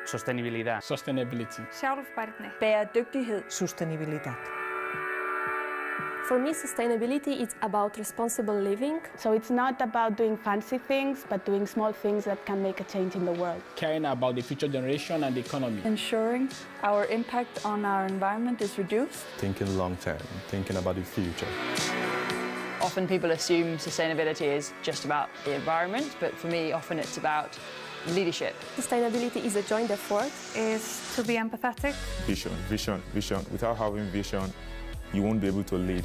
Sostenibilidad. Sustainability. Sjálfbærni. Bæredygtighed. Sustentabilitet. For me, sustainability is about responsible living. So it's not about doing fancy things, but doing small things that can make a change in the world. Caring about the future generation and the economy. Ensuring our impact on our environment is reduced. Thinking long term, thinking about the future. Often people assume sustainability is just about the environment, but for me, often it's about leadership. Sustainability is a joint effort. Is to be empathetic. Vision, vision, vision. Without having vision, you won't be able to lead.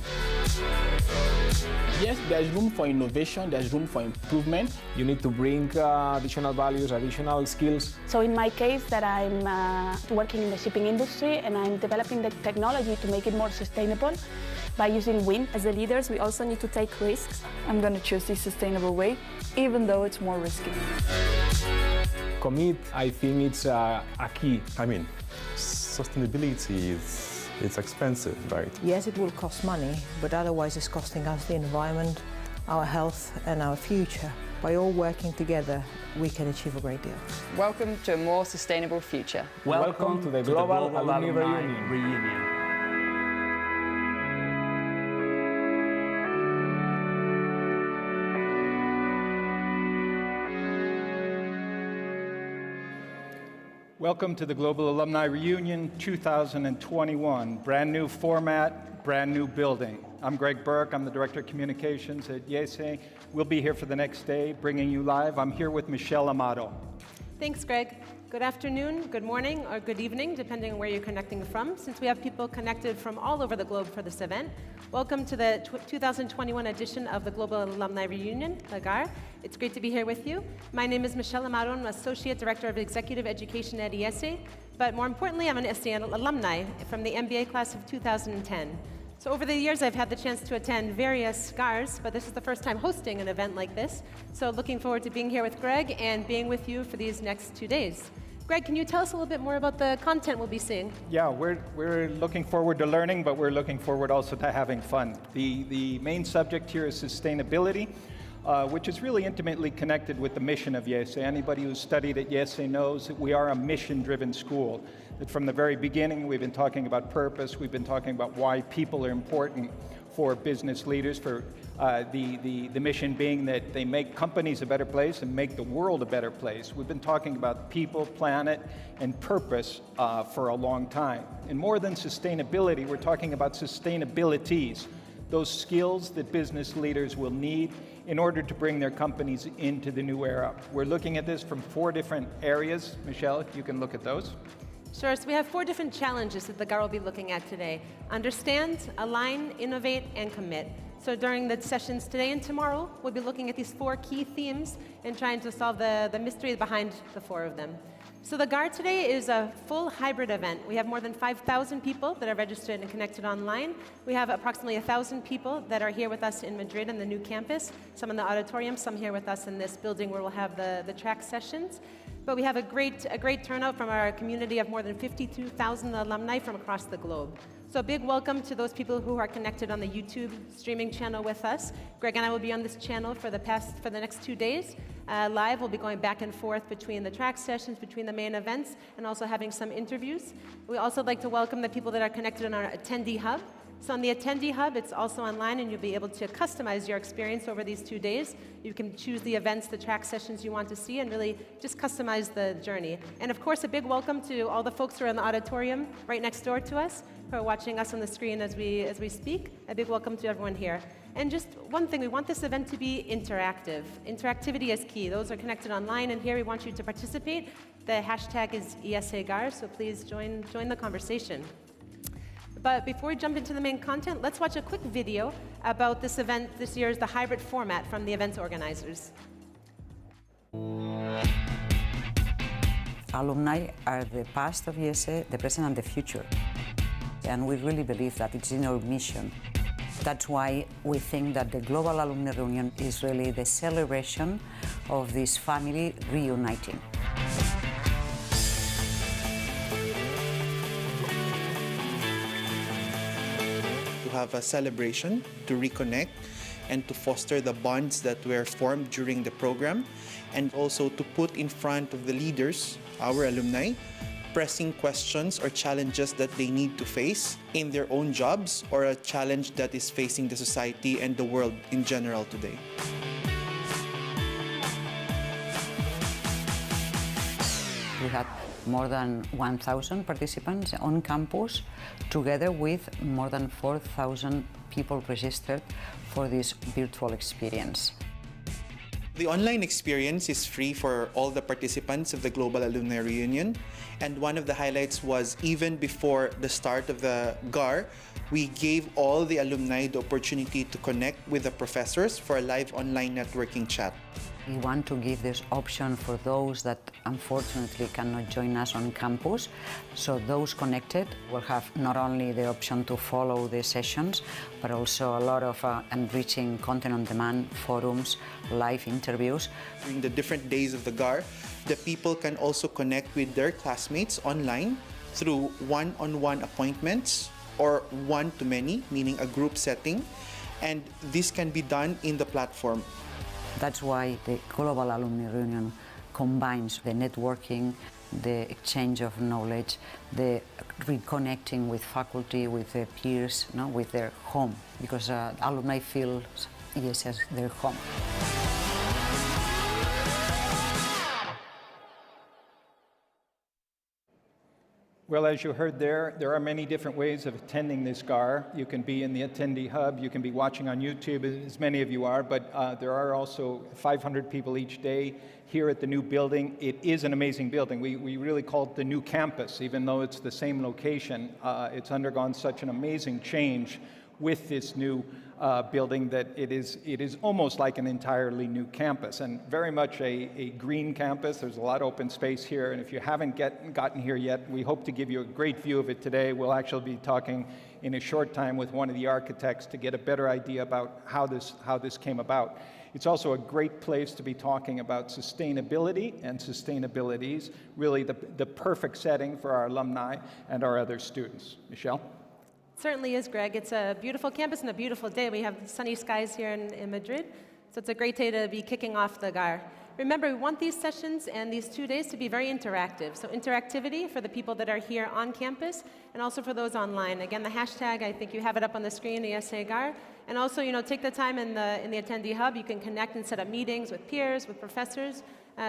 Yes, there's room for innovation, there's room for improvement. You need to bring additional values, additional skills. So in my case, that I'm working in the shipping industry and I'm developing the technology to make it more sustainable by using wind. As the leaders, we also need to take risks. I'm going to choose the sustainable way, even though it's more risky. Commit, I think it's a key. I mean, sustainability it's expensive, right? Yes, it will cost money, but otherwise it's costing us the environment, our health and our future. By all working together, we can achieve a great deal. Welcome to a more sustainable future. Welcome to the Global Alumni Reunion. Welcome to the Global Alumni Reunion 2021. Brand new format, brand new building. I'm Greg Burke. I'm the Director of Communications at IESE. We'll be here for the next day, bringing you live. I'm here with Michelle Amato. Thanks, Greg. Good afternoon, good morning, or good evening, depending on where you're connecting from. Since we have people connected from all over the globe for this event, welcome to the 2021 edition of the Global Alumni Reunion, LAGAR. It's great to be here with you. My name is Michelle Amato. I'm Associate Director of Executive Education at IESE, but more importantly, I'm an IESE alumni from the MBA class of 2010. So over the years, I've had the chance to attend various GARs, but this is the first time hosting an event like this. So looking forward to being here with Greg and being with you for these next 2 days. Greg, can you tell us a little bit more about the content we'll be seeing? Yeah, we're looking forward to learning, but we're looking forward also to having fun. The main subject here is sustainability, which is really intimately connected with the mission of IESE. Anybody who's studied at IESE knows that we are a mission-driven school. That from the very beginning, we've been talking about purpose, we've been talking about why people are important for business leaders, for the mission being that they make companies a better place and make the world a better place. We've been talking about people, planet, and purpose for a long time. And more than sustainability, we're talking about sustainabilities, those skills that business leaders will need in order to bring their companies into the new era. We're looking at this from 4 different areas. Michelle, you can look at those. Sure, so we have 4 different challenges that the GAR will be looking at today. Understand, align, innovate, and commit. So during the sessions today and tomorrow, we'll be looking at these 4 key themes and trying to solve the mystery behind the 4 of them. So the GAR today is a full hybrid event. We have more than 5,000 people that are registered and connected online. We have approximately 1,000 people that are here with us in Madrid in the new campus, some in the auditorium, some here with us in this building where we'll have the track sessions. But we have a great turnout from our community of more than 52,000 alumni from across the globe. So a big welcome to those people who are connected on the YouTube streaming channel with us. Greg and I will be on this channel for the next 2 days. Live, we'll be going back and forth between the track sessions, between the main events, and also having some interviews. We also like to welcome the people that are connected on our attendee hub. So on the attendee hub, it's also online, and you'll be able to customize your experience over these 2 days. You can choose the events, the track sessions you want to see, and really just customize the journey. And of course, a big welcome to all the folks who are in the auditorium right next door to us, who are watching us on the screen as we speak. A big welcome to everyone here. And just one thing, we want this event to be interactive. Interactivity is key. Those are connected online, and here we want you to participate. The hashtag is IESE, so please join the conversation. But before we jump into the main content, let's watch a quick video about this event this year's the hybrid format from the event organizers. Alumni are the past of IESE, the present and the future. And we really believe that it's in our mission. That's why we think that the Global Alumni Reunion is really the celebration of this family reuniting. To have a celebration, to reconnect, and to foster the bonds that were formed during the program, and also to put in front of the leaders, our alumni, pressing questions or challenges that they need to face in their own jobs, or a challenge that is facing the society and the world in general today. We had more than 1,000 participants on campus, together with more than 4,000 people registered for this virtual experience. The online experience is free for all the participants of the Global Alumni Reunion, and one of the highlights was even before the start of the GAR, we gave all the alumni the opportunity to connect with the professors for a live online networking chat. We want to give this option for those that unfortunately cannot join us on campus. So those connected will have not only the option to follow the sessions, but also a lot of enriching content on demand, forums, live interviews. During the different days of the GAR, the people can also connect with their classmates online through one-on-one appointments or one-to-many, meaning a group setting, and this can be done in the platform. That's why the Global Alumni Reunion combines the networking, the exchange of knowledge, the reconnecting with faculty, with their peers, with their home, because alumni feel IESE as their home. Well, as you heard there are many different ways of attending this GAR. You can be in the attendee hub, you can be watching on YouTube, as many of you are, but there are also 500 people each day here at the new building. It is an amazing building. We really call it the new campus, even though it's the same location. It's undergone such an amazing change with this new building that it is almost like an entirely new campus, and very much a green campus. There's a lot of open space here, and if you haven't gotten here yet, we hope to give you a great view of it today. We'll actually be talking in a short time with one of the architects to get a better idea about how this came about. It's also a great place to be talking about sustainability and sustainabilities, really the perfect setting for our alumni and our other students. Michelle? Certainly is, Greg. It's a beautiful campus and a beautiful day. We have sunny skies here in Madrid, so it's a great day to be kicking off the GAR. Remember, we want these sessions and these 2 days to be very interactive. So interactivity for the people that are here on campus and also for those online. Again, the hashtag, I think you have it up on the screen, IESE GAR. And also, take the time in the attendee hub. You can connect and set up meetings with peers, with professors.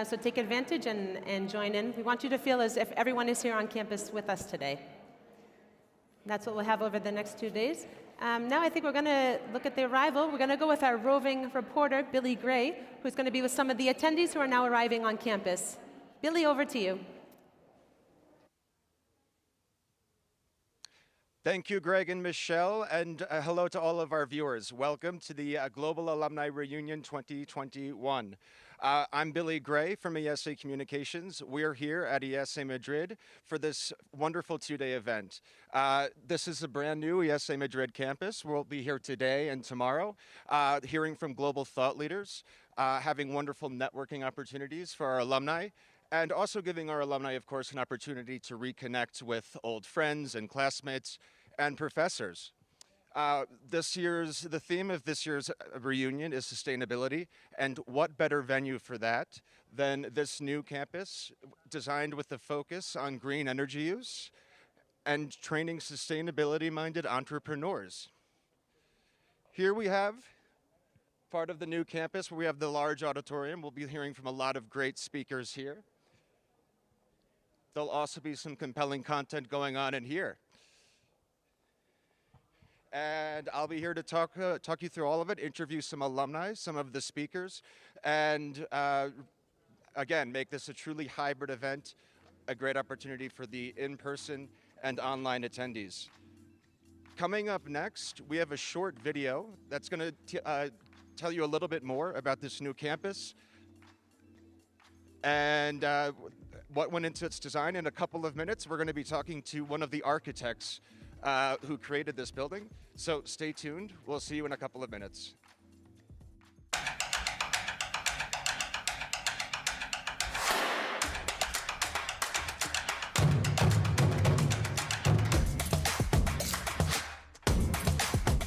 So take advantage and join in. We want you to feel as if everyone is here on campus with us today. That's what we'll have over the next 2 days. Now I think we're going to look at the arrival. We're going to go with our roving reporter, Billy Gray, who's going to be with some of the attendees who are now arriving on campus. Billy, over to you. Thank you, Greg and Michelle, and hello to all of our viewers. Welcome to the Global Alumni Reunion 2021. I'm Billy Gray from IESE Communications. We're here at IESE Madrid for this wonderful two-day event. This is a brand new IESE Madrid campus. We'll be here today and tomorrow, hearing from global thought leaders, having wonderful networking opportunities for our alumni, and also giving our alumni, of course, an opportunity to reconnect with old friends and classmates and professors. The theme of this year's reunion is sustainability, and what better venue for that than this new campus designed with the focus on green energy use and training sustainability-minded entrepreneurs. Here we have part of the new campus where we have the large auditorium. We'll be hearing from a lot of great speakers here. There'll also be some compelling content going on in here. And I'll be here to talk you through all of it, interview some alumni, some of the speakers, and again, make this a truly hybrid event, a great opportunity for the in-person and online attendees. Coming up next, we have a short video that's going to tell you a little bit more about this new campus and what went into its design. In a couple of minutes, we're going to be talking to one of the architects who created this building. So stay tuned. We'll see you in a couple of minutes.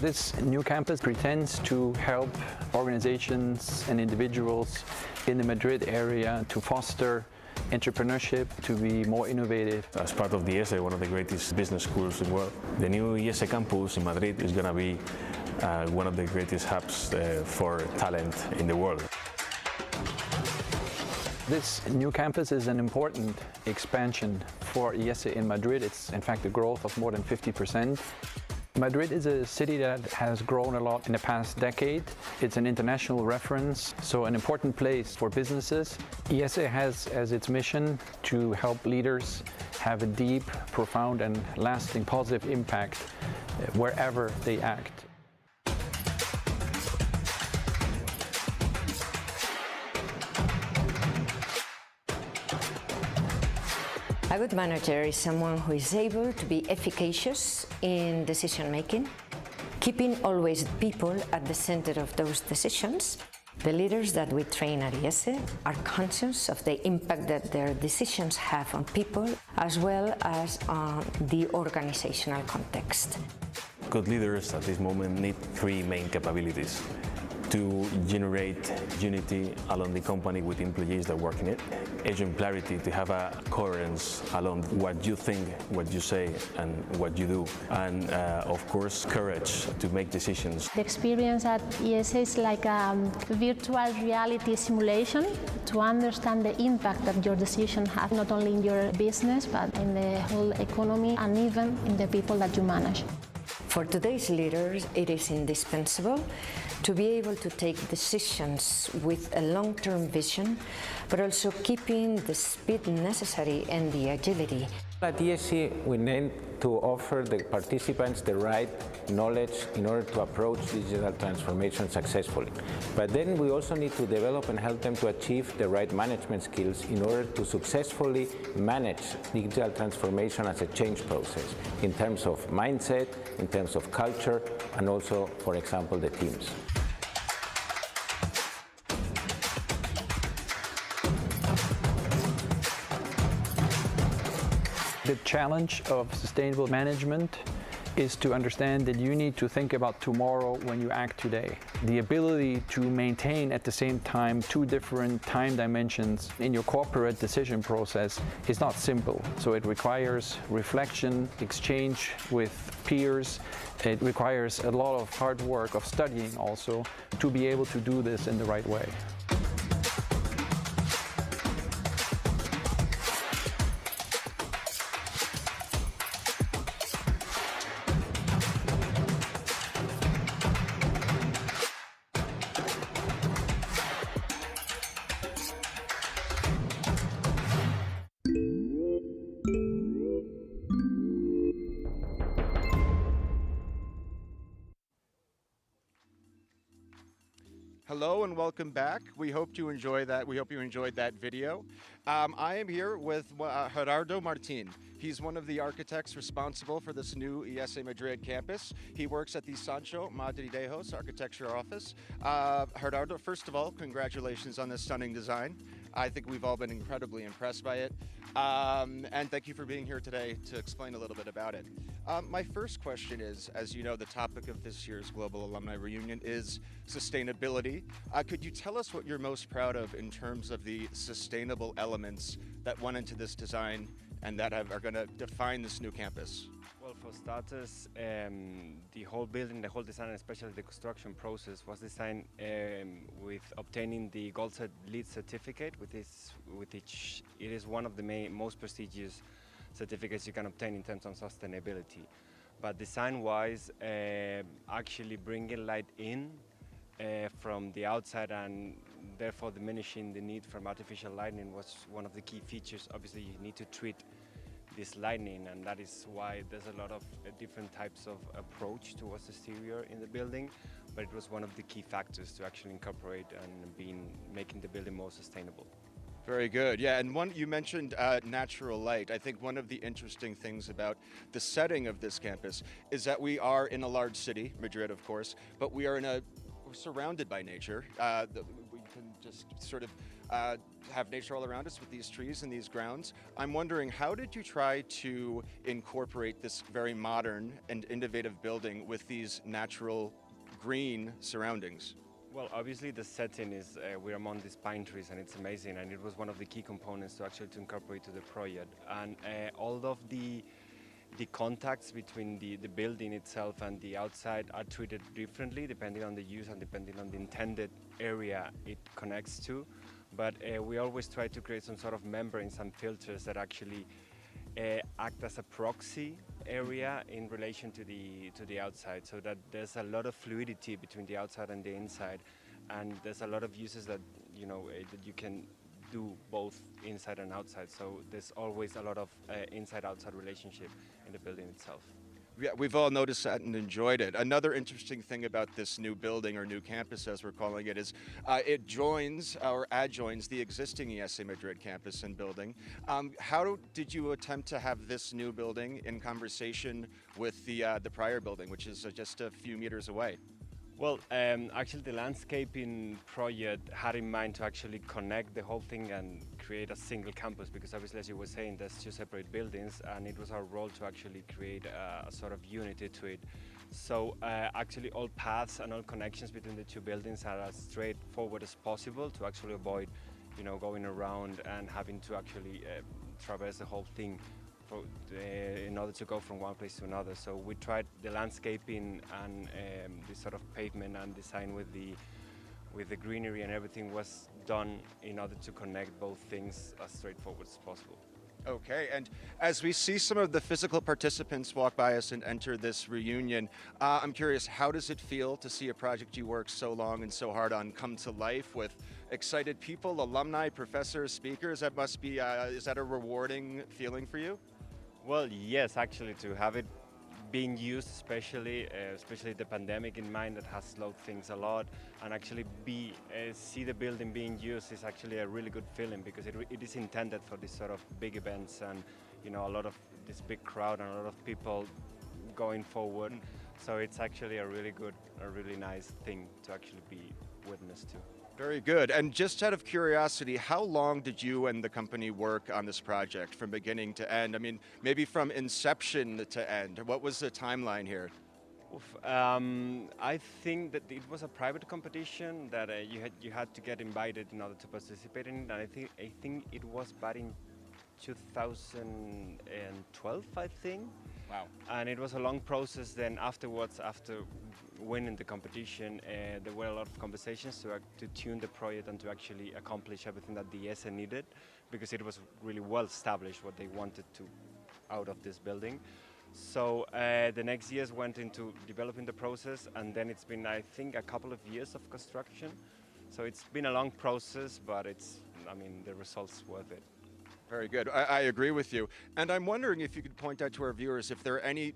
This new campus pretends to help organizations and individuals in the Madrid area to foster entrepreneurship, to be more innovative. As part of the IESE, one of the greatest business schools in the world, the new IESE campus in Madrid is going to be one of the greatest hubs for talent in the world. This new campus is an important expansion for IESE in Madrid. It's in fact a growth of more than 50%. Madrid is a city that has grown a lot in the past decade. It's an international reference, so an important place for businesses. IESE has as its mission to help leaders have a deep, profound and lasting positive impact wherever they act. A good manager is someone who is able to be efficacious in decision making, keeping always people at the center of those decisions. The leaders that we train at IESE are conscious of the impact that their decisions have on people as well as on the organizational context. Good leaders at this moment need three main capabilities: to generate unity along the company with employees that work in it, exemplarity, to have a coherence along what you think, what you say, and what you do, and of course, courage to make decisions. The experience at IESE is like a virtual reality simulation to understand the impact that your decision has, not only in your business, but in the whole economy and even in the people that you manage. For today's leaders, it is indispensable to be able to take decisions with a long-term vision, but also keeping the speed necessary and the agility. At IESE, we need to offer the participants the right knowledge in order to approach digital transformation successfully. But then we also need to develop and help them to achieve the right management skills in order to successfully manage digital transformation as a change process in terms of mindset, in terms of culture, and also, for example, the teams. The challenge of sustainable management is to understand that you need to think about tomorrow when you act today. The ability to maintain at the same time two different time dimensions in your corporate decision process is not simple. So it requires reflection, exchange with peers. It requires a lot of hard work of studying also to be able to do this in the right way. Hello and welcome back. We hope you enjoyed that video. I am here with Gerardo Martin. He's one of the architects responsible for this new IESE Madrid campus. He works at the Sancho Madridejos Architecture Office. Gerardo, first of all, congratulations on this stunning design. I think we've all been incredibly impressed by it. And thank you for being here today to explain a little bit about it. My first question is, as you know, the topic of this year's Global Alumni Reunion is sustainability. Could you tell us what you're most proud of in terms of the sustainable elements that went into this design and that are going to define this new campus? Well, for starters, the whole building, the whole design, especially the construction process, was designed with obtaining the Gold LEED certificate, which it is one of the most prestigious certificates you can obtain in terms of sustainability. But design-wise, actually bringing light in from the outside and therefore diminishing the need for artificial lighting was one of the key features. Obviously, you need to treat this lighting, and that is why there's a lot of different types of approach towards the exterior in the building, but it was one of the key factors to actually incorporate and making the building more sustainable. Very good. Yeah, and you mentioned natural light. I think one of the interesting things about the setting of this campus is that we are in a large city, Madrid, of course, but we're surrounded by nature. We can just sort of have nature all around us with these trees and these grounds. I'm wondering, how did you try to incorporate this very modern and innovative building with these natural green surroundings? Well, obviously the setting is, we're among these pine trees and it's amazing, and it was one of the key components to incorporate to the project. And all of the contacts between the building itself and the outside are treated differently depending on the use and depending on the intended area it connects to. But we always try to create some sort of membranes and filters that actually act as a proxy area in relation to the outside, so that there's a lot of fluidity between the outside and the inside, and there's a lot of uses that that you can do both inside and outside. So there's always a lot of inside-outside relationship in the building itself. Yeah, we've all noticed that and enjoyed it. Another interesting thing about this new building, or new campus as we're calling it, is it joins or adjoins the existing IESE Madrid campus and building. How did you attempt to have this new building in conversation with the prior building, which is just a few meters away? Well, actually the landscaping project had in mind to actually connect the whole thing and create a single campus, because obviously, as you were saying, there's two separate buildings, and it was our role to actually create a sort of unity to it. So actually all paths and all connections between the two buildings are as straightforward as possible to actually avoid, going around and having to actually traverse the whole thing in order to go from one place to another. So we tried the landscaping and this sort of pavement and design with the greenery, and everything was done in order to connect both things as straightforward as possible. Okay, and as we see some of the physical participants walk by us and enter this reunion, I'm curious, how does it feel to see a project you worked so long and so hard on come to life with excited people, alumni, professors, speakers? That must be, is that a rewarding feeling for you? Well, yes, actually, to have it being used, especially the pandemic in mind, that has slowed things a lot, and actually see the building being used is actually a really good feeling, because it is intended for this sort of big events and a lot of this big crowd and a lot of people going forward. So it's actually a really nice thing to actually be witness to. Very good. And just out of curiosity, how long did you and the company work on this project from beginning to end? I mean, maybe from inception to end. What was the timeline here? I think that it was a private competition that you had to get invited in order to participate in it. And I think it was back in 2012, I think. Wow. And it was a long process. Then afterwards, after winning the competition, there were a lot of conversations to tune the project and to actually accomplish everything that the IESE needed, because it was really well established what they wanted out of this building. So the next years went into developing the process, and then it's been, I think, a couple of years of construction. So it's been a long process, but the result's worth it. Very good. I agree with you. And I'm wondering if you could point out to our viewers if there are any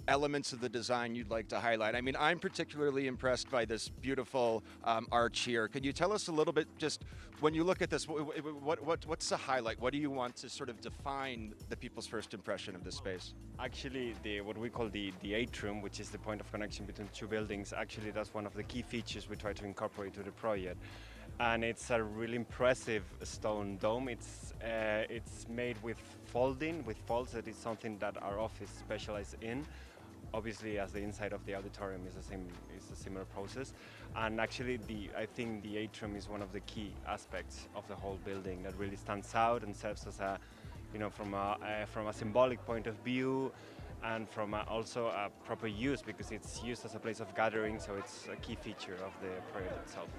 elements of the design you'd like to highlight. I mean, I'm particularly impressed by this beautiful arch here. Could you tell us a little bit, just when you look at this, what's the highlight? What do you want to sort of define the people's first impression of this space? Actually, what we call the atrium, which is the point of connection between two buildings, actually that's one of the key features we try to incorporate to the project. And it's a really impressive stone dome. It's made with folding, with folds. That is something that our office specializes in. Obviously, as the inside of the auditorium is a similar process. And actually, I think the atrium is one of the key aspects of the whole building that really stands out and serves as a, from a symbolic point of view, and from also a proper use, because it's used as a place of gathering. So it's a key feature of the project itself.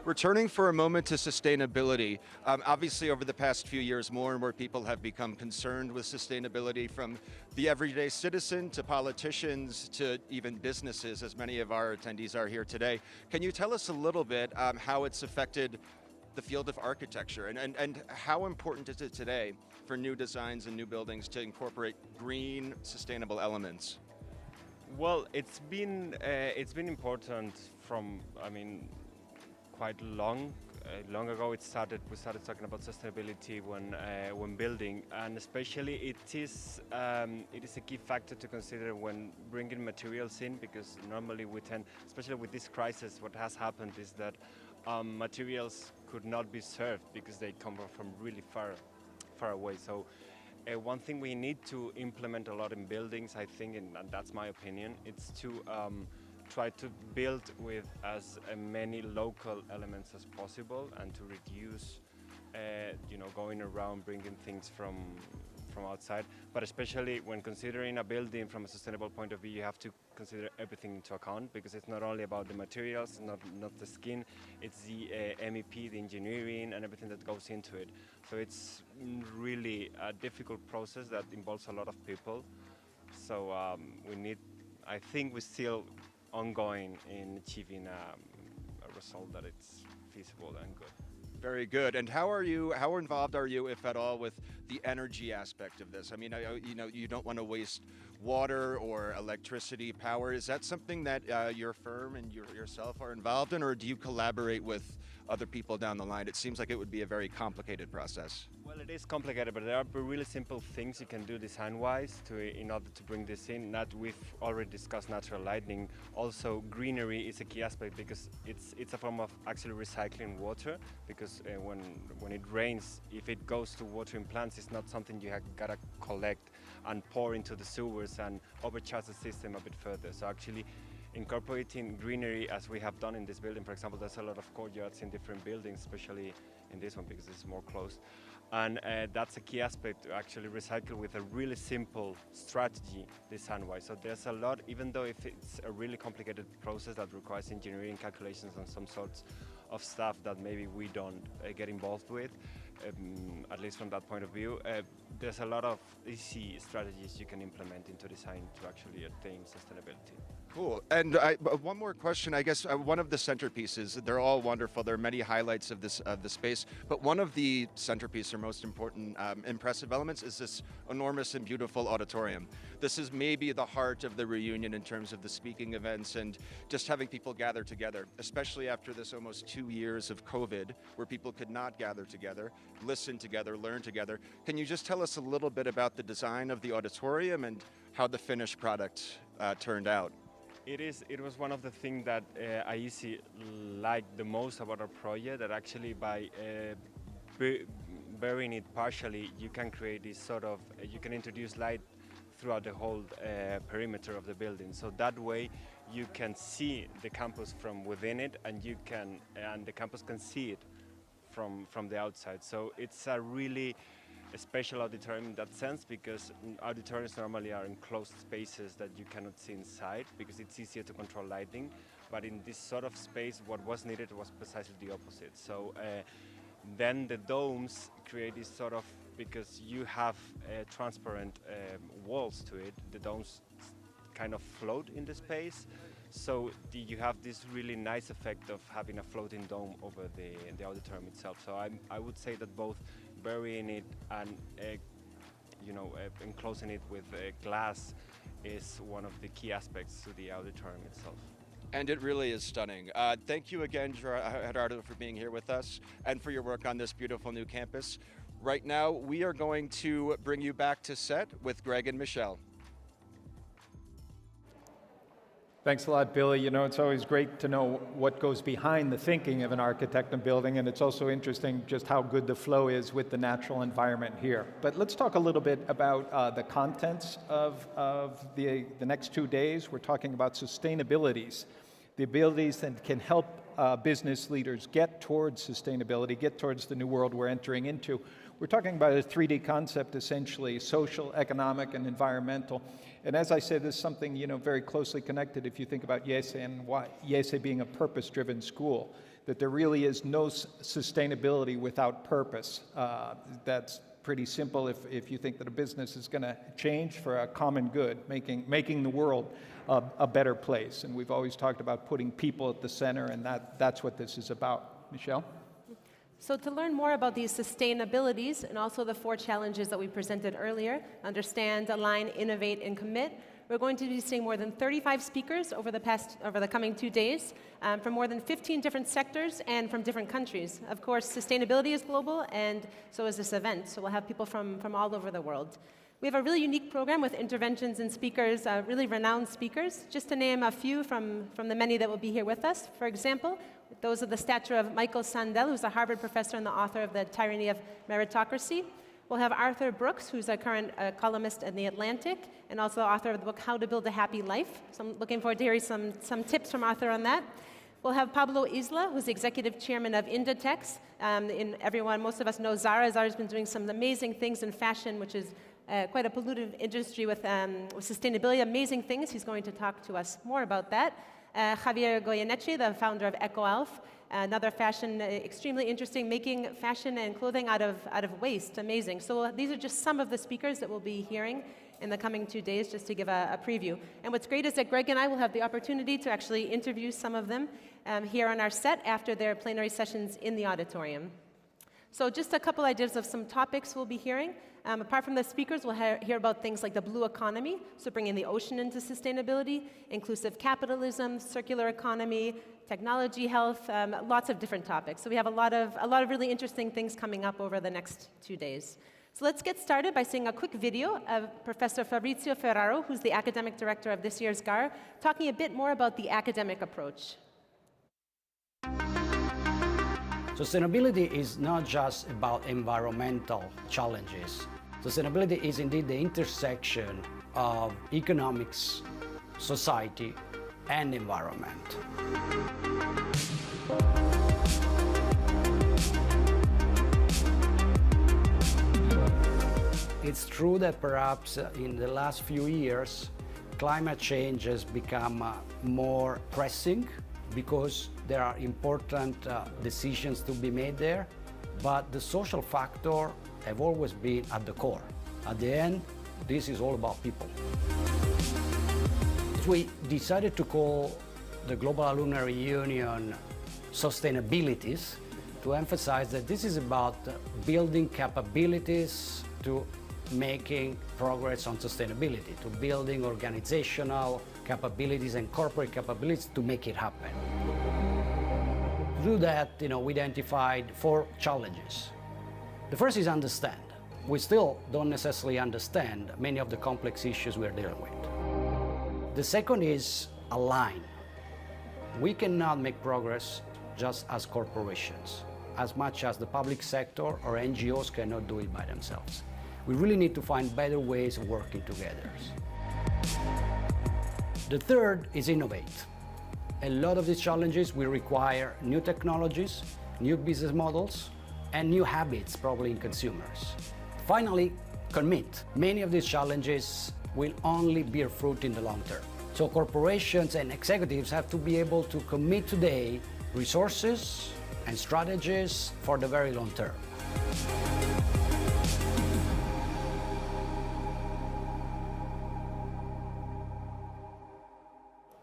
Returning for a moment to sustainability, obviously over the past few years, more and more people have become concerned with sustainability, from the everyday citizen to politicians to even businesses, as many of our attendees are here today. Can you tell us a little bit how it's affected the field of architecture, and how important is it today for new designs and new buildings to incorporate green, sustainable elements? Well, it's been important from, quite long ago. We started talking about sustainability when building, and especially it is a key factor to consider when bringing materials in, because normally we tend, especially with this crisis, what has happened is that materials could not be served because they come from really far away. So one thing we need to implement a lot in buildings, I think, and that's my opinion, it's to try to build with as many local elements as possible, and to reduce, going around bringing things from outside. But especially when considering a building from a sustainable point of view, you have to consider everything into account, because it's not only about the materials, not the skin, it's the MEP, the engineering, and everything that goes into it. So it's really a difficult process that involves a lot of people. So I think we're still ongoing in achieving a result that it's feasible and good. Very good. And how involved are you, if at all, with the energy aspect of this? I mean, you don't want to waste water or electricity, power. Is that something that your firm and yourself are involved in, or do you collaborate with other people down the line? It seems like it would be a very complicated process. Well, it is complicated, but there are really simple things you can do design-wise in order to bring this in. We've already discussed natural lighting. Also, greenery is a key aspect, because it's a form of actually recycling water, because when it rains, if it goes to watering plants, it's not something you gotta collect and pour into the sewers and overcharge the system a bit further. So actually incorporating greenery, as we have done in this building, for example, there's a lot of courtyards in different buildings, especially in this one because it's more closed. And that's a key aspect, to actually recycle with a really simple strategy design-wise. So there's a lot, even though if it's a really complicated process that requires engineering calculations and some sorts of stuff that maybe we don't get involved with, at least from that point of view, there's a lot of easy strategies you can implement into design to actually attain sustainability. Cool. And one more question, I guess. One of the centerpieces, they're all wonderful. There are many highlights of the space, but one of the centerpiece or most important impressive elements is this enormous and beautiful auditorium. This is maybe the heart of the reunion in terms of the speaking events and just having people gather together, especially after this almost 2 years of COVID, where people could not gather together, listen together, learn together. Can you just tell us a little bit about the design of the auditorium and how the finished product turned out? It was one of the things that IESE liked the most about our project, that actually by burying it partially, you can create this sort of, you can introduce light throughout the whole perimeter of the building. So that way you can see the campus from within it, and the campus can see it from the outside. So it's a really special auditorium in that sense, because auditoriums normally are enclosed spaces that you cannot see inside, because it's easier to control lighting. But in this sort of space, what was needed was precisely the opposite. So then the domes create this sort of, because you have transparent walls to it, the domes kind of float in the space. So you have this really nice effect of having a floating dome over the auditorium itself. So I would say that both burying it and enclosing it with glass is one of the key aspects to the auditorium itself. And it really is stunning. Thank you again, Gerardo, for being here with us and for your work on this beautiful new campus. Right now, we are going to bring you back to set with Greg and Michelle. Thanks a lot, Billy. You know, it's always great to know what goes behind the thinking of an architect and building, and it's also interesting just how good the flow is with the natural environment here. But let's talk a little bit about the contents of the next 2 days. We're talking about sustainabilities, the abilities that can help business leaders get towards sustainability, get towards the new world we're entering into. We're talking about a 3D concept, essentially, social, economic, and environmental. And as I said, this is something, very closely connected if you think about IESE and why IESE being a purpose-driven school, that there really is no sustainability without purpose. That's pretty simple if you think that a business is going to change for a common good, making the world a better place. And we've always talked about putting people at the center, and that's what this is about. Michelle? So to learn more about these sustainabilities and also the 4 challenges that we presented earlier, understand, align, innovate, and commit, we're going to be seeing more than 35 speakers over the coming 2 days from more than 15 different sectors and from different countries. Of course, sustainability is global, and so is this event. So we'll have people from all over the world. We have a really unique program with interventions and speakers, really renowned speakers. Just to name a few from the many that will be here with us. For example, those of the stature of Michael Sandel, who's a Harvard professor and the author of The Tyranny of Meritocracy. We'll have Arthur Brooks, who's a current columnist in The Atlantic, and also the author of the book How to Build a Happy Life. So I'm looking forward to hearing some tips from Arthur on that. We'll have Pablo Isla, who's the executive chairman of Inditex. Most of us know Zara. Zara's been doing some amazing things in fashion, which is quite a polluted industry with sustainability, amazing things. He's going to talk to us more about that. Javier Goyeneche, the founder of EcoAlf, another fashion, extremely interesting, making fashion and clothing out of waste, amazing. So these are just some of the speakers that we'll be hearing in the coming 2 days, just to give a preview. And what's great is that Greg and I will have the opportunity to actually interview some of them here on our set after their plenary sessions in the auditorium. So just a couple ideas of some topics we'll be hearing. Apart from the speakers, we'll hear about things like the blue economy, so bringing the ocean into sustainability, inclusive capitalism, circular economy, technology, health, lots of different topics. So we have a lot of really interesting things coming up over the next 2 days. So let's get started by seeing a quick video of Professor Fabrizio Ferraro, who's the academic director of this year's GAR, talking a bit more about the academic approach. Sustainability is not just about environmental challenges. Sustainability is indeed the intersection of economics, society, and environment. It's true that perhaps in the last few years, climate change has become more pressing because there are important decisions to be made there, but the social factor have always been at the core. At the end, this is all about people. We decided to call the Global Alumni Reunion Sustainabilities to emphasize that this is about building capabilities to making progress on sustainability, to building organizational capabilities and corporate capabilities to make it happen. To do that, we identified 4 challenges. The first is understand. We still don't necessarily understand many of the complex issues we're dealing with. The second is align. We cannot make progress just as corporations, as much as the public sector or NGOs cannot do it by themselves. We really need to find better ways of working together. The third is innovate. A lot of these challenges will require new technologies, new business models, and new habits probably in consumers. Finally, commit. Many of these challenges will only bear fruit in the long term. So corporations and executives have to be able to commit today resources and strategies for the very long term.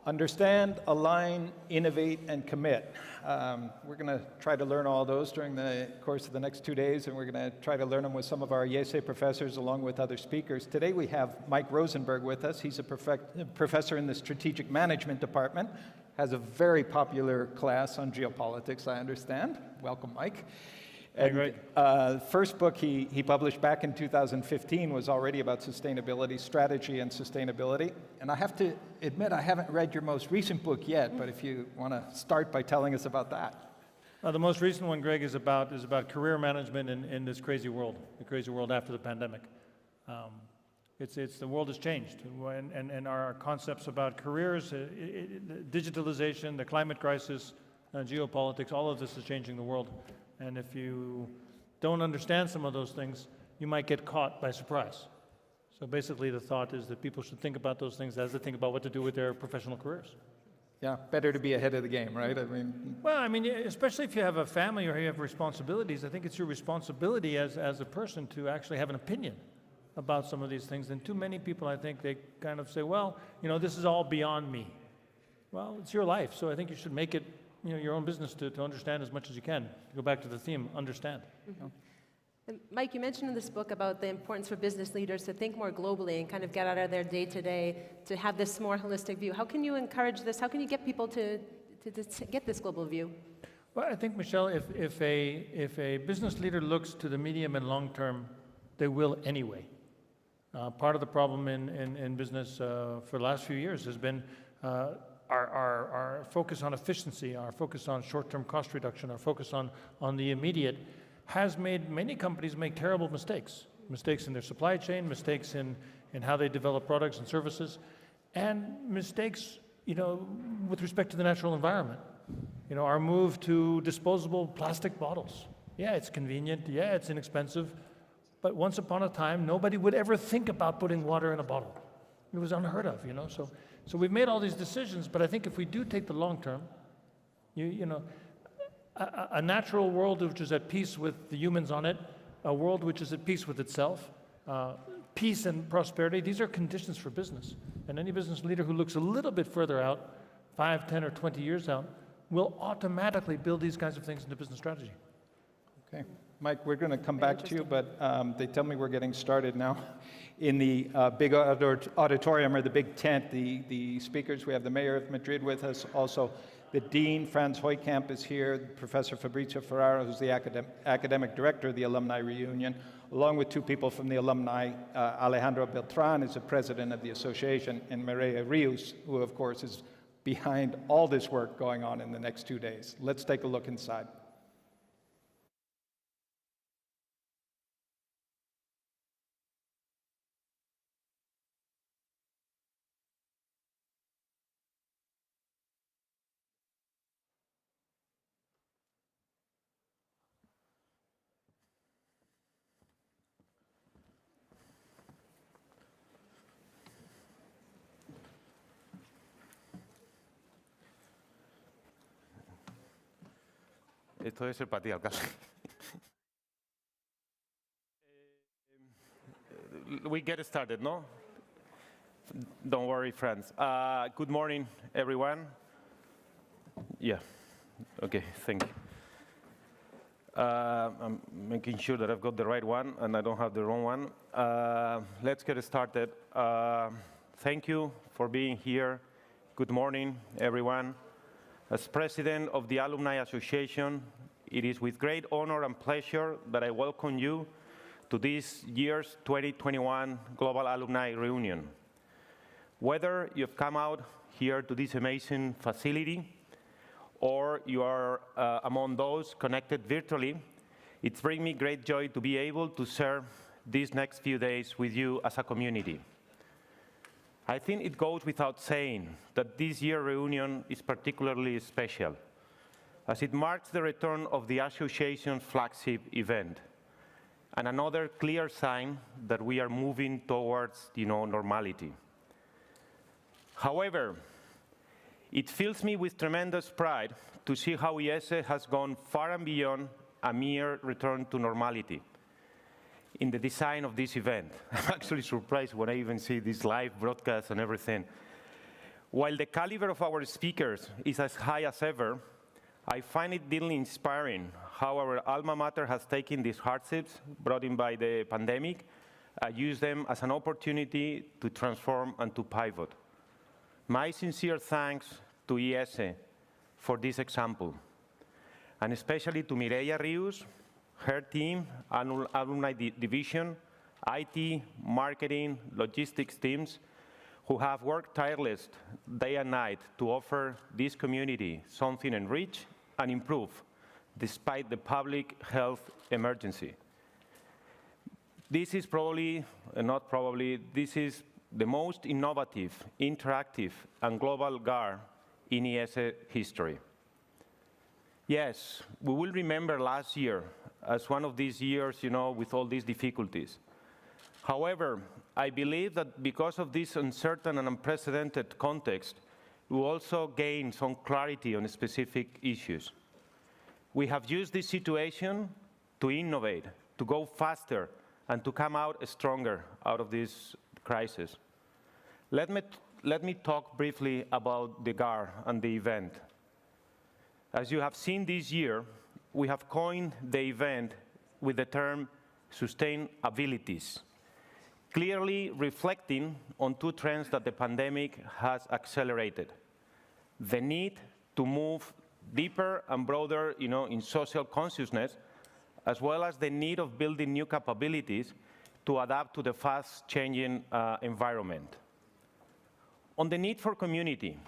Understand, align, innovate, and commit. We're going to try to learn all those during the course of the next 2 days, and we're going to try to learn them with some of our IESE professors along with other speakers. Today we have Mike Rosenberg with us. He's a professor in the Strategic Management Department, has a very popular class on geopolitics, I understand. Welcome, Mike. And first book he published back in 2015 was already about sustainability, strategy and sustainability. And I have to admit, I haven't read your most recent book yet, but if you want to start by telling us about that. The most recent one, Greg, is about career management in this crazy world, the crazy world after the pandemic. The world has changed, and our concepts about careers, digitalization, the climate crisis, geopolitics, all of this is changing the world. And if you don't understand some of those things, you might get caught by surprise. So basically the thought is that people should think about those things as they think about what to do with their professional careers. Yeah, better to be ahead of the game, right? Well, especially if you have a family or you have responsibilities, I think it's your responsibility as a person to actually have an opinion about some of these things. And too many people, I think, they kind of say, well, this is all beyond me. Well, it's your life, so I think you should make it your own business to understand as much as you can. To go back to the theme, understand. Mm-hmm. And Mike, you mentioned in this book about the importance for business leaders to think more globally and kind of get out of their day-to-day, to have this more holistic view. How can you encourage this? How can you get people to get this global view? Well, I think, Michelle, if a business leader looks to the medium and long term, they will anyway. Part of the problem in business for the last few years has been our focus on efficiency, our focus on short-term cost reduction, our focus on the immediate has made many companies make terrible mistakes. Mistakes in their supply chain, mistakes in how they develop products and services, and mistakes, with respect to the natural environment. Our move to disposable plastic bottles. Yeah, it's convenient, yeah, it's inexpensive, but once upon a time, nobody would ever think about putting water in a bottle. It was unheard of, So we've made all these decisions, but I think if we do take the long term, a natural world which is at peace with the humans on it, a world which is at peace with itself, peace and prosperity, these are conditions for business. And any business leader who looks a little bit further out, 5, 10, or 20 years out, will automatically build these kinds of things into business strategy. Okay. Mike, we're going to come back to you, but they tell me we're getting started now. In the big auditorium, or the big tent, the speakers, we have the mayor of Madrid with us, also the dean, Franz Heukamp, is here, Professor Fabrizio Ferrara, who's the academic director of the Alumni Reunion, along with two people from the alumni. Alejandro Beltran is the president of the association, and Mireia Rios, who of course is behind all this work going on in the next 2 days. Let's take a look inside. Esto es el para ti, alcalde. We get started, no? Don't worry, friends. Good morning, everyone. Yeah, okay, thank you. I'm making sure that I've got the right one and I don't have the wrong one. Let's get started. Thank you for being here. Good morning, everyone. As president of the Alumni Association, it is with great honor and pleasure that I welcome you to this year's 2021 Global Alumni Reunion. Whether you've come out here to this amazing facility or you are among those connected virtually, it brings me great joy to be able to share these next few days with you as a community. I think it goes without saying that this year's reunion is particularly special, as it marks the return of the association's flagship event, and another clear sign that we are moving towards, normality. However, it fills me with tremendous pride to see how IESE has gone far and beyond a mere return to normality in the design of this event. I'm actually surprised when I even see this live broadcast and everything. While the caliber of our speakers is as high as ever, I find it deeply inspiring how our alma mater has taken these hardships brought in by the pandemic, used them as an opportunity to transform and to pivot. My sincere thanks to IESE for this example, and especially to Mireia Rius, her team, Alumni Division, IT, marketing, logistics teams, who have worked tireless day and night to offer this community something enriched and improved despite the public health emergency. This is probably, not probably, this is the most innovative, interactive, and global GAR in IESE history. Yes, we will remember last year as one of these years, with all these difficulties. However, I believe that because of this uncertain and unprecedented context, we also gain some clarity on specific issues. We have used this situation to innovate, to go faster, and to come out stronger out of this crisis. Let me talk briefly about the GAR and the event. As you have seen this year, we have coined the event with the term sustainabilities, clearly reflecting on two trends that the pandemic has accelerated. The need to move deeper and broader, in social consciousness, as well as the need of building new capabilities to adapt to the fast-changing environment. On the need for community,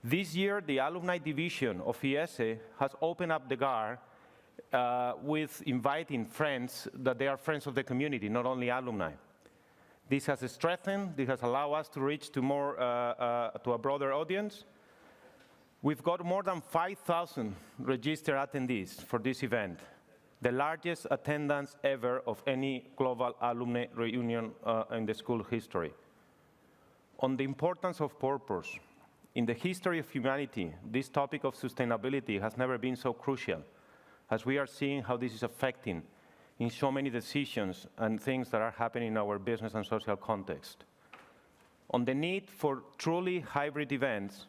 this year the Alumni Division of IESE has opened up the GAR with inviting friends that they are friends of the community, not only alumni. This has strengthened, this has allowed us to reach to a broader audience. We've got more than 5,000 registered attendees for this event, the largest attendance ever of any global alumni reunion in the school history. On the importance of purpose, in the history of humanity, this topic of sustainability has never been so crucial, as we are seeing how this is affecting in so many decisions and things that are happening in our business and social context. On the need for truly hybrid events,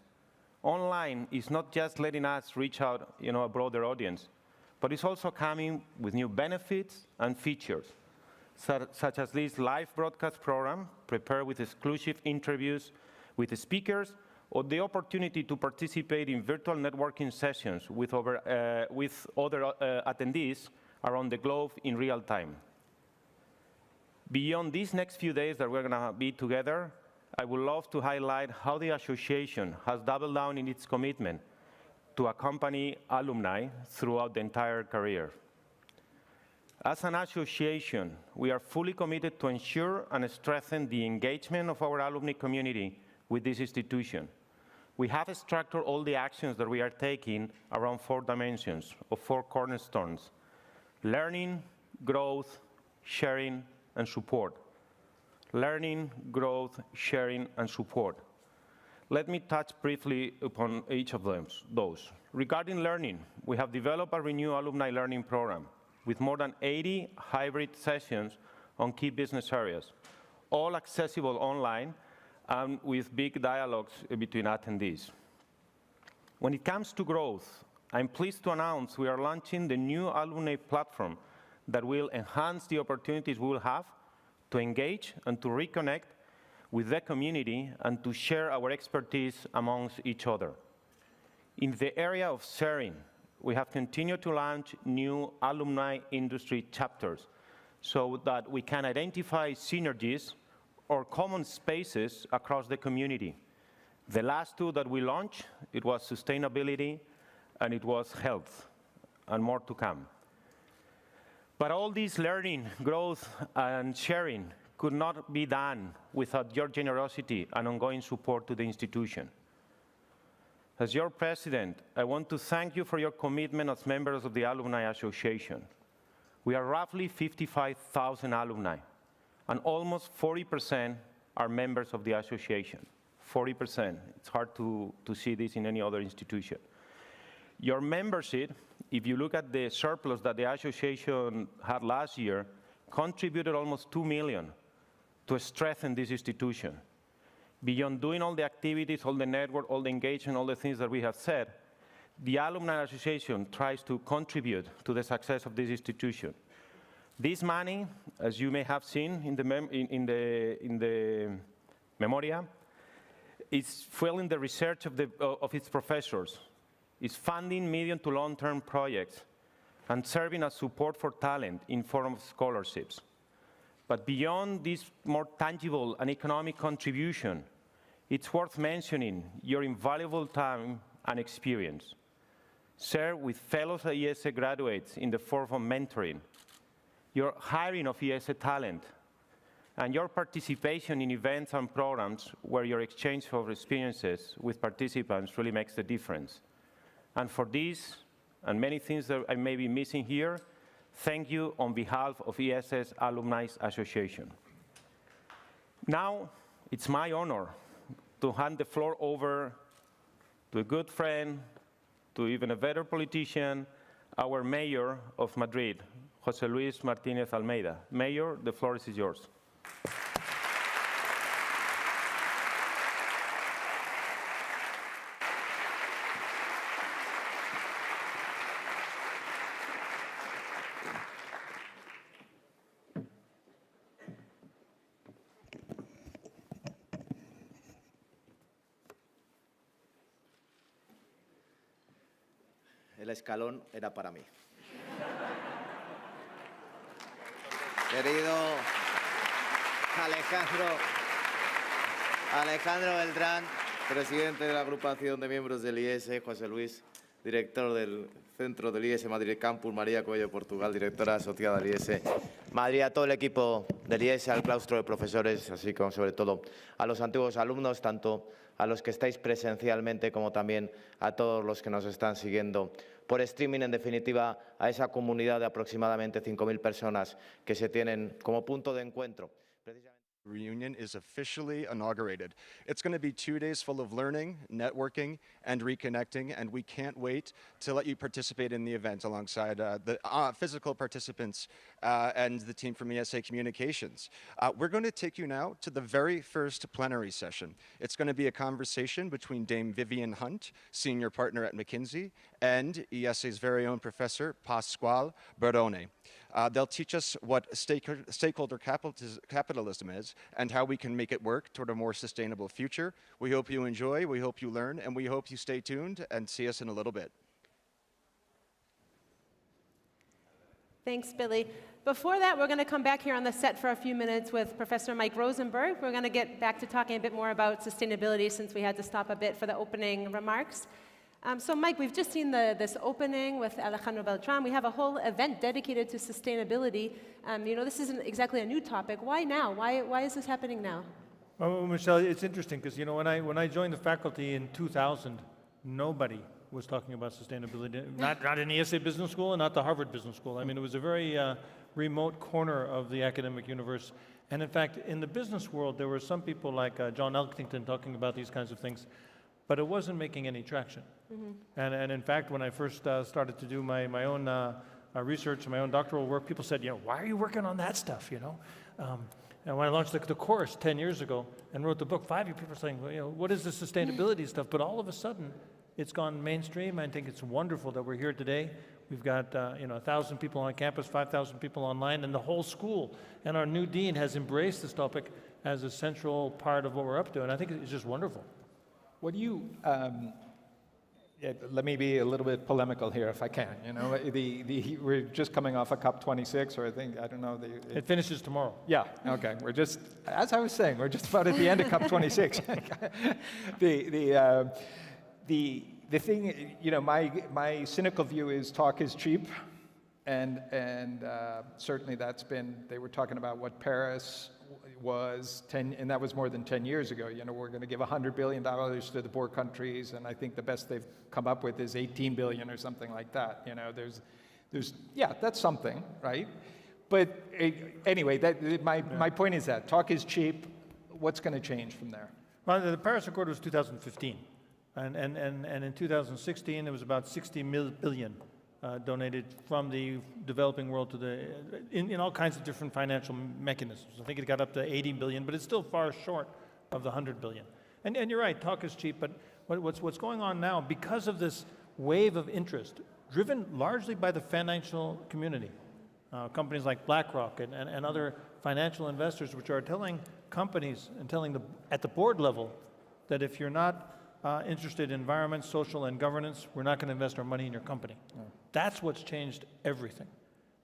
online is not just letting us reach out, a broader audience, but it's also coming with new benefits and features, such as this live broadcast program, prepared with exclusive interviews with the speakers, or the opportunity to participate in virtual networking sessions with other attendees around the globe in real time. Beyond these next few days that we're going to be together, I would love to highlight how the association has doubled down in its commitment to accompany alumni throughout the entire career. As an association, we are fully committed to ensure and strengthen the engagement of our alumni community with this institution. We have structured all the actions that we are taking around 4 dimensions or 4 cornerstones: learning, growth, sharing, and support. Learning, growth, sharing, and support. Let me touch briefly upon each of those. Regarding learning, we have developed a renewed alumni learning program with more than 80 hybrid sessions on key business areas, all accessible online and with big dialogues between attendees. When it comes to growth, I'm pleased to announce we are launching the new alumni platform that will enhance the opportunities we will have to engage and to reconnect with the community and to share our expertise amongst each other. In the area of sharing, we have continued to launch new alumni industry chapters so that we can identify synergies or common spaces across the community. The last 2 that we launched, it was sustainability and it was health, and more to come. But all this learning, growth, and sharing could not be done without your generosity and ongoing support to the institution. As your president, I want to thank you for your commitment as members of the Alumni Association. We are roughly 55,000 alumni, and almost 40% are members of the association. 40%. It's hard to see this in any other institution. Your membership, if you look at the surplus that the association had last year, contributed almost $2 million to strengthen this institution. Beyond doing all the activities, all the network, all the engagement, all the things that we have said, the Alumni Association tries to contribute to the success of this institution. This money, as you may have seen in the memoria, is fueling the research of its professors, is funding medium to long-term projects, and serving as support for talent in form of scholarships. But beyond this more tangible and economic contribution, it's worth mentioning your invaluable time and experience. Share with fellow IESE graduates in the form of mentoring, your hiring of IESE talent, and your participation in events and programs where your exchange of experiences with participants really makes the difference. And for this, and many things that I may be missing here, thank you on behalf of IESE's Alumni Association. Now, it's my honor to hand the floor over to a good friend, to even a better politician, our Mayor of Madrid, José Luis Martínez Almeida. Mayor, the floor is yours. El escalón era para mí. Querido Alejandro Beltrán, presidente de la agrupación de miembros del IESE, José Luis, director del centro del IESE Madrid Campus, María Cuello Portugal, directora asociada del IESE Madrid, a todo el equipo del IESE, al claustro de profesores, así como sobre todo a los antiguos alumnos, tanto a los que estáis presencialmente como también a todos los que nos están siguiendo por streaming, en definitiva, a esa comunidad de aproximadamente 5.000 personas que se tienen como punto de encuentro. Reunion is officially inaugurated. It's going to be 2 days full of learning, networking, and reconnecting, and we can't wait to let you participate in the event alongside the physical participants and the team from IESE Communications. We're going to take you now to the very first plenary session. It's going to be a conversation between Dame Vivian Hunt, senior partner at McKinsey, and IESE's very own professor, Pasquale Barone. They'll teach us what stakeholder capitalism is and how we can make it work toward a more sustainable future. We hope you enjoy, we hope you learn, and we hope you stay tuned and see us in a little bit. Thanks, Billy. Before that, we're going to come back here on the set for a few minutes with Professor Mike Rosenberg. We're going to get back to talking a bit more about sustainability since we had to stop a bit for the opening remarks. So Mike, we've just seen this opening with Alejandro Beltran. We have a whole event dedicated to sustainability. You know, this isn't exactly a new topic. Why now? Why is this happening now? Well, Michelle, it's interesting because, you know, when I joined the faculty in 2000, nobody was talking about sustainability. Not in the IESE Business School and not the Harvard Business School. I mean, it was a very remote corner of the academic universe. And in fact, in the business world, there were some people like John Elkington talking about these kinds of things, but it wasn't making any traction. Mm-hmm. And in fact, when I first started to do my own research, my own doctoral work, people said, you know, why are you working on that stuff, you know? And when I launched the course 10 years ago and wrote the book, 5 years, people were saying, well, you know, what is the sustainability stuff? But all of a sudden, it's gone mainstream. I think it's wonderful that we're here today. We've got, you know, 1,000 people on campus, 5,000 people online, and the whole school. And our new dean has embraced this topic as a central part of what we're up to. And I think it's just wonderful. What do you, let me be a little bit polemical here if I can. You know, we're just coming off a COP26, or I don't know. It finishes tomorrow. Yeah, okay. We're just, as I was saying, we're just about at the end of COP26. The thing, you know, my cynical view is talk is cheap. And certainly that's been, they were talking about what Paris was, and that was more than 10 years ago. You know, we're going to give $100 billion to the poor countries, and I think the best they've come up with is 18 billion or something like that. You know, yeah, that's something, right? But anyway, my point is that talk is cheap. What's going to change from there? Well, the Paris Accord was 2015, and in 2016 it was about 60 billion. Donated from the developing world to in all kinds of different financial mechanisms. I think it got up to 80 billion, but it's still far short of the 100 billion. And you're right, talk is cheap, but what's going on now, because of this wave of interest, driven largely by the financial community, companies like BlackRock and other financial investors, which are telling companies and telling them at the board level that if you're not interested in environment, social, and governance, we're not going to invest our money in your company. That's what's changed everything.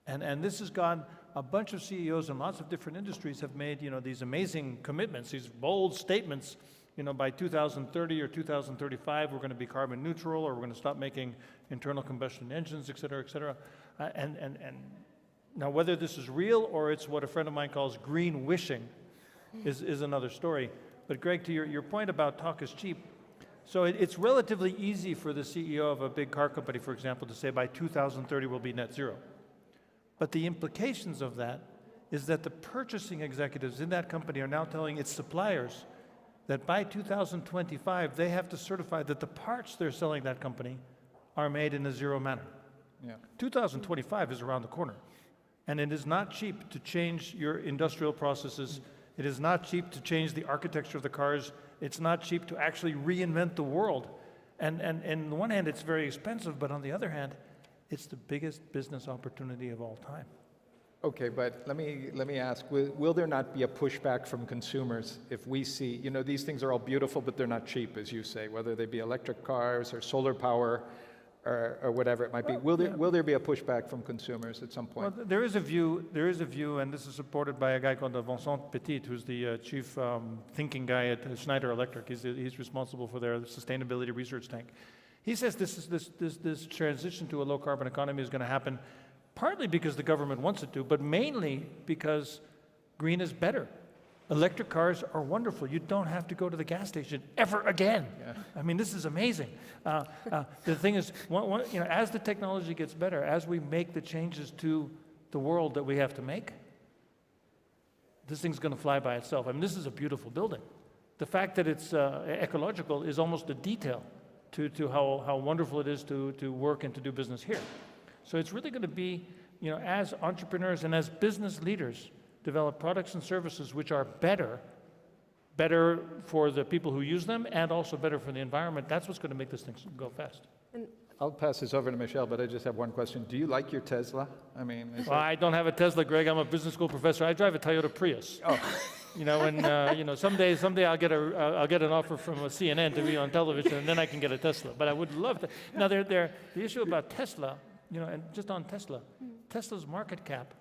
And this has gone, a bunch of CEOs in lots of different industries have made, these amazing commitments, these bold statements, by 2030 or 2035, we're going to be carbon neutral, or we're going to stop making internal combustion engines, et cetera, et cetera. And now, whether this is real or it's what a friend of mine calls green wishing is another story. But Greg, to your point about talk is cheap, so it's relatively easy for the CEO of a big car company, for example, to say by 2030 we'll be net zero. But the implications of that is that the purchasing executives in that company are now telling its suppliers that by 2025 they have to certify that the parts they're selling that company are made in a zero manner. 2025 is around the corner. And it is not cheap to change your industrial processes. It is not cheap to change the architecture of the cars. It's not cheap to actually reinvent the world. And on the one hand, it's very expensive, but on the other hand, it's the biggest business opportunity of all time. Okay, but let me ask, will there not be a pushback from consumers if we see, these things are all beautiful, but they're not cheap, as you say, whether they be electric cars or solar power or whatever it might be. Will there be a pushback from consumers at some point? Well, there is a view, and this is supported by a guy called Vincent Petit, who's the chief thinking guy at Schneider Electric. He's responsible for their sustainability research tank. He says this transition to a low carbon economy is going to happen partly because the government wants it to, but mainly because green is better. Electric cars are wonderful. You don't have to go to the gas station ever again. Yeah. I mean, this is amazing. The thing is, as the technology gets better, as we make the changes to the world that we have to make, this thing's going to fly by itself. I mean, this is a beautiful building. The fact that it's ecological is almost a detail to how wonderful it is to work and to do business here. So it's really going to be, as entrepreneurs and as business leaders develop products and services which are better for the people who use them and also better for the environment. That's what's going to make this thing go fast. I'll pass this over to Michelle, but I just have one question. Do you like your Tesla? I mean, I don't have a Tesla, Greg. I'm a business school professor. I drive a Toyota Prius. Oh. Someday I'll get an offer from a CNN to be on television, and then I can get a Tesla. But I would love to. Now, the issue about Tesla, and just on Tesla, Tesla's market cap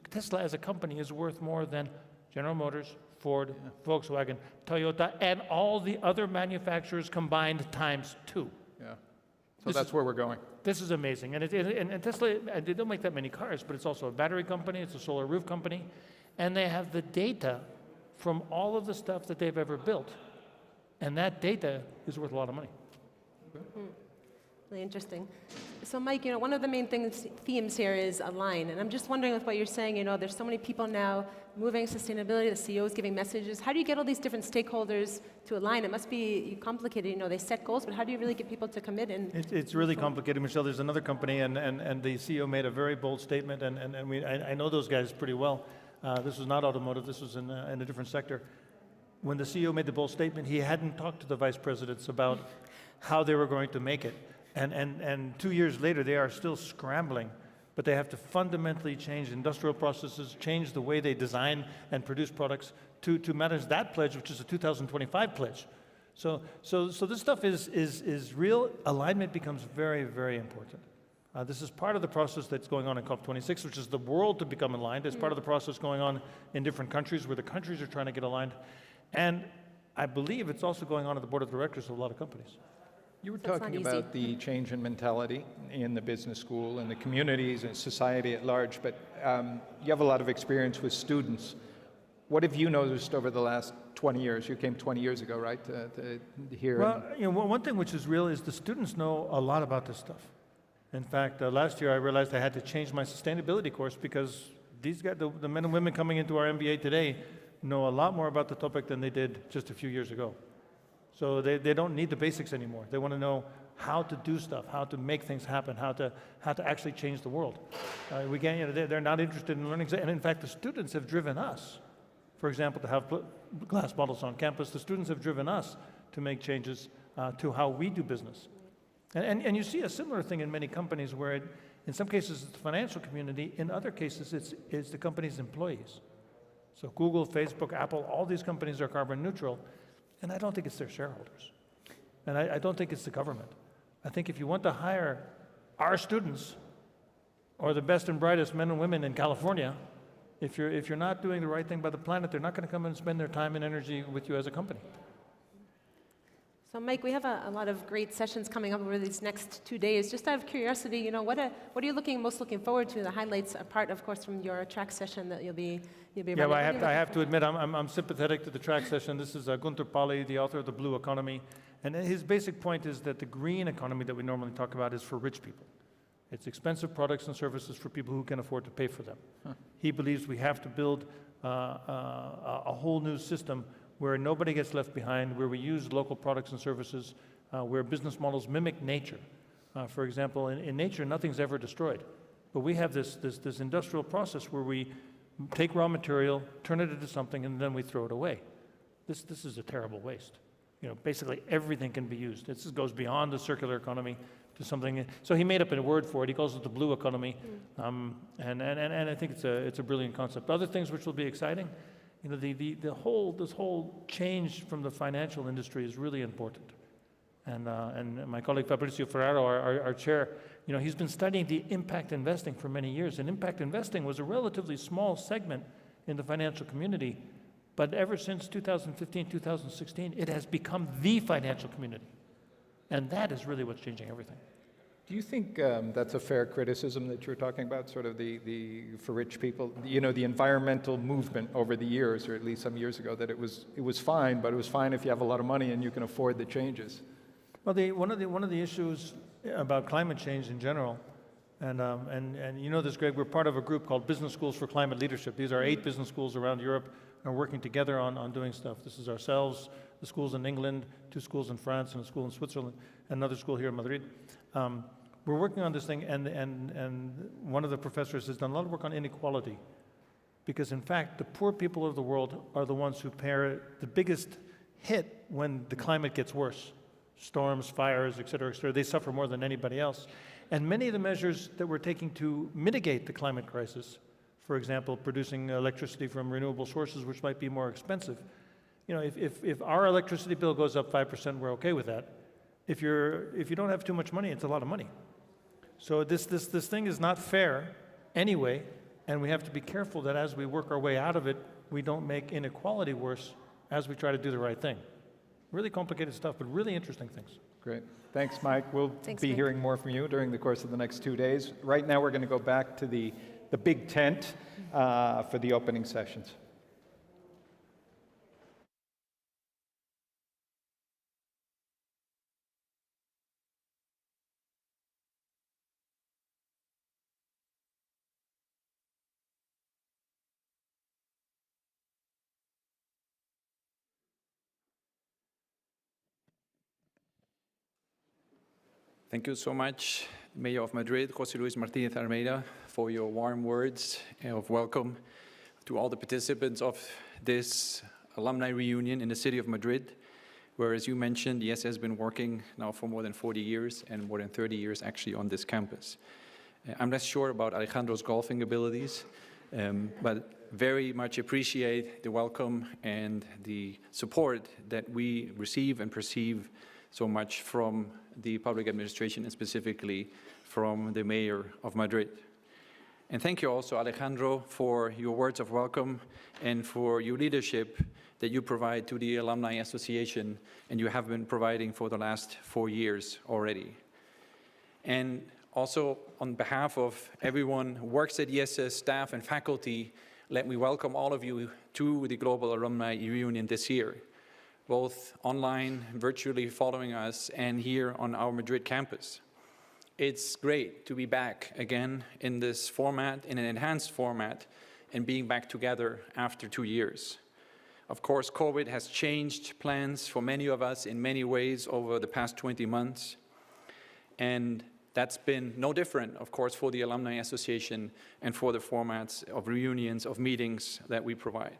Tesla as a company is worth more than General Motors, Ford, Volkswagen, Toyota, and all the other manufacturers combined times 2. Yeah. So that's where we're going. This is amazing. And Tesla, they don't make that many cars, but it's also a battery company, it's a solar roof company, and they have the data from all of the stuff that they've ever built. And that data is worth a lot of money. Really interesting. So Mike, one of the main themes here is align, and I'm just wondering with what you're saying, there's so many people now moving sustainability, the CEOs giving messages. How do you get all these different stakeholders to align? It must be complicated, they set goals, but how do you really get people to commit? It's really complicated, Michelle. There's another company, and the CEO made a very bold statement, and I know those guys pretty well. This was not automotive, this was in a different sector. When the CEO made the bold statement, he hadn't talked to the vice presidents about how they were going to make it. And 2 years later, they are still scrambling, but they have to fundamentally change industrial processes, change the way they design and produce products to manage that pledge, which is a 2025 pledge. So this stuff is real. Alignment becomes very, very important. This is part of the process that's going on in COP26, which is the world to become aligned. It's part of the process going on in different countries where the countries are trying to get aligned. And I believe it's also going on at the board of directors of a lot of companies. You were talking about the change in mentality in the business school and the communities and society at large, but you have a lot of experience with students. What have you noticed over the last 20 years? You came 20 years ago, right, to here? Well, one thing which is real is the students know a lot about this stuff. In fact, last year I realized I had to change my sustainability course because these guys, the men and women coming into our MBA today know a lot more about the topic than they did just a few years ago. So they don't need the basics anymore. They want to know how to do stuff, how to make things happen, how to actually change the world. They're not interested in learning. And in fact, the students have driven us for example, to have glass bottles on campus. The students have driven us to make changes to how we do business. And you see a similar thing in many companies where in some cases it's the financial community, in other cases it's the company's employees. So Google, Facebook, Apple, all these companies are carbon neutral, and I don't think it's their shareholders. And I don't think it's the government. I think if you want to hire our students or the best and brightest men and women in California, if you're not doing the right thing by the planet, they're not going to come and spend their time and energy with you as a company. So Mike, we have a lot of great sessions coming up over these next 2 days. Just out of curiosity, you know, what are you most looking forward to? The highlights, apart, of course, from your track session that you'll be running. Yeah, well, I have to admit, I'm sympathetic to the track session. This is Gunther Pauli, the author of The Blue Economy. And his basic point is that the green economy that we normally talk about is for rich people. It's expensive products and services for people who can afford to pay for them. He believes we have to build a whole new system where nobody gets left behind, where we use local products and services, where business models mimic nature. For example, in nature, nothing's ever destroyed. But we have this industrial process where we take raw material, turn it into something, and then we throw it away. This is a terrible waste. You know, basically everything can be used. This goes beyond the circular economy to something. So he made up a word for it. He calls it the blue economy, and I think it's a brilliant concept. Other things which will be exciting, you know, this whole change from the financial industry is really important. And my colleague Fabrizio Ferraro, our chair, you know, he's been studying the impact investing for many years. And impact investing was a relatively small segment in the financial community, but ever since 2015, 2016, it has become the financial community. And that is really what's changing everything. Do you think that's a fair criticism that you're talking about, sort of the for rich people, you know, the environmental movement over the years, or at least some years ago, that it was fine, but it was fine if you have a lot of money and you can afford the changes? Well, one of the issues about climate change in general, and you know this, Greg, we're part of a group called Business Schools for Climate Leadership. These are 8 business schools around Europe and are working together on doing stuff. This is ourselves, the schools in England, 2 schools in France, and a school in Switzerland, and another school here in Madrid. We're working on this thing, and one of the professors has done a lot of work on inequality, because in fact, the poor people of the world are the ones who bear the biggest hit when the climate gets worse. Storms, fires, et cetera, they suffer more than anybody else. And many of the measures that we're taking to mitigate the climate crisis, for example, producing electricity from renewable sources, which might be more expensive. You know, if our electricity bill goes up 5%, we're okay with that. If you don't have too much money, it's a lot of money. So this thing is not fair anyway, and we have to be careful that as we work our way out of it, we don't make inequality worse as we try to do the right thing. Really complicated stuff, but really interesting things. Great. Thanks, Mike. We'll be hearing more from you during the course of the next 2 days. Right now, we're going to go back to the big tent for the opening sessions. Thank you so much, Mayor of Madrid, José Luis Martínez Almeida, for your warm words of welcome to all the participants of this alumni reunion in the city of Madrid, where, as you mentioned, IESE has been working now for more than 40 years and more than 30 years actually on this campus. I'm less sure about Alejandro's golfing abilities, but very much appreciate the welcome and the support that we receive and perceive so much from the public administration and specifically from the Mayor of Madrid. And thank you also, Alejandro, for your words of welcome and for your leadership that you provide to the Alumni Association and you have been providing for the last 4 years already. And also on behalf of everyone who works at IESE, staff and faculty, let me welcome all of you to the Global Alumni Reunion this year, both online, virtually following us, and here on our Madrid campus. It's great to be back again in this format, in an enhanced format, and being back together after 2 years. Of course, COVID has changed plans for many of us in many ways over the past 20 months, and that's been no different, of course, for the Alumni Association and for the formats of reunions, of meetings that we provide.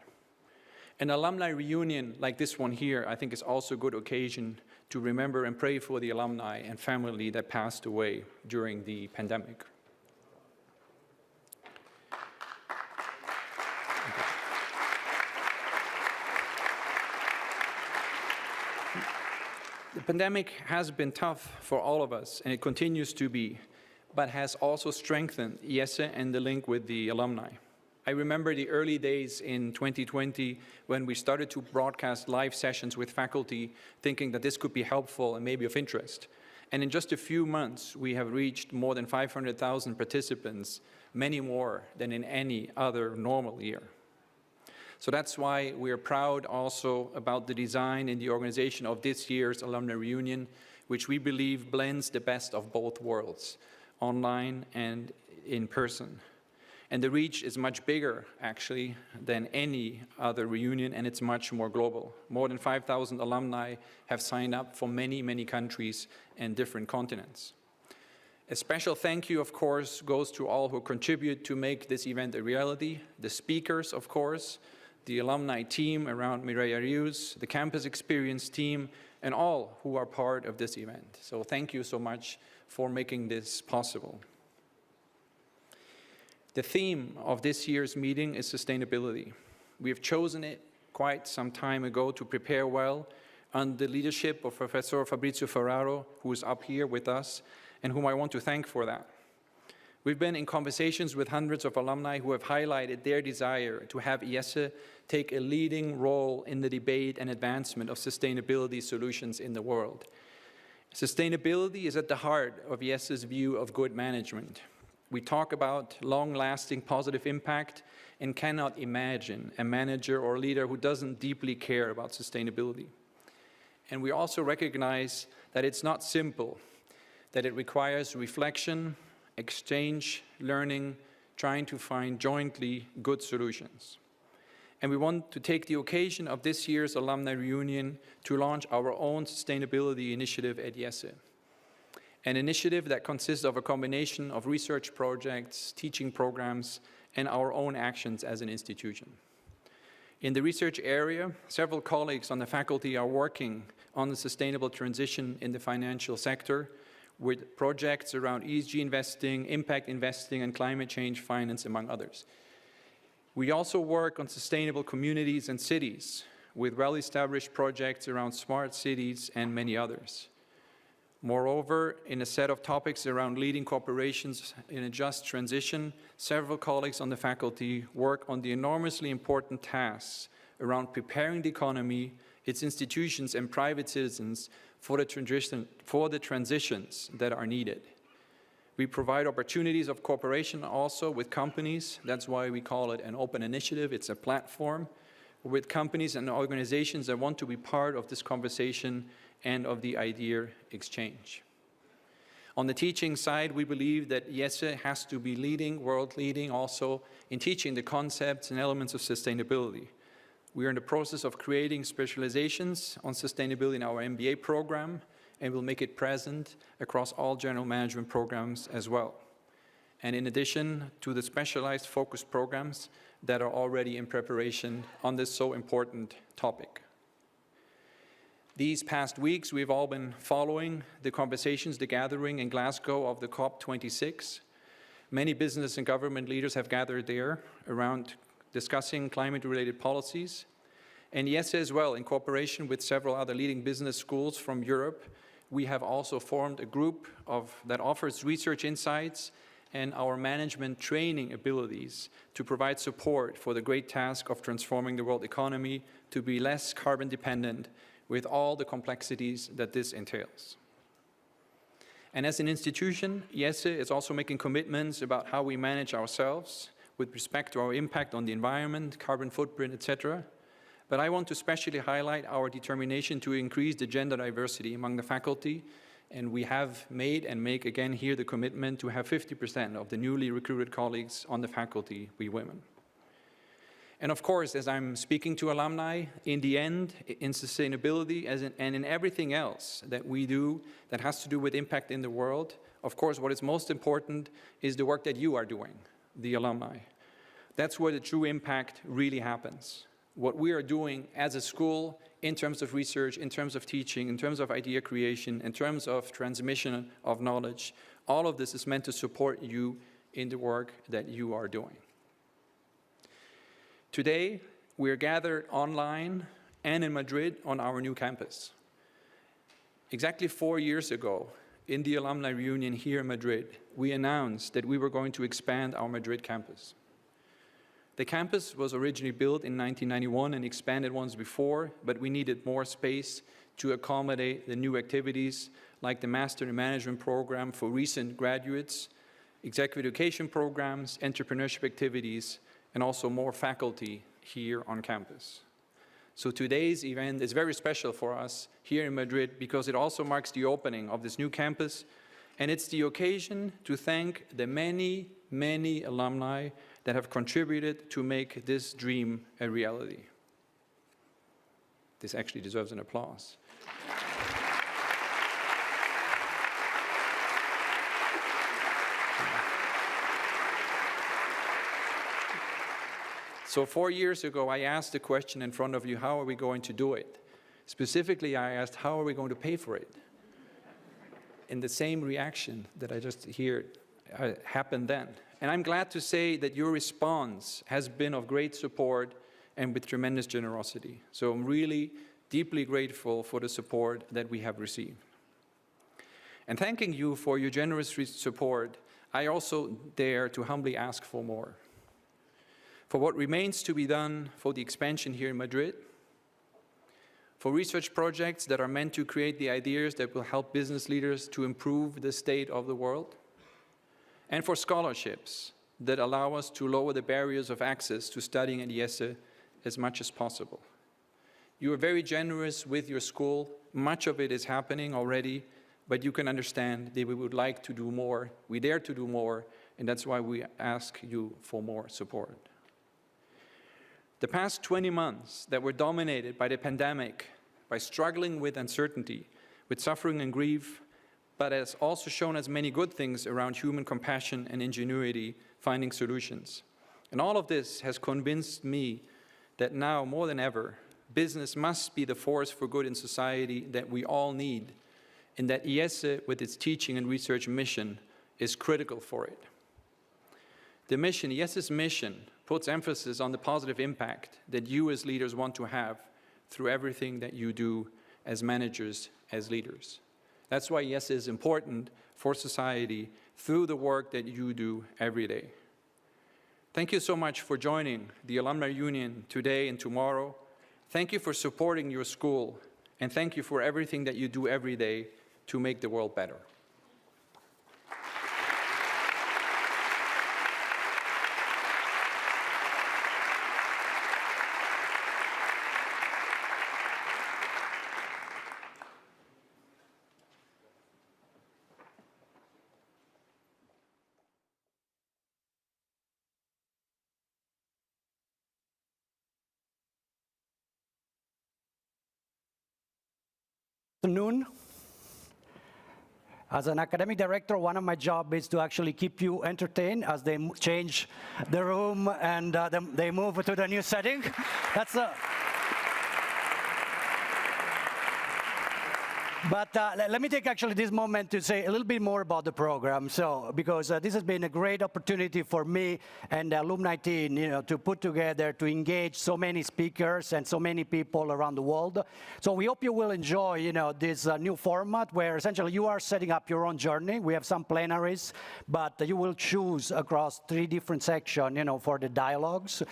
An alumni reunion like this one here, I think, is also a good occasion to remember and pray for the alumni and family that passed away during the pandemic. The pandemic has been tough for all of us, and it continues to be, but has also strengthened IESE and the link with the alumni. I remember the early days in 2020 when we started to broadcast live sessions with faculty, thinking that this could be helpful and maybe of interest. And in just a few months, we have reached more than 500,000 participants, many more than in any other normal year. So that's why we are proud also about the design and the organization of this year's alumni reunion, which we believe blends the best of both worlds, online and in person. And the reach is much bigger, actually, than any other reunion, and it's much more global. More than 5,000 alumni have signed up from many, many countries and different continents. A special thank you, of course, goes to all who contribute to make this event a reality. The speakers, of course, the alumni team around Mireia Rios, the campus experience team, and all who are part of this event. So thank you so much for making this possible. The theme of this year's meeting is sustainability. We have chosen it quite some time ago to prepare well under the leadership of Professor Fabrizio Ferraro, who is up here with us, and whom I want to thank for that. We've been in conversations with hundreds of alumni who have highlighted their desire to have IESE take a leading role in the debate and advancement of sustainability solutions in the world. Sustainability is at the heart of IESE's view of good management. We talk about long-lasting positive impact and cannot imagine a manager or leader who doesn't deeply care about sustainability. And we also recognize that it's not simple, that it requires reflection, exchange, learning, trying to find jointly good solutions. And we want to take the occasion of this year's alumni reunion to launch our own sustainability initiative at IESE. An initiative that consists of a combination of research projects, teaching programs, and our own actions as an institution. In the research area, several colleagues on the faculty are working on the sustainable transition in the financial sector with projects around ESG investing, impact investing, and climate change finance, among others. We also work on sustainable communities and cities with well-established projects around smart cities and many others. Moreover, in a set of topics around leading corporations in a just transition, several colleagues on the faculty work on the enormously important tasks around preparing the economy, its institutions and private citizens for the transitions that are needed. We provide opportunities of cooperation also with companies. That's why we call it an open initiative. It's a platform with companies and organizations that want to be part of this conversation and of the idea exchange. On the teaching side, we believe that IESE has to be leading, world leading also in teaching the concepts and elements of sustainability. We are in the process of creating specializations on sustainability in our MBA program, and we'll make it present across all general management programs as well. And in addition to the specialized focus programs that are already in preparation on this so important topic. These past weeks, we've all been following the conversations, the gathering in Glasgow of the COP26. Many business and government leaders have gathered there around discussing climate-related policies. And IESE as well, in cooperation with several other leading business schools from Europe, we have also formed a group that offers research insights and our management training abilities to provide support for the great task of transforming the world economy to be less carbon dependent with all the complexities that this entails. And as an institution, IESE is also making commitments about how we manage ourselves with respect to our impact on the environment, carbon footprint, etc. But I want to especially highlight our determination to increase the gender diversity among the faculty, and we have made and make again here the commitment to have 50% of the newly recruited colleagues on the faculty be women. And of course, as I'm speaking to alumni, in the end, in sustainability and in everything else that we do that has to do with impact in the world, of course, what is most important is the work that you are doing, the alumni. That's where the true impact really happens. what we are doing as a school in terms of research, in terms of teaching, in terms of idea creation, in terms of transmission of knowledge. All of this is meant to support you in the work that you are doing. Today, we are gathered online and in Madrid on our new campus. Exactly 4 years ago, in the alumni reunion here in Madrid, we announced that we were going to expand our Madrid campus. The campus was originally built in 1991 and expanded once before, but we needed more space to accommodate the new activities like the Master in Management program for recent graduates, executive education programs, entrepreneurship activities, and also more faculty here on campus. So today's event is very special for us here in Madrid because it also marks the opening of this new campus, and it's the occasion to thank the many, many alumni that have contributed to make this dream a reality. This actually deserves an applause. So 4 years ago, I asked the question in front of you, how are we going to do it? Specifically, I asked, how are we going to pay for it? And the same reaction that I just heard happened then. And I'm glad to say that your response has been of great support and with tremendous generosity. So I'm really deeply grateful for the support that we have received. And thanking you for your generous support, I also dare to humbly ask for more. For what remains to be done for the expansion here in Madrid, for research projects that are meant to create the ideas that will help business leaders to improve the state of the world, and for scholarships that allow us to lower the barriers of access to studying at IESE as much as possible. You are very generous with your school. Much of it is happening already, but you can understand that we would like to do more. We dare to do more, and that's why we ask you for more support. The past 20 months that were dominated by the pandemic, by struggling with uncertainty, with suffering and grief, but has also shown us many good things around human compassion and ingenuity, finding solutions. And all of this has convinced me that now, more than ever, business must be the force for good in society that we all need, and that IESE, with its teaching and research mission, is critical for it. The mission, IESE's mission, puts emphasis on the positive impact that you as leaders want to have through everything that you do as managers, as leaders. That's why IESE is important for society through the work that you do every day. Thank you so much for joining the Alumni Union today and tomorrow. Thank you for supporting your school, and thank you for everything that you do every day to make the world better. Afternoon. As an academic director, one of my jobs is to actually keep you entertained as they change the room and they move to the new setting. That's But let me take actually this moment to say a little bit more about the program. So, because this has been a great opportunity for me and the alumni team, to put together, to engage so many speakers and so many people around the world. So we hope you will enjoy, this new format where essentially you are setting up your own journey. We have some plenaries, but you will choose across 3 different sections, for the dialogues.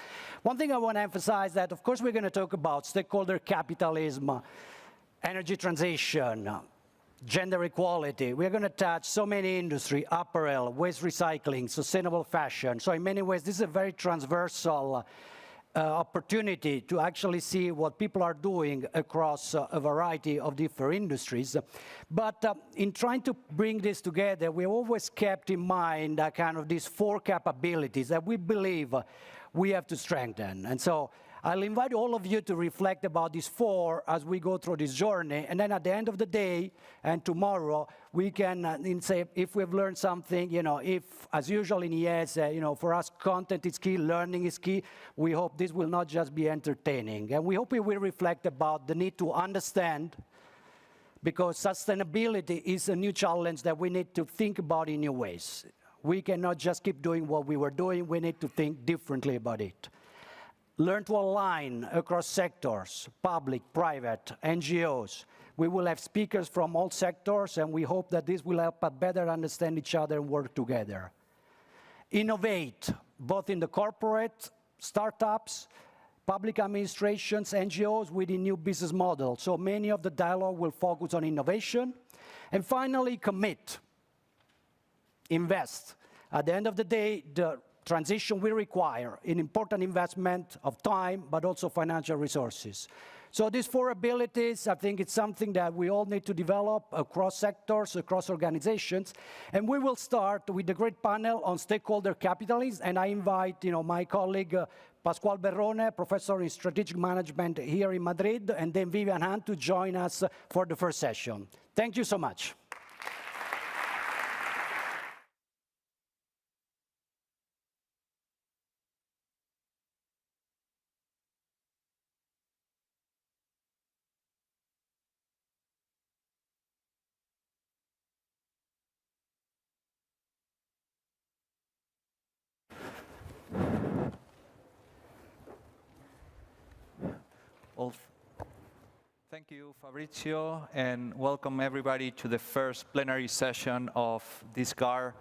One thing I want to emphasize that, of course, we're going to talk about stakeholder capitalism, energy transition, gender equality. We're going to touch so many industries: apparel, waste recycling, sustainable fashion. So in many ways, this is a very transversal opportunity to actually see what people are doing across a variety of different industries. But in trying to bring this together, we always kept in mind kind of these 4 capabilities that we believe we have to strengthen. And so I'll invite all of you to reflect about these 4 as we go through this journey, and then at the end of the day and tomorrow, we can say if we've learned something, if, as usual in IESE, for us, content is key, learning is key. We hope this will not just be entertaining, and we hope we will reflect about the need to understand, because sustainability is a new challenge that we need to think about in new ways. We cannot just keep doing what we were doing. We need to think differently about it. Learn to align across sectors, public, private, NGOs. We will have speakers from all sectors, and we hope that this will help us better understand each other and work together. Innovate, both in the corporate, startups, public administrations, NGOs within new business models. So many of the dialogue will focus on innovation. And finally, commit, invest. At the end of the day, the transition will require an important investment of time, but also financial resources. So these 4 abilities, I think it's something that we all need to develop across sectors, across organizations. And we will start with the great panel on stakeholder capitalism. And I invite my colleague, Pascual Berrone, professor in strategic management here in Madrid, and then Vivian Hunt to join us for the first session. Thank you so much. Well, thank you, Fabrizio, and welcome everybody to the first plenary session of this GAR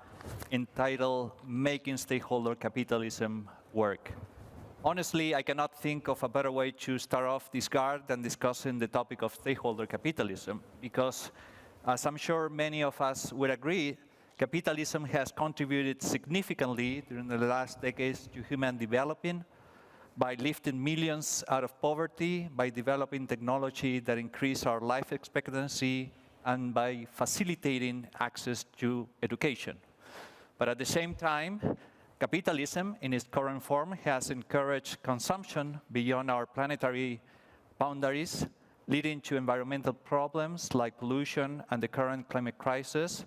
entitled Making Stakeholder Capitalism Work. Honestly, I cannot think of a better way to start off this GAR than discussing the topic of stakeholder capitalism, because as I'm sure many of us would agree, capitalism has contributed significantly during the last decades to human development, by lifting millions out of poverty, by developing technology that increase our life expectancy, and by facilitating access to education. But at the same time, capitalism in its current form has encouraged consumption beyond our planetary boundaries, leading to environmental problems like pollution and the current climate crisis.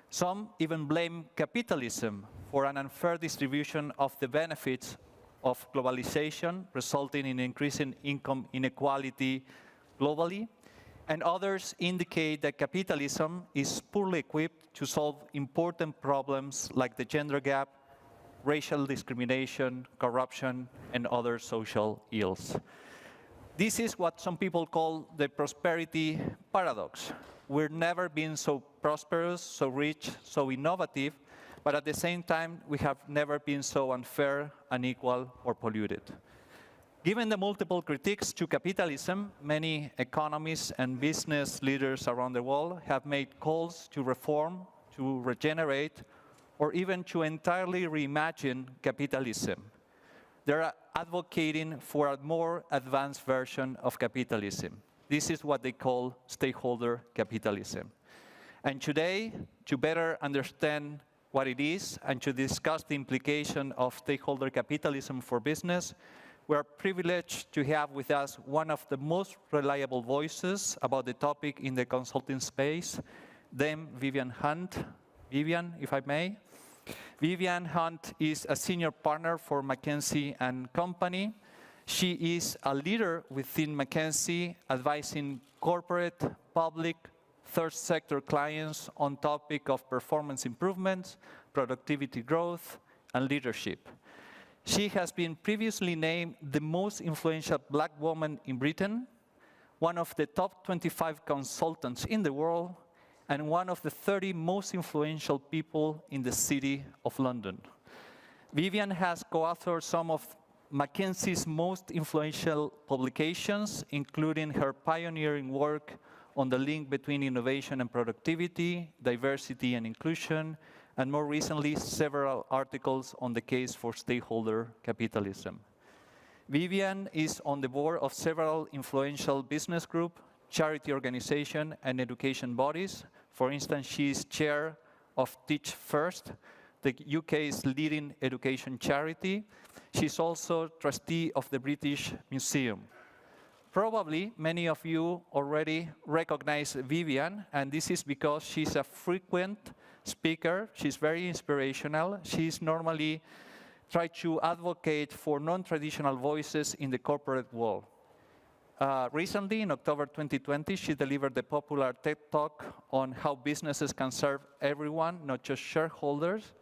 Some even blame capitalism for an unfair distribution of the benefits of globalization, resulting in increasing income inequality globally. And others indicate that capitalism is poorly equipped to solve important problems like the gender gap, racial discrimination, corruption, and other social ills. This is what some people call the prosperity paradox. We've never been so prosperous, so rich, so innovative, but at the same time, we have never been so unfair, unequal, or polluted. Given the multiple critiques to capitalism, many economists and business leaders around the world have made calls to reform, to regenerate, or even to entirely reimagine capitalism. They're advocating for a more advanced version of capitalism. This is what they call stakeholder capitalism. And today, to better understand what it is and to discuss the implication of stakeholder capitalism for business, we are privileged to have with us one of the most reliable voices about the topic in the consulting space, Dame Vivian Hunt. Vivian, if I may. Vivian Hunt is a senior partner for McKinsey & Company. She is a leader within McKinsey, advising corporate, public, third sector clients on topic of performance improvements, productivity growth, and leadership. She has been previously named the most influential Black woman in Britain, one of the top 25 consultants in the world, and one of the 30 most influential people in the City of London. Vivian has co-authored some of McKinsey's most influential publications, including her pioneering work on the link between innovation and productivity, diversity and inclusion, and more recently, several articles on the case for stakeholder capitalism. Vivian is on the board of several influential business groups, charity organizations, and education bodies. For instance, she is chair of Teach First, the UK's leading education charity. She's also trustee of the British Museum. Probably many of you already recognize Vivian, and this is because she's a frequent speaker. She's very inspirational. She's normally tried to advocate for non-traditional voices in the corporate world. Recently, in October 2020, she delivered the popular TED Talk on how businesses can serve everyone, not just shareholders.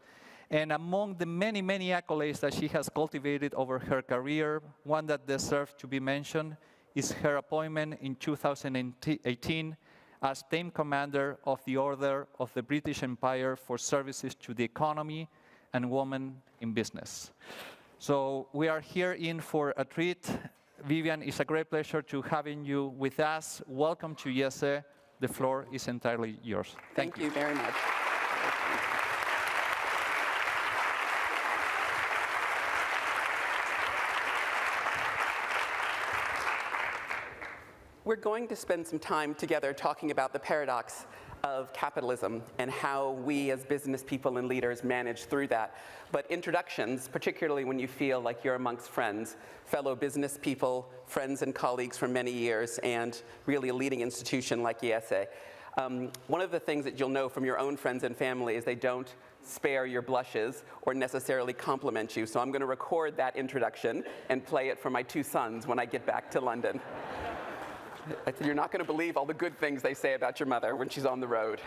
And among the many, many accolades that she has cultivated over her career, one that deserves to be mentioned is her appointment in 2018 as Team Commander of the Order of the British Empire for services to the economy and women in business. So we are here in for a treat. Vivian, it's a great pleasure to having you with us. Welcome to IESE. The floor is entirely yours. Thank you very much. We're going to spend some time together talking about the paradox of capitalism and how we as business people and leaders manage through that. But introductions, particularly when you feel like you're amongst friends, fellow business people, friends and colleagues for many years, and really a leading institution like IESE. One of the things that you'll know from your own friends and family is they don't spare your blushes or necessarily compliment you. So I'm going to record that introduction and play it for my two sons when I get back to London. You're not going to believe all the good things they say about your mother when she's on the road.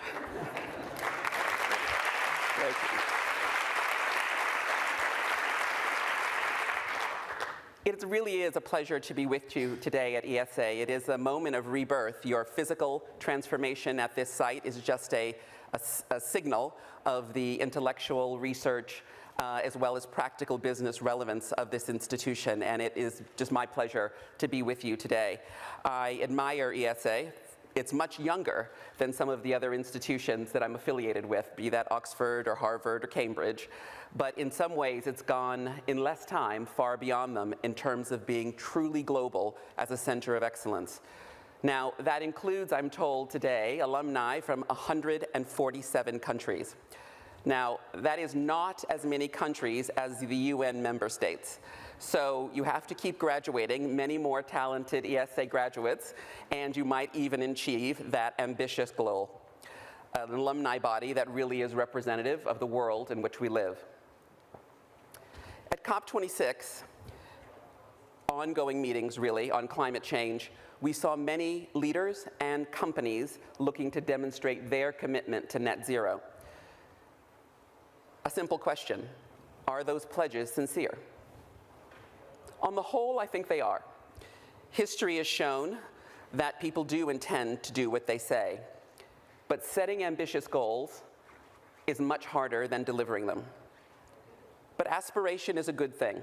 It really is a pleasure to be with you today at IESE. It is a moment of rebirth. Your physical transformation at this site is just a signal of the intellectual research as well as practical business relevance of this institution, and it is just my pleasure to be with you today. I admire IESE. It's much younger than some of the other institutions that I'm affiliated with, be that Oxford or Harvard or Cambridge, but in some ways it's gone in less time far beyond them in terms of being truly global as a center of excellence. Now, that includes, I'm told today, alumni from 147 countries. Now, that is not as many countries as the UN member states. So you have to keep graduating many more talented IESE graduates, and you might even achieve that ambitious goal, an alumni body that really is representative of the world in which we live. At COP26, ongoing meetings really on climate change, we saw many leaders and companies looking to demonstrate their commitment to net zero. A simple question, are those pledges sincere? On the whole, I think they are. History has shown that people do intend to do what they say, but setting ambitious goals is much harder than delivering them. But aspiration is a good thing.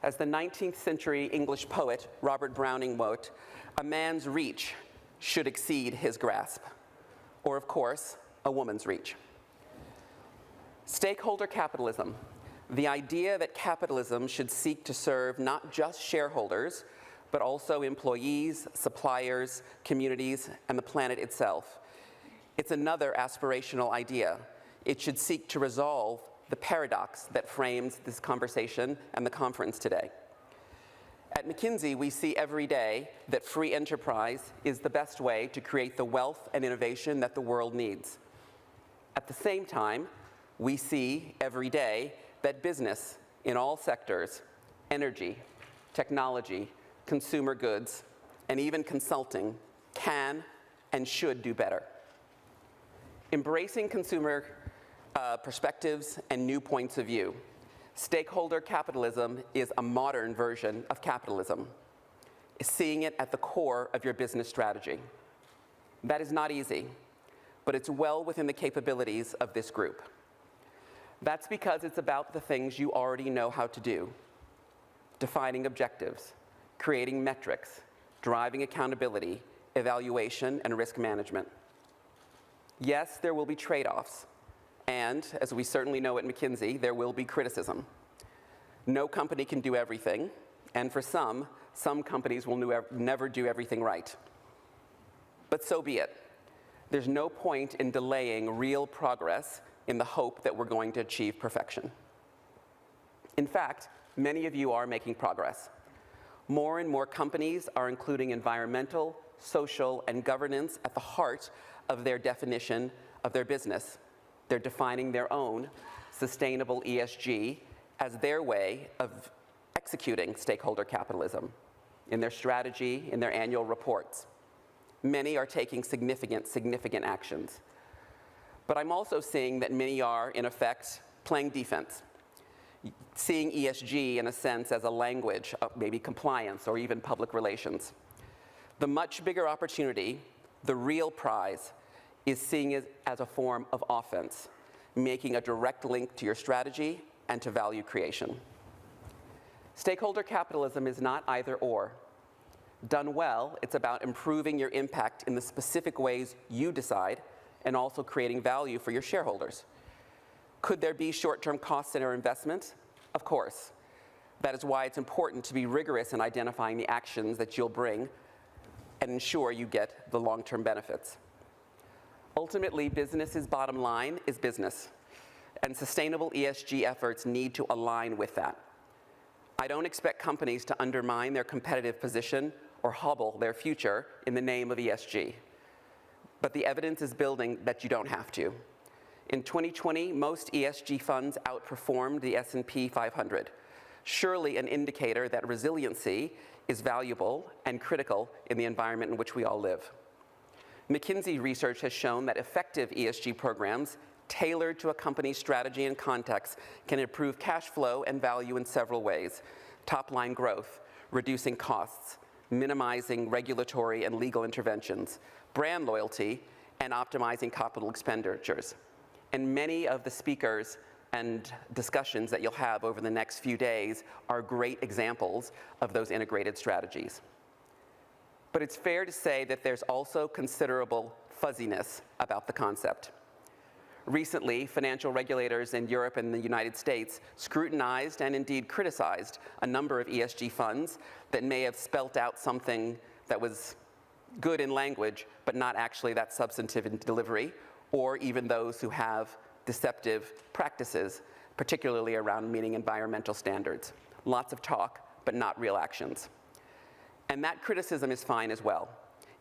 As the 19th century English poet Robert Browning wrote, a man's reach should exceed his grasp, or of course, a woman's reach. Stakeholder capitalism, the idea that capitalism should seek to serve not just shareholders, but also employees, suppliers, communities, and the planet itself. It's another aspirational idea. It should seek to resolve the paradox that frames this conversation and the conference today. At McKinsey, we see every day that free enterprise is the best way to create the wealth and innovation that the world needs. At the same time, we see every day that business in all sectors, energy, technology, consumer goods, and even consulting can and should do better. Embracing consumer perspectives and new points of view, stakeholder capitalism is a modern version of capitalism, seeing it at the core of your business strategy. That is not easy, but it's well within the capabilities of this group. That's because it's about the things you already know how to do: defining objectives, creating metrics, driving accountability, evaluation, and risk management. Yes, there will be trade-offs, and as we certainly know at McKinsey, there will be criticism. No company can do everything, and for some companies will never do everything right. But so be it. There's no point in delaying real progress in the hope that we're going to achieve perfection. In fact, Many of you are making progress. More and more companies are including environmental, social, and governance at the heart of their definition of their business. They're defining their own sustainable ESG as their way of executing stakeholder capitalism in their strategy, in their annual reports. Many are taking significant actions. But I'm also seeing that many are, in effect, playing defense, seeing ESG, in a sense, as a language of maybe compliance or even public relations. The much bigger opportunity, the real prize, is seeing it as a form of offense, making a direct link to your strategy and to value creation. Stakeholder capitalism is not either or. Done well, it's about improving your impact in the specific ways you decide and also creating value for your shareholders. Could there be short-term costs in our investments? Of course. That is why it's important to be rigorous in identifying the actions that you'll bring and ensure you get the long-term benefits. Ultimately, business's bottom line is business, and sustainable ESG efforts need to align with that. I don't expect companies to undermine their competitive position or hobble their future in the name of ESG. But the evidence is building that you don't have to. In 2020, most ESG funds outperformed the S&P 500, surely an indicator that resiliency is valuable and critical in the environment in which we all live. McKinsey research has shown that effective ESG programs tailored to a company's strategy and context can improve cash flow and value in several ways: top-line growth, reducing costs, minimizing regulatory and legal interventions, brand loyalty, and optimizing capital expenditures. And many of the speakers and discussions that you'll have over the next few days are great examples of those integrated strategies. But it's fair to say that there's also considerable fuzziness about the concept. Recently, financial regulators in Europe and the United States scrutinized and indeed criticized a number of ESG funds that may have spelt out something that was good in language, but not actually that substantive in delivery, or even those who have deceptive practices, particularly around meeting environmental standards. Lots of talk, but not real actions. And that criticism is fine as well.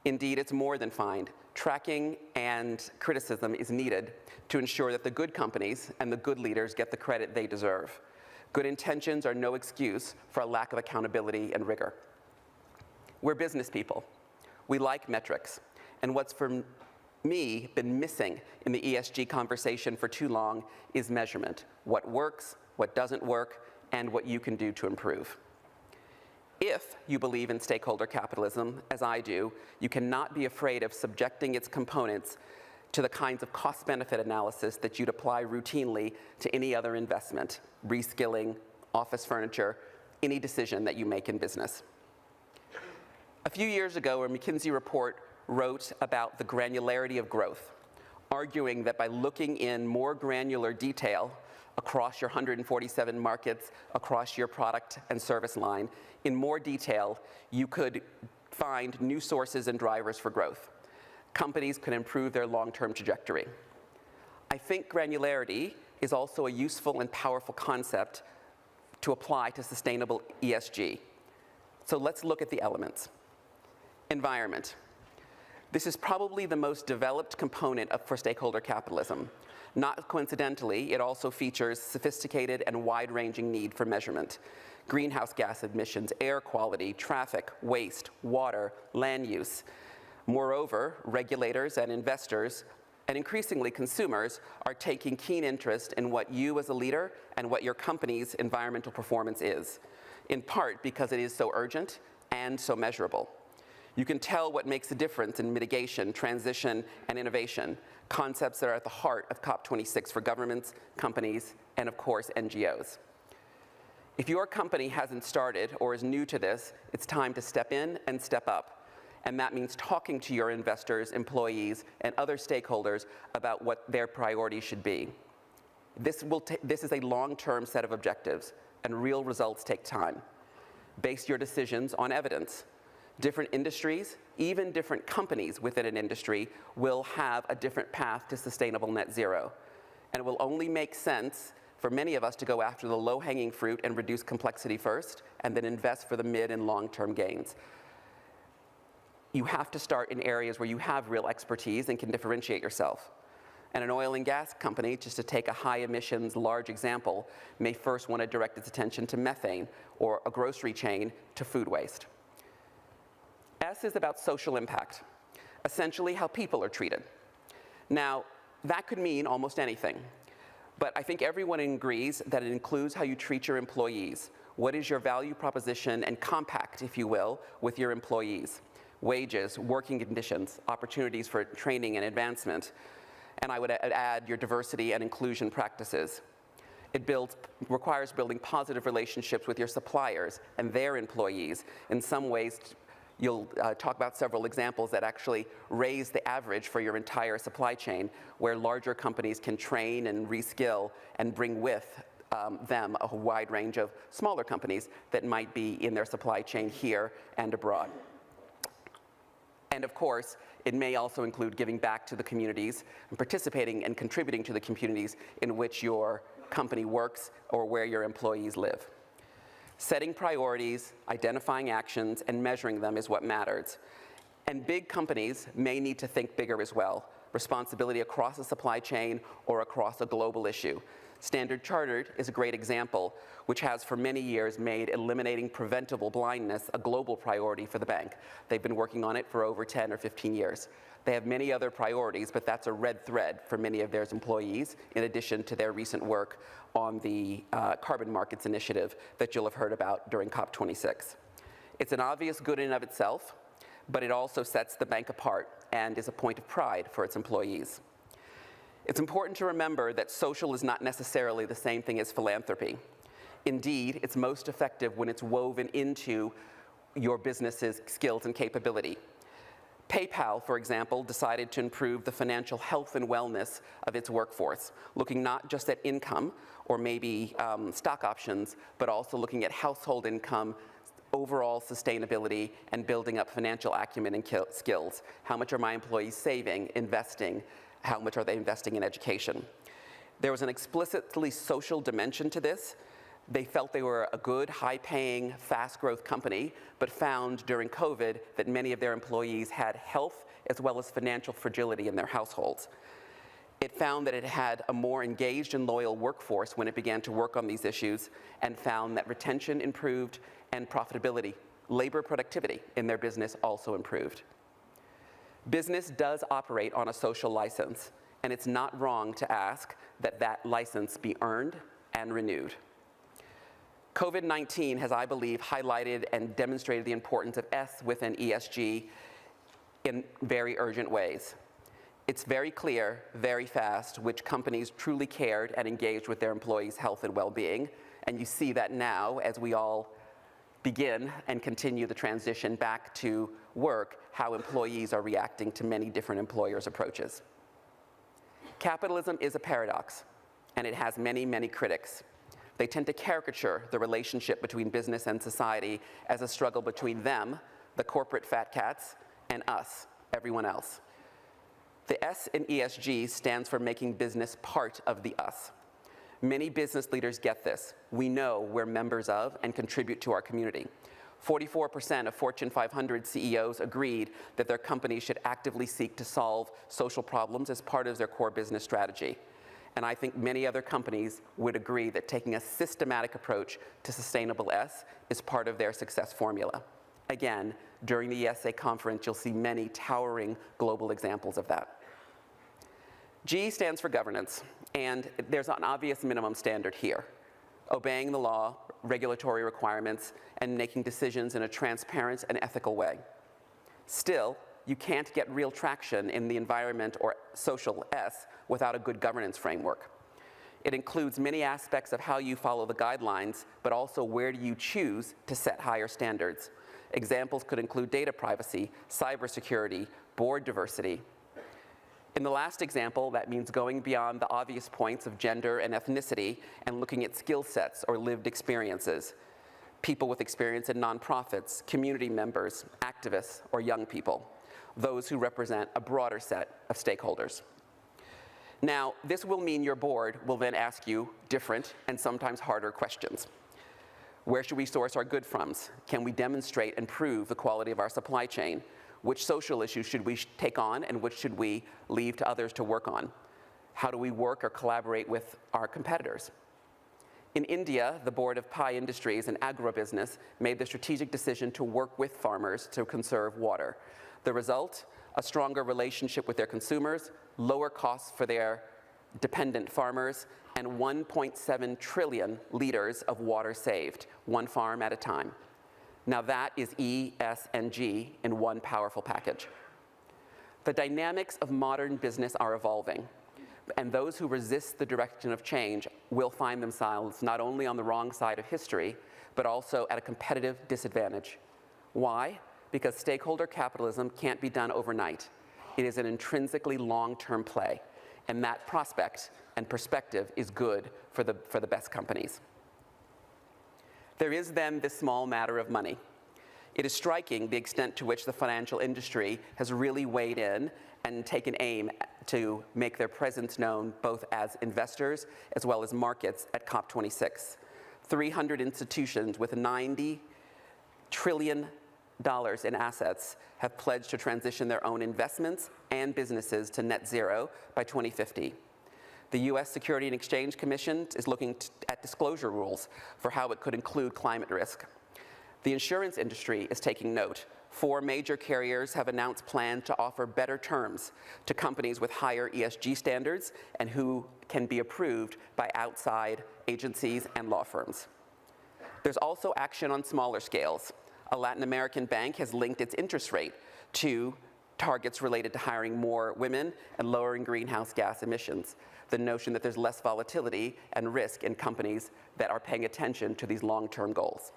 Indeed, it's more than fine. Tracking and criticism is needed to ensure that the good companies and the good leaders get the credit they deserve. Good intentions are no excuse for a lack of accountability and rigor. We're business people. We like metrics. And what's for me been missing in the ESG conversation for too long is measurement. What works, what doesn't work, and what you can do to improve. If you believe in stakeholder capitalism, as I do, you cannot be afraid of subjecting its components to the kinds of cost-benefit analysis that you'd apply routinely to any other investment: reskilling, office furniture, any decision that you make in business. A few years ago, a McKinsey report wrote about the granularity of growth, arguing that by looking in more granular detail across your 147 markets, across your product and service line, in more detail, you could find new sources and drivers for growth. Companies could improve their long-term trajectory. I think granularity is also a useful and powerful concept to apply to sustainable ESG. So let's look at the elements. Environment. This is probably the most developed component for stakeholder capitalism. Not coincidentally, it also features sophisticated and wide-ranging need for measurement. Greenhouse gas emissions, air quality, traffic, waste, water, land use. Moreover, regulators and investors, and increasingly consumers, are taking keen interest in what you as a leader and what your company's environmental performance is, in part because it is so urgent and so measurable. You can tell what makes a difference in mitigation, transition, and innovation, concepts that are at the heart of COP26 for governments, companies, and of course, NGOs. If your company hasn't started or is new to this, it's time to step in and step up. And that means talking to your investors, employees, and other stakeholders about what their priorities should be. This is a long-term set of objectives, and real results take time. Base your decisions on evidence. Different industries, even different companies within an industry, will have a different path to sustainable net zero. And it will only make sense for many of us to go after the low-hanging fruit and reduce complexity first, and then invest for the mid and long-term gains. You have to start in areas where you have real expertise and can differentiate yourself. And an oil and gas company, just to take a high emissions, large example, may first want to direct its attention to methane, or a grocery chain to food waste. S is about social impact, essentially how people are treated. Now, that could mean almost anything, but I think everyone agrees that it includes how you treat your employees. What is your value proposition and compact, if you will, with your employees? Wages, working conditions, opportunities for training and advancement, and I would add your diversity and inclusion practices. It requires building positive relationships with your suppliers and their employees. In some ways, you'll talk about several examples that actually raise the average for your entire supply chain, where larger companies can train and reskill and bring with them a wide range of smaller companies that might be in their supply chain here and abroad. And of course, it may also include giving back to the communities and participating and contributing to the communities in which your company works or where your employees live. Setting priorities, identifying actions, and measuring them is what matters. And big companies may need to think bigger as well. Responsibility across the supply chain or across a global issue. Standard Chartered is a great example, which has for many years made eliminating preventable blindness a global priority for the bank. They've been working on it for over 10 or 15 years. They have many other priorities, but that's a red thread for many of their employees, in addition to their recent work on the carbon markets initiative that you'll have heard about during COP26. It's an obvious good in and of itself, but it also sets the bank apart and is a point of pride for its employees. It's important to remember that social is not necessarily the same thing as philanthropy. Indeed, it's most effective when it's woven into your business's skills and capability. PayPal, for example, decided to improve the financial health and wellness of its workforce, looking not just at income or maybe stock options, but also looking at household income, overall sustainability, and building up financial acumen and skills. How much are my employees saving, investing? How much are they investing in education? There was an explicitly social dimension to this. They felt they were a good, high-paying, fast-growth company, but found during COVID that many of their employees had health as well as financial fragility in their households. It found that it had a more engaged and loyal workforce when it began to work on these issues, and found that retention improved and profitability, labor productivity in their business also improved. Business does operate on a social license, and it's not wrong to ask that that license be earned and renewed. COVID-19 has, I believe, highlighted and demonstrated the importance of S within ESG in very urgent ways. It's very clear, very fast, which companies truly cared and engaged with their employees' health and well-being, and you see that now as we all begin and continue the transition back to work, how employees are reacting to many different employers' approaches. Capitalism is a paradox, and it has many, many critics. They tend to caricature the relationship between business and society as a struggle between them, the corporate fat cats, and us, everyone else. The S in ESG stands for making business part of the us. Many business leaders get this. We know we're members of and contribute to our community. 44% of Fortune 500 CEOs agreed that their companies should actively seek to solve social problems as part of their core business strategy. And I think many other companies would agree that taking a systematic approach to sustainable S is part of their success formula. Again, during the IESE conference, you'll see many towering global examples of that. G stands for governance, and there's an obvious minimum standard here. Obeying the law, regulatory requirements, and making decisions in a transparent and ethical way. Still, you can't get real traction in the environment or social S without a good governance framework. It includes many aspects of how you follow the guidelines, but also where do you choose to set higher standards. Examples could include data privacy, cybersecurity, board diversity. In the last example, that means going beyond the obvious points of gender and ethnicity and looking at skill sets or lived experiences. People with experience in nonprofits, community members, activists, or young people. Those who represent a broader set of stakeholders. Now, this will mean your board will then ask you different and sometimes harder questions. Where should we source our goods from? Can we demonstrate and prove the quality of our supply chain? Which social issues should we take on and which should we leave to others to work on? How do we work or collaborate with our competitors? In India, the Board of Pie Industries and Agribusiness made the strategic decision to work with farmers to conserve water. The result? A stronger relationship with their consumers, lower costs for their dependent farmers, and 1.7 trillion liters of water saved, one farm at a time. Now that is E, S, and G in one powerful package. The dynamics of modern business are evolving, and those who resist the direction of change will find themselves not only on the wrong side of history, but also at a competitive disadvantage. Why? Because stakeholder capitalism can't be done overnight. It is an intrinsically long-term play, and that prospect and perspective is good for the best companies. There is then this small matter of money. It is striking the extent to which the financial industry has really weighed in and taken aim to make their presence known both as investors as well as markets at COP26. 300 institutions with $90 trillion in assets have pledged to transition their own investments and businesses to net zero by 2050. The US Securities and Exchange Commission is looking at disclosure rules for how it could include climate risk. The insurance industry is taking note. 4 major carriers have announced plans to offer better terms to companies with higher ESG standards and who can be approved by outside agencies and law firms. There's also action on smaller scales. A Latin American bank has linked its interest rate to targets related to hiring more women and lowering greenhouse gas emissions. The notion that there's less volatility and risk in companies that are paying attention to these long-term goals.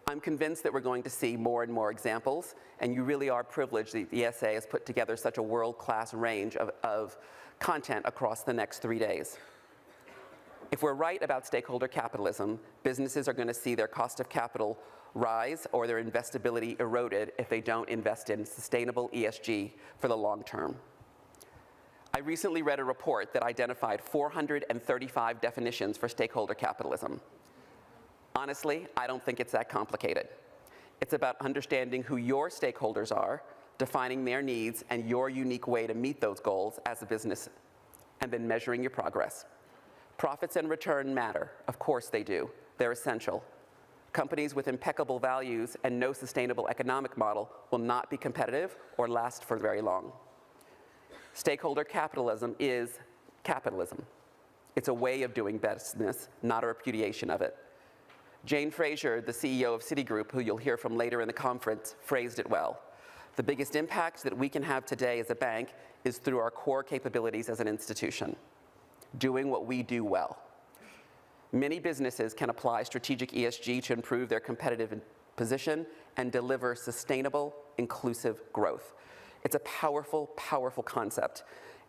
I'm convinced that we're going to see more and more examples, and you really are privileged that the IESE has put together such a world-class range of content across the next 3 days. If we're right about stakeholder capitalism, businesses are going to see their cost of capital rise or their investability eroded if they don't invest in sustainable ESG for the long term. I recently read a report that identified 435 definitions for stakeholder capitalism. Honestly, I don't think it's that complicated. It's about understanding who your stakeholders are, defining their needs and your unique way to meet those goals as a business, and then measuring your progress. Profits and return matter. Of course they do. They're essential. Companies with impeccable values and no sustainable economic model will not be competitive or last for very long. Stakeholder capitalism is capitalism. It's a way of doing business, not a repudiation of it. Jane Fraser, the CEO of Citigroup, who you'll hear from later in the conference, phrased it well. The biggest impact that we can have today as a bank is through our core capabilities as an institution, doing what we do well. Many businesses can apply strategic ESG to improve their competitive position and deliver sustainable, inclusive growth. It's a powerful, powerful concept.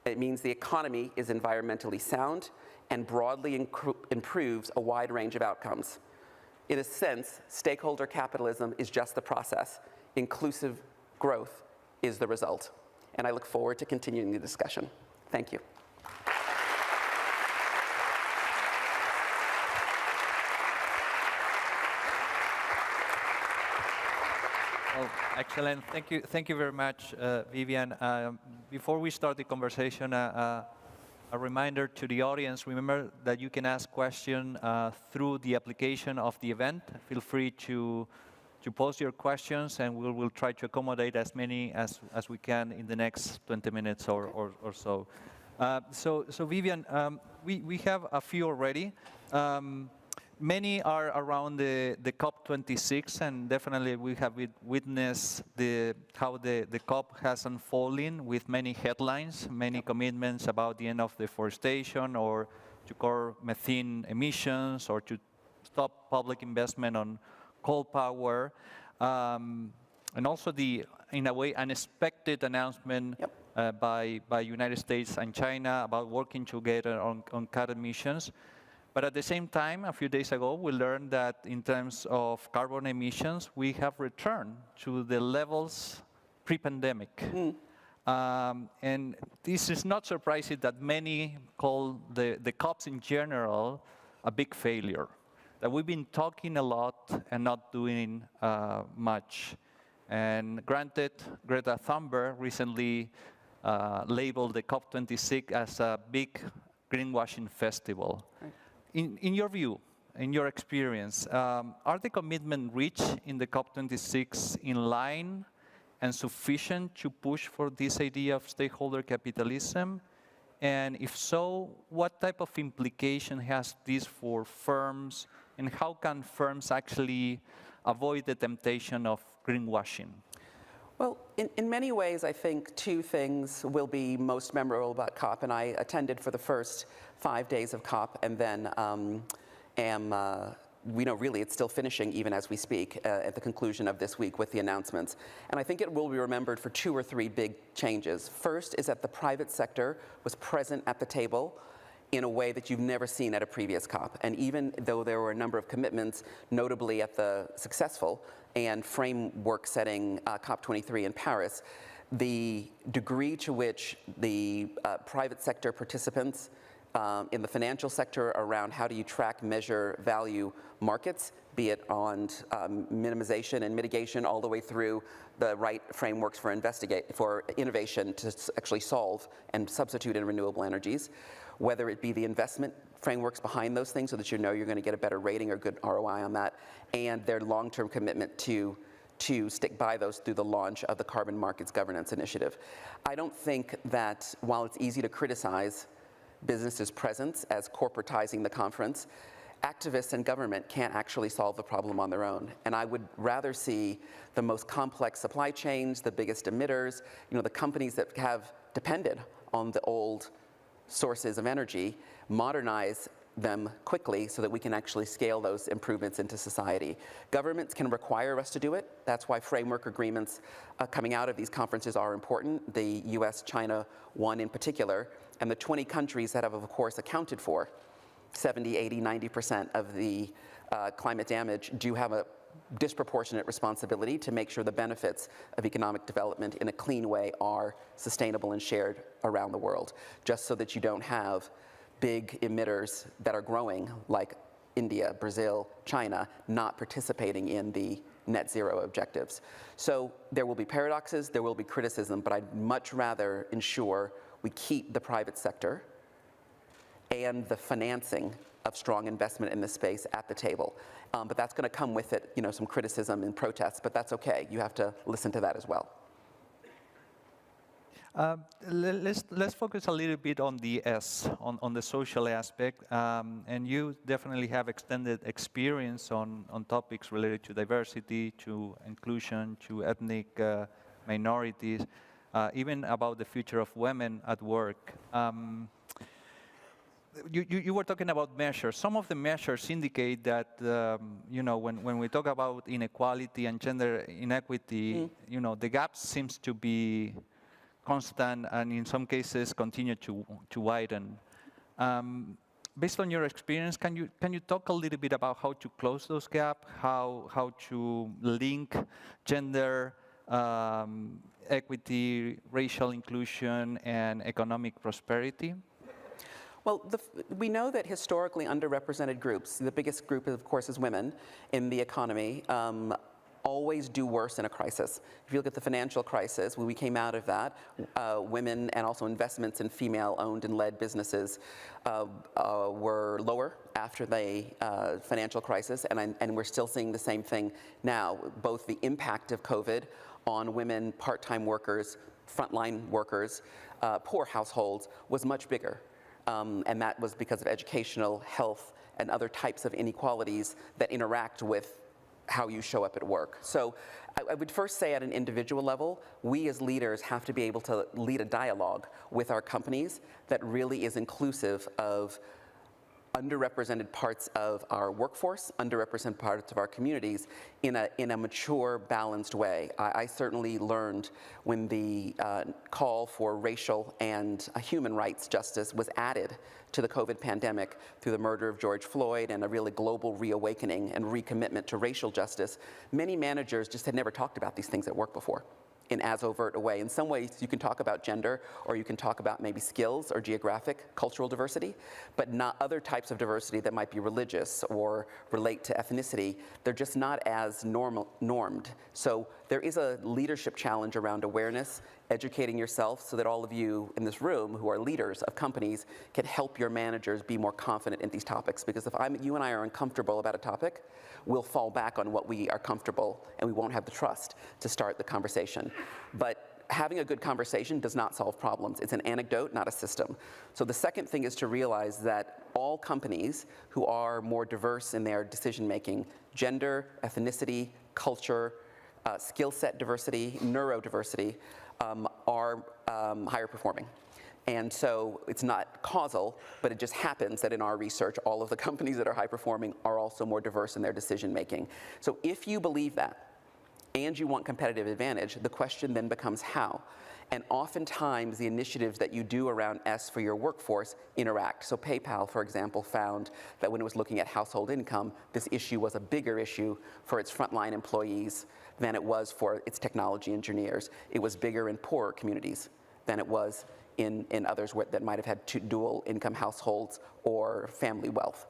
It means the economy is environmentally sound and broadly improves a wide range of outcomes. In a sense, stakeholder capitalism is just the process. Inclusive growth is the result. And I look forward to continuing the discussion. Thank you. Well, excellent. Thank you very much, Vivian. Before we start the conversation, a reminder to the audience, remember that you can ask questions through the application of the event. Feel free to post your questions, and we will try to accommodate as many as we can in the next 20 minutes or so. So Vivian, we have a few already. Many are around the COP26, and definitely we have witnessed how the COP has unfolding with many headlines, many commitments about the end of deforestation or to curb methane emissions or to stop public investment on coal power, and also the, in a way, unexpected announcement by United States and China about working together on cut emissions. But at the same time, a few days ago, we learned that in terms of carbon emissions, we have returned to the levels pre-pandemic. And this is not surprising that many call the COPs in general a big failure, that we've been talking a lot and not doing much. And granted, Greta Thunberg recently labeled the COP26 as a big greenwashing festival. Right. In your view, in your experience, are the commitments reached in the COP26 in line and sufficient to push for this idea of stakeholder capitalism? And if so, what type of implication has this for firms, and how can firms actually avoid the temptation of greenwashing? Well, in many ways, I think two things will be most memorable about COP, and I attended for the first 5 days of COP, and then we know really it's still finishing even as we speak at the conclusion of this week with the announcements. And I think it will be remembered for 2 or 3 big changes. First is that the private sector was present at the table in a way that you've never seen at a previous COP. And even though there were a number of commitments, notably at the successful and framework-setting COP23 in Paris, the degree to which the private sector participants in the financial sector around how do you track, measure, value markets, be it on minimization and mitigation all the way through the right frameworks for innovation to actually solve and substitute in renewable energies, whether it be the investment frameworks behind those things so that you know you're going to get a better rating or good ROI on that, and their long-term commitment to stick by those through the launch of the Carbon Markets Governance Initiative. I don't think that while it's easy to criticize businesses' presence as corporatizing the conference, activists and government can't actually solve the problem on their own. And I would rather see the most complex supply chains, the biggest emitters, the companies that have depended on the old sources of energy, modernize them quickly so that we can actually scale those improvements into society. Governments can require us to do it. That's why framework agreements coming out of these conferences are important, the US, China one in particular, and the 20 countries that have, of course, accounted for 70, 80, 90% of the climate damage do have a disproportionate responsibility to make sure the benefits of economic development in a clean way are sustainable and shared around the world, just so that you don't have big emitters that are growing like India, Brazil, China, not participating in the net zero objectives. So there will be paradoxes, there will be criticism, but I'd much rather ensure we keep the private sector and the financing of strong investment in this space at the table. But that's going to come with it, some criticism and protests, but that's okay. You have to listen to that as well. Let's focus a little bit on the S, on the social aspect. And you definitely have extended experience on topics related to diversity, to inclusion, to ethnic minorities, even about the future of women at work. You were talking about measures. Some of the measures indicate that, when we talk about inequality and gender inequity, the gap seems to be constant and in some cases continue to widen. Based on your experience, can you talk a little bit about how to close those gaps, how to link gender equity, racial inclusion, and economic prosperity? Well, we know that historically underrepresented groups, the biggest group, of course, is women in the economy, always do worse in a crisis. If you look at the financial crisis, when we came out of that, women and also investments in female-owned and led businesses were lower after the financial crisis, and we're still seeing the same thing now. Both the impact of COVID on women, part-time workers, frontline workers, poor households was much bigger. And that was because of educational, health, and other types of inequalities that interact with how you show up at work. So I would first say at an individual level, we as leaders have to be able to lead a dialogue with our companies that really is inclusive of underrepresented parts of our workforce, underrepresented parts of our communities in a mature, balanced way. I certainly learned when the call for racial and human rights justice was added to the COVID pandemic through the murder of George Floyd and a really global reawakening and recommitment to racial justice. Many managers just had never talked about these things at work before. in as overt a way. In some ways, you can talk about gender, or you can talk about maybe skills or geographic, cultural diversity, but not other types of diversity that might be religious or relate to ethnicity. They're just not as normed. So there is a leadership challenge around awareness, educating yourself so that all of you in this room who are leaders of companies can help your managers be more confident in these topics. Because if you and I are uncomfortable about a topic, we'll fall back on what we are comfortable, and we won't have the trust to start the conversation. But having a good conversation does not solve problems. It's an anecdote, not a system. So the second thing is to realize that all companies who are more diverse in their decision-making, gender, ethnicity, culture, skill set diversity, neurodiversity, are higher performing. And so it's not causal, but it just happens that in our research, all of the companies that are high performing are also more diverse in their decision making. So if you believe that, and you want competitive advantage, the question then becomes how. And oftentimes the initiatives that you do around S for your workforce interact. So PayPal, for example, found that when it was looking at household income, this issue was a bigger issue for its frontline employees than it was for its technology engineers. It was bigger in poorer communities than it was in others that might have had dual income households or family wealth.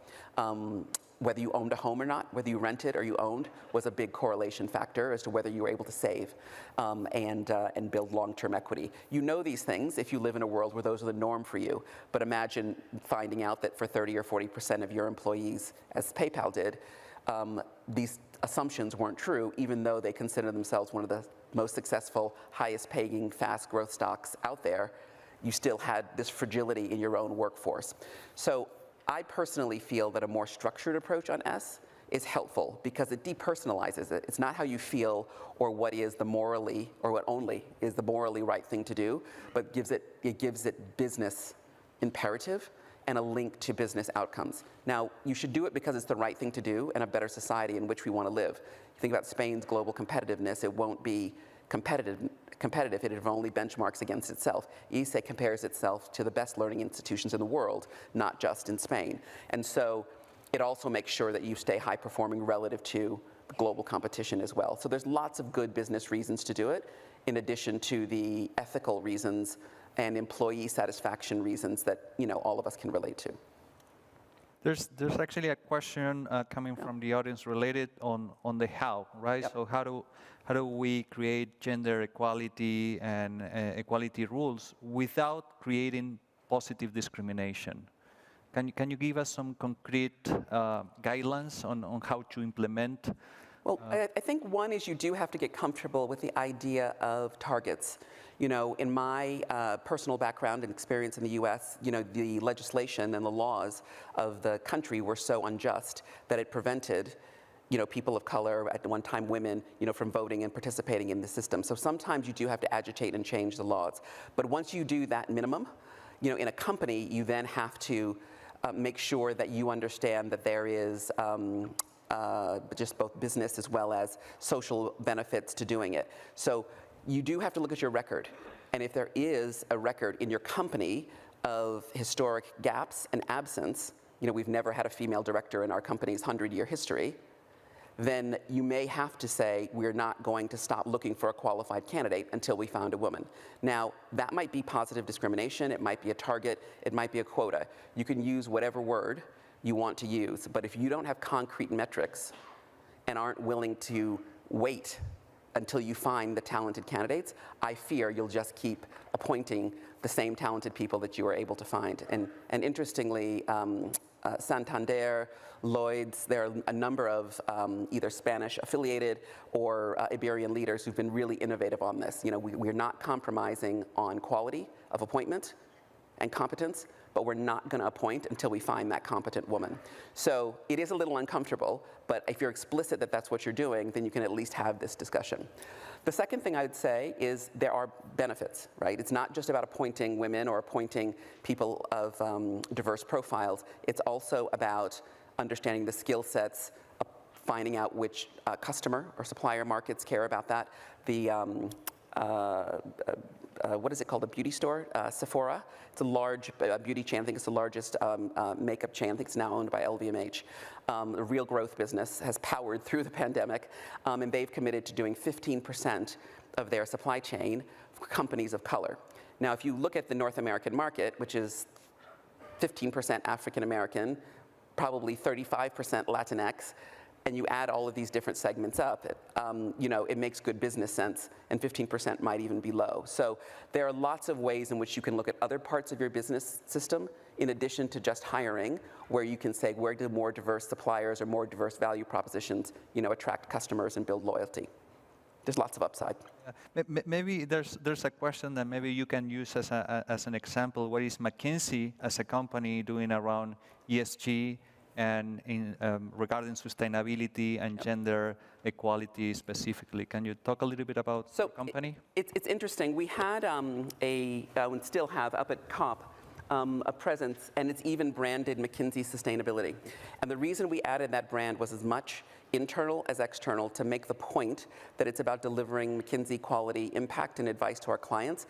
Whether you owned a home or not, whether you rented or you owned, was a big correlation factor as to whether you were able to save and build long-term equity. You know these things if you live in a world where those are the norm for you, but imagine finding out that for 30 or 40% of your employees, as PayPal did, these assumptions weren't true, even though they consider themselves one of the most successful, highest paying, fast growth stocks out there. You still had this fragility in your own workforce. So I personally feel that a more structured approach on S is helpful because it depersonalizes it. It's not how you feel or what is the morally, or what only is the morally right thing to do, but it gives it business imperative and a link to business outcomes. Now, you should do it because it's the right thing to do and a better society in which we want to live. You think about Spain's global competitiveness, it won't be competitive if it only benchmarks against itself. IESE compares itself to the best learning institutions in the world, not just in Spain. And so it also makes sure that you stay high performing relative to global competition as well. So there's lots of good business reasons to do it, in addition to the ethical reasons and employee satisfaction reasons that all of us can relate to. There's actually a question coming from the audience related on the how, right? Yep. So how do we create gender equality and equality rules without creating positive discrimination? Can you give us some concrete guidelines on how to implement? Well, I think one is you do have to get comfortable with the idea of targets. In my personal background and experience in the US, the legislation and the laws of the country were so unjust that it prevented people of color, at one time women, from voting and participating in the system. So sometimes you do have to agitate and change the laws. But once you do that minimum, in a company, you then have to make sure that you understand that there is just both business as well as social benefits to doing it. So you do have to look at your record. And if there is a record in your company of historic gaps and absence, we've never had a female director in our company's 100-year history, then you may have to say, we're not going to stop looking for a qualified candidate until we found a woman. Now, that might be positive discrimination, it might be a target, it might be a quota. You can use whatever word you want to use, but if you don't have concrete metrics and aren't willing to wait until you find the talented candidates, I fear you'll just keep appointing the same talented people that you were able to find. And interestingly, Santander, Lloyd's, there are a number of either Spanish affiliated or Iberian leaders who've been really innovative on this. We're not compromising on quality of appointment and competence, but we're not going to appoint until we find that competent woman. So it is a little uncomfortable, but if you're explicit that that's what you're doing, then you can at least have this discussion. The second thing I would say is there are benefits, right? It's not just about appointing women or appointing people of diverse profiles. It's also about understanding the skill sets, finding out which customer or supplier markets care about that, the what is it called, a beauty store, Sephora. It's a large beauty chain. I think it's the largest makeup chain. I think it's now owned by LVMH. A real growth business has powered through the pandemic, and they've committed to doing 15% of their supply chain for companies of color. Now, if you look at the North American market, which is 15% African American, probably 35% Latinx, and you add all of these different segments up, it makes good business sense, and 15% might even be low. So there are lots of ways in which you can look at other parts of your business system, in addition to just hiring, where you can say, where do more diverse suppliers or more diverse value propositions, attract customers and build loyalty? There's lots of upside. Maybe there's a question that maybe you can use as an example. What is McKinsey as a company doing around ESG and regarding sustainability and gender equality specifically? Can you talk a little bit about the company? It's interesting. We had and still have up at COP a presence, and it's even branded McKinsey Sustainability. And the reason we added that brand was as much internal as external to make the point that it's about delivering McKinsey quality impact and advice to our clients,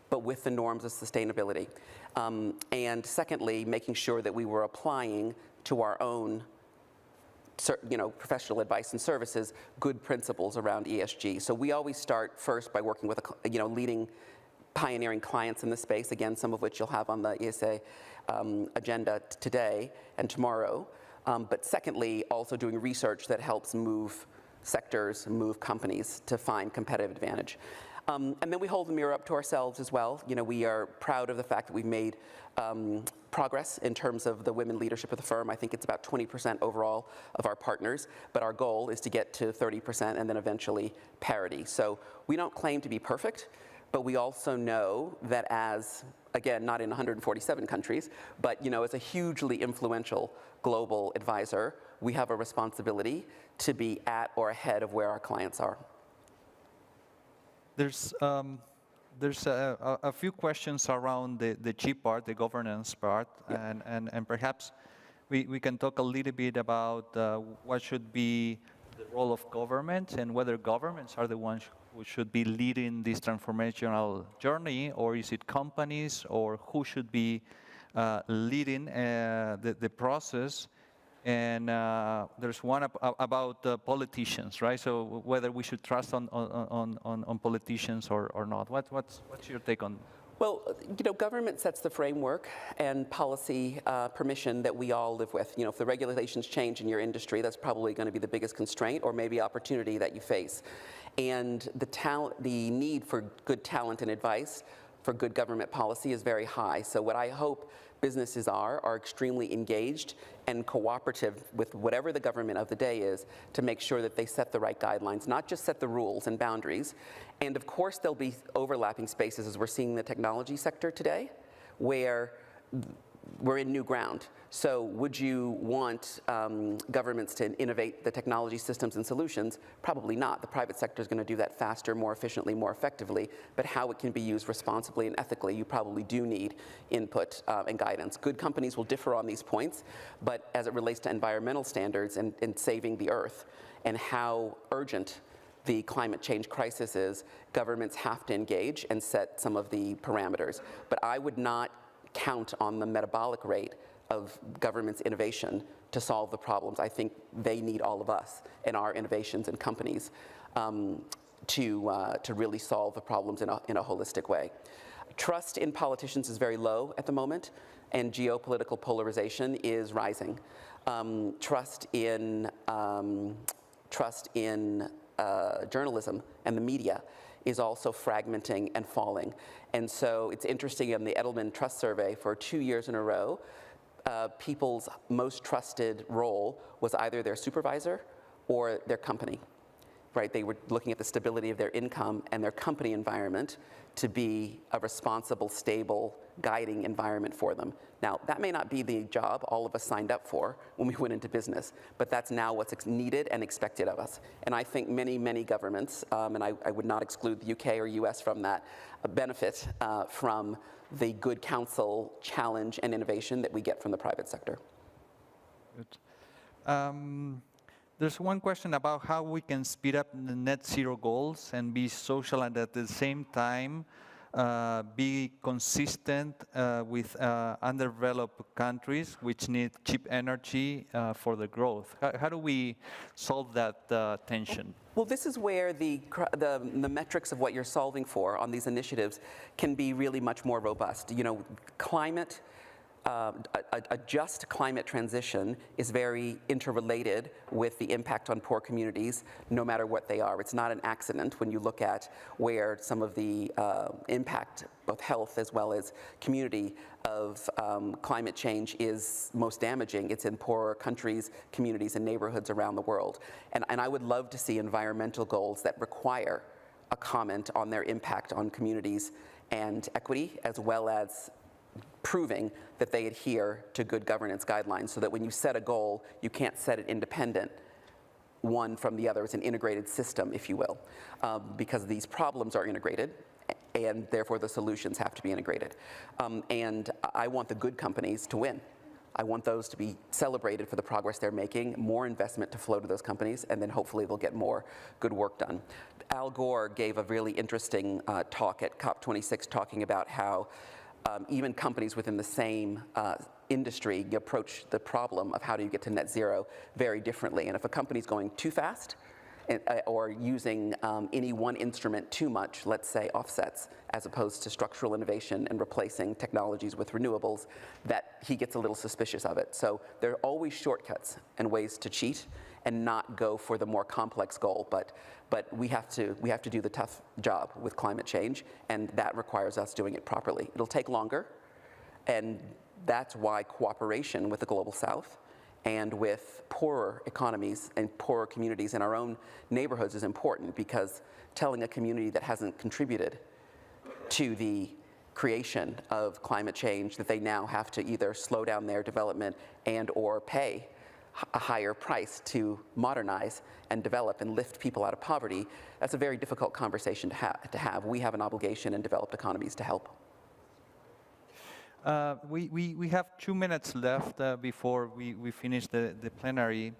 but with the norms of sustainability. And secondly, making sure that we were applying to our own professional advice and services, good principles around ESG. So we always start first by working with leading pioneering clients in the space, again, some of which you'll have on the IESE agenda today and tomorrow. But secondly, also doing research that helps move sectors, move companies to find competitive advantage. And then we hold the mirror up to ourselves as well. We are proud of the fact that we've made progress in terms of the women leadership of the firm. I think it's about 20% overall of our partners, but our goal is to get to 30% and then eventually parity. So we don't claim to be perfect, but we also know that as, again, not in 147 countries, but as a hugely influential global advisor, we have a responsibility to be at or ahead of where our clients are. There's a few questions around the G part, the governance part, and perhaps we can talk a little bit about what should be the role of government and whether governments are the ones who should be leading this transformational journey, or is it companies, or who should be leading the process. And there's one about politicians, right? So whether we should trust on politicians or not. What's your take on? Well, government sets the framework and policy permission that we all live with. If the regulations change in your industry, that's probably going to be the biggest constraint or maybe opportunity that you face. And the need for good talent and advice for good government policy is very high. So what I hope businesses are extremely engaged and cooperative with whatever the government of the day is to make sure that they set the right guidelines, not just set the rules and boundaries. And of course, there'll be overlapping spaces, as we're seeing in the technology sector today, where we're in new ground. So would you want governments to innovate the technology systems and solutions? Probably not. The private sector is going to do that faster, more efficiently, more effectively. But how it can be used responsibly and ethically, you probably do need input and guidance. Good companies will differ on these points, but as it relates to environmental standards and saving the earth and how urgent the climate change crisis is, governments have to engage and set some of the parameters. But I would not count on the metabolic rate of government's innovation to solve the problems. I think they need all of us and our innovations and companies to really solve the problems in a holistic way. Trust in politicians is very low at the moment, and geopolitical polarization is rising. Trust in journalism and the media is also fragmenting and falling. And so it's interesting, in the Edelman Trust Survey for 2 years in a row, people's most trusted role was either their supervisor or their company, right? They were looking at the stability of their income and their company environment to be a responsible, stable, guiding environment for them. Now, that may not be the job all of us signed up for when we went into business, but that's now what's needed and expected of us. And I think many, many governments, and I would not exclude the UK or US from that, benefit from the good counsel, challenge, and innovation that we get from the private sector. Good. There's one question about how we can speed up the net zero goals and be social and at the same time be consistent with underdeveloped countries which need cheap energy for the growth. How do we solve that tension? Well, this is where the metrics of what you're solving for on these initiatives can be really much more robust. You know, climate, a just climate transition is very interrelated with the impact on poor communities, no matter what they are. It's not an accident when you look at where some of the impact, both health as well as community, of climate change is most damaging. It's in poorer countries, communities, and neighborhoods around the world. And I would love to see environmental goals that require a comment on their impact on communities and equity, as well as proving that they adhere to good governance guidelines, so that when you set a goal, you can't set it independent one from the other. It's an integrated system, if you will, because these problems are integrated, and therefore the solutions have to be integrated. And I want the good companies to win. I want those to be celebrated for the progress they're making, more investment to flow to those companies, and then hopefully they'll get more good work done. Al Gore gave a really interesting talk at COP26 talking about how even companies within the same industry approach the problem of how do you get to net zero very differently. And if a company's going too fast or using any one instrument too much, let's say offsets, as opposed to structural innovation and replacing technologies with renewables, that he gets a little suspicious of it. So there are always shortcuts and ways to cheat and not go for the more complex goal. But we have to do the tough job with climate change, and that requires us doing it properly. It'll take longer, and that's why cooperation with the Global South and with poorer economies and poorer communities in our own neighborhoods is important, because telling a community that hasn't contributed to the creation of climate change that they now have to either slow down their development and or pay a higher price to modernize and develop and lift people out of poverty, that's a very difficult conversation to have. We have an obligation in developed economies to help. We have 2 minutes left before we finish the plenary.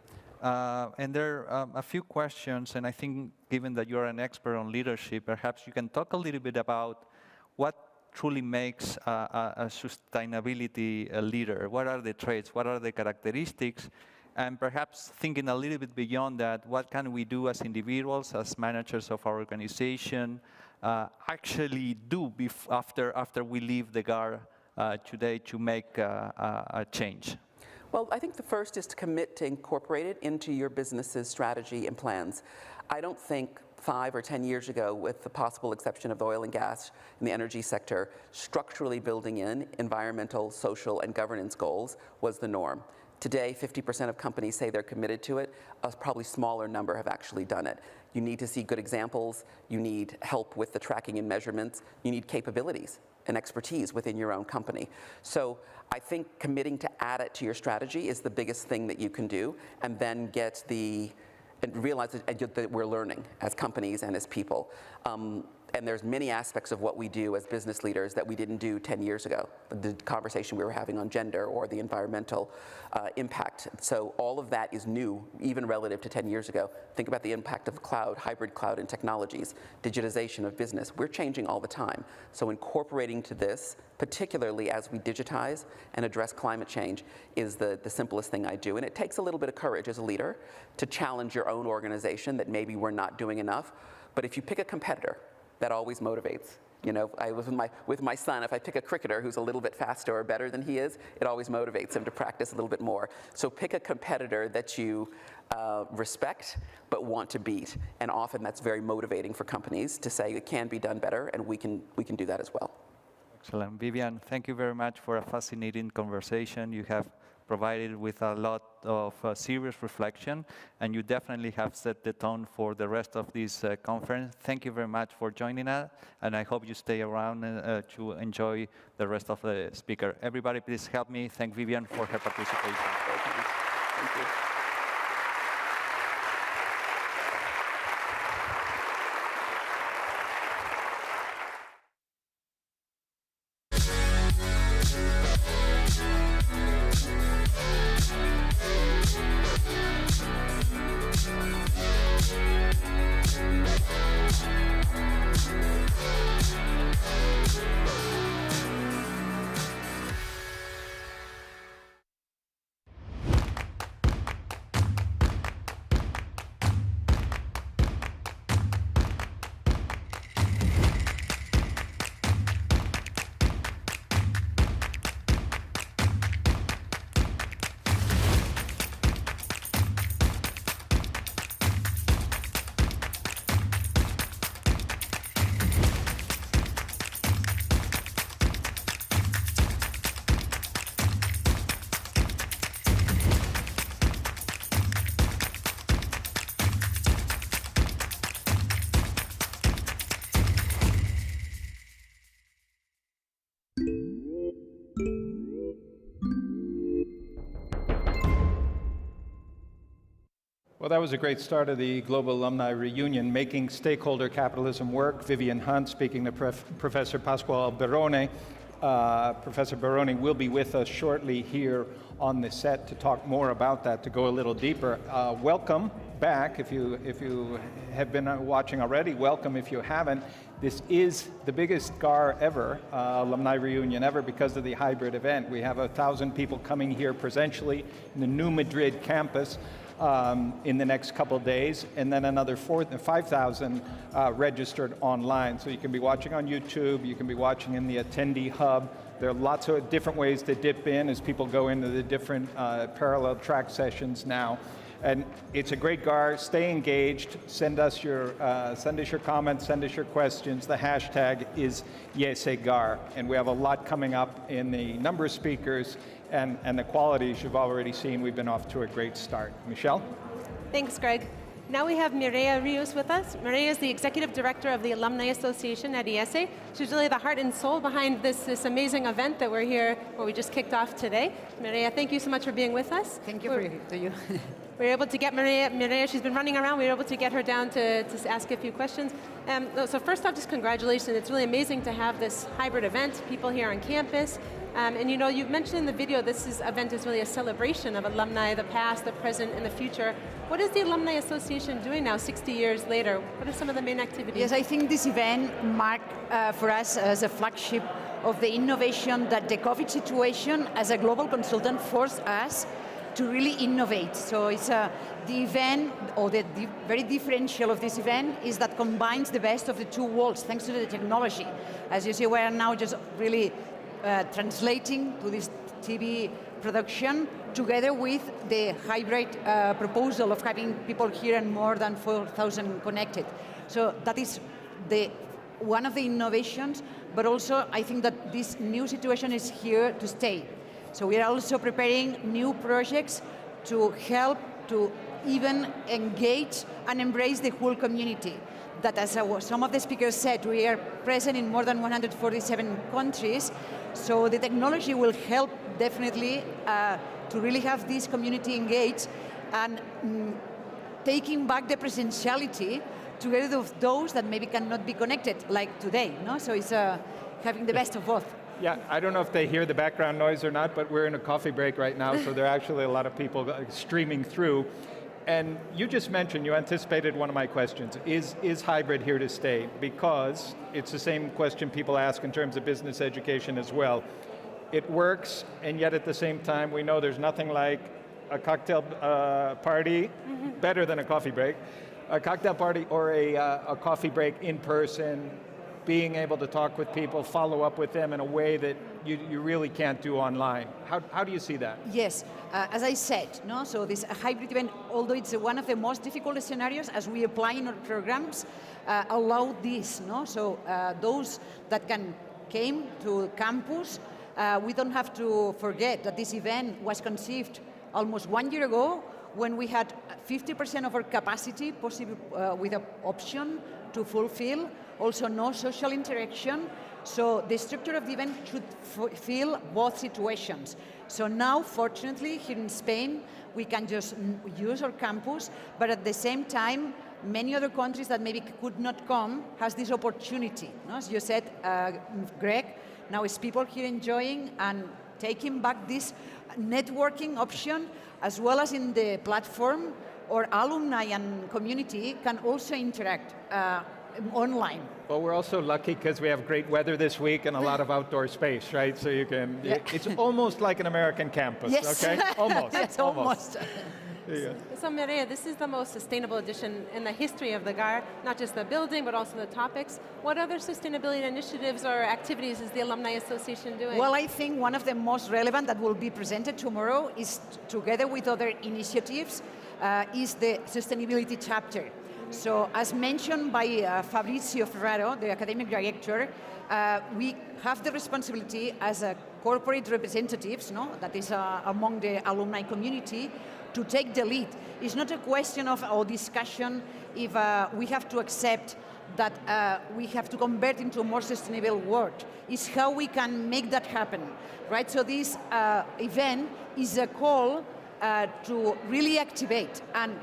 And there are a few questions, and I think given that you're an expert on leadership, perhaps you can talk a little bit about what truly makes a sustainability leader. What are the traits? What are the characteristics? And perhaps thinking a little bit beyond that, what can we do as individuals, as managers of our organization, actually do after we leave the GAR today to make a change? Well, I think the first is to commit to incorporate it into your business's strategy and plans. I don't think 5 or 10 years ago, with the possible exception of the oil and gas and the energy sector, structurally building in environmental, social, and governance goals was the norm. Today, 50% of companies say they're committed to it. A probably smaller number have actually done it. You need to see good examples. You need help with the tracking and measurements. You need capabilities and expertise within your own company. So I think committing to add it to your strategy is the biggest thing that you can do, and then realize that we're learning as companies and as people. And there's many aspects of what we do as business leaders that we didn't do 10 years ago. The conversation we were having on gender or the environmental impact. So all of that is new, even relative to 10 years ago. Think about the impact of cloud, hybrid cloud and technologies, digitization of business. We're changing all the time. So incorporating to this, particularly as we digitize and address climate change, is the simplest thing I do. And it takes a little bit of courage as a leader to challenge your own organization that maybe we're not doing enough. But if you pick a competitor, that always motivates. You know, with my son, if I pick a cricketer who's a little bit faster or better than he is, it always motivates him to practice a little bit more. So pick a competitor that you respect but want to beat. And often that's very motivating for companies to say it can be done better, and we can do that as well. Excellent. Vivian, thank you very much for a fascinating conversation. You have provided with a lot of serious reflection, and you definitely have set the tone for the rest of this conference. Thank you very much for joining us, and I hope you stay around to enjoy the rest of the speaker. Everybody, please help me thank Vivian for her participation. Thank you. Well, that was a great start of the Global Alumni Reunion, Making Stakeholder Capitalism Work. Vivian Hunt speaking to Professor Pasquale Barone. Professor Barone will be with us shortly here on the set to talk more about that, to go a little deeper. Welcome back if you have been watching already. Welcome if you haven't. This is the biggest GAR ever, alumni reunion ever, because of the hybrid event. We have 1,000 people coming here presentially in the New Madrid campus in the next couple of days, and then another 5,000 registered online. So you can be watching on YouTube, you can be watching in the attendee hub. There are lots of different ways to dip in as people go into the different parallel track sessions now. And it's a great GAR. Stay engaged. Send us your comments. Send us your questions. The hashtag is IESEGAR. And we have a lot coming up in the number of speakers and the qualities you've already seen. We've been off to a great start. Michelle? Thanks, Greg. Now we have Mireia Rios with us. Mireia is the Executive Director of the Alumni Association at IESE. She's really the heart and soul behind this amazing event that we're here, where we just kicked off today. Mireia, thank you so much for being with us. Thank you to you. We were able to get Mireia, she's been running around, we were able to get her down to ask a few questions. So first off, just congratulations. It's really amazing to have this hybrid event, people here on campus. And you know, you've mentioned in the video, this event is really a celebration of alumni, the past, the present, and the future. What is the Alumni Association doing now, 60 years later? What are some of the main activities? Yes, I think this event marked for us as a flagship of the innovation that the COVID situation as a global consultant forced us to really innovate. So it's the event, or the very differential of this event is that combines the best of the two worlds thanks to the technology. As you see, we are now just really translating to this TV production together with the hybrid proposal of having people here and more than 4,000 connected. So that is one of the innovations, but also I think that this new situation is here to stay. So we are also preparing new projects to help to even engage and embrace the whole community. That, as some of the speakers said, we are present in more than 147 countries, so the technology will help definitely to really have this community engaged and taking back the presentiality together with those that maybe cannot be connected, like today. No? So it's having the best of both. Yeah, I don't know if they hear the background noise or not, but we're in a coffee break right now, so there are actually a lot of people streaming through. And you just mentioned, you anticipated one of my questions, is hybrid here to stay? Because it's the same question people ask in terms of business education as well. It works, and yet at the same time, we know there's nothing like a cocktail party, better than a coffee break, a cocktail party or a coffee break in person, being able to talk with people, follow up with them in a way that you really can't do online. How do you see that? Yes, as I said, no. So this hybrid event, although it's one of the most difficult scenarios as we apply in our programs, allow this, no. So those that came to campus, we don't have to forget that this event was conceived almost 1 year ago when we had 50% of our capacity possible with an option to fulfill. Also no social interaction, so the structure of the event should fulfill both situations. So now, fortunately, here in Spain, we can just use our campus, but at the same time, many other countries that maybe could not come has this opportunity. No? As you said, Greg, now it's people here enjoying and taking back this networking option, as well as in the platform, or alumni and community can also interact online. Well, we're also lucky because we have great weather this week and a lot of outdoor space, right? So you can, it's almost like an American campus, yes. Okay? Almost. Yes, almost. So Mireia, this is the most sustainable edition in the history of the GAR, not just the building, but also the topics. What other sustainability initiatives or activities is the Alumni Association doing? Well, I think one of the most relevant that will be presented tomorrow is, together with other initiatives, is the sustainability chapter. So, as mentioned by Fabrizio Ferraro, the academic director, we have the responsibility as a corporate representatives, no, that is among the alumni community, to take the lead. It's not a question of our discussion if we have to accept that we have to convert into a more sustainable world. It's how we can make that happen, right? So this event is a call to really activate and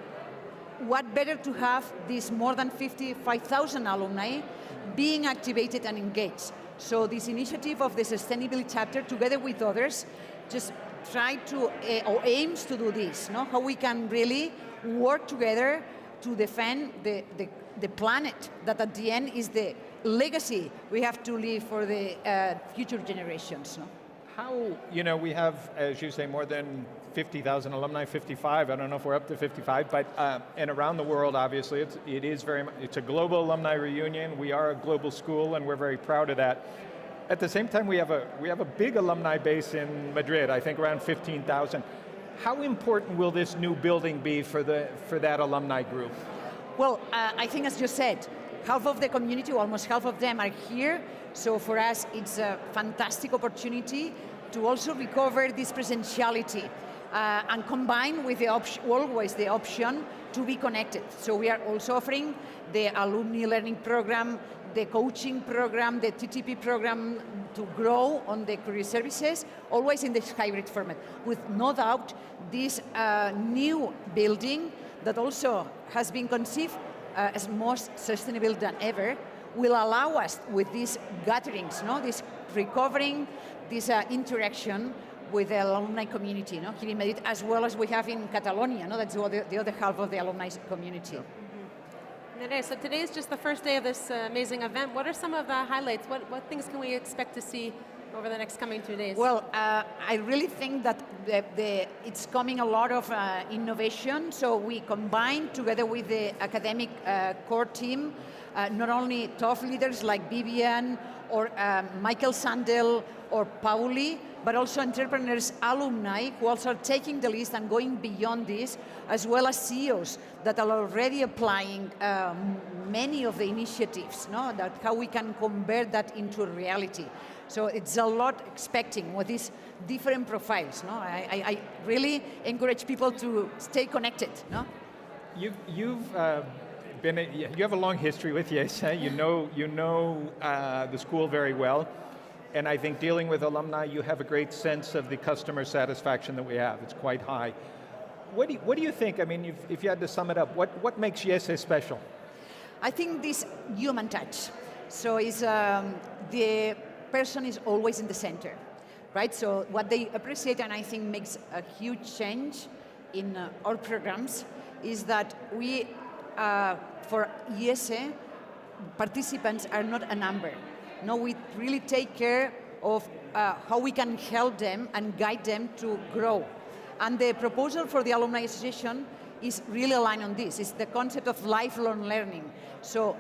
what better to have these more than 55,000 alumni being activated and engaged. So this initiative of the sustainability chapter, together with others, just try to, or aims to do this, no? How we can really work together to defend the planet, that at the end is the legacy we have to leave for the future generations. No? How, we have, as you say, more than 50,000 alumni, 55, I don't know if we're up to 55, but, and around the world, obviously, it's a global alumni reunion. We are a global school, and we're very proud of that. At the same time, we have a big alumni base in Madrid, I think around 15,000. How important will this new building be for that alumni group? Well, I think, as you said, half of the community, almost half of them are here. So for us, it's a fantastic opportunity to also recover this presentiality and combine with always the option to be connected. So we are also offering the alumni learning program, the coaching program, the TTP program to grow on the career services, always in this hybrid format. With no doubt, this new building that also has been conceived as most sustainable than ever will allow us with these gatherings, this recovering, this interaction with the alumni community here in Madrid, as well as we have in Catalonia. That's the other half of the alumni community. So today is just the first day of this amazing event. What are some of the highlights? What things can we expect to see over the next coming 2 days? Well, I really think that it's coming a lot of innovation. So we combine together with the academic core team, not only top leaders like Vivian or Michael Sandel or Pauli, but also entrepreneurs, alumni, who also are taking the list and going beyond this, as well as CEOs that are already applying many of the initiatives, that how we can convert that into reality. So it's a lot expecting with these different profiles. I really encourage people to stay connected. You have a long history with IESE. You know the school very well. And I think dealing with alumni, you have a great sense of the customer satisfaction that we have. It's quite high. What do you think? I mean, if you had to sum it up, what makes IESE special? I think this human touch. So it's the person is always in the center, right? So what they appreciate, and I think makes a huge change in our programs, is that we, for IESE, participants are not a number. No, we really take care of how we can help them and guide them to grow. And the proposal for the Alumni Association is really aligned on this. It's the concept of lifelong learning. So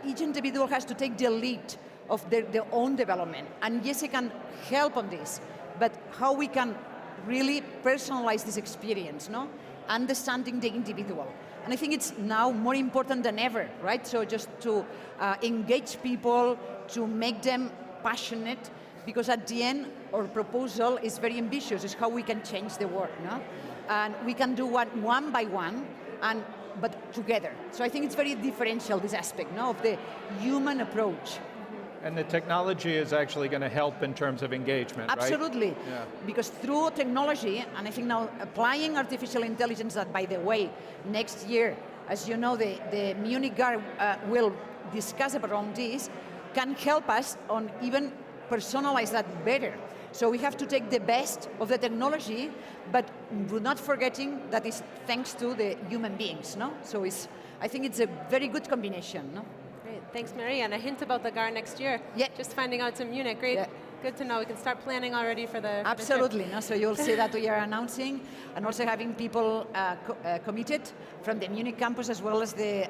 each individual has to take the lead of their own development. And IESE can help on this. But how we can really personalize this experience, understanding the individual. And I think it's now more important than ever, right? So just to engage people, to make them passionate, because at the end, our proposal is very ambitious. It's how we can change the world, And we can do one by one, but together. So I think it's very differential, this aspect, of the human approach. And the technology is actually going to help in terms of engagement, Absolutely. Right? Yeah. Because through technology, and I think now applying artificial intelligence, that by the way, next year, as you know, the Munich GAR will discuss around this, can help us on even personalize that better. So we have to take the best of the technology, but we're not forgetting that it's thanks to the human beings, So I think it's a very good combination, Great, thanks, Maria. And a hint about the GAR next year. Yeah. Just finding out it's in Munich. Great, good to know. We can start planning already for the Absolutely. So you'll see that we are announcing, and also having people committed from the Munich campus, as well as the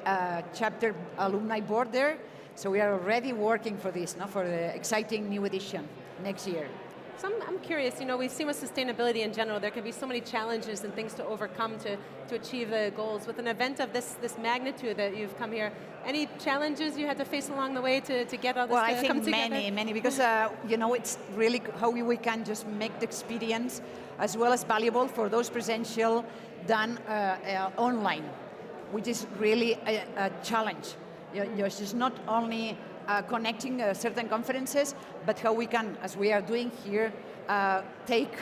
chapter alumni board there. So we are already working for this, for the exciting new edition next year. So I'm curious, we've seen with sustainability in general, there can be so many challenges and things to overcome to achieve the goals. With an event of this magnitude that you've come here, any challenges you had to face along the way to get all this to come together? Well, I think many, because it's really how we can just make the experience as well as valuable for those presential than online, which is really a challenge. It's just not only connecting certain conferences, but how we can, as we are doing here, take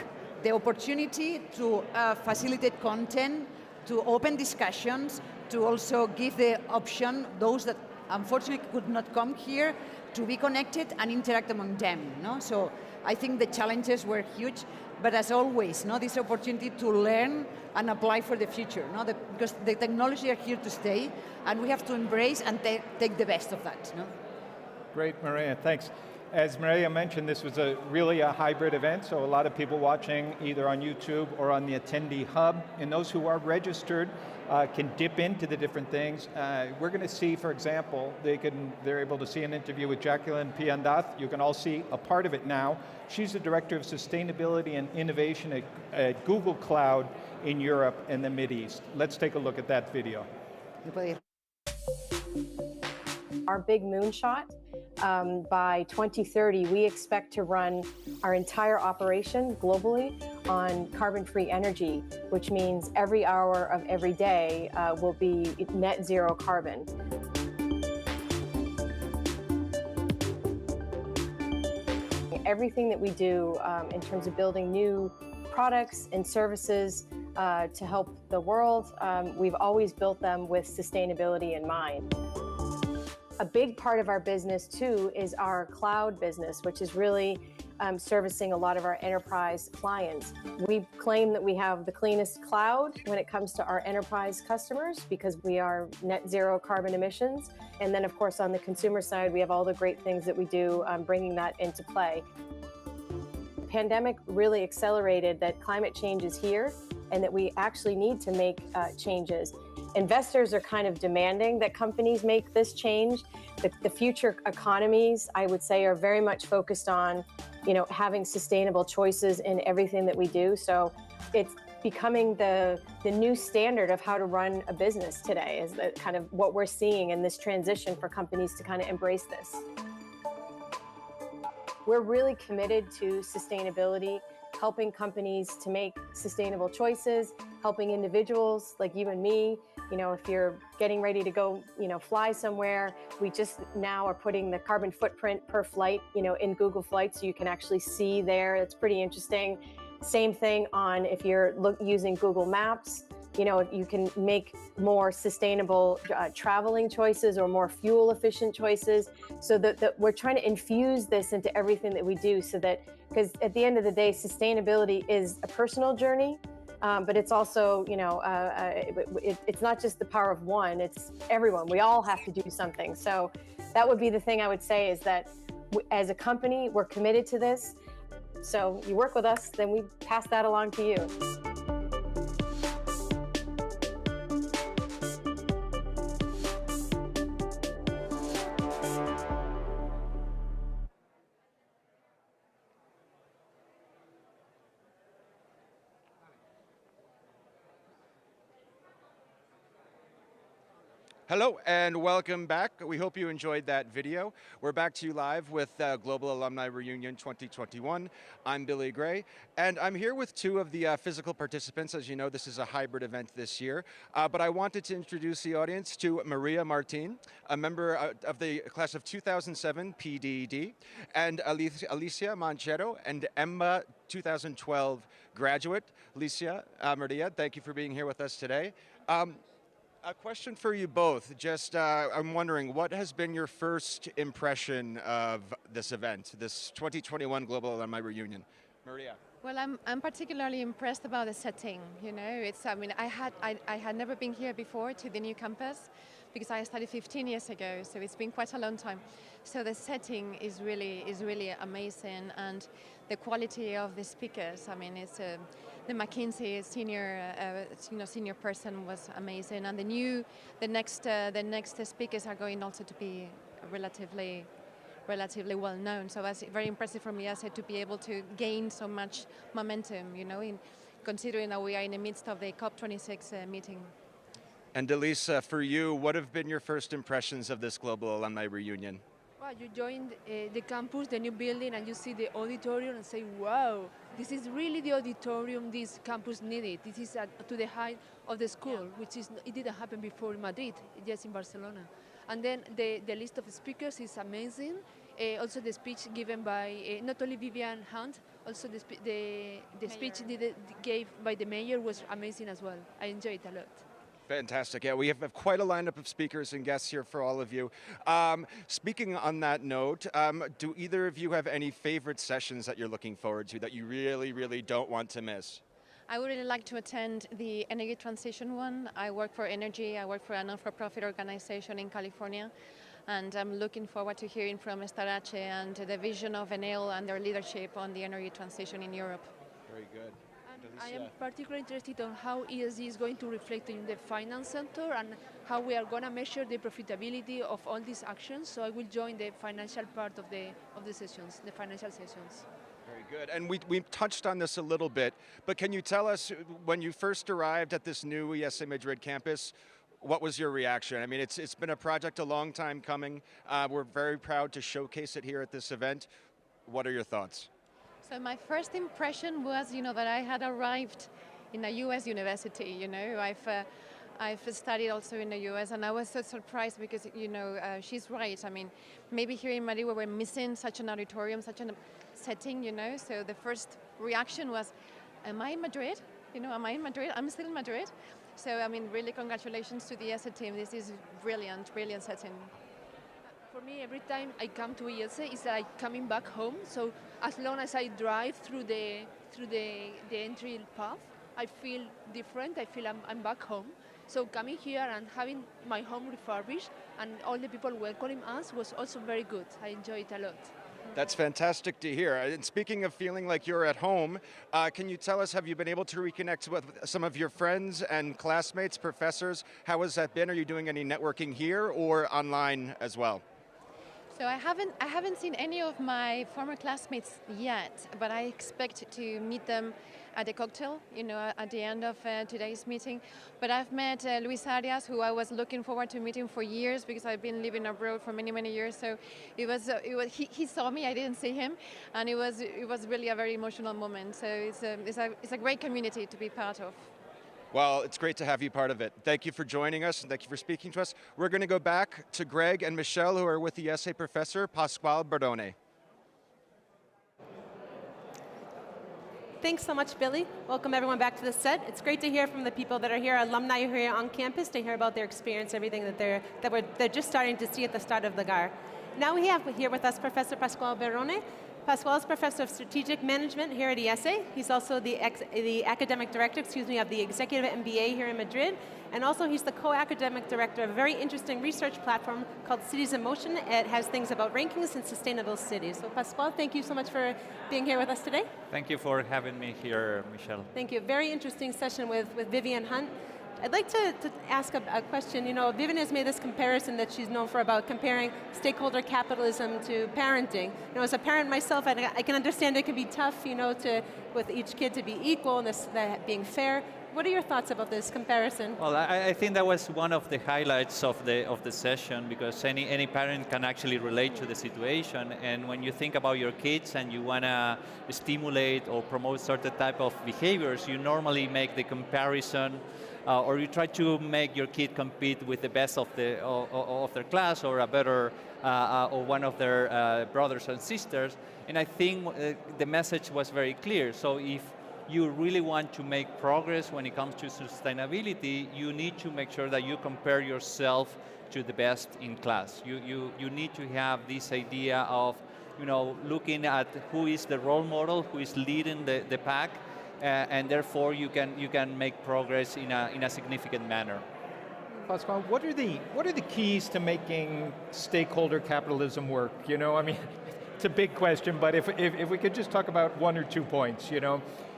the opportunity to facilitate content, to open discussions, to also give the option, those that unfortunately could not come here, to be connected and interact among them. No? So I think the challenges were huge, but as always, no, this opportunity to learn and apply for the future, no? Because the technology are here to stay, and we have to embrace and take the best of that. No? Great, Maria, thanks. As Maria mentioned, this was really a hybrid event, so a lot of people watching either on YouTube or on the attendee hub, and those who are registered can dip into the different things. We're going to see, for example, they're able to see an interview with Jacqueline Piandath. You can all see a part of it now. She's the Director of Sustainability and Innovation at Google Cloud in Europe and the Mideast. Let's take a look at that video. Our big moonshot, by 2030, we expect to run our entire operation globally on carbon-free energy, which means every hour of every day will be net zero carbon. Everything that we do in terms of building new products and services to help the world, we've always built them with sustainability in mind. A big part of our business, too, is our cloud business, which is really servicing a lot of our enterprise clients. We claim that we have the cleanest cloud when it comes to our enterprise customers because we are net zero carbon emissions. And then, of course, on the consumer side, we have all the great things that we do bringing that into play. The pandemic really accelerated that climate change is here and that we actually need to make changes. Investors are kind of demanding that companies make this change. The future economies, I would say, are very much focused on, having sustainable choices in everything that we do. So it's becoming the new standard of how to run a business today, is that kind of what we're seeing in this transition for companies to kind of embrace this. We're really committed to sustainability, helping companies to make sustainable choices, helping individuals like you and me. If you're getting ready to go, fly somewhere, we just now are putting the carbon footprint per flight, in Google Flights, so you can actually see there. It's pretty interesting. Same thing on if you're using Google Maps. You can make more sustainable traveling choices or more fuel efficient choices, so that we're trying to infuse this into everything that we do, so that, because at the end of the day, sustainability is a personal journey, but it's also, it's not just the power of one, it's everyone. We all have to do something. So that would be the thing I would say, is that as a company, we're committed to this. So you work with us, then we pass that along to you. Hello and welcome back. We hope you enjoyed that video. We're back to you live with Global Alumni Reunion 2021. I'm Billy Gray, and I'm here with two of the physical participants. As you know, this is a hybrid event this year, but I wanted to introduce the audience to Maria Martin, a member of the class of 2007 PDD, and Alicia Manchero and Emma 2012 graduate. Alicia, Maria, thank you for being here with us today. A question for you both. Just, I'm wondering, what has been your first impression of this event, this 2021 Global Alumni Reunion? Maria. Well, I'm particularly impressed about the setting. I had never been here before to the new campus, because I started 15 years ago, so it's been quite a long time. So the setting is really amazing, and the quality of the speakers. It's the McKinsey senior person was amazing, and the next speakers are going also to be relatively well known. So that's very impressive for me, to be able to gain so much momentum, considering that we are in the midst of the COP26 meeting. And Elisa, for you, what have been your first impressions of this Global Alumni Reunion? Well, you joined the campus, the new building, and you see the auditorium and say, wow, this is really the auditorium this campus needed. This is to the height of the school, which it didn't happen before in Madrid, just in Barcelona. And then the list of speakers is amazing. Also the speech given by not only Vivian Hunt, also the speech gave by the mayor was amazing as well. I enjoyed it a lot. Fantastic. Yeah, we have quite a lineup of speakers and guests here for all of you. Speaking on that note, do either of you have any favorite sessions that you're looking forward to that you really, really don't want to miss? I would really like to attend the energy transition one. I work for energy. I work for a non-for-profit organization in California. And I'm looking forward to hearing from Starace and the vision of Enel and their leadership on the energy transition in Europe. Very good. I am particularly interested on how ESG is going to reflect in the finance sector and how we are going to measure the profitability of all these actions. So I will join the financial part of the sessions, the financial sessions. Very good. And we touched on this a little bit, but can you tell us, when you first arrived at this new IESE Madrid campus, what was your reaction? I mean, it's been a project a long time coming. We're very proud to showcase it here at this event. What are your thoughts? So my first impression was, that I had arrived in a U.S. university. I've studied also in the U.S. and I was so surprised because, she's right. I mean, maybe here in Madrid we were missing such an auditorium, such a setting. So the first reaction was, am I in Madrid? Am I in Madrid? I'm still in Madrid. So, I mean, really congratulations to the IESE team. This is brilliant setting. For me, every time I come to IESE, it's like coming back home. So as long as I drive through the entry path, I feel different. I feel I'm back home. So coming here and having my home refurbished and all the people welcoming us was also very good. I enjoyed it a lot. That's fantastic to hear. And speaking of feeling like you're at home, can you tell us, have you been able to reconnect with some of your friends and classmates, professors? How has that been? Are you doing any networking here or online as well? So I haven't seen any of my former classmates yet, but I expect to meet them at a cocktail, at the end of today's meeting. But I've met Luis Arias, who I was looking forward to meeting for years because I've been living abroad for many, many years. So he saw me, I didn't see him, and it was really a very emotional moment. So it's a great community to be part of. Well, it's great to have you part of it. Thank you for joining us and thank you for speaking to us. We're going to go back to Greg and Michelle, who are with the IESE professor, Pasquale Bardone. Thanks so much, Billy. Welcome everyone back to the set. It's great to hear from the people that are here, alumni who are here on campus, to hear about their experience, everything that they're just starting to see at the start of the GAR. Now we have here with us Professor Pasquale Bardone. Pasquale is Professor of Strategic Management here at IESE. He's also the Academic Director, of the Executive MBA here in Madrid. And also he's the Co-Academic Director of a very interesting research platform called Cities in Motion. It has things about rankings and sustainable cities. So Pasquale, thank you so much for being here with us today. Thank you for having me here, Michelle. Thank you. Very interesting session with Vivian Hunt. I'd like to ask a question. Vivian has made this comparison that she's known for about comparing stakeholder capitalism to parenting. As a parent myself, I can understand it can be tough, with each kid to be equal and that being fair. What are your thoughts about this comparison? Well, I think that was one of the highlights of the session, because any parent can actually relate to the situation. And when you think about your kids and you want to stimulate or promote certain type of behaviors, you normally make the comparison, or you try to make your kid compete with the best of their class, or a better, or one of their brothers and sisters. And I think the message was very clear. So if you really want to make progress when it comes to sustainability, you need to make sure that you compare yourself to the best in class. You need to have this idea of, looking at who is the role model, who is leading the pack, and therefore you can make progress in a significant manner. Pasquale, what are the keys to making stakeholder capitalism work? It's a big question, but if we could just talk about one or 2 points,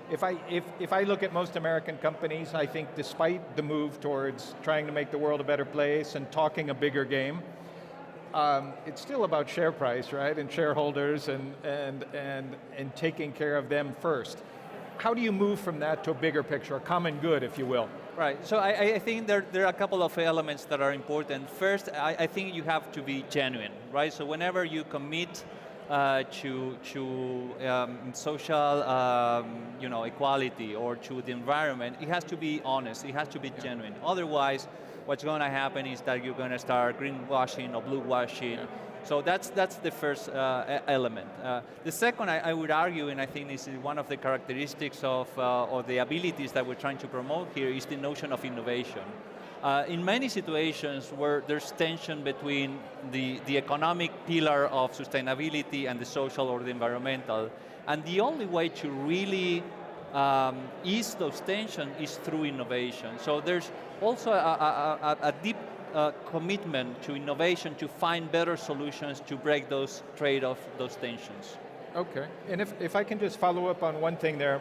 If I look at most American companies, I think despite the move towards trying to make the world a better place and talking a bigger game, it's still about share price, right? And shareholders and taking care of them first. How do you move from that to a bigger picture, a common good, if you will? Right, so I think there are a couple of elements that are important. First, I think you have to be genuine, right? So whenever you commit to social equality or to the environment, it has to be honest, it has to be genuine. Otherwise, what's going to happen is that you're going to start greenwashing or bluewashing. So that's the first element. The second, I would argue, and I think this is one of the characteristics of or the abilities that we're trying to promote here, is the notion of innovation. In many situations where there's tension between the economic pillar of sustainability and the social or the environmental, and the only way to really ease those tensions is through innovation. So there's also a deep commitment to innovation to find better solutions to break those trade-off, those tensions. Okay, and if I can just follow up on one thing there,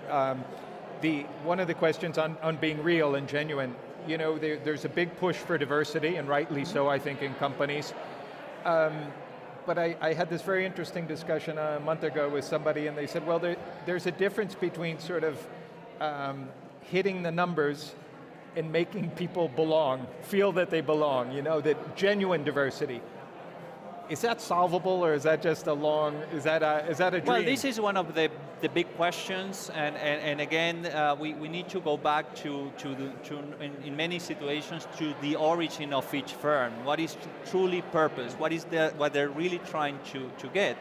one of the questions on being real and genuine, you know, there's a big push for diversity, and rightly so, I think, in companies. But I had this very interesting discussion a month ago with somebody, and they said, well, there's a difference between sort of hitting the numbers and making people belong, feel that they belong, you know, that genuine diversity. Is that solvable, or is that just is that a dream? Well, this is one of the big questions, and again, we need to go back to in many situations, to the origin of each firm. What is truly purpose? What they're really trying to get?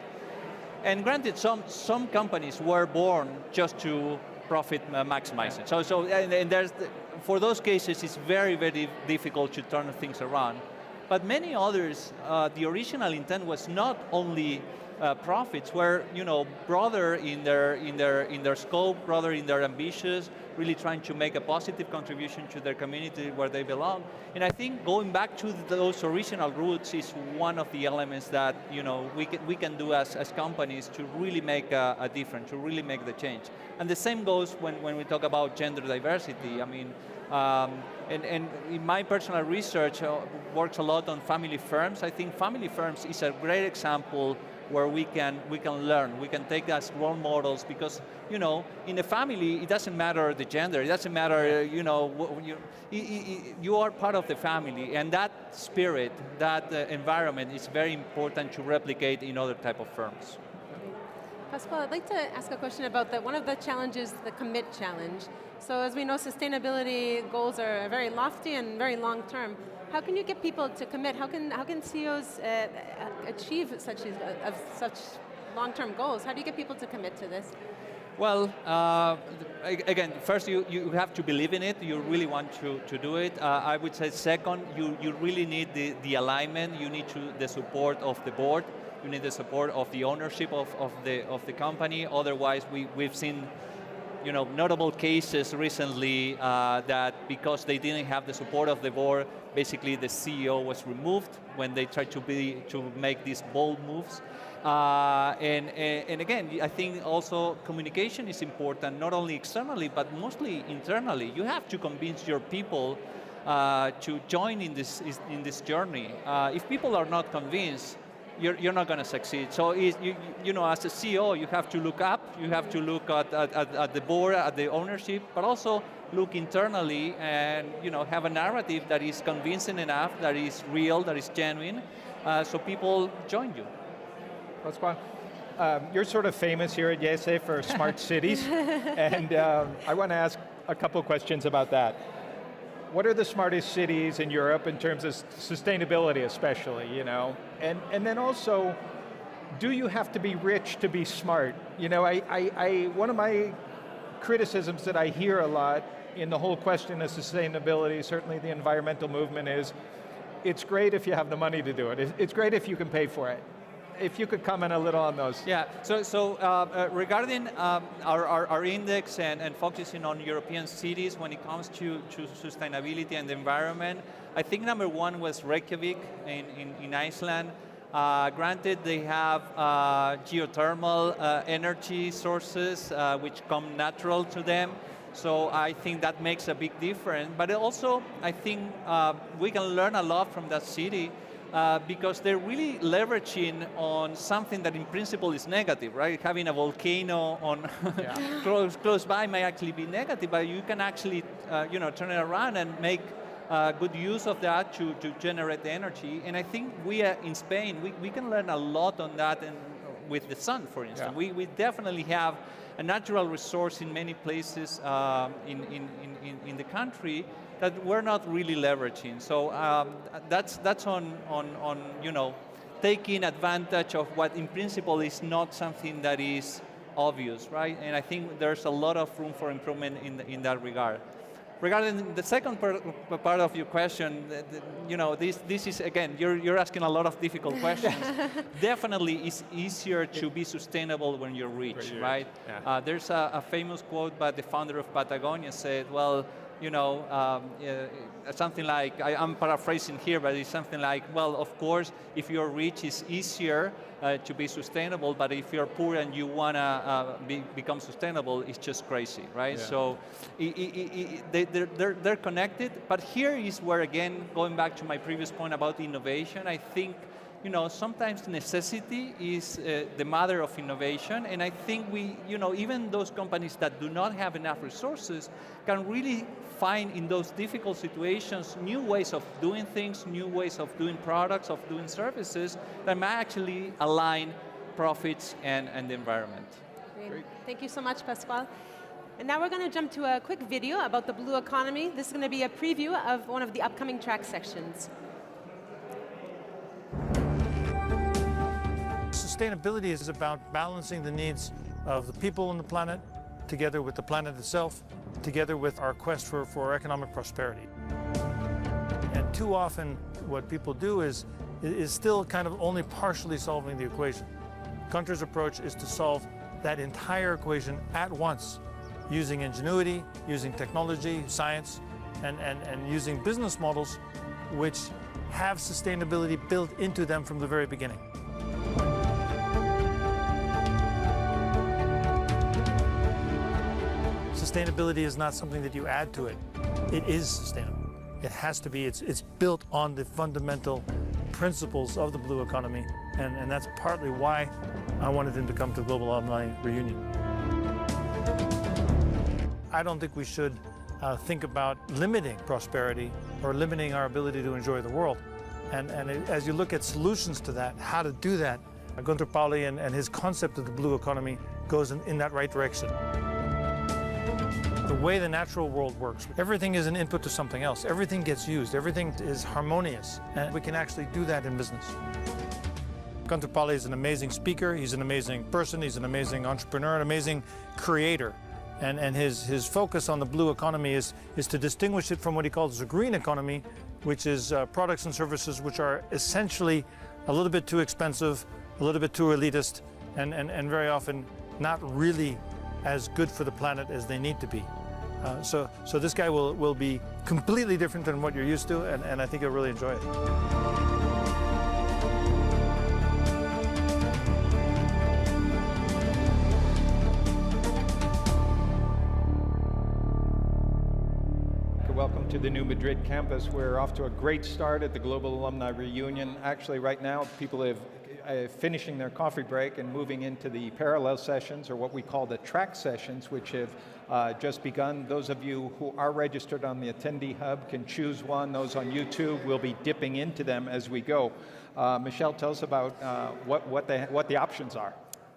And granted, some companies were born just to profit maximizing. And for those cases, it's very, very difficult to turn things around. But many others, the original intent was not only profits, were broader in their scope, broader in their ambitions, really trying to make a positive contribution to their community where they belong. And I think going back to those original roots is one of the elements that we can do as companies to really make a difference, to really make the change. And the same goes when we talk about gender diversity. I mean, and in my personal research, works a lot on family firms. I think family firms is a great example where we can learn. We can take as role models, because in a family it doesn't matter the gender. It doesn't matter you are part of the family, and that spirit, that environment is very important to replicate in other type of firms. Pascual, I'd like to ask a question about one of the challenges, the commit challenge. So as we know, sustainability goals are very lofty and very long term. How can you get people to commit? How can CEOs achieve such long-term goals? How do you get people to commit to this? Well, again, first you have to believe in it. You really want to do it. I would say second, you really need the alignment. You need the support of the board. You need the support of the ownership of the company. Otherwise, we've seen notable cases recently that because they didn't have the support of the board, basically the CEO was removed when they tried to make these bold moves. And again, I think also communication is important, not only externally, but mostly internally. You have to convince your people to join in this journey. If people are not convinced, you're not going to succeed. So as a CEO, you have to look up, you have to look at the board, at the ownership, but also look internally and have a narrative that is convincing enough, that is real, that is genuine, so people join you. Pascual, you're sort of famous here at IESE for smart cities, and I want to ask a couple questions about that. What are the smartest cities in Europe in terms of sustainability, especially, And then also, do you have to be rich to be smart? One of my criticisms that I hear a lot in the whole question of sustainability, certainly the environmental movement, is it's great if you have the money to do it. It's great if you can pay for it. If you could comment a little on those. Yeah, so regarding our index and focusing on European cities when it comes to sustainability and the environment, I think number one was Reykjavik in Iceland. Granted, they have geothermal energy sources which come natural to them. So I think that makes a big difference. But also, I think we can learn a lot from that city. Because they're really leveraging on something that in principle is negative, right? Having a volcano on close by may actually be negative, but you can actually turn it around and make good use of that to generate the energy. And I think we in Spain, we can learn a lot on that, and with the sun, for instance. Yeah. We definitely have a natural resource in many places in the country that we're not really leveraging. So that's on taking advantage of what in principle is not something that is obvious, right? And I think there's a lot of room for improvement in that regard. regarding the second part of your question, this is, again, you're asking a lot of difficult questions. Definitely, it's easier to be sustainable when you're rich, right? Yeah. There's a famous quote by the founder of Patagonia said, well, something like, I'm paraphrasing here, but it's something like, well, of course, if you're rich, it's easier to be sustainable, but if you're poor and you want to become sustainable, it's just crazy, right? Yeah. So they're connected, but here is where, again, going back to my previous point about innovation, I think sometimes necessity is the mother of innovation, and I think even those companies that do not have enough resources can really find in those difficult situations new ways of doing things, new ways of doing products, of doing services that might actually align profits and the environment. Great. Thank you so much, Pascual. And now we're going to jump to a quick video about the blue economy. This is going to be a preview of one of the upcoming track sections. Sustainability is about balancing the needs of the people on the planet, together with the planet itself, together with our quest for economic prosperity. And too often, what people do is still kind of only partially solving the equation. Gunter's approach is to solve that entire equation at once, using ingenuity, using technology, science, and using business models which have sustainability built into them from the very beginning. Sustainability is not something that you add to it. It is sustainable. It has to be. It's built on the fundamental principles of the blue economy, and that's partly why I wanted him to come to the Global Alumni Reunion. I don't think we should think about limiting prosperity or limiting our ability to enjoy the world. And as you look at solutions to that, how to do that, Gunter Pauli and his concept of the blue economy goes in that right direction. The way the natural world works, everything is an input to something else. Everything gets used, everything is harmonious, and we can actually do that in business. Gunter Pauli is an amazing speaker, he's an amazing person, he's an amazing entrepreneur, an amazing creator. And his focus on the blue economy is to distinguish it from what he calls the green economy, which is products and services which are essentially a little bit too expensive, a little bit too elitist, and very often not really as good for the planet as they need to be. So this guy will be completely different than what you're used to, and I think you'll really enjoy it. Welcome to the New Madrid campus. We're off to a great start at the Global Alumni Reunion. Actually, right now, people are finishing their coffee break and moving into the parallel sessions, or what we call the track sessions, which have just begun. Those of you who are registered on the attendee hub can choose one. Those on YouTube will be dipping into them as we go. Michelle, tell us about what the options are.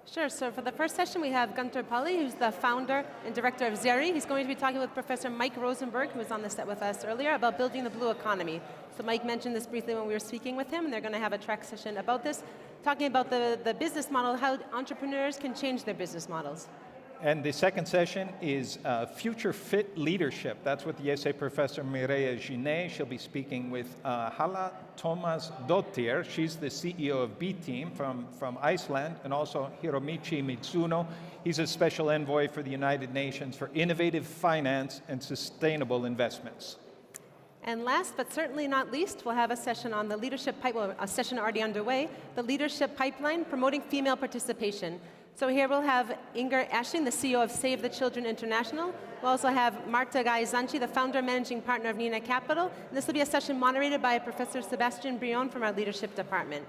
Sure, so for the first session we have Gunter Pauli, who's the founder and director of ZERI. He's going to be talking with Professor Mike Rosenberg, who was on the set with us earlier, about building the blue economy. So Mike mentioned this briefly when we were speaking with him, and they're going to have a track session about this, talking about the business model, how entrepreneurs can change their business models. And the second session is Future Fit Leadership. That's with the IESE professor Mireia Ginet. She'll be speaking with Hala Thomas Dottir. She's the CEO of B-Team from Iceland, and also Hiromichi Mitsuno. He's a special envoy for the United Nations for innovative finance and sustainable investments. And last but certainly not least, we'll have a session on the leadership pipeline, a session already underway, the leadership pipeline, promoting female participation. So here we'll have Inger Ashling, the CEO of Save the Children International. We'll also have Marta Gaizanchi, the founder and managing partner of Nina Capital. And this will be a session moderated by Professor Sebastian Brion from our leadership department.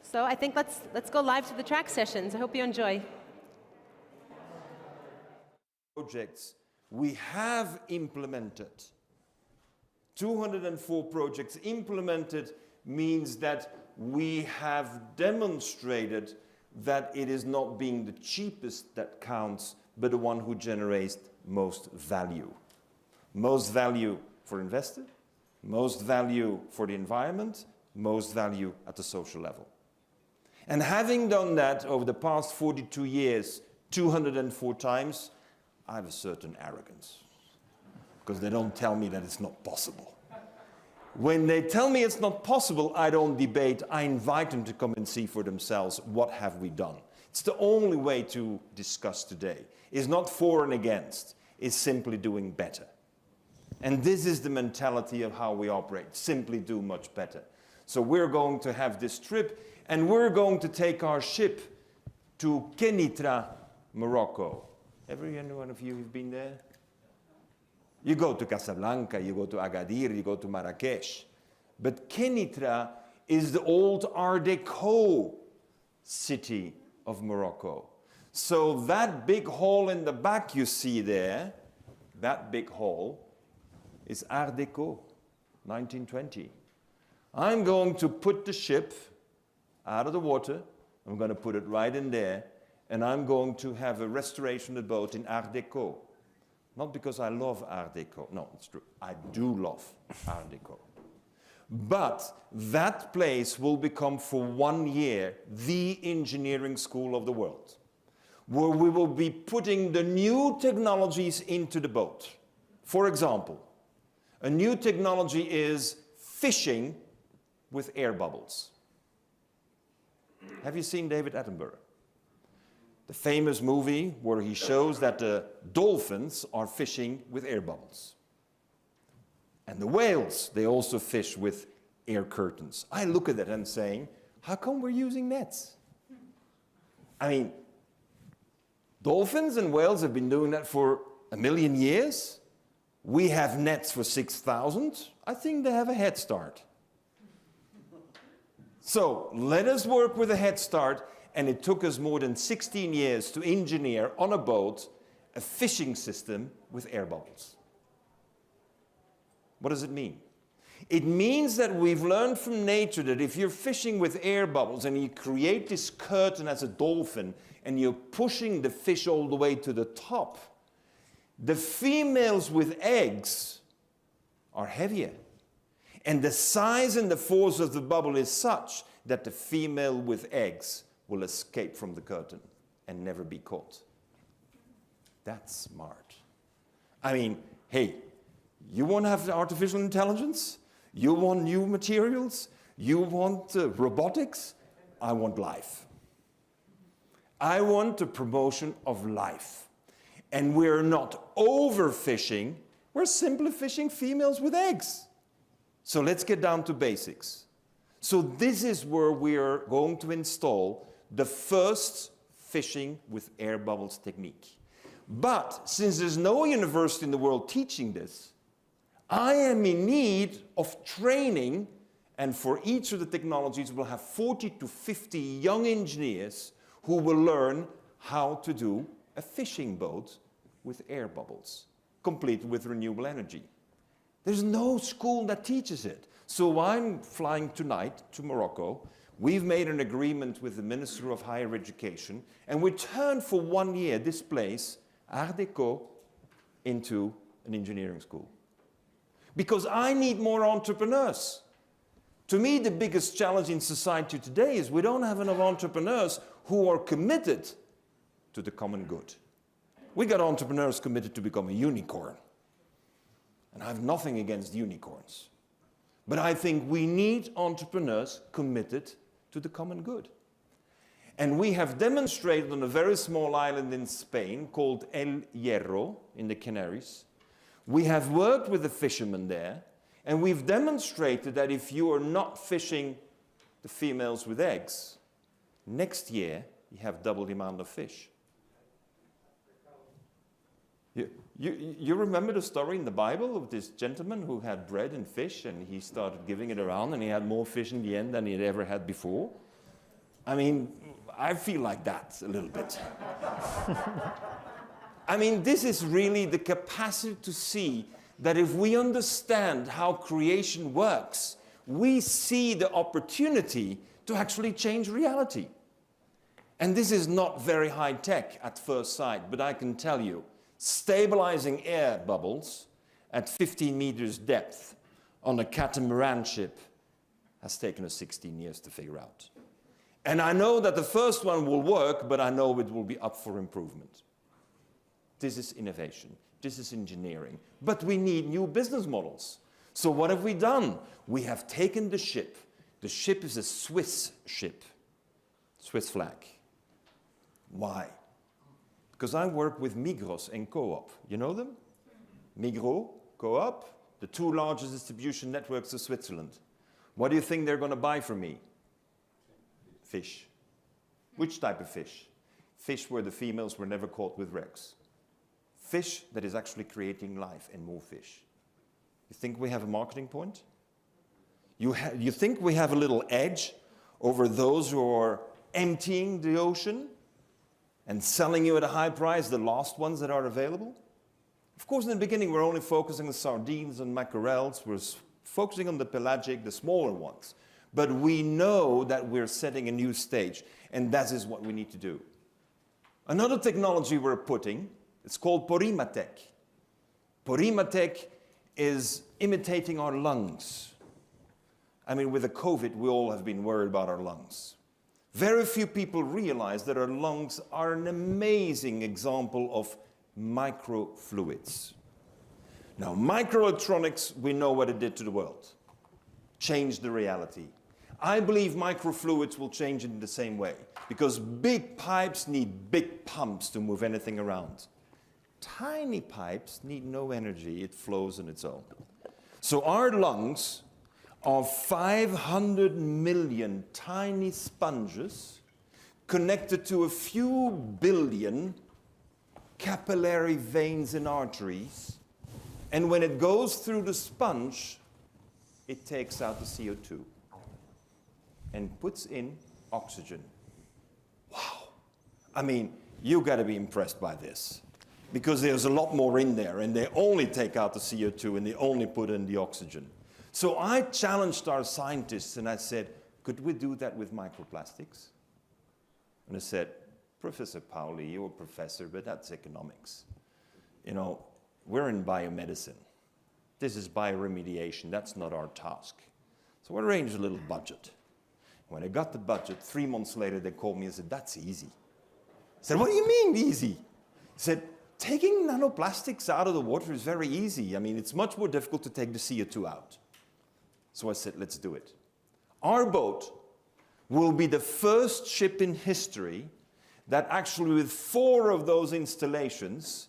So I think let's go live to the track sessions. I hope you enjoy. Projects we have implemented. 204 projects implemented means that we have demonstrated that it is not being the cheapest that counts, but the one who generates most value. Most value for investors, most value for the environment, most value at the social level. And having done that over the past 42 years, 204 times, I have a certain arrogance. because they don't tell me that it's not possible. When they tell me it's not possible, I don't debate. I invite them to come and see for themselves what have we done. It's the only way to discuss today. It's not for and against. It's simply doing better. And this is the mentality of how we operate. Simply do much better. So we're going to have this trip, and we're going to take our ship to Kenitra, Morocco. Every one of you have been there? You go to Casablanca, you go to Agadir, you go to Marrakesh. But Kenitra is the old Art Deco city of Morocco. So that big hall in the back you see there, that big hall, is Art Deco, 1920. I'm going to put the ship out of the water, I'm going to put it right in there, and I'm going to have a restoration of the boat in Art Deco. Not because I love Art Deco. No, it's true. I do love Art Deco. But that place will become for 1 year the engineering school of the world, where we will be putting the new technologies into the boat. For example, a new technology is fishing with air bubbles. Have you seen David Attenborough? The famous movie where he shows that the dolphins are fishing with air bubbles. And the whales, they also fish with air curtains. I look at that and saying, how come we're using nets? I mean, dolphins and whales have been doing that for 1 million years. We have nets for 6,000. I think they have a head start. So let us work with a head start. And it took us more than 16 years to engineer on a boat a fishing system with air bubbles. What does it mean? It means that we've learned from nature that if you're fishing with air bubbles and you create this curtain as a dolphin and you're pushing the fish all the way to the top, the females with eggs are heavier. And the size and the force of the bubble is such that the female with eggs will escape from the curtain and never be caught. That's smart. I mean, hey, you want to have artificial intelligence? You want new materials? You want robotics? I want life. I want the promotion of life. And we're not overfishing, we're simply fishing females with eggs. So let's get down to basics. So this is where we are going to install the first fishing with air bubbles technique. But since there's no university in the world teaching this, I am in need of training, and for each of the technologies we'll have 40 to 50 young engineers who will learn how to do a fishing boat with air bubbles, complete with renewable energy. There's no school that teaches it. So I'm flying tonight to Morocco. We've made an agreement with the Minister of Higher Education, and we turn for 1 year this place, Art Deco, into an engineering school. Because I need more entrepreneurs. To me, the biggest challenge in society today is we don't have enough entrepreneurs who are committed to the common good. We got entrepreneurs committed to become a unicorn. And I have nothing against unicorns. But I think we need entrepreneurs committed to the common good. And we have demonstrated on a very small island in Spain called El Hierro in the Canaries. We have worked with the fishermen there, and we've demonstrated that if you are not fishing the females with eggs, next year you have double the amount of fish. You remember the story in the Bible of this gentleman who had bread and fish, and he started giving it around, and he had more fish in the end than he had ever had before? I mean, I feel like that a little bit. I mean, this is really the capacity to see that if we understand how creation works, we see the opportunity to actually change reality. And this is not very high tech at first sight, but I can tell you, stabilizing air bubbles at 15 meters depth on a catamaran ship has taken us 16 years to figure out. And I know that the first one will work, but I know it will be up for improvement. This is innovation. This is engineering. But we need new business models. So what have we done? We have taken the ship. The ship is a Swiss ship, Swiss flag. Why? Because I work with Migros and Coop. You know them? Migros, Coop, the two largest distribution networks of Switzerland. What do you think they're going to buy from me? Fish. Which type of fish? Fish where the females were never caught with wrecks. Fish that is actually creating life and more fish. You think we have a marketing point? You think we have a little edge over those who are emptying the ocean and selling you at a high price the last ones that are available? Of course, in the beginning, we're only focusing on sardines and mackerels. We're focusing on the pelagic, the smaller ones. But we know that we're setting a new stage, and that is what we need to do. Another technology we're putting, it's called Porimatech. Porimatech is imitating our lungs. I mean, with the COVID, we all have been worried about our lungs. Very few people realize that our lungs are an amazing example of microfluids. Now, microelectronics, we know what it did to the world. Changed the reality. I believe microfluids will change it in the same way, because big pipes need big pumps to move anything around. Tiny pipes need no energy, it flows on its own. So our lungs are 500 million tiny sponges connected to a few billion capillary veins and arteries, and when it goes through the sponge, it takes out the CO2 and puts in oxygen. Wow. I mean, you got to be impressed by this, because there's a lot more in there, and they only take out the CO2 and they only put in the oxygen. So I challenged our scientists and I said, could we do that with microplastics? And I said, Professor Pauli, you're a professor, but that's economics. You know, we're in biomedicine. This is bioremediation. That's not our task. So I arranged a little budget. When I got the budget, 3 months later, they called me and said, that's easy. I said, what do you mean easy? He said, taking nanoplastics out of the water is very easy. I mean, it's much more difficult to take the CO2 out. So I said, let's do it. Our boat will be the first ship in history that actually, with 4 of those installations,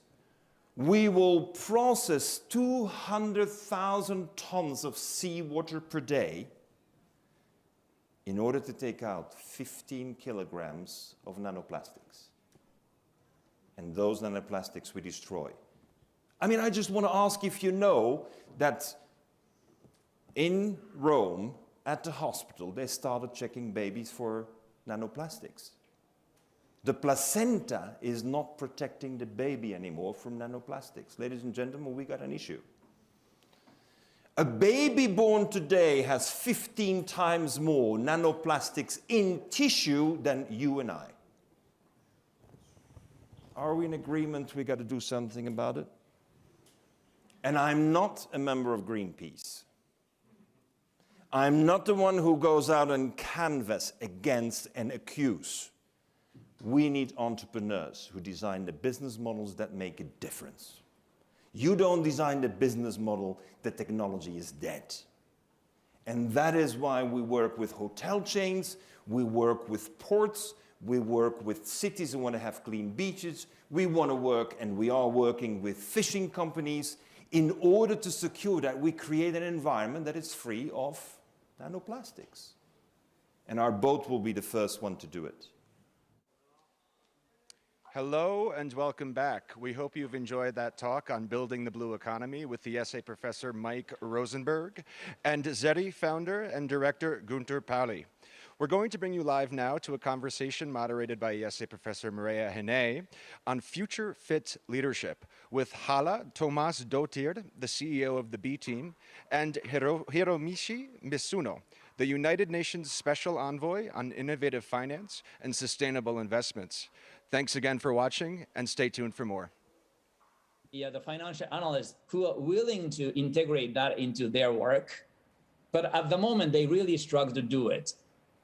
we will process 200,000 tons of seawater per day in order to take out 15 kilograms of nanoplastics. And those nanoplastics we destroy. I mean, I just want to ask if you know that in Rome, at the hospital, they started checking babies for nanoplastics. The placenta is not protecting the baby anymore from nanoplastics. Ladies and gentlemen, we got an issue. A baby born today has 15 times more nanoplastics in tissue than you and I. Are we in agreement we got to do something about it? And I'm not a member of Greenpeace. I'm not the one who goes out and canvass against and accuse. We need entrepreneurs who design the business models that make a difference. You don't design the business model, the technology is dead. And that is why we work with hotel chains, we work with ports, we work with cities who want to have clean beaches, we want to work, and we are working with fishing companies in order to secure that we create an environment that is free of nanoplastics. And our boat will be the first one to do it. Hello and welcome back. We hope you've enjoyed that talk on building the blue economy with the IESE professor Mike Rosenberg and ZERI founder and director Gunter Pauli. We're going to bring you live now to a conversation moderated by IESE professor Maria Hene on future fit leadership with Hala Tomas Dotir, the CEO of the B Team, and Hiromichi Misuno, the United Nations Special Envoy on Innovative Finance and Sustainable Investments. Thanks again for watching, and stay tuned for more. Yeah, the financial analysts who are willing to integrate that into their work, but at the moment they really struggle to do it.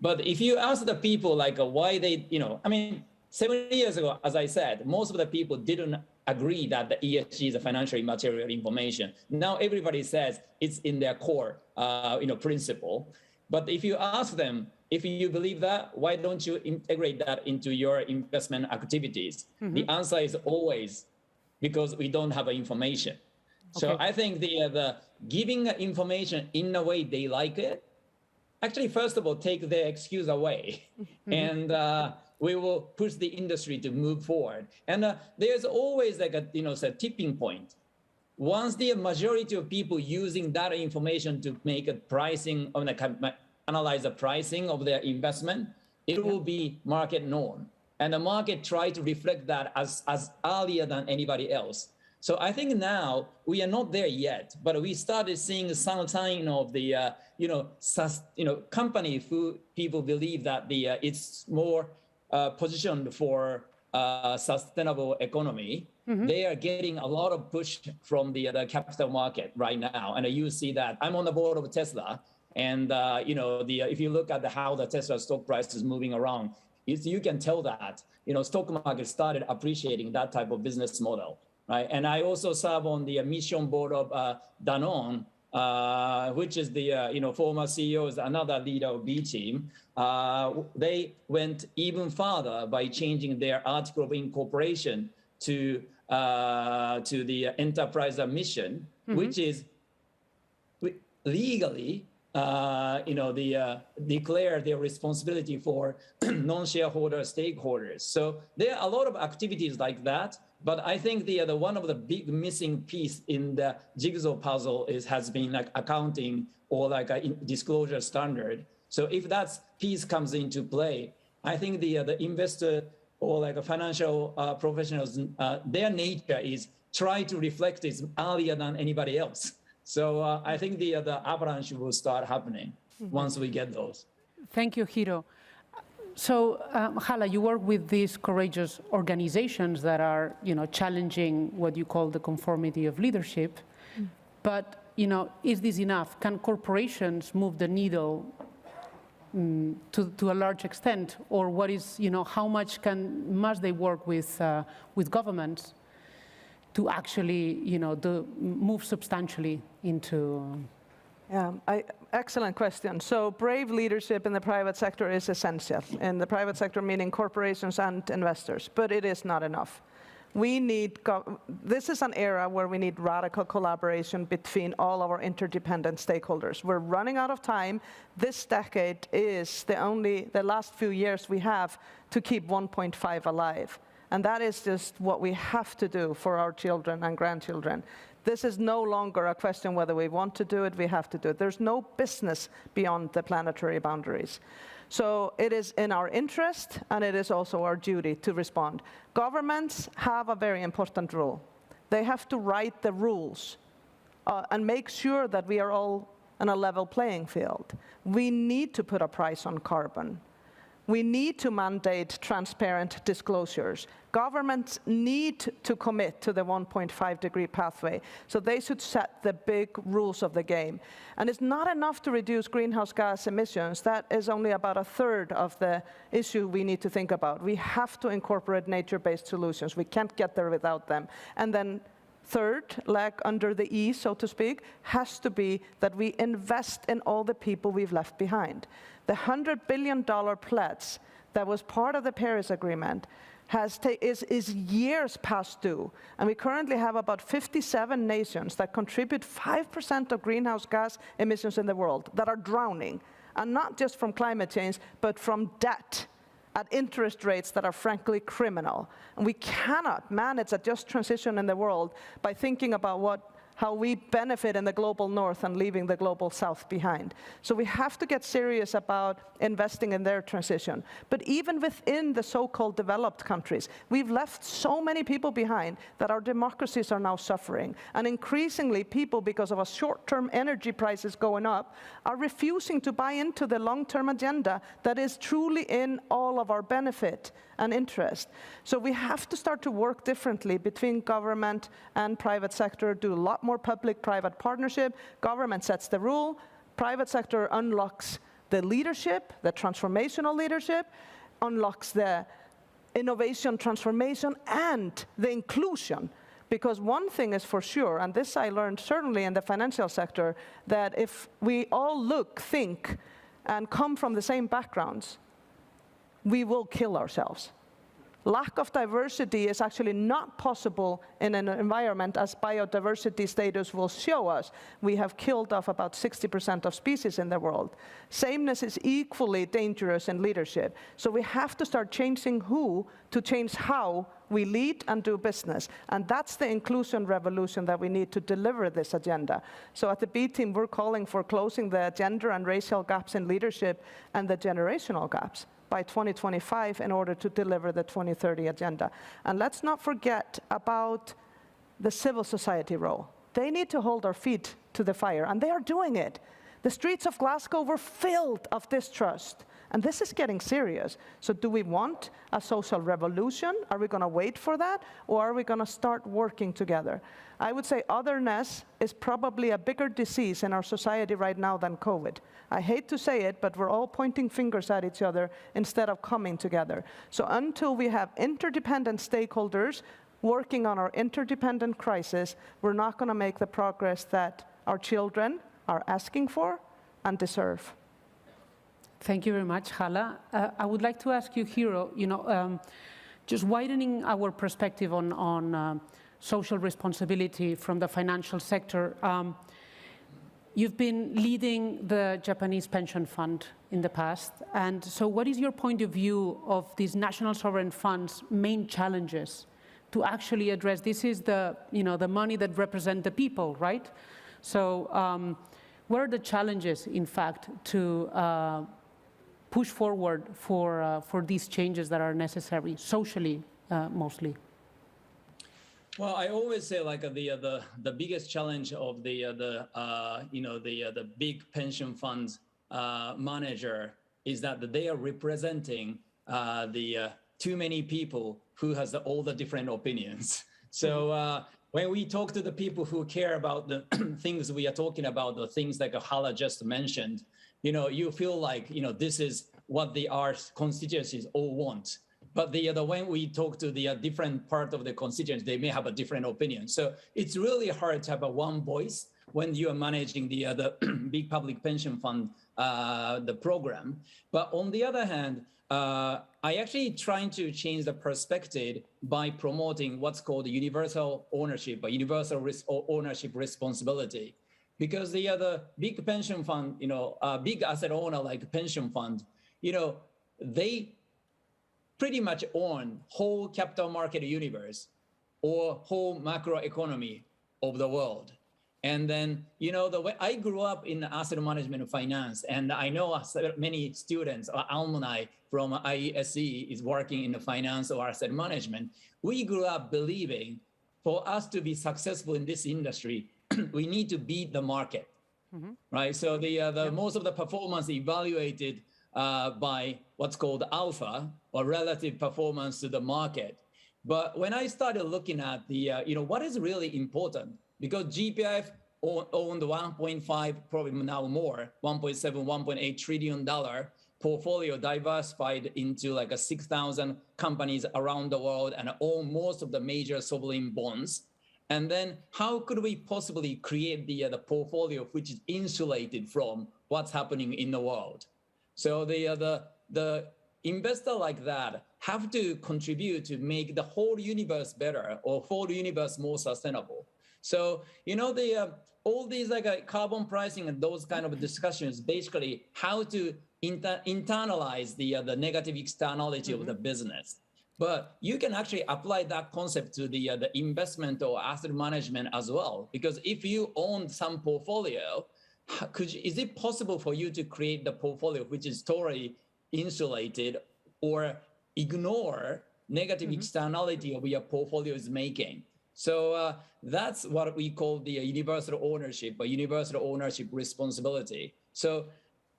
But if you ask the people like why they, I mean, 7 years ago, as I said, most of the people didn't agree that the ESG is a financially material information. Now everybody says it's in their core principle. But if you ask them, if you believe that, why don't you integrate that into your investment activities? Mm-hmm. The answer is always because we don't have information. Okay. So I think the giving information in a way they like it, actually, first of all, take the excuse away. Mm-hmm. And we will push the industry to move forward. And there's always like a tipping point. Once the majority of people using that information to make a pricing, analyze the pricing of their investment, it will be market norm. And the market try to reflect that as earlier than anybody else. So I think now we are not there yet, but we started seeing some sign of the, company who people believe that it's more positioned for sustainable economy. Mm-hmm. They are getting a lot of push from the capital market right now. And you see that. I'm on the board of Tesla. And, if you look at how the Tesla stock price is moving around, you can tell that, stock market started appreciating that type of business model, right? And I also serve on the mission board of Danone, which is the, former CEO is another leader of B team. They went even farther by changing their article of incorporation to the enterprise mission, mm-hmm. which is legally, declare their responsibility for non-shareholder stakeholders. So there are a lot of activities like that. But I think the one of the big missing piece in the jigsaw puzzle has been like accounting or like a disclosure standard. So if that piece comes into play, I think the investor or like a financial professionals, their nature is try to reflect this earlier than anybody else. So I think the avalanche will start happening mm-hmm. once we get those. Thank you, Hiro. So, Hala, you work with these courageous organizations that are, challenging what you call the conformity of leadership. Mm. But, is this enough? Can corporations move the needle to a large extent? Or what is, how much must they work with governments to actually, move substantially into? Yeah, excellent question. So brave leadership in the private sector is essential. In the private sector, meaning corporations and investors, but it is not enough. This is an era where we need radical collaboration between all our interdependent stakeholders. We're running out of time. This decade is the last few years we have to keep 1.5 alive. And that is just what we have to do for our children and grandchildren. This is no longer a question whether we want to do it, we have to do it. There's no business beyond the planetary boundaries. So it is in our interest, and it is also our duty to respond. Governments have a very important role. They have to write the rules and make sure that we are all on a level playing field. We need to put a price on carbon. We need to mandate transparent disclosures. Governments need to commit to the 1.5-degree pathway, so they should set the big rules of the game. And it's not enough to reduce greenhouse gas emissions. That is only about a third of the issue we need to think about. We have to incorporate nature-based solutions. We can't get there without them. And then third leg under the E, so to speak, has to be that we invest in all the people we've left behind. The $100 billion pledge that was part of the Paris Agreement is years past due. And we currently have about 57 nations that contribute 5% of greenhouse gas emissions in the world that are drowning. And not just from climate change, but from debt at interest rates that are frankly criminal. And we cannot manage a just transition in the world by thinking about how we benefit in the global north and leaving the global south behind. So we have to get serious about investing in their transition. But even within the so-called developed countries, we've left so many people behind that our democracies are now suffering. And increasingly, people, because of a short-term energy prices going up, are refusing to buy into the long-term agenda that is truly in all of our benefit and interest. So we have to start to work differently between government and private sector, do a lot more public-private partnership. Government sets the rule, private sector unlocks the leadership, the transformational leadership, unlocks the innovation, transformation, and the inclusion. Because one thing is for sure, and this I learned certainly in the financial sector, that if we all look, think, and come from the same backgrounds, we will kill ourselves. Lack of diversity is actually not possible in an environment, as biodiversity status will show us. We have killed off about 60% of species in the world. Sameness is equally dangerous in leadership. So we have to start changing who to change how we lead and do business. And that's the inclusion revolution that we need to deliver this agenda. So at the B team, we're calling for closing the gender and racial gaps in leadership and the generational gaps by 2025 in order to deliver the 2030 agenda. And let's not forget about the civil society role. They need to hold our feet to the fire, and they are doing it. The streets of Glasgow were filled of distrust, and this is getting serious. So do we want a social revolution? Are we going to wait for that, or are we going to start working together? I would say otherness is probably a bigger disease in our society right now than COVID. I hate to say it, but we're all pointing fingers at each other instead of coming together. So until we have interdependent stakeholders working on our interdependent crisis, we're not going to make the progress that our children are asking for and deserve. Thank you very much, Hala. I would like to ask you, Hiro, just widening our perspective on social responsibility from the financial sector. You've been leading the Japanese pension fund in the past, and so what is your point of view of these national sovereign funds' main challenges to actually address? This is the money that represent the people, right? So what are the challenges, in fact, to push forward for these changes that are necessary, socially mostly? Well, I always say like the biggest challenge of the big pension funds manager is that they are representing the too many people who has all the different opinions. So when we talk to the people who care about the things we are talking about, the things like Hala just mentioned, you feel like this is what our constituencies all want. But when we talk to the different part of the constituents, they may have a different opinion. So it's really hard to have a one voice when you are managing the big public pension fund, the program. But on the other hand, I actually trying to change the perspective by promoting what's called universal ownership, or universal ownership responsibility. Because the big pension fund, big asset owner like pension fund, they pretty much own whole capital market universe or whole macroeconomy of the world. And then, the way I grew up in asset management and finance, and I know many students or alumni from IESE is working in the finance or asset management. We grew up believing for us to be successful in this industry, we need to beat the market, right? So most of the performance evaluated by what's called alpha, or relative performance to the market. But when I started looking at what is really important, because GPIF owned 1.5, probably now more, 1.7, $1.8 trillion portfolio diversified into like 6,000 companies around the world and own most of the major sovereign bonds. And then how could we possibly create the portfolio which is insulated from what's happening in the world? So the investor like that have to contribute to make the whole universe better or whole universe more sustainable. So, all these like carbon pricing and those kind of discussions, basically how to internalize the negative externality of the business. But you can actually apply that concept to the investment or asset management as well. Because if you own some portfolio, is it possible for you to create the portfolio which is totally insulated or ignore negative externality of your portfolio is making? So that's what we call the universal ownership or universal ownership responsibility. So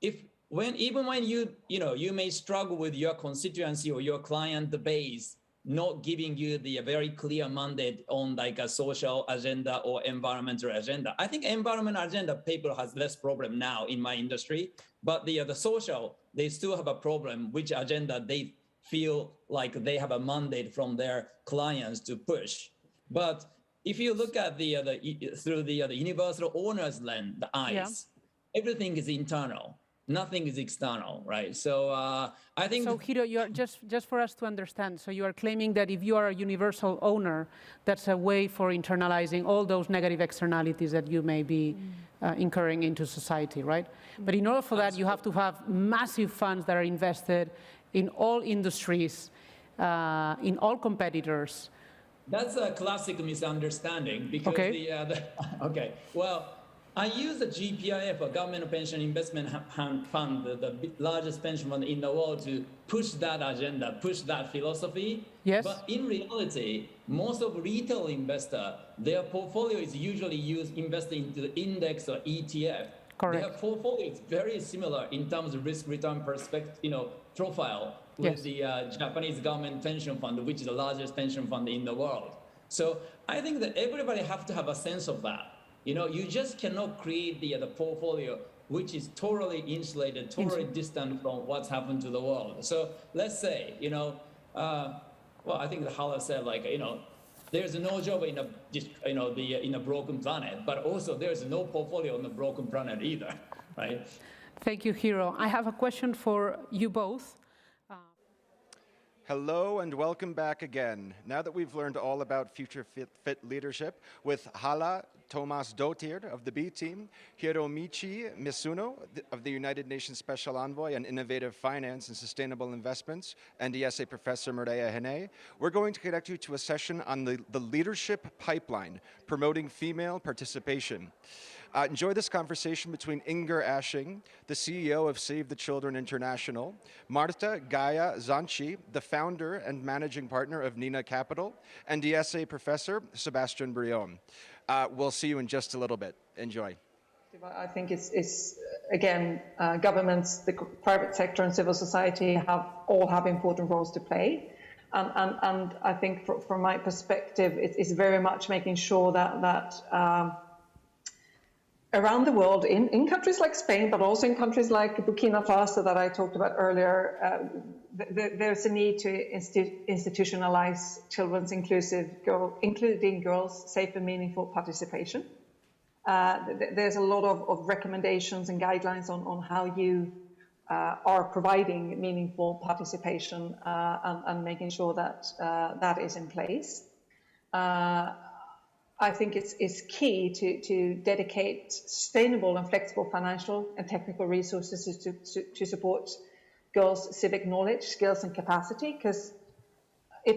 even when you may struggle with your constituency or your client base not giving you the very clear mandate on like a social agenda or environmental agenda. I think environmental agenda paper has less problem now in my industry, but the social, they still have a problem which agenda they feel like they have a mandate from their clients to push. But if you look at through the universal owner's lens, the IESE, everything is internal. Nothing is external, right? So I think. So Hiro, you are just for us to understand. So you are claiming that if you are a universal owner, that's a way for internalizing all those negative externalities that you may be incurring into society, right? But in order for that, you have to have massive funds that are invested in all industries, in all competitors. That's a classic misunderstanding because okay, well. I use the GPIF, a government pension investment fund, the largest pension fund in the world, to push that agenda, push that philosophy. Yes. But in reality, most of retail investors, their portfolio is usually invested into the index or ETF. Correct. Their portfolio is very similar in terms of risk-return perspective, profile with the Japanese government pension fund, which is the largest pension fund in the world. So I think that everybody have to have a sense of that. You just cannot create the portfolio which is totally insulated, totally distant from what's happened to the world. So let's say, well, I think the Hala said, there's no job in a broken planet, but also there's no portfolio on the broken planet either, right? Thank you, Hiro. I have a question for you both. Hello and welcome back again. Now that we've learned all about future fit leadership with Hala Thomas Dottir of the B team, Hiromichi Misuno of the United Nations Special Envoy on Innovative Finance and Sustainable Investments, and IESE Professor Mireia Hene, we're going to connect you to a session on the leadership pipeline, promoting female participation. Enjoy this conversation between Inger Ashing, the CEO of Save the Children International, Marta Gaia Zanchi, the founder and managing partner of Nina Capital, and IESE Professor Sebastian Brion. We'll see you in just a little bit. Enjoy. I think it's again, governments, the private sector and civil society all have important roles to play. And I think from my perspective, it's very much making sure that around the world, in countries like Spain, but also in countries like Burkina Faso that I talked about earlier, there's a need to institutionalize children's including girls' safe and meaningful participation. There's a lot of recommendations and guidelines on how you are providing meaningful participation and making sure that that is in place. I think it's key to dedicate sustainable and flexible financial and technical resources to support girls' civic knowledge, skills and capacity, because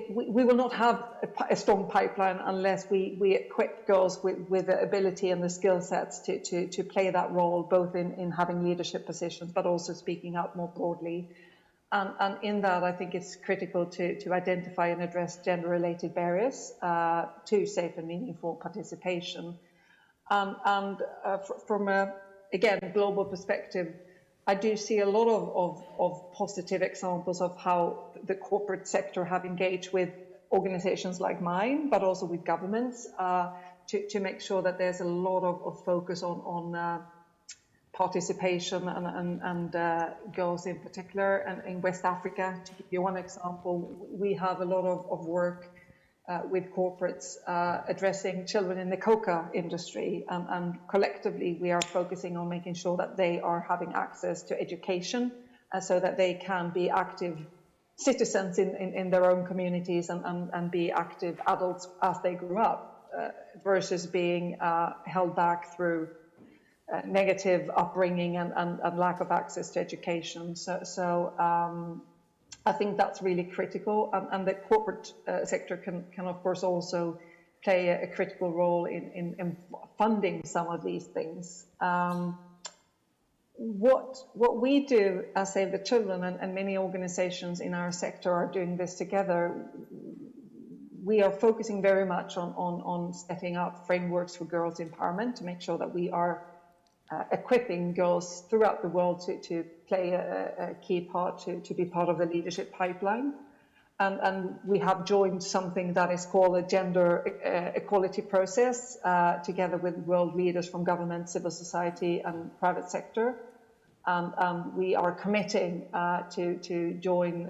we will not have a strong pipeline unless we equip girls with the ability and the skill sets to play that role, both in having leadership positions, but also speaking out more broadly. And in that, I think it's critical to identify and address gender-related barriers to safe and meaningful participation. From a, again, global perspective, I do see a lot of positive examples of how the corporate sector have engaged with organizations like mine, but also with governments to make sure that there's a lot of focus on participation and girls in particular. And in West Africa, to give you one example, we have a lot of work with corporates addressing children in the coca industry, and collectively we are focusing on making sure that they are having access to education so that they can be active citizens in their own communities and be active adults as they grow up, versus being held back through negative upbringing and lack of access to education. So I think that's really critical, and the corporate sector can of course also play a critical role in funding some of these things. What we do as Save the Children, and many organizations in our sector are doing this together, we are focusing very much on setting up frameworks for girls' empowerment to make sure that we are equipping girls throughout the world to play a key part, to be part of the leadership pipeline. And we have joined something that is called a gender equality process together with world leaders from government, civil society and private sector. And we are committing to join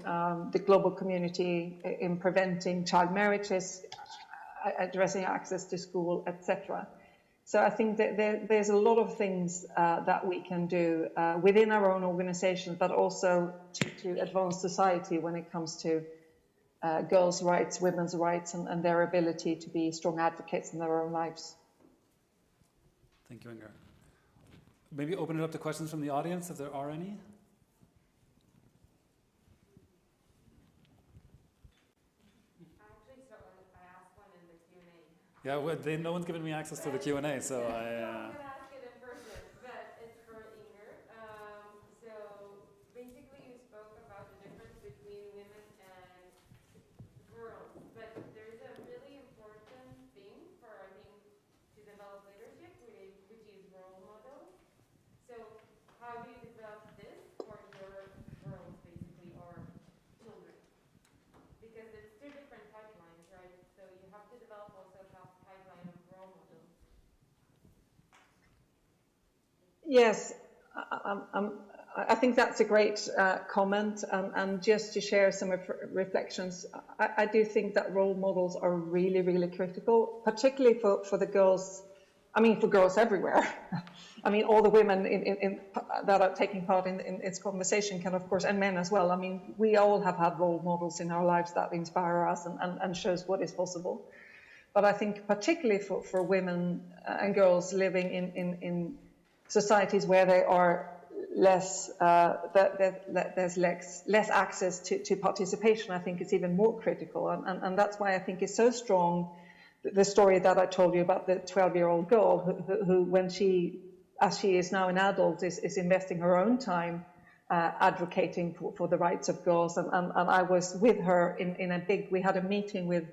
the global community in preventing child marriages, addressing access to school, etc. So I think that there's a lot of things that we can do within our own organizations, but also to advance society when it comes to girls' rights, women's rights, and their ability to be strong advocates in their own lives. Thank you, Inger. Maybe open it up to questions from the audience, if there are any. Yeah, well, no one's given me access to the Q&A, so I... Yes, I think that's a great comment, and just to share some reflections, I do think that role models are really, really critical, particularly for the girls, I mean, for girls everywhere. I mean, all the women that are taking part in this conversation can, of course, and men as well. I mean, we all have had role models in our lives that inspire us and shows what is possible. But I think particularly for women and girls living in societies where they are less, there's less access to participation, I think it's even more critical. And that's why I think it's so strong, the story that I told you about the 12-year-old girl who when she, as she is now an adult, is investing her own time advocating for the rights of girls. And I was with her we had a meeting with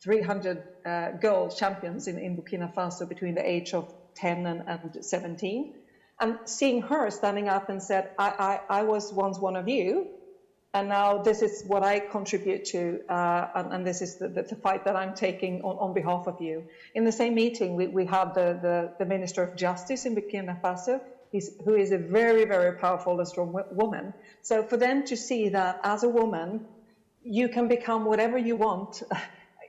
300 girl champions in Burkina Faso between the age of 10 and 17. And seeing her standing up and said, I was once one of you, and now this is what I contribute to, and this is the fight that I'm taking on behalf of you. In the same meeting, we had the Minister of Justice in Burkina Faso, who is a very, very powerful and strong woman. So for them to see that as a woman, you can become whatever you want,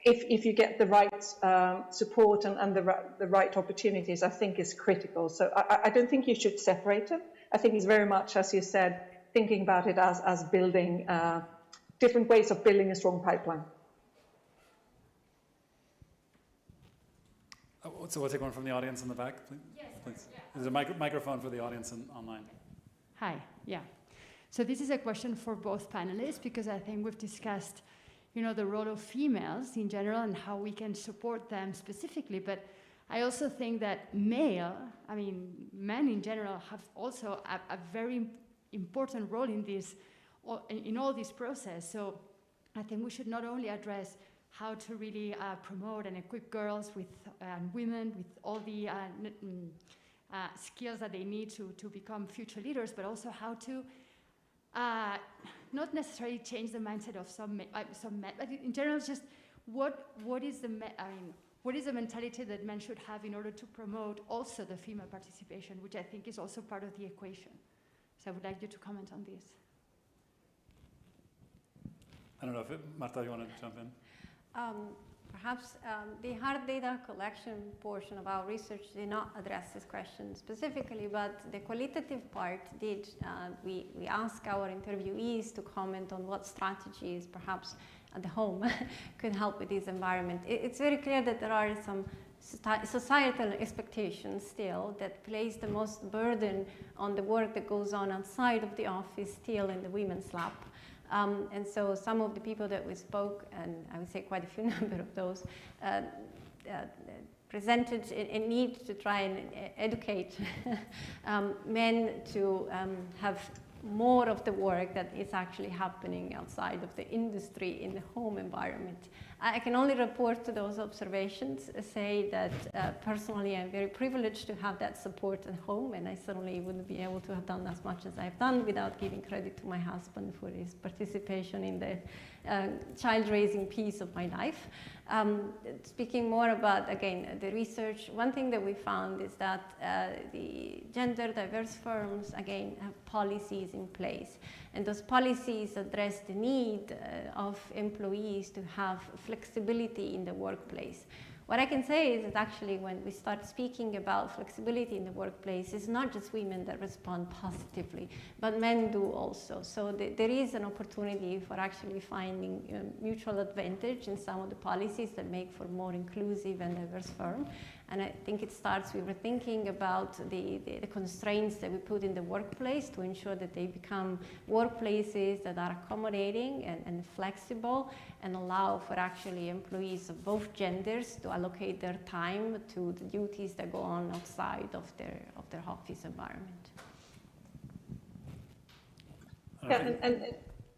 if you get the right support and the right opportunities, I think is critical. So I don't think you should separate them. I think it's very much, as you said, thinking about it as building different ways of building a strong pipeline. So we'll take one from the audience in the back, please. Yes, please. Yeah. There's a microphone for the audience online. Hi, yeah. So this is a question for both panelists, because I think we've discussed the role of females in general and how we can support them specifically. But I also think that men in general have also a very important role in all this process. So I think we should not only address how to really promote and equip girls and women with all the skills that they need to become future leaders, but also how to not necessarily change the mindset of some men, but in general, just what is the mentality that men should have in order to promote also the female participation, which I think is also part of the equation. So I would like you to comment on this. I don't know if Marta, you want to jump in? Perhaps the hard data collection portion of our research did not address this question specifically, but the qualitative part did. We asked our interviewees to comment on what strategies perhaps at the home could help with this environment. It's very clear that there are some societal expectations still that place the most burden on the work that goes on outside of the office still in the women's lap. And so some of the people that we spoke, and I would say quite a few number of those, presented a need to try and educate men to have more of the work that is actually happening outside of the industry in the home environment. I can only report to those observations, say that personally I'm very privileged to have that support at home, and I certainly wouldn't be able to have done as much as I've done without giving credit to my husband for his participation in the child-raising piece of my life. Speaking more about, again, the research, one thing that we found is that the gender diverse firms, again, have policies in place. And those policies address the need of employees to have flexibility in the workplace. What I can say is that actually when we start speaking about flexibility in the workplace, it's not just women that respond positively, but men do also. So there is an opportunity for actually finding mutual advantage in some of the policies that make for more inclusive and diverse firm. And I think it starts with thinking about the constraints that we put in the workplace to ensure that they become workplaces that are accommodating and flexible and allow for actually employees of both genders to allocate their time to the duties that go on outside of their office environment. Yeah, and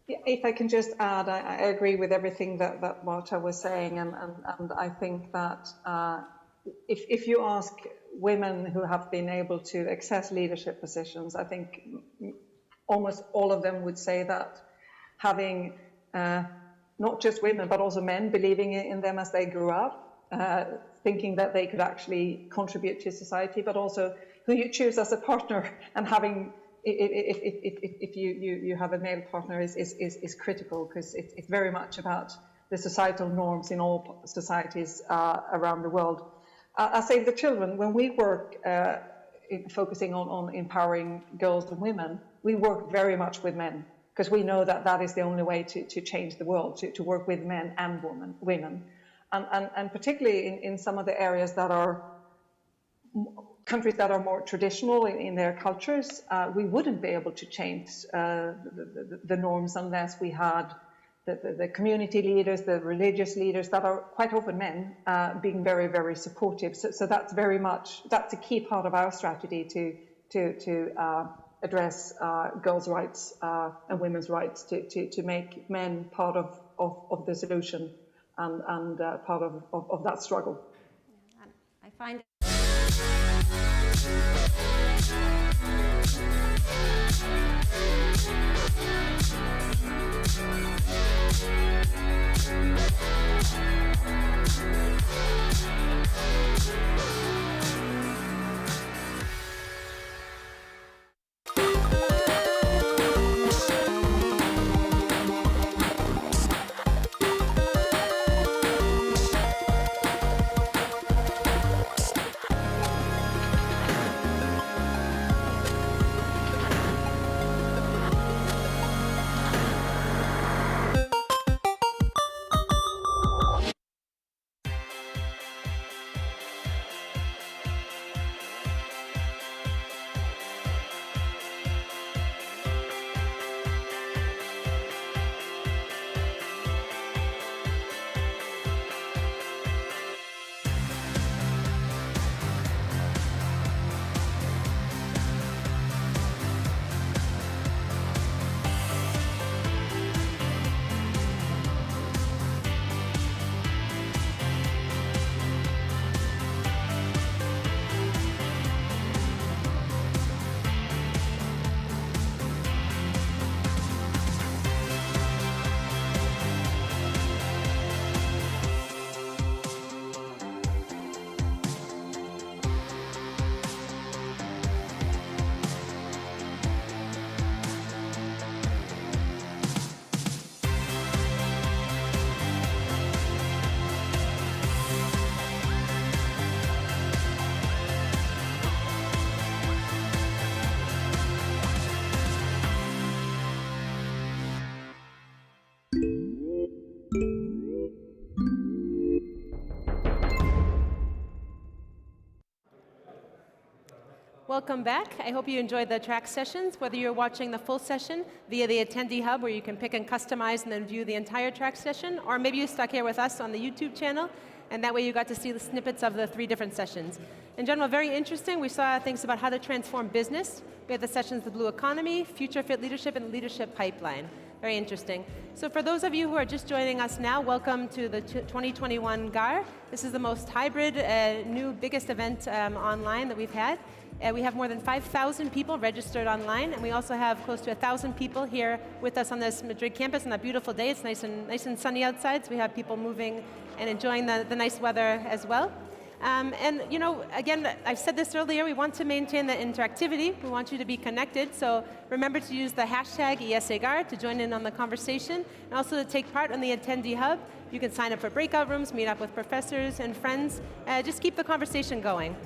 if I can just add, I agree with everything that Marta was saying, and I think that if you ask women who have been able to access leadership positions, I think almost all of them would say that having not just women, but also men believing in them as they grew up, thinking that they could actually contribute to society, but also who you choose as a partner, and having, if you have a male partner is critical, because it's very much about the societal norms in all societies around the world. I say the children, when we work focusing on empowering girls and women, we work very much with men, because we know that that is the only way to change the world, to work with men and women. And particularly in some of the areas that are countries that are more traditional in their cultures, we wouldn't be able to change the norms unless we had the community leaders, the religious leaders that are quite often men, being very, very supportive. So that's very much, that's a key part of our strategy to address girls' rights and women's rights, to make men part of the solution and part of that struggle. I find Welcome back. I hope you enjoyed the track sessions, whether you're watching the full session via the Attendee Hub, where you can pick and customize and then view the entire track session, or maybe you stuck here with us on the YouTube channel, and that way you got to see the snippets of the 3 different sessions. In general, very interesting. We saw things about how to transform business. We had the sessions, the Blue Economy, Future Fit Leadership, and Leadership Pipeline. Very interesting. So for those of you who are just joining us now, welcome to the 2021 GAR. This is the most hybrid, new, biggest event online that we've had. We have more than 5,000 people registered online, and we also have close to 1,000 people here with us on this Madrid campus on a beautiful day. It's nice and sunny outside, so we have people moving and enjoying the nice weather as well. And you know, again, I've said this earlier, we want to maintain the interactivity. We want you to be connected, so remember to use the hashtag IESEGAR to join in on the conversation, and also to take part on the attendee hub. You can sign up for breakout rooms, meet up with professors and friends, just keep the conversation going.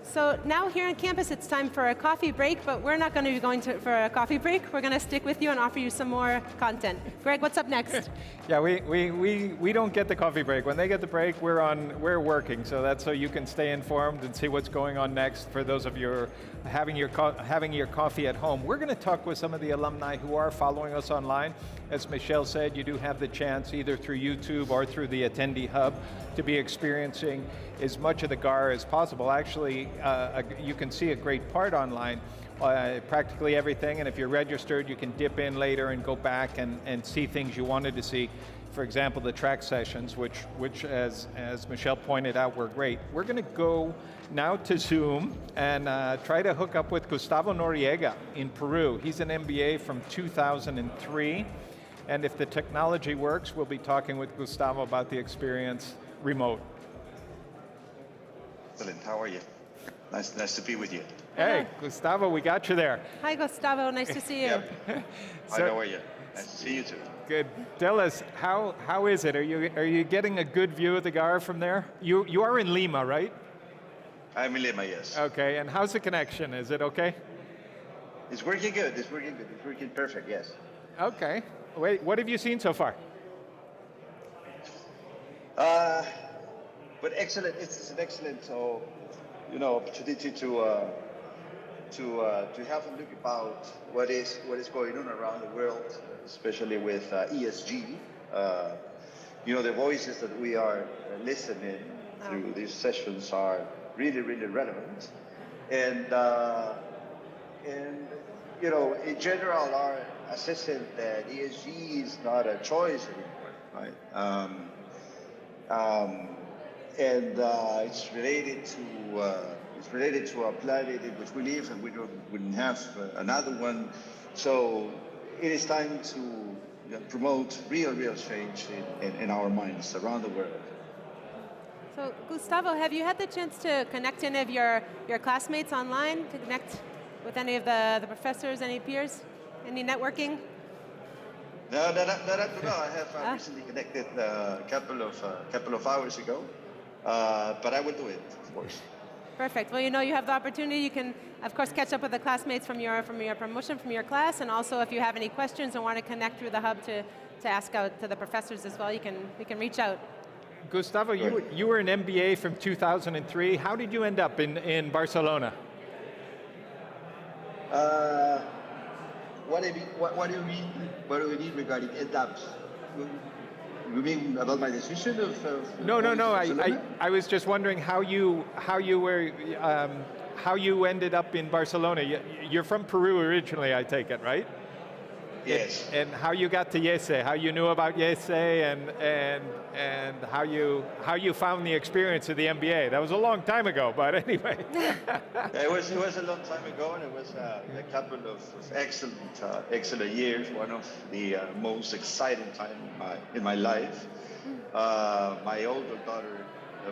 So now here on campus, it's time for a coffee break, but we're not going to be going for a coffee break. We're going to stick with you and offer you some more content. Greg, what's up next? Yeah, we don't get the coffee break. When they get the break, we're working. So that's so you can stay informed and see what's going on next. For those of you having your coffee at home, we're going to talk with some of the alumni who are following us online. As Michelle said, you do have the chance either through YouTube or through the attendee hub to be experiencing as much of the GAR as possible. Actually, you can see a great part online, practically everything, and if you're registered, you can dip in later and go back and see things you wanted to see. For example, the track sessions, which as Michelle pointed out, were great. We're going to go now to Zoom and try to hook up with Gustavo Noriega in Peru. He's an MBA from 2003, and if the technology works, we'll be talking with Gustavo about the experience remote. Excellent, how are you? Nice to be with you. Hey, Gustavo, we got you there. Hi, Gustavo, nice to see you. Hi, how are you? Nice to see you too. Good. Tell us, how is it? Are you getting a good view of the GAR from there? You are in Lima, right? I'm in Lima, yes. Okay, and how's the connection? Is it okay? It's working good, it's working perfect, yes. Okay. Wait, what have you seen so far? But excellent, it's an excellent opportunity to have a look about what is going on around the world, especially with ESG. The voices that we are listening through these sessions are really relevant, and in general are assessing that ESG is not a choice anymore, right? And it's related to a planet in which we live, and we wouldn't have another one. So it is time to promote real change in our minds around the world. So Gustavo, have you had the chance to connect any of your classmates online, to connect with any of the professors, any peers, any networking? No, not I have recently connected a couple of hours ago, but I will do it, of course. Perfect. Well, you have the opportunity. You can, of course, catch up with the classmates from your promotion, from your class, and also if you have any questions and want to connect through the hub to ask out to the professors as well, you can reach out. Gustavo, you were an MBA from 2003. How did you end up in Barcelona? What do you mean? What do you mean regarding end-ups? You mean about my decision of No. I was just wondering how you ended up in Barcelona. You're from Peru originally, I take it, right? Yes. And how you got to IESE, how you knew about IESE, and how you found the experience of the MBA. That was a long time ago, but anyway. It was a long time ago, and it was a couple of excellent years. One of the most exciting time in my life. My older daughter,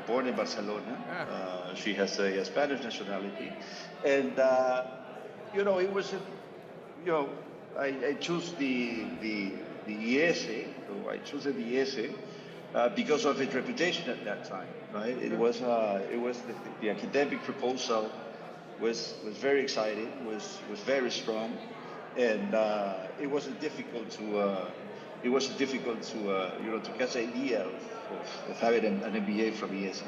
born in Barcelona, she has a Spanish nationality, and it was I chose the IESE. So I chose the IESE because of its reputation at that time. Right? It was the academic proposal was very exciting, was very strong, and it wasn't difficult to catch the idea of having an MBA from IESE.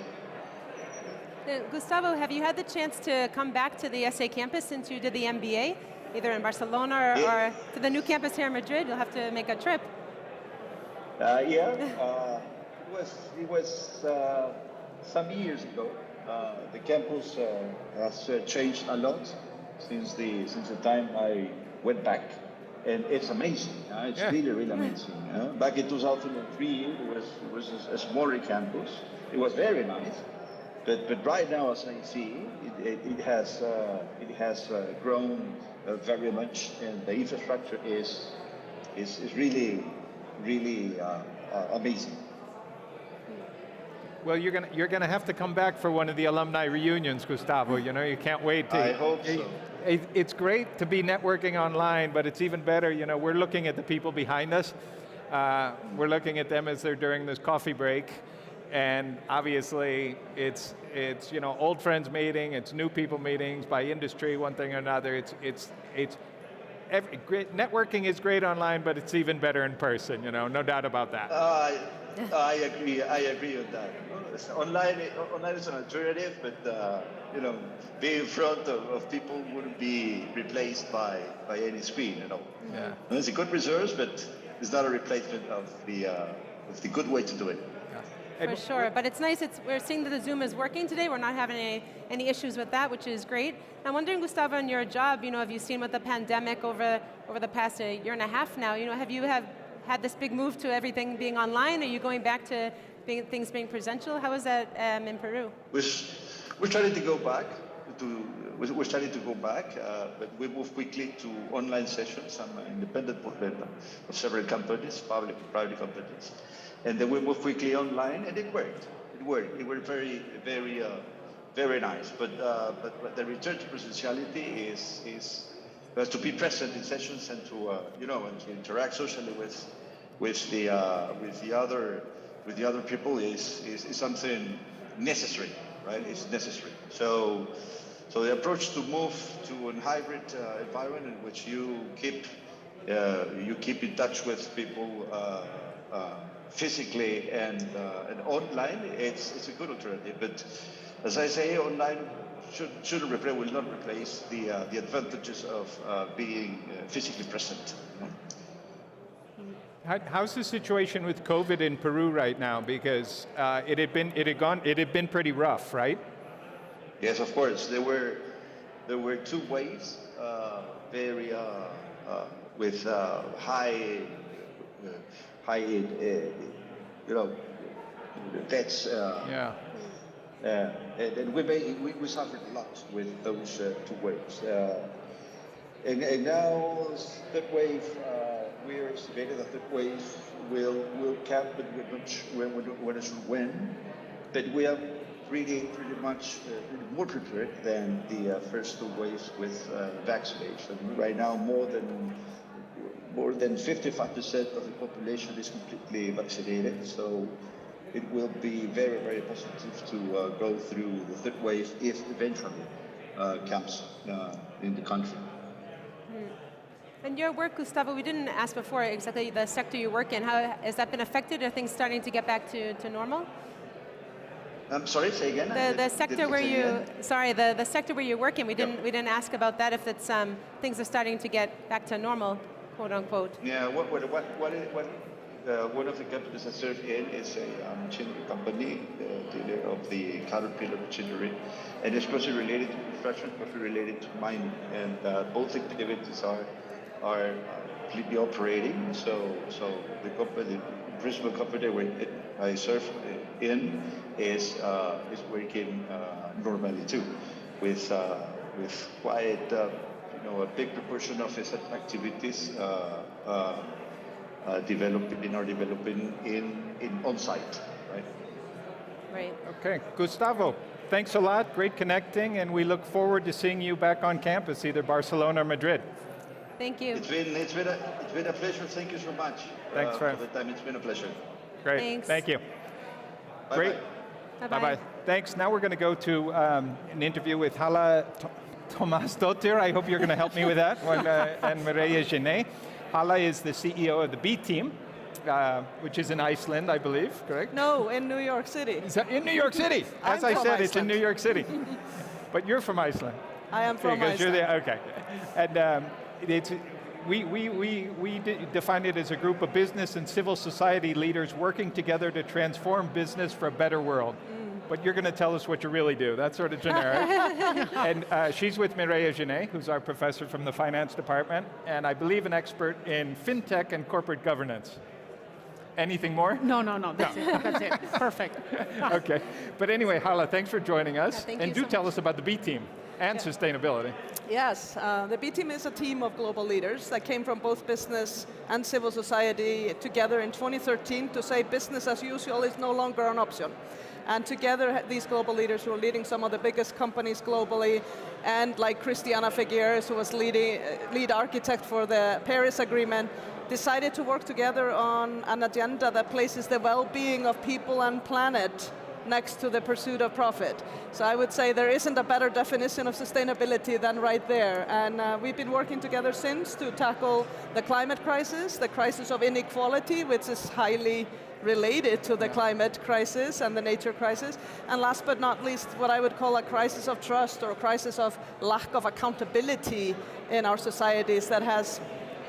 Gustavo, have you had the chance to come back to the IESE campus since you did the MBA? Either in Barcelona or to the new campus here in Madrid? You'll have to make a trip. It was some years ago. The campus has changed a lot since the time I went back, and it's amazing. It's really amazing. Back in 2003, it was a smaller campus. It was very nice, But right now, as I see, it has grown very much, and the infrastructure is really amazing. Well, you're gonna have to come back for one of the alumni reunions, Gustavo. You know, you can't wait to. I hope so. It's great to be networking online, but it's even better. You know, we're looking at the people behind us. We're looking at them as they're during this coffee break, and obviously it's you know, old friends meeting, it's new people meetings by industry, one thing or another. Networking is great online, but it's even better in person. You know, no doubt about that. I agree on that. Online is an alternative, but you know, being in front of people wouldn't be replaced by any screen, you know. Yeah. It's a good resource, but it's not a replacement of the good way to do it. For sure, but it's nice. We're seeing that the Zoom is working today. We're not having any issues with that, which is great. I'm wondering, Gustavo, in your job, you know, have you seen with the pandemic over the past year and a half now? You know, have you had this big move to everything being online? Are you going back to things being presential? How is that in Peru? We're starting to go back but we moved quickly to online sessions. I'm an independent board member of several companies, public and private companies. And then we moved quickly online, and it worked. It worked very, very nice. But the return to presentiality is to be present in sessions and to you know, and to interact socially with the other people is something necessary, right? It's necessary. So the approach to move to a hybrid environment in which you keep in touch with people. Physically and online, it's a good alternative. But as I say, online will not replace the advantages of being physically present. How's the situation with COVID in Peru right now? Because it had been pretty rough, right? Yes, of course. There were 2 waves, very with high you know, deaths. And we suffered a lot with those 2 waves. And now, third wave, we are estimating that third wave will come, but we're not sure when. But we are pretty much more prepared than the first 2 waves with vaccination. Right now, more than 55% of the population is completely vaccinated, so it will be very, very positive to go through the third wave if eventually comes in the country. And your work, Gustavo, we didn't ask before exactly the sector you work in. How has that been affected? Are things starting to get back to normal? I'm sorry, say again. The sector where the sector where you work in, we didn't ask about that. If it's things are starting to get back to normal, quote unquote. Yeah, one of the companies I serve in is a machinery company, dealer of the Caterpillar machinery, and it's closely related to construction, closely related to mining, and both activities are completely operating. So the company, the principal company where I serve in is working normally too, with quite a big proportion of its activities developing in on-site, right? Right. Okay, Gustavo, thanks a lot. Great connecting, and we look forward to seeing you back on campus, either Barcelona or Madrid. Thank you. It's been a pleasure. Thank you so much. Thanks for the time. It's been a pleasure. Great. Thanks. Thank you. Bye-bye. Great. Bye-bye. Thanks. Now we're going to go to an interview with Hala Tomasdottir. I hope you're going to help me with that. And Mireia Genet. Hala is the CEO of the B Team, which is in Iceland, I believe, correct? No, in New York City. In New York City. As I said, it's in New York City. But you're from Iceland. I am from Iceland. You're there. Okay. And we define it as a group of business and civil society leaders working together to transform business for a better world. But you're going to tell us what you really do. That's sort of generic. And she's with Mireia Genet, who's our professor from the finance department, and I believe an expert in fintech and corporate governance. Anything more? No, that's it. That's it. Perfect. Okay. But anyway, Hala, thanks for joining us. thank and you do so tell us about the B team and sustainability. Yes, the B team is a team of global leaders that came from both business and civil society together in 2013 to say business as usual is no longer an option. And together, these global leaders who are leading some of the biggest companies globally, and like Christiana Figueres, who was lead architect for the Paris Agreement, decided to work together on an agenda that places the well-being of people and planet next to the pursuit of profit. So I would say there isn't a better definition of sustainability than right there. And we've been working together since to tackle the climate crisis, the crisis of inequality, which is highly related to the climate crisis and the nature crisis, and last but not least, what I would call a crisis of trust or a crisis of lack of accountability in our societies that has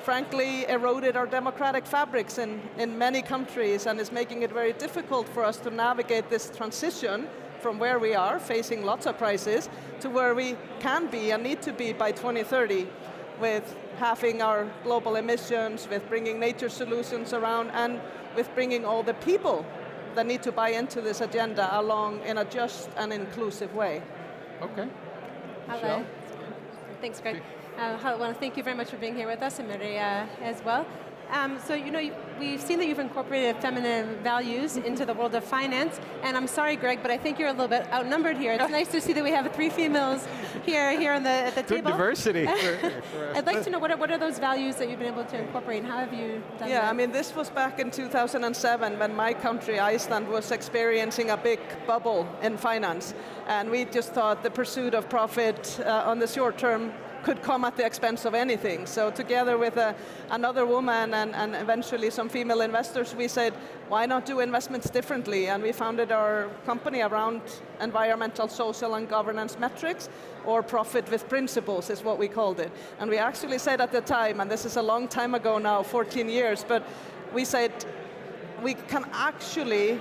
frankly eroded our democratic fabrics in many countries and is making it very difficult for us to navigate this transition from where we are, facing lots of crises, to where we can be and need to be by 2030 with halving our global emissions, with bringing nature solutions around, and with bringing all the people that need to buy into this agenda along in a just and inclusive way. Okay. Hello. Thanks, Greg. I want to thank you very much for being here with us, and Maria as well. So, we've seen that you've incorporated feminine values into the world of finance, and I'm sorry, Greg, but I think you're a little bit outnumbered here. It's nice to see that we have 3 females here at the table. Good diversity. I'd like to know, what are those values that you've been able to incorporate, and how have you done that? Yeah, I mean, this was back in 2007 when my country, Iceland, was experiencing a big bubble in finance, and we just thought the pursuit of profit on the short term could come at the expense of anything. So together with another woman and eventually some female investors, we said, why not do investments differently? And we founded our company around environmental, social, and governance metrics, or profit with principles is what we called it. And we actually said at the time, and this is a long time ago now, 14 years, but we said we can actually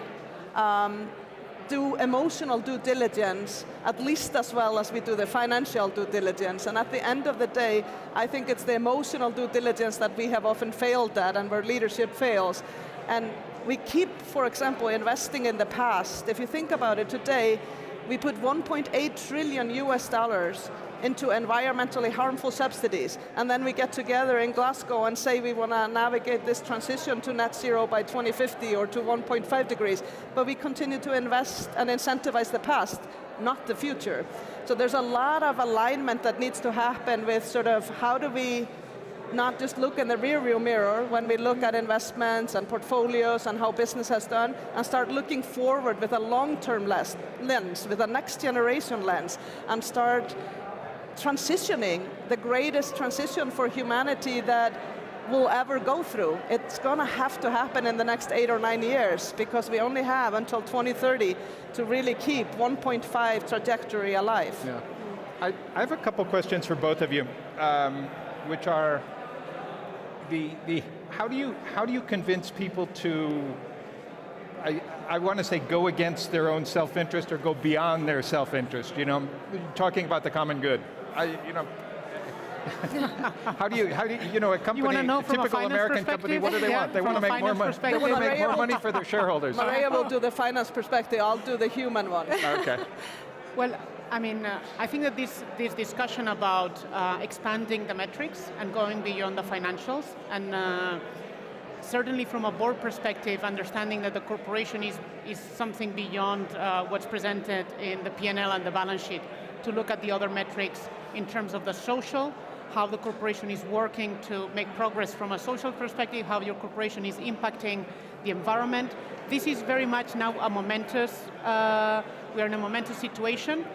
do emotional due diligence at least as well as we do the financial due diligence. And at the end of the day, I think it's the emotional due diligence that we have often failed at and where leadership fails. And we keep, for example, investing in the past. If you think about it today, we put $1.8 trillion into environmentally harmful subsidies. And then we get together in Glasgow and say we want to navigate this transition to net zero by 2050 or to 1.5 degrees. But we continue to invest and incentivize the past, not the future. So there's a lot of alignment that needs to happen with sort of how do we not just look in the rearview mirror when we look at investments and portfolios and how business has done, and start looking forward with a long-term lens, with a next generation lens, and start transitioning, the greatest transition for humanity that we'll ever go through. It's going to have to happen in the next 8 or 9 years because we only have until 2030 to really keep 1.5 trajectory alive. Yeah. I have a couple questions for both of you, which are how do you convince people to, I want to say, go against their own self-interest or go beyond their self-interest, talking about the common good. How do you, a company, a typical American company, what do they want? They want to make more money. They want to make more money for their shareholders. Maria will do the finance perspective, I'll do the human one. Okay. Well, I mean, I think that this discussion about expanding the metrics and going beyond the financials, and certainly from a board perspective, understanding that the corporation is something beyond what's presented in the P&L and the balance sheet, to look at the other metrics in terms of the social, how the corporation is working to make progress from a social perspective, how your corporation is impacting the environment. This is very much now a momentous, we are in a momentous situation,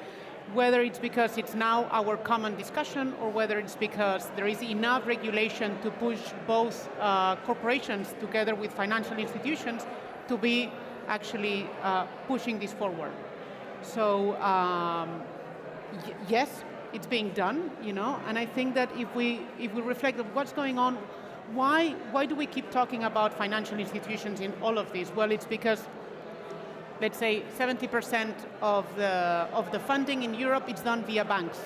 whether it's because it's now our common discussion or whether it's because there is enough regulation to push both corporations together with financial institutions to be actually pushing this forward. So yes, it's being done, and I think that if we reflect on what's going on, why do we keep talking about financial institutions in all of this? Well, it's because, let's say, 70% of the funding in Europe is done via banks.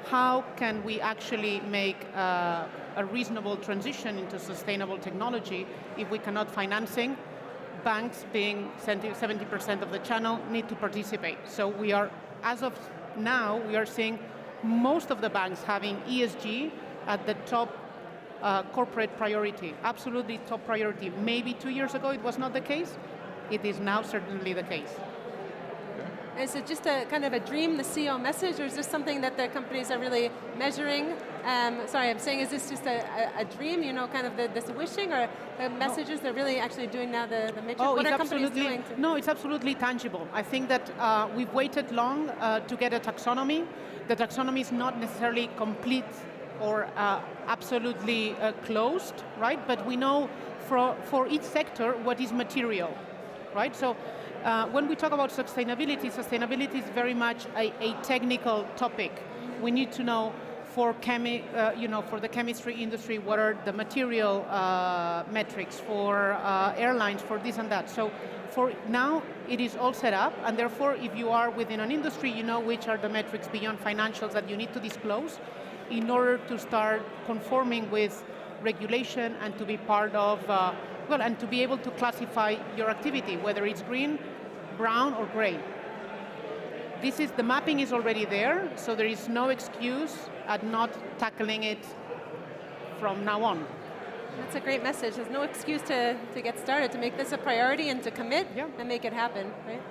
how can we actually make a reasonable transition into sustainable technology if we cannot financing? Banks, being 70% of the channel, need to participate. So we are, as of now, we are seeing most of the banks having ESG at the top corporate priority, absolutely top priority. Maybe 2 years ago it was not the case. It is now certainly the case. Is it just a kind of a dream, the CEO message, or is this something that the companies are really measuring? Sorry, I'm saying, is this just a dream, you know, kind of this wishing, or the messages they're really actually doing now, the metrics? Oh, what it's are companies absolutely, doing? no, it's absolutely tangible. I think that we've waited long to get a taxonomy. The taxonomy is not necessarily complete or absolutely closed, right? But we know for each sector what is material, right? So when we talk about sustainability, sustainability is very much a technical topic. We need to know for the chemistry industry, what are the material metrics for airlines, for this and that. So for now, it is all set up, and therefore, if you are within an industry, you know which are the metrics beyond financials that you need to disclose in order to start conforming with regulation and to be part of, and to be able to classify your activity, whether it's green, brown, or gray. The mapping is already there, so there is no excuse at not tackling it from now on. That's a great message. There's no excuse to get started, to make this a priority and to commit and make it happen, right?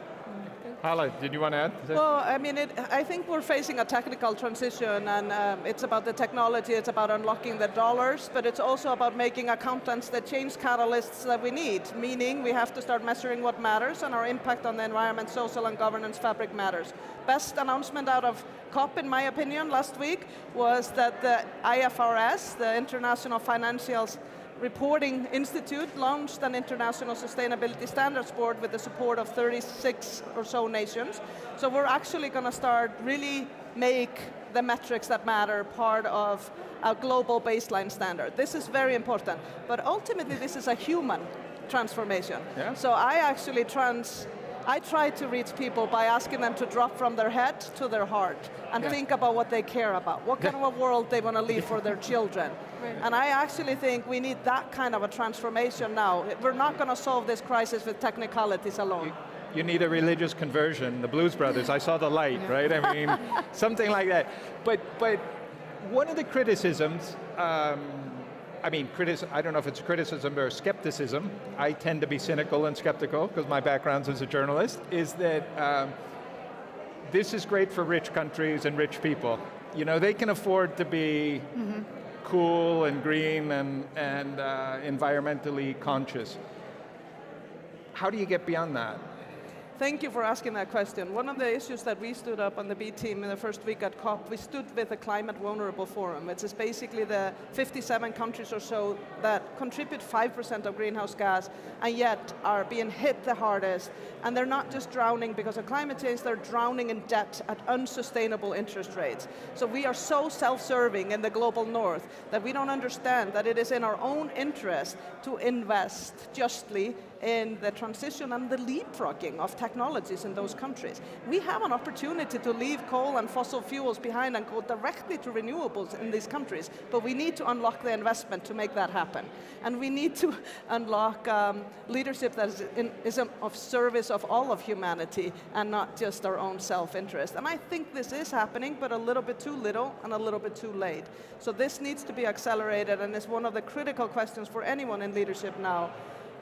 Hala, did you want to add? Well, I mean, I think we're facing a technical transition, and it's about the technology, it's about unlocking the dollars, but it's also about making accountants the change catalysts that we need, meaning we have to start measuring what matters, and our impact on the environment, social and governance fabric matters. Best announcement out of COP, in my opinion, last week was that the IFRS, the International Financial Reporting Institute, launched an International Sustainability Standards Board with the support of 36 or so nations. So we're actually going to start really make the metrics that matter part of a global baseline standard. This is very important, but ultimately this is a human transformation. Yeah. So I try to reach people by asking them to drop from their head to their heart and think about what they care about, what kind of a world they want to leave for their children. Right. And I actually think we need that kind of a transformation now. We're not going to solve this crisis with technicalities alone. You need a religious conversion, the Blues Brothers, I saw the light, right? I mean, something like that. But one of the criticisms, I don't know if it's criticism or skepticism, I tend to be cynical and skeptical because my background's as a journalist, is that this is great for rich countries and rich people. You know, they can afford to be cool and green and environmentally conscious. How do you get beyond that? Thank you for asking that question. One of the issues that we stood up on the B team in the first week at COP, we stood with the Climate Vulnerable Forum, which is basically the 57 countries or so that contribute 5% of greenhouse gas and yet are being hit the hardest. And they're not just drowning because of climate change, they're drowning in debt at unsustainable interest rates. So we are so self-serving in the global north that we don't understand that it is in our own interest to invest justly in the transition and the leapfrogging of technologies in those countries. We have an opportunity to leave coal and fossil fuels behind and go directly to renewables in these countries, but we need to unlock the investment to make that happen. And we need to unlock leadership that is of service of all of humanity and not just our own self-interest. And I think this is happening, but a little bit too little and a little bit too late. So this needs to be accelerated, and is one of the critical questions for anyone in leadership now.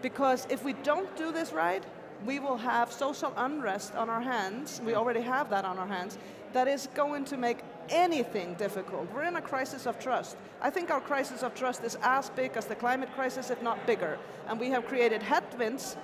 Because if we don't do this right, we will have social unrest on our hands. We already have that on our hands. That is going to make anything difficult. We're in a crisis of trust. I think our crisis of trust is as big as the climate crisis, if not bigger. And we have created headwinds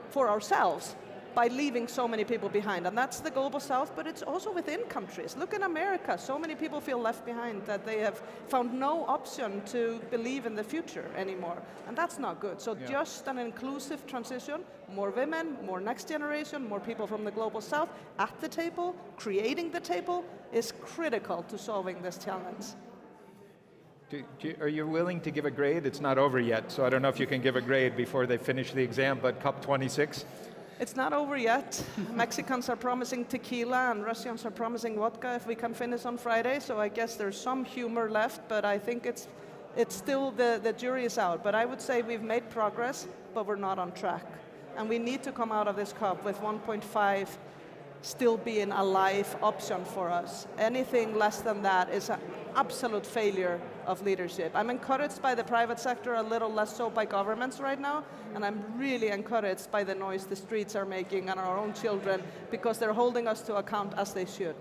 for ourselves by leaving so many people behind. And that's the global south, but it's also within countries. Look in America, so many people feel left behind that they have found no option to believe in the future anymore. And that's not good. So just an inclusive transition, more women, more next generation, more people from the global south at the table, creating the table, is critical to solving this challenge. Are you willing to give a grade? It's not over yet, so I don't know if you can give a grade before they finish the exam, but COP26? It's not over yet. Mexicans are promising tequila and Russians are promising vodka if we can finish on Friday. So I guess there's some humor left, but I think it's still the jury is out. But I would say we've made progress, but we're not on track. And we need to come out of this COP with 1.5 still being a live option for us. Anything less than that is an absolute failure of leadership. I'm encouraged by the private sector, a little less so by governments right now, and I'm really encouraged by the noise the streets are making and our own children, because they're holding us to account as they should.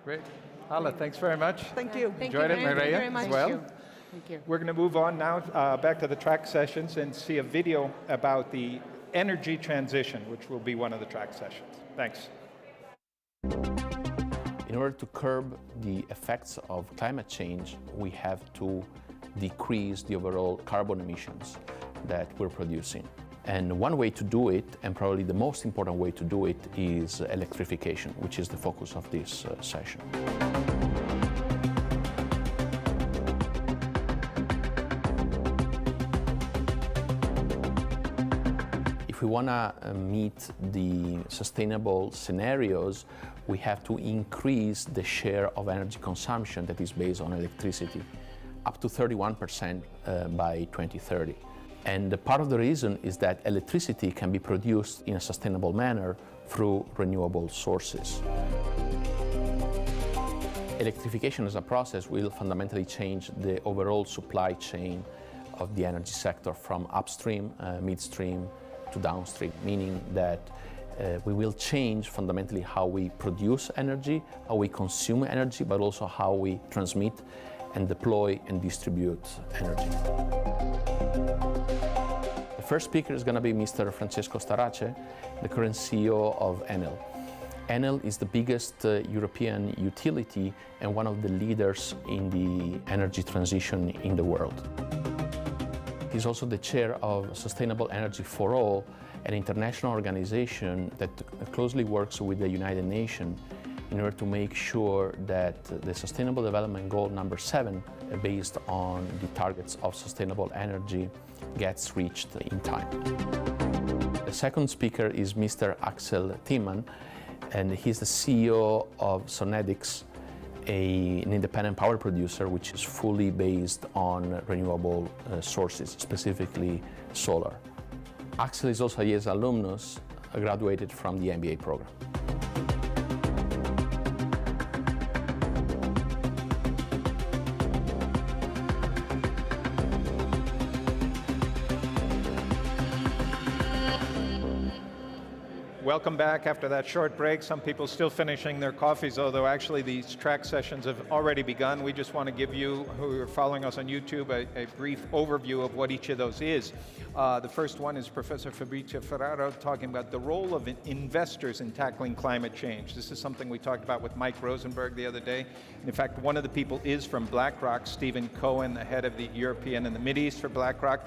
Great. Hala, thanks very much. Thank you. Enjoyed it, Maria, as well. Thank you. We're going to move on now back to the track sessions and see a video about the energy transition, which will be one of the track sessions. Thanks. In order to curb the effects of climate change, we have to decrease the overall carbon emissions that we're producing. And one way to do it, and probably the most important way to do it, is electrification, which is the focus of this session. If we want to meet the sustainable scenarios, we have to increase the share of energy consumption that is based on electricity, up to 31% by 2030. And part of the reason is that electricity can be produced in a sustainable manner through renewable sources. Electrification as a process will fundamentally change the overall supply chain of the energy sector from upstream, midstream, to downstream, meaning that we will change fundamentally how we produce energy, how we consume energy, but also how we transmit and deploy and distribute energy. The first speaker is going to be Mr. Francesco Starace, the current CEO of Enel. Enel is the biggest European utility and one of the leaders in the energy transition in the world. He's also the chair of Sustainable Energy for All, an international organization that closely works with the United Nations in order to make sure that the Sustainable Development Goal number 7, based on the targets of sustainable energy, gets reached in time. The second speaker is Mr. Axel Timman, and he's the CEO of Sonedix, an independent power producer which is fully based on renewable sources, specifically solar. Axel is also a IESE alumnus, graduated from the MBA program. Welcome back after that short break. Some people still finishing their coffees, although actually these track sessions have already begun. We just want to give you, who are following us on YouTube, a brief overview of what each of those is. The first one is Professor Fabrizio Ferraro talking about the role of investors in tackling climate change. This is something we talked about with Mike Rosenberg the other day. In fact, one of the people is from BlackRock, Stephen Cohen, the head of the European and the Mideast for BlackRock.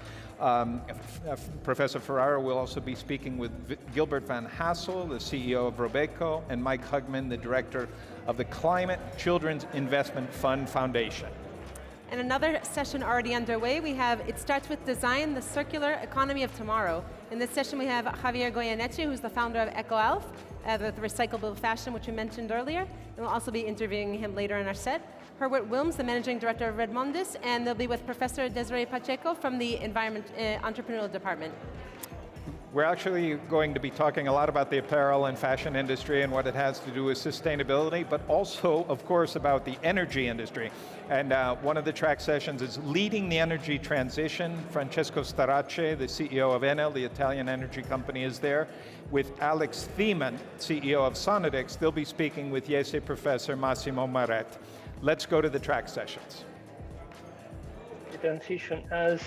Professor Ferraro will also be speaking with Gilbert Van Hassel, the CEO of Robeco, and Mike Hugman, the director of the Climate Children's Investment Fund Foundation. And another session already underway. It starts with Design the Circular Economy of Tomorrow. In this session we have Javier Goyeneche, who's the founder of EcoAlf, the recyclable fashion, which we mentioned earlier. And we'll also be interviewing him later in our set. Herbert Wilms, the managing director of Redmondis, and they'll be with Professor Desiree Pacheco from the Environment Entrepreneurial Department. We're actually going to be talking a lot about the apparel and fashion industry and what it has to do with sustainability, but also, of course, about the energy industry. And one of the track sessions is Leading the Energy Transition. Francesco Starace, the CEO of Enel, the Italian energy company, is there. With Alex Thiemann, CEO of Sonedix, they'll be speaking with IESE professor Massimo Maret. Let's go to the track sessions. The transition as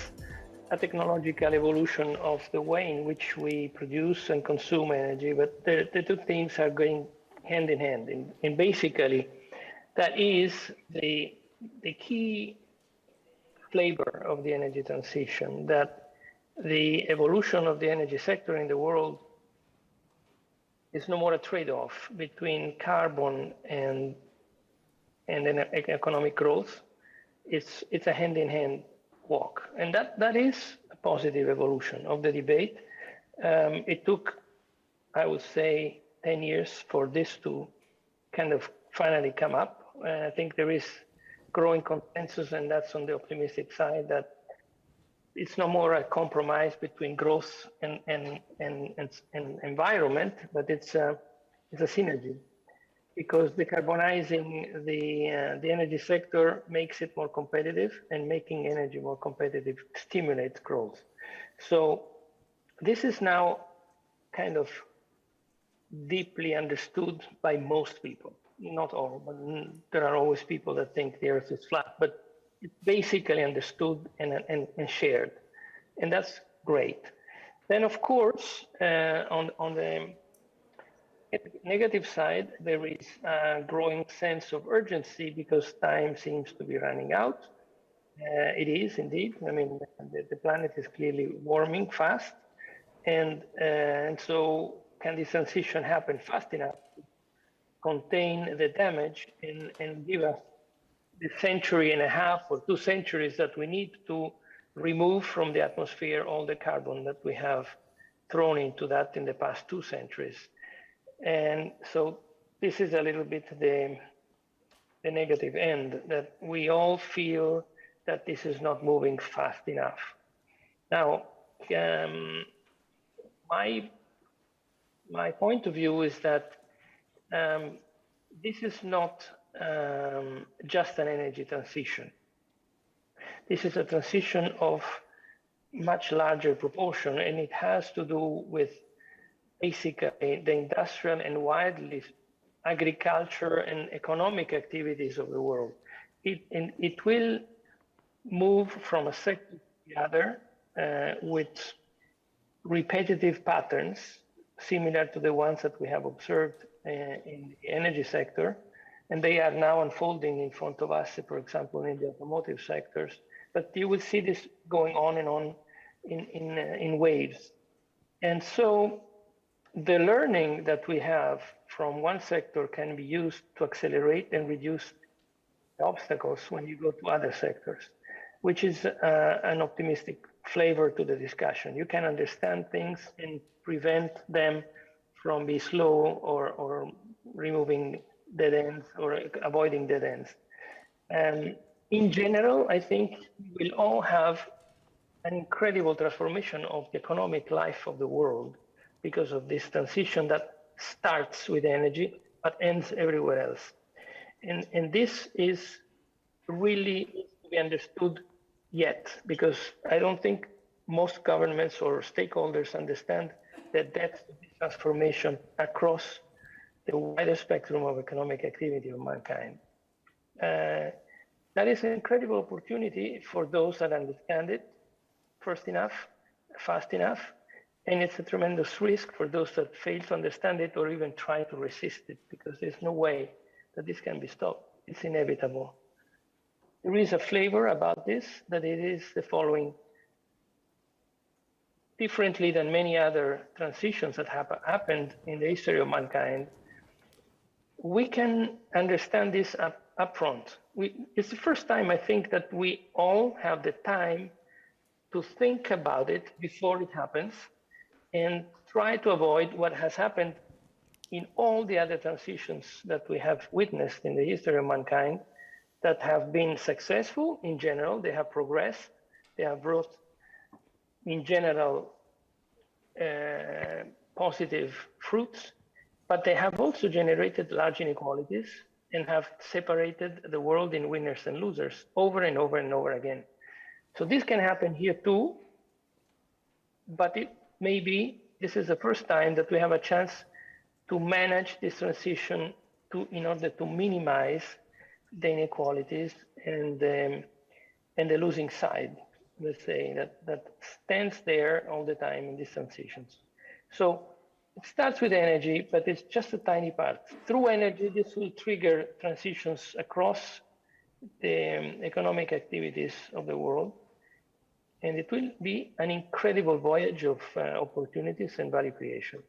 a technological evolution of the way in which we produce and consume energy, but the two things are going hand in hand. And basically, that is the key flavor of the energy transition, that the evolution of the energy sector in the world is no more a trade-off between carbon and economic growth. It's a hand-in-hand walk, and that is a positive evolution of the debate. It took I would say, 10 years for this to kind of finally come up. I think there is growing consensus, and that's on the optimistic side, that it's no more a compromise between growth and environment, but it's a synergy, because decarbonizing the energy sector makes it more competitive, and making energy more competitive stimulates growth. So this is now kind of deeply understood by most people. Not all, but there are always people that think the Earth is flat, but it's basically understood and shared. And that's great. Then, of course, on the negative side, there is a growing sense of urgency because time seems to be running out. It is indeed. I mean, the planet is clearly warming fast. And so can this transition happen fast enough to contain the damage and give us the century and a half or 2 centuries that we need to remove from the atmosphere all the carbon that we have thrown into that in the past 2 centuries. And so this is a little bit the negative end, that we all feel that this is not moving fast enough. Now, my point of view is that this is not just an energy transition. This is a transition of much larger proportion, and it has to do with basically the industrial and widely agriculture and economic activities of the world. It will move from a sector to the other with repetitive patterns similar to the ones that we have observed in the energy sector, and they are now unfolding in front of us, for example, in the automotive sectors. But you will see this going on and on in waves. And so the learning that we have from one sector can be used to accelerate and reduce the obstacles when you go to other sectors, which is an optimistic flavor to the discussion. You can understand things and prevent them from being slow or removing dead ends or avoiding dead ends. In general, I think we'll all have an incredible transformation of the economic life of the world because of this transition that starts with energy but ends everywhere else. And this is really to be understood yet, because I don't think most governments or stakeholders understand the depth of this transformation across the wider spectrum of economic activity of mankind. That is an incredible opportunity for those that understand it fast enough, and it's a tremendous risk for those that fail to understand it or even try to resist it, because there's no way that this can be stopped. It's inevitable. There is a flavor about this, that it is the following. Differently than many other transitions that have happened in the history of mankind, we can understand this up front. It's the first time, I think, that we all have the time to think about it before it happens and try to avoid what has happened in all the other transitions that we have witnessed in the history of mankind that have been successful in general. They have progressed. They have brought, in general, positive fruits, but they have also generated large inequalities and have separated the world in winners and losers over and over and over again. So this can happen here too, but it maybe this is the first time that we have a chance to manage this transition in order to minimize the inequalities and the losing side, let's say, that stands there all the time in these transitions. So it starts with energy, but it's just a tiny part. Through energy, this will trigger transitions across the economic activities of the world. And it will be an incredible voyage of opportunities and value creation.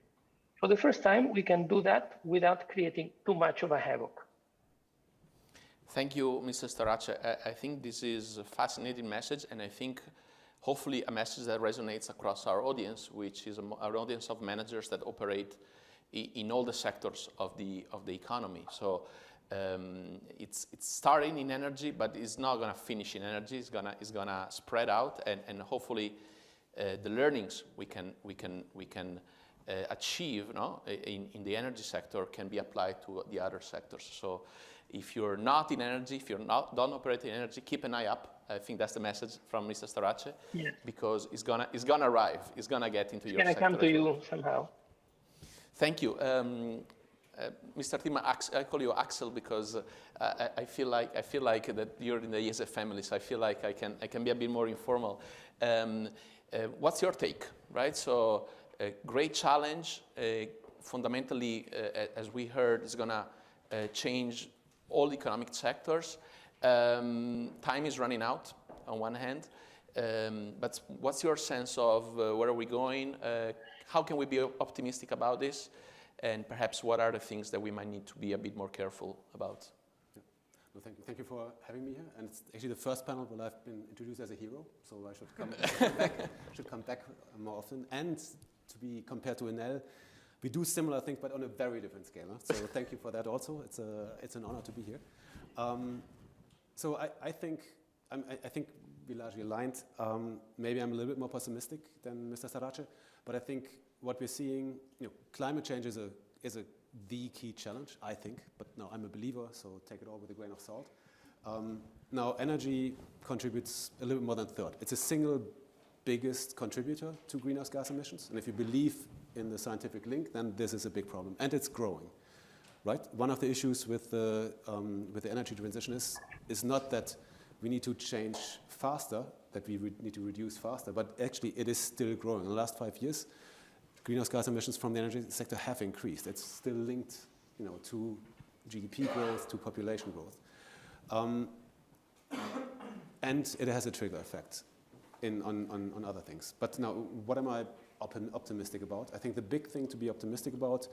For the first time, we can do that without creating too much of a havoc. Thank you, Mr. Starace. I think this is a fascinating message, and I think hopefully a message that resonates across our audience, which is our audience of managers that operate in all the sectors of the economy. So it's starting in energy, but it's not going to finish in energy. It's gonna spread out, and hopefully the learnings we can achieve, in the energy sector can be applied to the other sectors. So if you're not in energy, if you're don't operate in energy, keep an eye up. I think that's the message from Mr. Starace, yes. because it's gonna arrive. It's gonna get into your sector. It's gonna come to you somehow. Thank you, Mr. Timmer. I call you Axel because I feel like that you're in the IESE family. So I feel like I can be a bit more informal. What's your take, right? So a great challenge. Fundamentally, as we heard, is gonna change all economic sectors. Time is running out on one hand, but what's your sense of where are we going? How can we be optimistic about this? And perhaps what are the things that we might need to be a bit more careful about? Yeah. Well, thank you. Thank you for having me here. And it's actually the first panel where I've been introduced as a hero, so I should come back more often. And to be compared to Enel, we do similar things, but on a very different scale. Huh? So thank you for that also. It's an honor to be here. So I think we largely aligned. Maybe I'm a little bit more pessimistic than Mr. Starace, but I think what we're seeing, climate change is the key challenge, I think. But no, I'm a believer, so take it all with a grain of salt. Now, energy contributes a little bit more than a third. It's a single biggest contributor to greenhouse gas emissions, and if you believe in the scientific link, then this is a big problem, and it's growing. Right? One of the issues with the energy transition is not that we need to change faster, that we need to reduce faster, but actually it is still growing. In the last 5 years, greenhouse gas emissions from the energy sector have increased. It's still linked, to GDP growth, to population growth, and it has a trigger effect on other things. But now, what am I optimistic about? I think the big thing to be optimistic about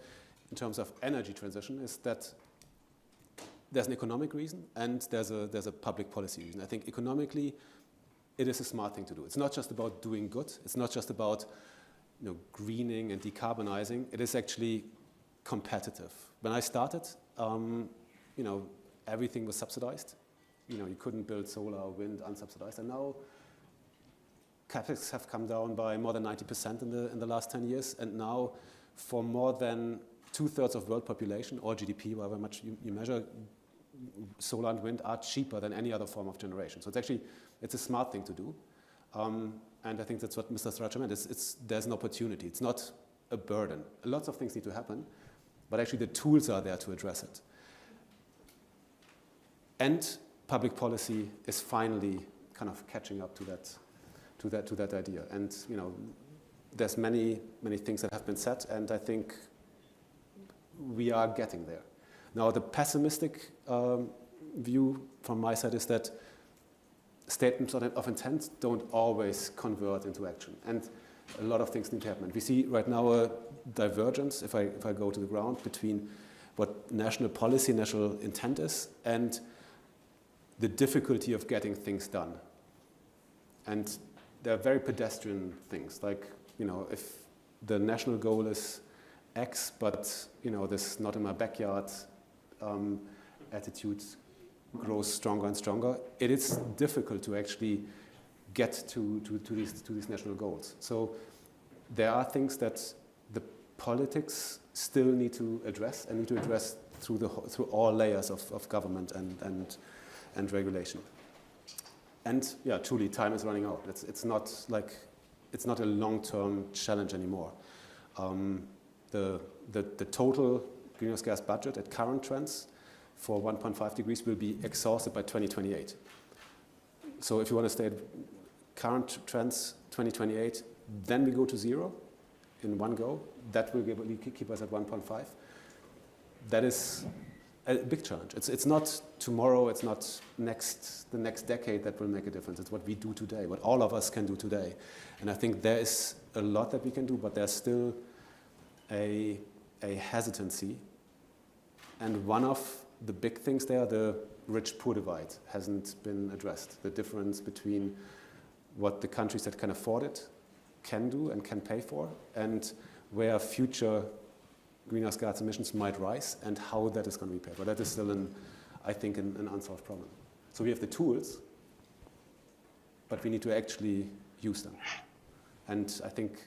in terms of energy transition is that there's an economic reason and there's a public policy reason. I think economically, it is a smart thing to do. It's not just about doing good. It's not just about greening and decarbonizing. It is actually competitive. When I started, everything was subsidized. You couldn't build solar or wind unsubsidized, and now capex have come down by more than 90% in the last 10 years, and now for more than 2/3 of world population or GDP, however much you measure, solar and wind are cheaper than any other form of generation. So it's a smart thing to do. And I think that's what Mr. Starace meant. There's an opportunity. It's not a burden. Lots of things need to happen, but actually the tools are there to address it. And public policy is finally kind of catching up to that idea. And there's many things that have been said, and I think we are getting there. Now, the pessimistic view from my side is that statements of intent don't always convert into action, and a lot of things need to happen. We see right now a divergence, if I go to the ground, between what national policy, national intent is, and the difficulty of getting things done. And there are very pedestrian things, like, if the national goal is X, but, this not in my backyard attitude grows stronger and stronger, it is difficult to actually get to these national goals. So there are things that the politics still need to address, and need to address through all layers of government and regulation. And yeah, truly, time is running out. It's not a long-term challenge anymore. The total greenhouse gas budget at current trends for 1.5 degrees will be exhausted by 2028. So if you want to stay at current trends, 2028, then we go to zero in one go. That will keep us at 1.5. That is a big challenge. It's not tomorrow, it's not the next decade that will make a difference. It's what we do today, what all of us can do today. And I think there is a lot that we can do, but there's still a hesitancy. And one of the big things there, the rich-poor divide, hasn't been addressed. The difference between what the countries that can afford it can do and can pay for, and where future greenhouse gas emissions might rise and how that is going to be paid for. That is still, I think, an unsolved problem. So we have the tools, but we need to actually use them. And I think...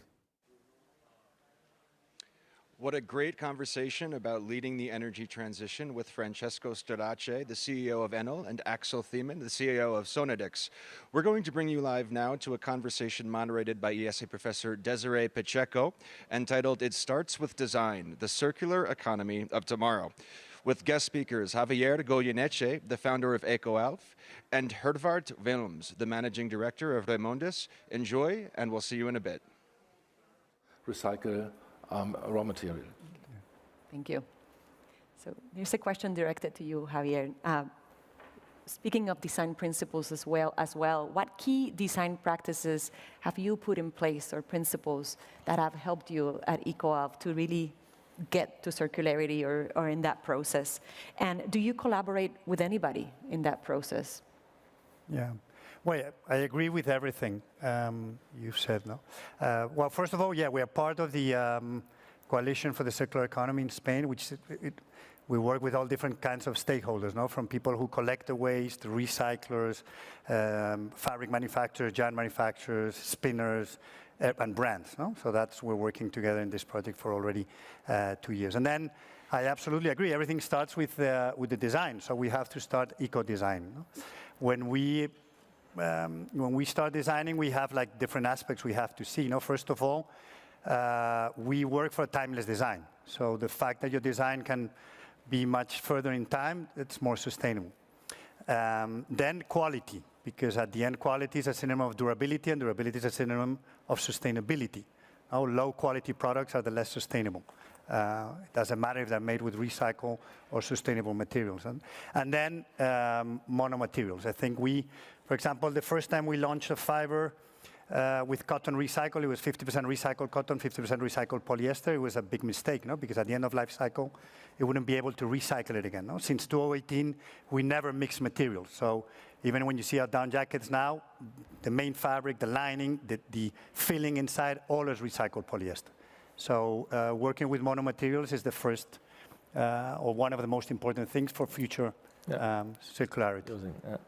What a great conversation about leading the energy transition with Francesco Storace, the CEO of Enel, and Axel Thiemann, the CEO of Sonadix. We're going to bring you live now to a conversation moderated by IESE professor Desiree Pacheco, entitled It Starts with Design, the Circular Economy of Tomorrow, with guest speakers Javier Goyeneche, the founder of EcoAlf, and Hervart Wilms, the managing director of Remondis. Enjoy, and we'll see you in a bit. Recycle raw material. Thank you. So here's a question directed to you, Javier. Speaking of design principles as well, what key design practices have you put in place or principles that have helped you at EcoAlf to really get to circularity or in that process? And do you collaborate with anybody in that process? Yeah. Well, I agree with everything you've said. No. Well, first of all, yeah, we are part of the Coalition for the Circular Economy in Spain, which we work with all different kinds of stakeholders, no, from people who collect the waste, recyclers, fabric manufacturers, yarn manufacturers, spinners, and brands. No? So we're working together in this project for already 2 years. And then I absolutely agree. Everything starts with the design. So we have to start eco-design. No? When we start designing, we have like different aspects we have to see. You know, first of all, we work for a timeless design. So the fact that your design can be much further in time, it's more sustainable. Then quality, because at the end, quality is a synonym of durability, and durability is a synonym of sustainability. Low quality products are the less sustainable. It doesn't matter if they're made with recycled or sustainable materials. And then monomaterials. I think for example, the first time we launched a fiber with cotton recycle, it was 50% recycled cotton, 50% recycled polyester. It was a big mistake, no? Because at the end of life cycle, it wouldn't be able to recycle it again. No? Since 2018, we never mix materials. So even when you see our down jackets now, the main fabric, the lining, the filling inside, all is recycled polyester. So working with monomaterials is the first or one of the most important things for future circularity.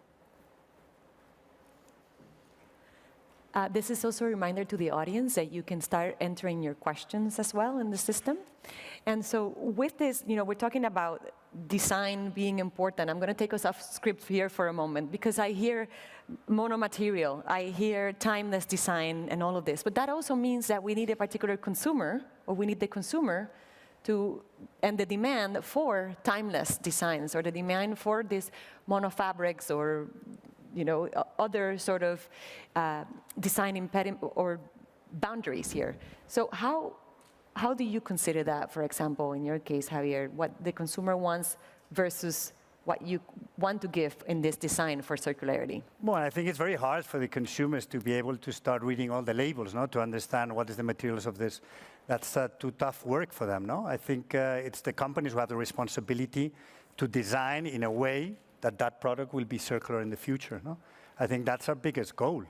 This is also a reminder to the audience that you can start entering your questions as well in the system. And so with this, you know, we're talking about design being important. I'm going to take us off script here for a moment, because I hear monomaterial, I hear timeless design and all of this. But that also means that we need a particular consumer, or we need the consumer and the demand for timeless designs, or the demand for these monofabrics, or you know, other sort of design impediment or boundaries here. So how do you consider that, for example, in your case, Javier, what the consumer wants versus what you want to give in this design for circularity? Well, I think it's very hard for the consumers to be able to start reading all the labels, no, to understand what is the materials of this. That's too tough work for them, no? I think it's the companies who have the responsibility to design in a way that product will be circular in the future. No? I think that's our biggest goal.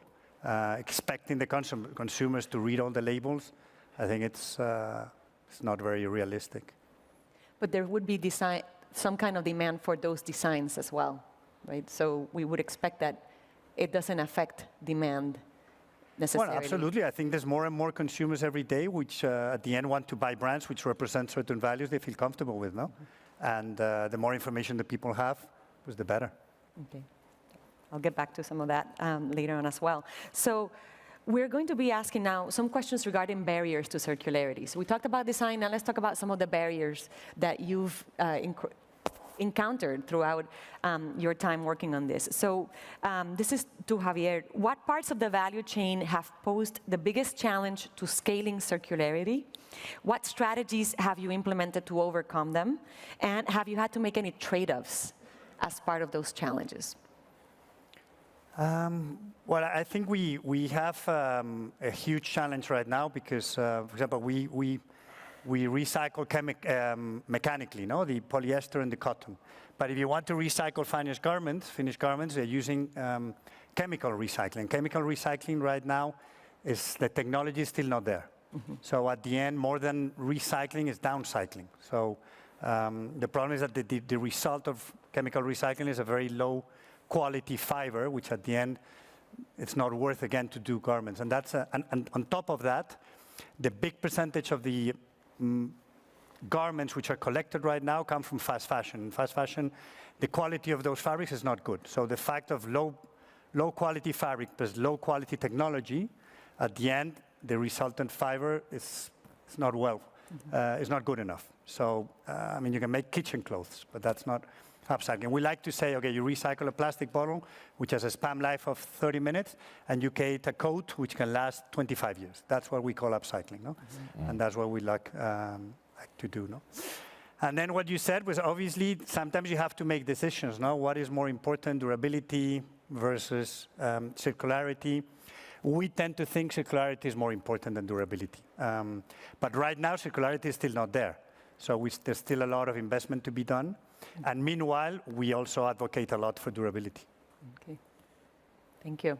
Expecting the consumers to read all the labels, I think it's not very realistic. But there would be some kind of demand for those designs as well, right? So we would expect that it doesn't affect demand necessarily. Well, absolutely. I think there's more and more consumers every day which at the end want to buy brands which represent certain values they feel comfortable with, no? And the more information that people have, the better. Okay. I'll get back to some of that later on as well. So we're going to be asking now some questions regarding barriers to circularity. So we talked about design, now let's talk about some of the barriers that you've encountered throughout your time working on this. So this is to Javier. What parts of the value chain have posed the biggest challenge to scaling circularity? What strategies have you implemented to overcome them? And have you had to make any trade-offs as part of those challenges? Well, I think we have a huge challenge right now because, for example, we recycle mechanically, no, the polyester and the cotton. But if you want to recycle finished garments, they're using chemical recycling. Chemical recycling right now is the technology is still not there. So at the end, more than recycling is downcycling. So the problem is that the result of chemical recycling is a very low quality fiber, which at the end, it's not worth again to do garments. And that's and on top of that, the big percentage of the garments which are collected right now come from fast fashion. In fast fashion, the quality of those fabrics is not good. So the fact of low quality fabric plus low quality technology, at the end, the resultant fiber is not is not good enough. So, I mean, you can make kitchen clothes, but that's not upcycling. We like to say, okay, you recycle a plastic bottle, which has a span life of 30 minutes, and you create a coat which can last 25 years. That's what we call upcycling, no? And that's what we like to do, no? And then what you said was obviously sometimes you have to make decisions, no? What is more important, durability versus circularity? We tend to think circularity is more important than durability. But right now, circularity is still not there. So there's still a lot of investment to be done. And meanwhile, we also advocate a lot for durability. Okay, thank you.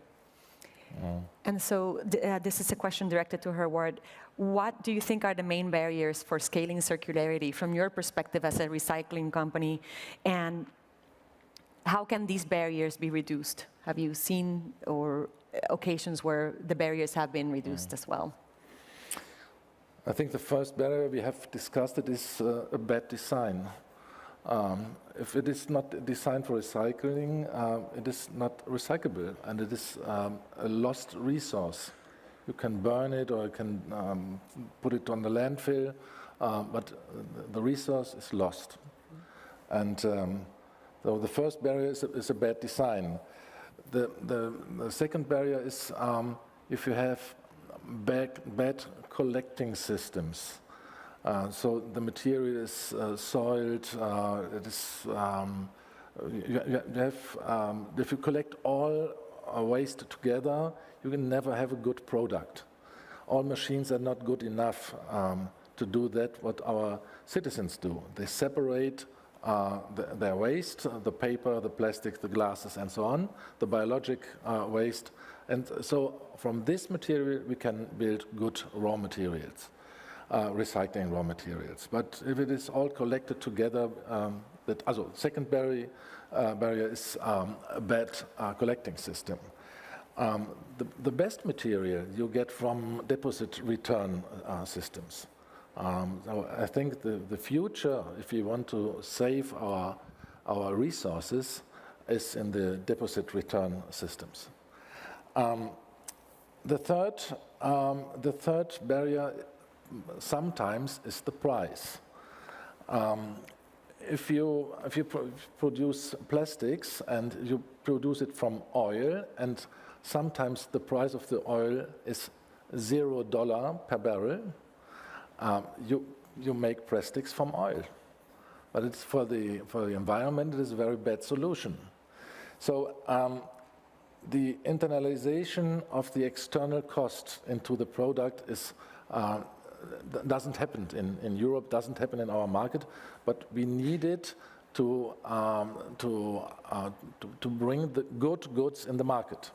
And so this is a question directed to her ward. What do you think are the main barriers for scaling circularity from your perspective as a recycling company? And how can these barriers be reduced? Have you seen or occasions where the barriers have been reduced as well? I think the first barrier we have discussed it is a bad design. If it is not designed for recycling, it is not recyclable, and it is a lost resource. You can burn it or you can put it on the landfill, but the resource is lost. And so the first barrier is a bad design. The second barrier is if you have bad collecting systems. So the material is soiled. It is you have if you collect all waste together, you can never have a good product. All machines are not good enough to do that. What our citizens do, they separate their waste, the paper, the plastic, the glasses, and so on, the biologic waste, and so from this material we can build good raw materials. Recycling raw materials. But if it is all collected together, second barrier is a bad collecting system. The best material you get from deposit return systems. So I think the future, if we want to save our resources, is in the deposit return systems. The third barrier sometimes is the price. If you produce plastics and you produce it from oil, and sometimes the price of the oil is $0 per barrel, you make plastics from oil. But it's for the environment, it is a very bad solution. So the internalization of the external cost into the product is doesn't happen in Europe, doesn't happen in our market, but we need it to bring the good goods in the market.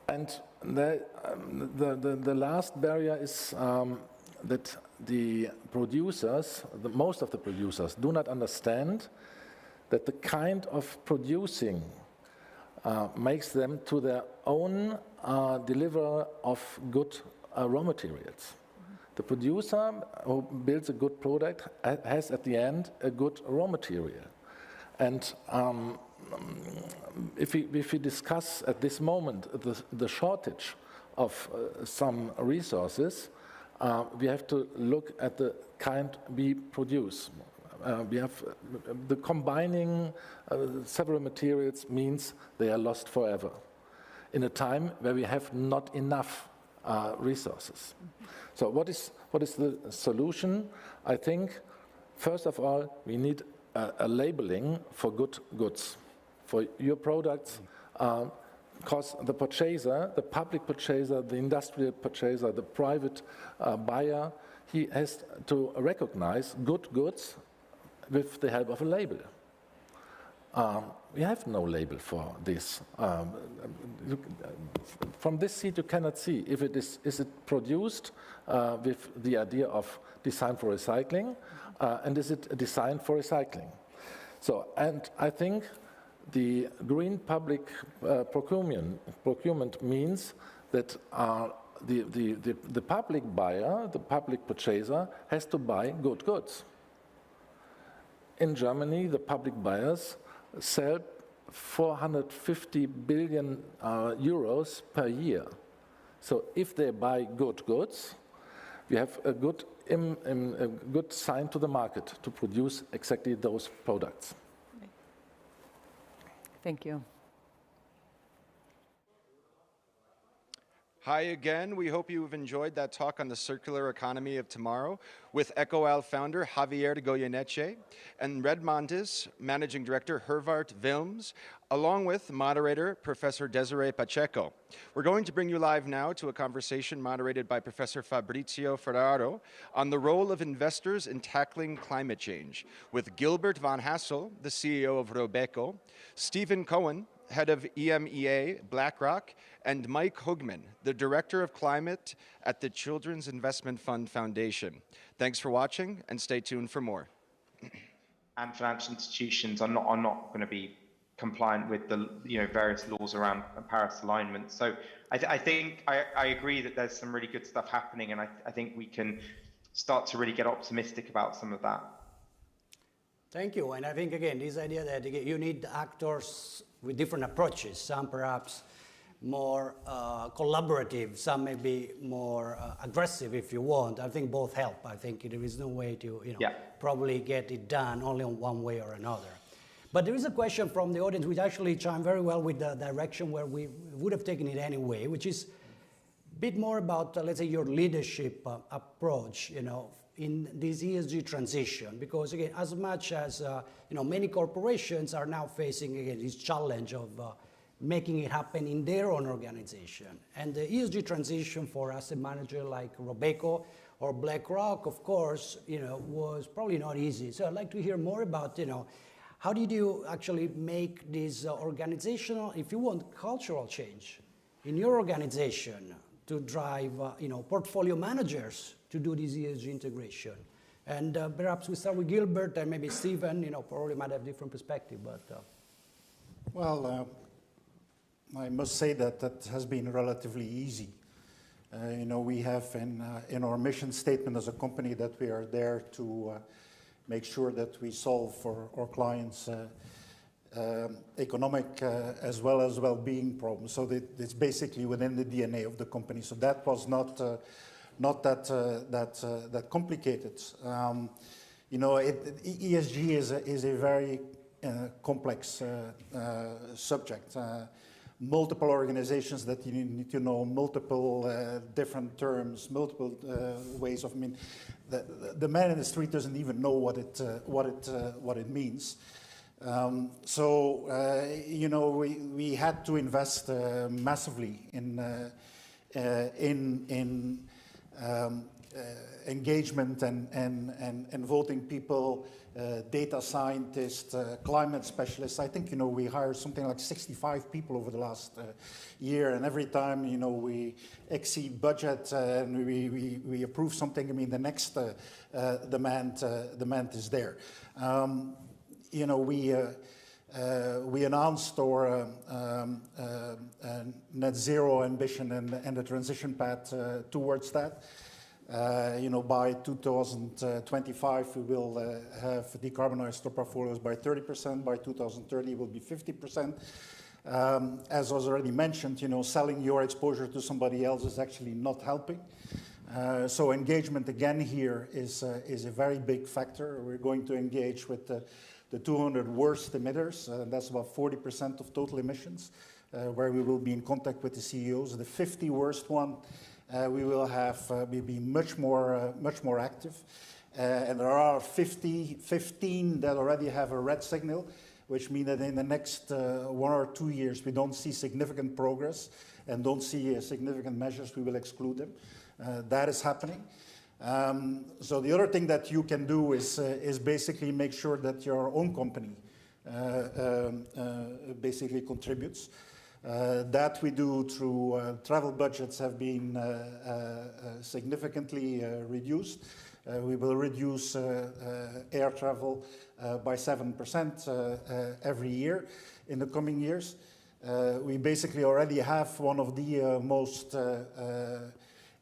And the last barrier is that the producers, most of the producers, do not understand that the kind of producing makes them to their own deliverer of good raw materials. The producer who builds a good product has at the end a good raw material. And if we discuss at this moment the shortage of some resources, we have to look at the kind we produce. We have the combining several materials means they are lost forever in a time where we have not enough resources. So what is the solution? I think first of all we need a labeling for good goods for your products, because the purchaser, the public purchaser, the industrial purchaser, the private buyer, he has to recognize good goods with the help of a label. we have no label for this. From this seed, you cannot see if it is it produced with the idea of design for recycling, and is it designed for recycling? So, and I think the green public procurement means that the public buyer, the public purchaser, has to buy good goods. In Germany, the public buyers sell 450 billion euros per year. So if they buy good goods, we have a good sign to the market to produce exactly those products. Thank you. Hi again. We hope you've enjoyed that talk on the circular economy of tomorrow with EcoAl founder Javier Goyeneche and Red Montes Managing Director Hervart Wilms, along with moderator Professor Desiree Pacheco. We're going to bring you live now to a conversation moderated by Professor Fabrizio Ferraro on the role of investors in tackling climate change with Gilbert van Hassel, the CEO of Robeco, Stephen Cohen, head of EMEA BlackRock, and Mike Hugman, the Director of Climate at the Children's Investment Fund Foundation. Thanks for watching, and stay tuned for more. And financial institutions are not going to be compliant with the various laws around Paris alignment. So I think I agree that there's some really good stuff happening, and I think we can start to really get optimistic about some of that. Thank you. And I think, again, this idea that you need actors with different approaches, some perhaps more collaborative, some maybe more aggressive if you want. I think both help. I think there is no way to probably get it done only in one way or another. But there is a question from the audience which actually chimed very well with the direction where we would have taken it anyway, which is a bit more about, let's say, your leadership approach, in this ESG transition, because again, as much as many corporations are now facing again this challenge of making it happen in their own organization, and the ESG transition for asset manager like Robeco or BlackRock, of course, was probably not easy. So I'd like to hear more about how did you actually make this organizational, if you want, cultural change in your organization to drive portfolio managers to do this ESG integration. And perhaps we start with Gilbert and maybe Stephen, probably might have different perspective, but. Well, I must say that has been relatively easy. We have in our mission statement as a company that we are there to make sure that we solve for our clients economic as well as well-being problems. So it's basically within the DNA of the company. So that was not that complicated. ESG is a very complex subject. Multiple organizations that you need to know, multiple different terms, multiple ways of. The man in the street doesn't even know what it means. We had to invest massively in engagement and voting people, data scientists, climate specialists. I think we hired something like 65 people over the last year, and every time we exceed budget and we approve something, the next demand is there. We announced our net zero ambition and the transition path towards that. By 2025, we will have decarbonized our portfolios by 30%. By 2030, it will be 50%. As was already mentioned, selling your exposure to somebody else is actually not helping. So engagement again here is a very big factor. We're going to engage with the 200 worst emitters. That's about 40% of total emissions, where we will be in contact with the CEOs. The 50 worst one, we will be much more active. And there are 15 that already have a red signal, which means that in the next 1 or 2 years, we don't see significant progress and don't see significant measures, we will exclude them. That is happening. So the other thing that you can do is basically make sure that your own company basically contributes. That we do through travel budgets have been significantly reduced. We will reduce air travel by 7% every year in the coming years. We basically already have one of the most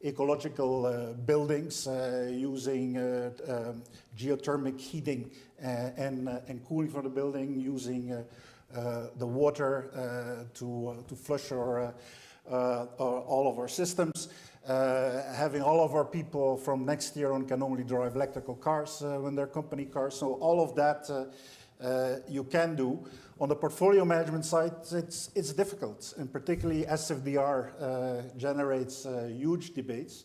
ecological buildings using geothermic heating and cooling for the building, using the water to flush all of our systems. Having all of our people from next year on can only drive electrical cars when they're company cars. So all of that you can do. On the portfolio management side, it's difficult, and particularly SFDR generates huge debates.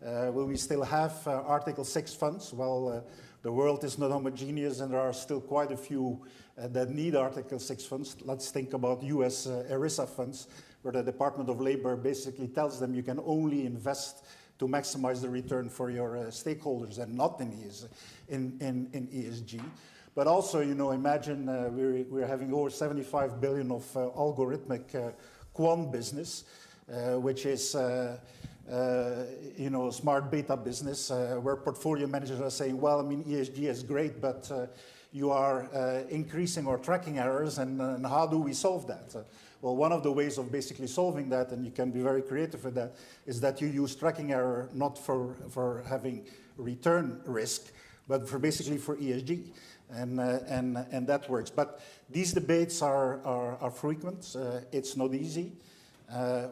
Will we still have Article 6 funds? Well, the world is not homogeneous, and there are still quite a few that need Article 6 funds. Let's think about US ERISA funds, where the Department of Labor basically tells them you can only invest to maximize the return for your stakeholders and not in ESG. But also, you know, imagine we're having over 75 billion of algorithmic quant business, which is, you know, smart beta business, where portfolio managers are saying, well, I mean, ESG is great, but you are increasing our tracking errors, and how do we solve that? Well, one of the ways of basically solving that, and you can be very creative with that, is that you use tracking error not for having return risk, but for basically for ESG. And that works. But these debates are frequent. It's not easy.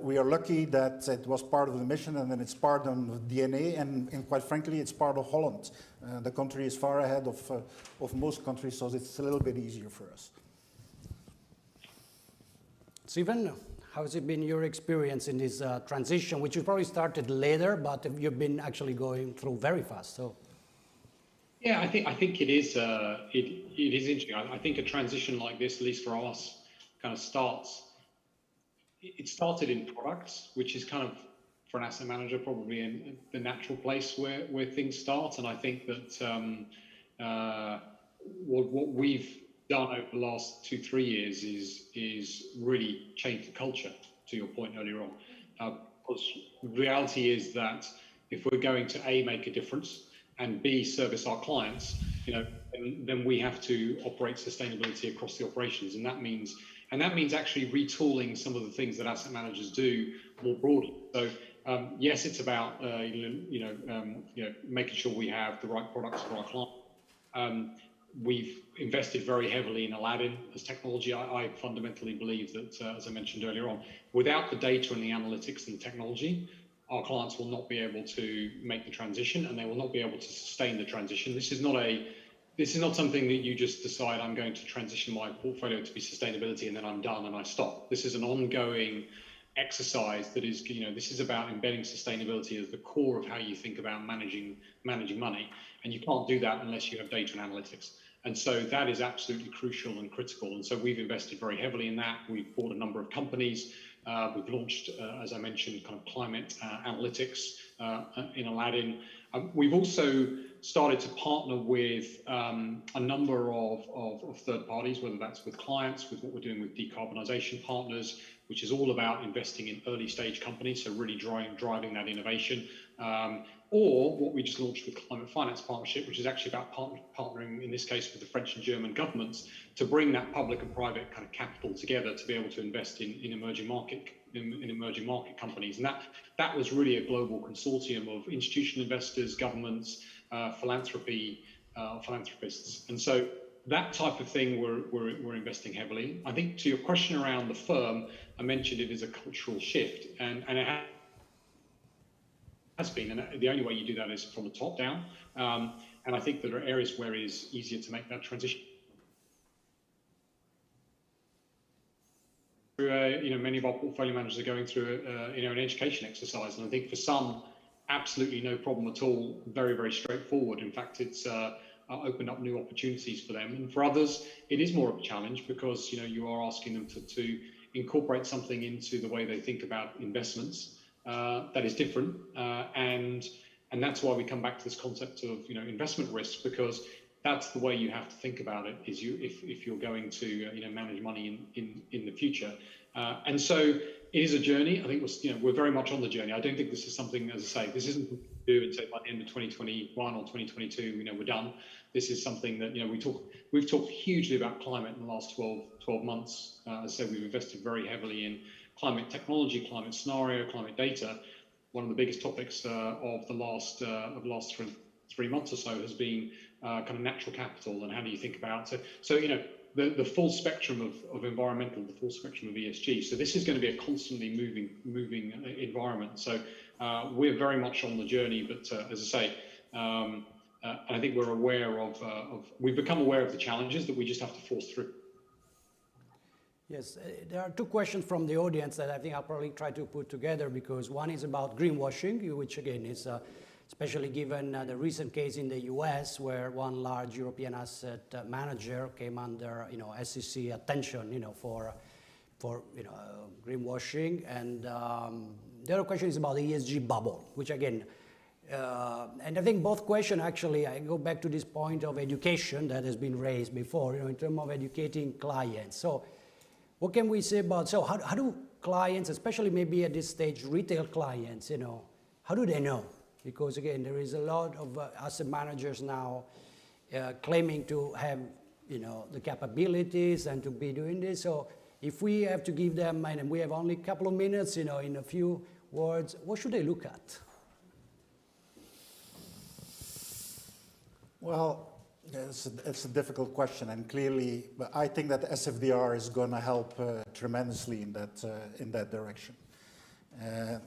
We are lucky that it was part of the mission, and then it's part of the DNA, and quite frankly, it's part of Holland. The country is far ahead of most countries, so it's a little bit easier for us. Steven, how has it been your experience in this transition, which you probably started later, but you've been actually going through very fast? So. Yeah, I think it is interesting. I think a transition like this, at least for us, kind of it started in products, which is kind of, for an asset manager, probably in the natural place where things start. And I think that what we've done over the last 2-3 years is really change the culture, to your point earlier on. Because the reality is that if we're going to A, make a difference, and B, service our clients, you know, then we have to operate sustainability across the operations, and that means actually retooling some of the things that asset managers do more broadly. So yes, it's about making sure we have the right products for our clients. We've invested very heavily in Aladdin as technology. I fundamentally believe that, as I mentioned earlier on, without the data and the analytics and the technology, our clients will not be able to make the transition, and they will not be able to sustain the transition. This is not something that you just decide, I'm going to transition my portfolio to be sustainability and then I'm done and I stop. This is an ongoing exercise that is, you know, this is about embedding sustainability as the core of how you think about managing money. And you can't do that unless you have data and analytics. And so that is absolutely crucial and critical. And so we've invested very heavily in that. We've bought a number of companies. We've launched, as I mentioned, kind of climate analytics in Aladdin. We've also started to partner with a number of third parties, whether that's with clients, with what we're doing with decarbonisation partners, which is all about investing in early stage companies, so really driving that innovation. Or what we just launched with Climate Finance Partnership, which is actually about partnering, in this case, with the French and German governments to bring that public and private kind of capital together to be able to invest in emerging market companies. And that was really a global consortium of institutional investors, governments, philanthropists. And so that type of thing we're investing heavily. I think to your question around the firm, I mentioned it is a cultural shift, and it has been, and the only way you do that is from the top down. And I think there are areas where it is easier to make that transition. Many of our portfolio managers are going through an education exercise, and I think for some, absolutely no problem at all. Very, very straightforward. In fact, it's opened up new opportunities for them. And for others, it is more of a challenge because you are asking them to incorporate something into the way they think about investments that is different. And that's why we come back to this concept of investment risk, because that's the way you have to think about it. Is if you're going to manage money in the future, and so it is a journey. I think we're very much on the journey. I don't think this is something, as I say, this isn't something to do and say by the end of 2021 or 2022, we're done. This is something that we've talked hugely about climate in the last 12 months. As I said, we've invested very heavily in climate technology, climate scenario, climate data. One of the biggest topics of the last 3 months or so has been kind of natural capital, and how do you think about the full spectrum of environmental, the full spectrum of ESG. So this is going to be a constantly moving environment. So we're very much on the journey, but as I say, I think we're aware we've become aware of the challenges that we just have to force through. Yes, there are two questions from the audience that I think I'll probably try to put together, because one is about greenwashing, which again is especially given the recent case in the US where one large European asset manager came under SEC attention for greenwashing. And the other question is about the ESG bubble, which again, and I think both questions actually, I go back to this point of education that has been raised before, in terms of educating clients. So what can we say about, so how do clients, especially maybe at this stage, retail clients, how do they know? Because again, there is a lot of asset managers now claiming to have, the capabilities and to be doing this. So if we have to give them, and we have only a couple of minutes, in a few words, what should they look at? Well, it's a difficult question, and clearly, I think that SFDR is going to help tremendously in that direction. And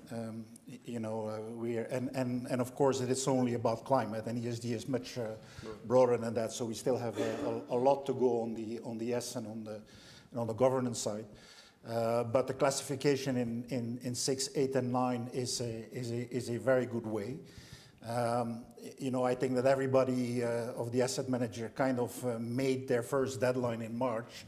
of course, it is only about climate, and ESG is much broader than that. So we still have a lot to go on the S and on the governance side. But the classification in 6, 8, and 9 is a very good way. I think that everybody of the asset manager kind of made their first deadline in March.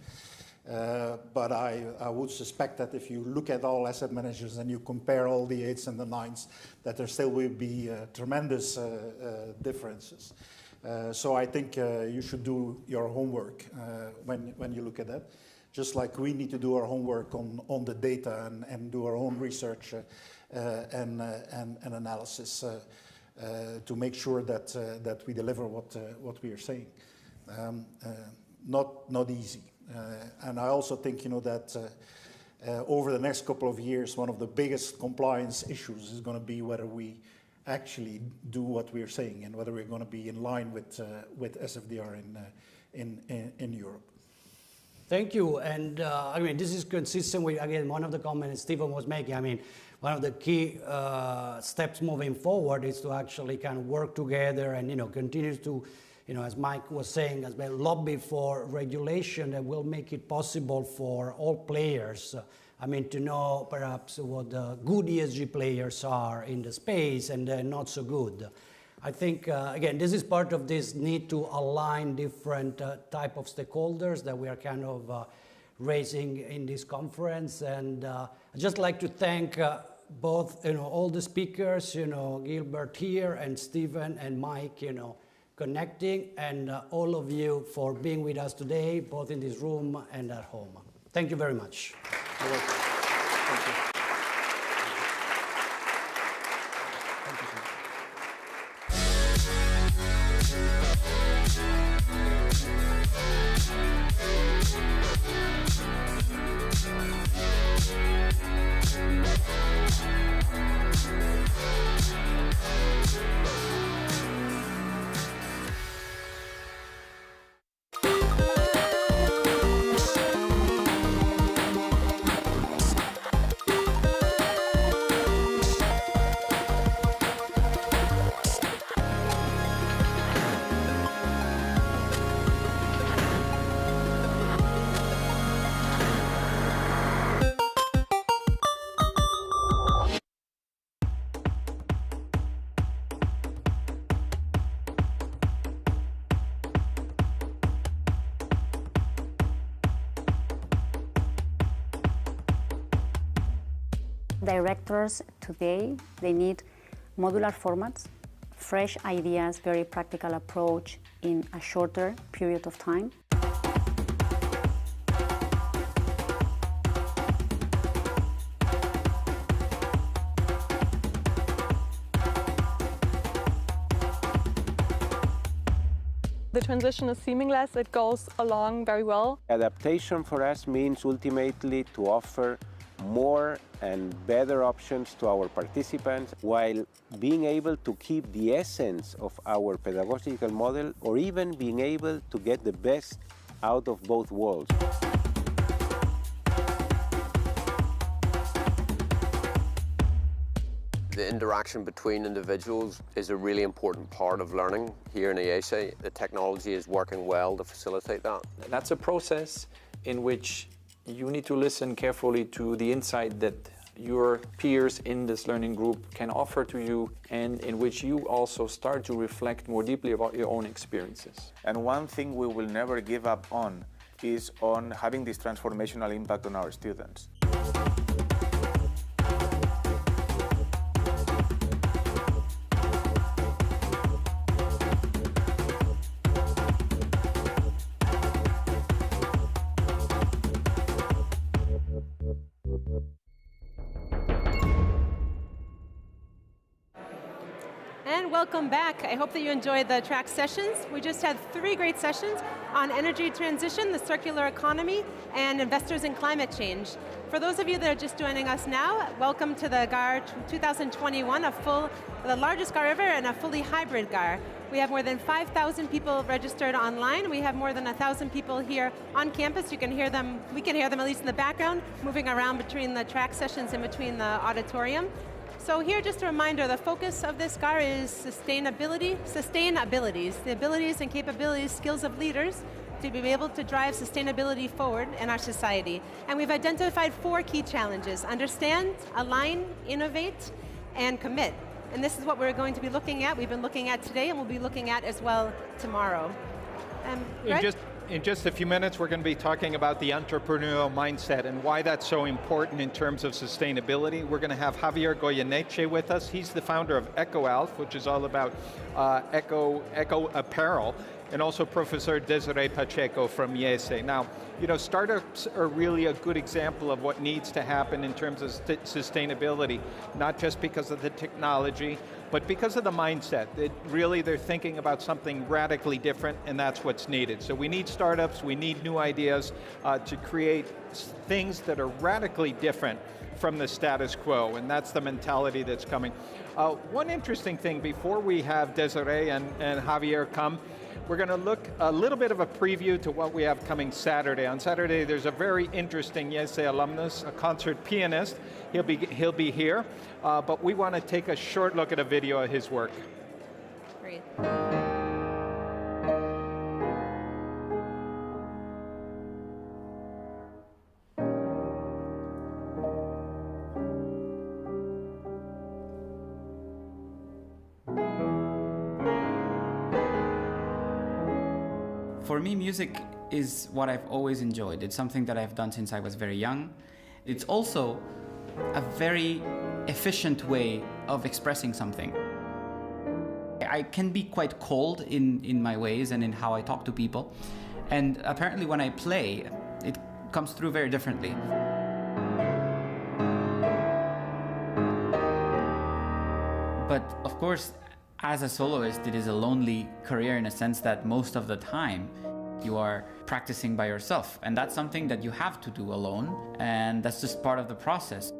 But I would suspect that if you look at all asset managers and you compare all the 8s and the 9s, that there still will be tremendous differences. So I think you should do your homework when you look at that. Just like we need to do our homework on the data and do our own research and analysis to make sure that we deliver what we are saying. Not easy. And I also think that over the next couple of years, one of the biggest compliance issues is going to be whether we actually do what we are saying and whether we're going to be in line with SFDR in Europe. Thank you. And I mean, this is consistent with, again, one of the comments Stephen was making. I mean, one of the key steps moving forward is to actually kind of work together and, continue to, as Mike was saying, as well, lobby for regulation that will make it possible for all players, to know perhaps what the good ESG players are in the space and the not so good. I think, again, this is part of this need to align different type of stakeholders that we are kind of raising in this conference. And I'd just like to thank both, all the speakers, Gilbert here and Stephen and Mike, connecting, and all of you for being with us today, both in this room and at home. Thank you very much. You're welcome. Thank you. Directors today, they need modular formats fresh ideas, very practical approach in a shorter period of time. The transition is seamless, it goes along very well. Adaptation for us means ultimately to offer more and better options to our participants while being able to keep the essence of our pedagogical model, or even being able to get the best out of both worlds. The interaction between individuals is a really important part of learning here in IESE. The technology is working well to facilitate that. That's a process in which you need to listen carefully to the insight that your peers in this learning group can offer to you, and in which you also start to reflect more deeply about your own experiences. And one thing we will never give up on is on having this transformational impact on our students. Welcome back. I hope that you enjoyed the track sessions. We just had 3 great sessions on energy transition, the circular economy, and investors in climate change. For those of you that are just joining us now, welcome to the GAR 2021, the largest GAR ever and a fully hybrid GAR. We have more than 5,000 people registered online. We have more than 1,000 people here on campus. You can hear them, we can hear them at least in the background, moving around between the track sessions in between the auditorium. So here, just a reminder, the focus of this GAR is sustainabilities, the abilities and capabilities, skills of leaders to be able to drive sustainability forward in our society. And we've identified 4 key challenges: understand, align, innovate, and commit. And this is what we're going to be looking at. We've been looking at today, and we'll be looking at as well tomorrow. In just a few minutes, we're going to be talking about the entrepreneurial mindset and why that's so important in terms of sustainability. We're going to have Javier Goyeneche with us. He's the founder of EcoAlf, which is all about eco apparel, and also Professor Desiree Pacheco from IESE. Now, you know, startups are really a good example of what needs to happen in terms of sustainability, not just because of the technology, but because of the mindset. They're thinking about something radically different, and that's what's needed. So we need startups, we need new ideas to create things that are radically different from the status quo, and that's the mentality that's coming. One interesting thing, before we have Desiree and Javier come, we're going to look a little bit of a preview to what we have coming Saturday. On Saturday, there's a very interesting IESE alumnus, a concert pianist. He'll be here, but we want to take a short look at a video of his work. Great. For me, music is what I've always enjoyed. It's something that I've done since I was very young. It's also a very efficient way of expressing something. I can be quite cold in my ways and in how I talk to people. And apparently when I play, it comes through very differently. But of course, as a soloist, it is a lonely career in a sense that most of the time you are practicing by yourself. And that's something that you have to do alone, and that's just part of the process.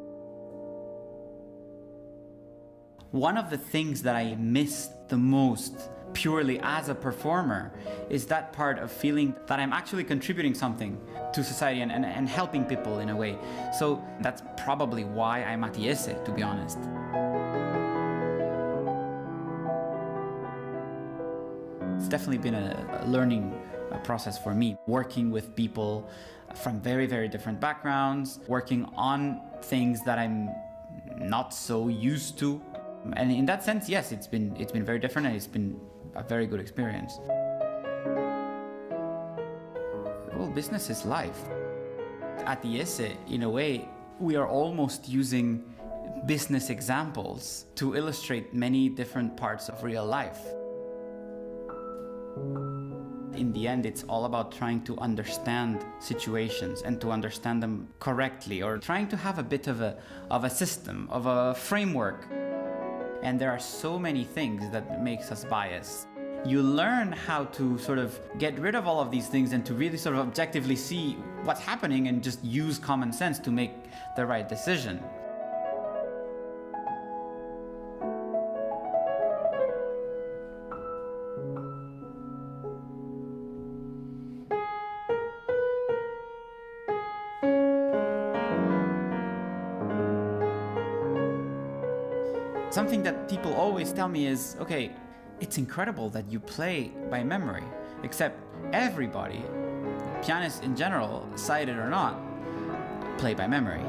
One of the things that I miss the most purely as a performer is that part of feeling that I'm actually contributing something to society and helping people in a way. So that's probably why I'm at IESE, to be honest. It's definitely been a learning process for me, working with people from very, very different backgrounds, working on things that I'm not so used to. And in that sense, yes, it's been very different, and it's been a very good experience. Well, business is life. At IESE, in a way, we are almost using business examples to illustrate many different parts of real life. In the end, it's all about trying to understand situations and to understand them correctly, or trying to have a bit of a system, of a framework. And there are so many things that makes us biased. You learn how to sort of get rid of all of these things and to really sort of objectively see what's happening and just use common sense to make the right decision. Something that people always tell me is, okay, it's incredible that you play by memory, except everybody, pianists in general, sighted or not, play by memory.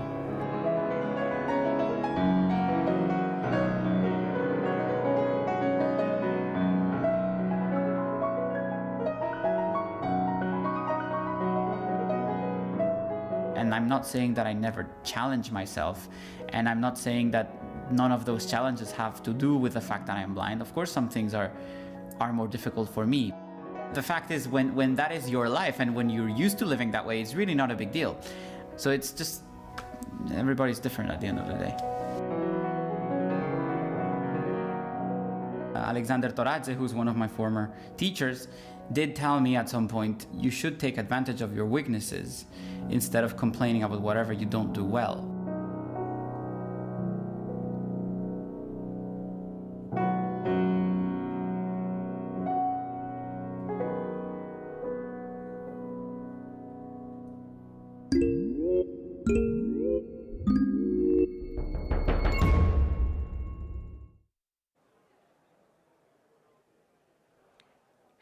And I'm not saying that I never challenge myself, and I'm not saying that none of those challenges have to do with the fact that I'm blind. Of course, some things are more difficult for me. The fact is, when that is your life and when you're used to living that way, it's really not a big deal. So it's just, everybody's different at the end of the day. Alexander Toradze, who's one of my former teachers, did tell me at some point, you should take advantage of your weaknesses instead of complaining about whatever you don't do well.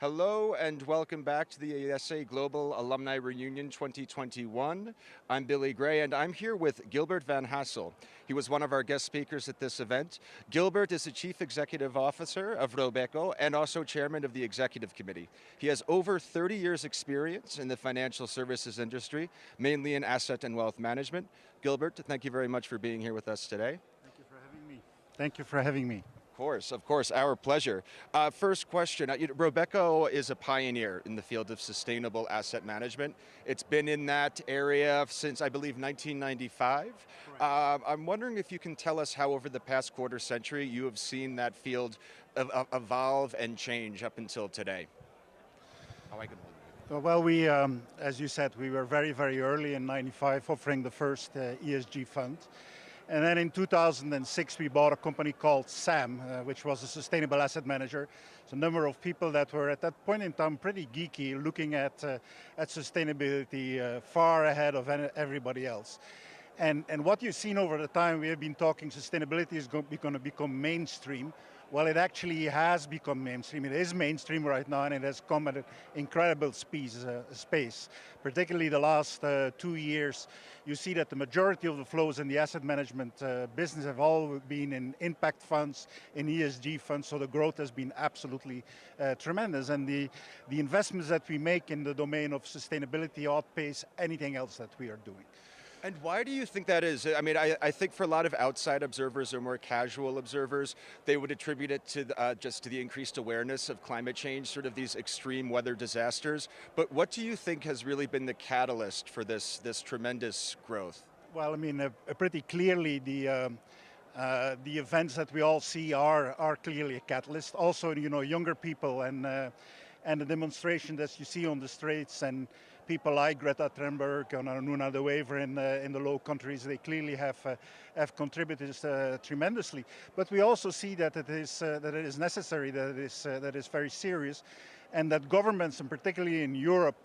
Hello and welcome back to the IESE Global Alumni Reunion 2021. I'm Billy Gray and I'm here with Gilbert Van Hassel. He was one of our guest speakers at this event. Gilbert is the Chief Executive Officer of Robeco and also Chairman of the Executive Committee. He has over 30 years experience in the financial services industry, mainly in asset and wealth management. Gilbert, thank you very much for being here with us today. Thank you for having me. Thank you for having me. Of course, our pleasure. First question, Robeco is a pioneer in the field of sustainable asset management. It's been in that area since, I believe, 1995. I'm wondering if you can tell us how over the past quarter century you have seen that field evolve and change up until today. Well, we, as you said, we were very, very early in '95 offering the first ESG fund. And then in 2006, we bought a company called SAM, which was a sustainable asset manager. It's a number of people that were at that point in time pretty geeky, looking at sustainability far ahead of everybody else. And what you've seen over the time, we have been talking sustainability is going to become mainstream. Well, it actually has become mainstream. It is mainstream right now, and it has come at an incredible space. Particularly the last 2 years, you see that the majority of the flows in the asset management business have all been in impact funds, in ESG funds, so the growth has been absolutely tremendous. And the investments that we make in the domain of sustainability outpace anything else that we are doing. And why do you think that is? I mean, I think for a lot of outside observers or more casual observers, they would attribute it to just to the increased awareness of climate change, sort of these extreme weather disasters. But what do you think has really been the catalyst for this tremendous growth? Well, I mean, pretty clearly the events that we all see are clearly a catalyst. Also, you know, younger people and the demonstration that you see on the streets and people like Greta Thunberg and Nuna de Wever in the Low Countries, they clearly have contributed tremendously. But we also see that it is necessary, that it is very serious, and that governments, and particularly in Europe,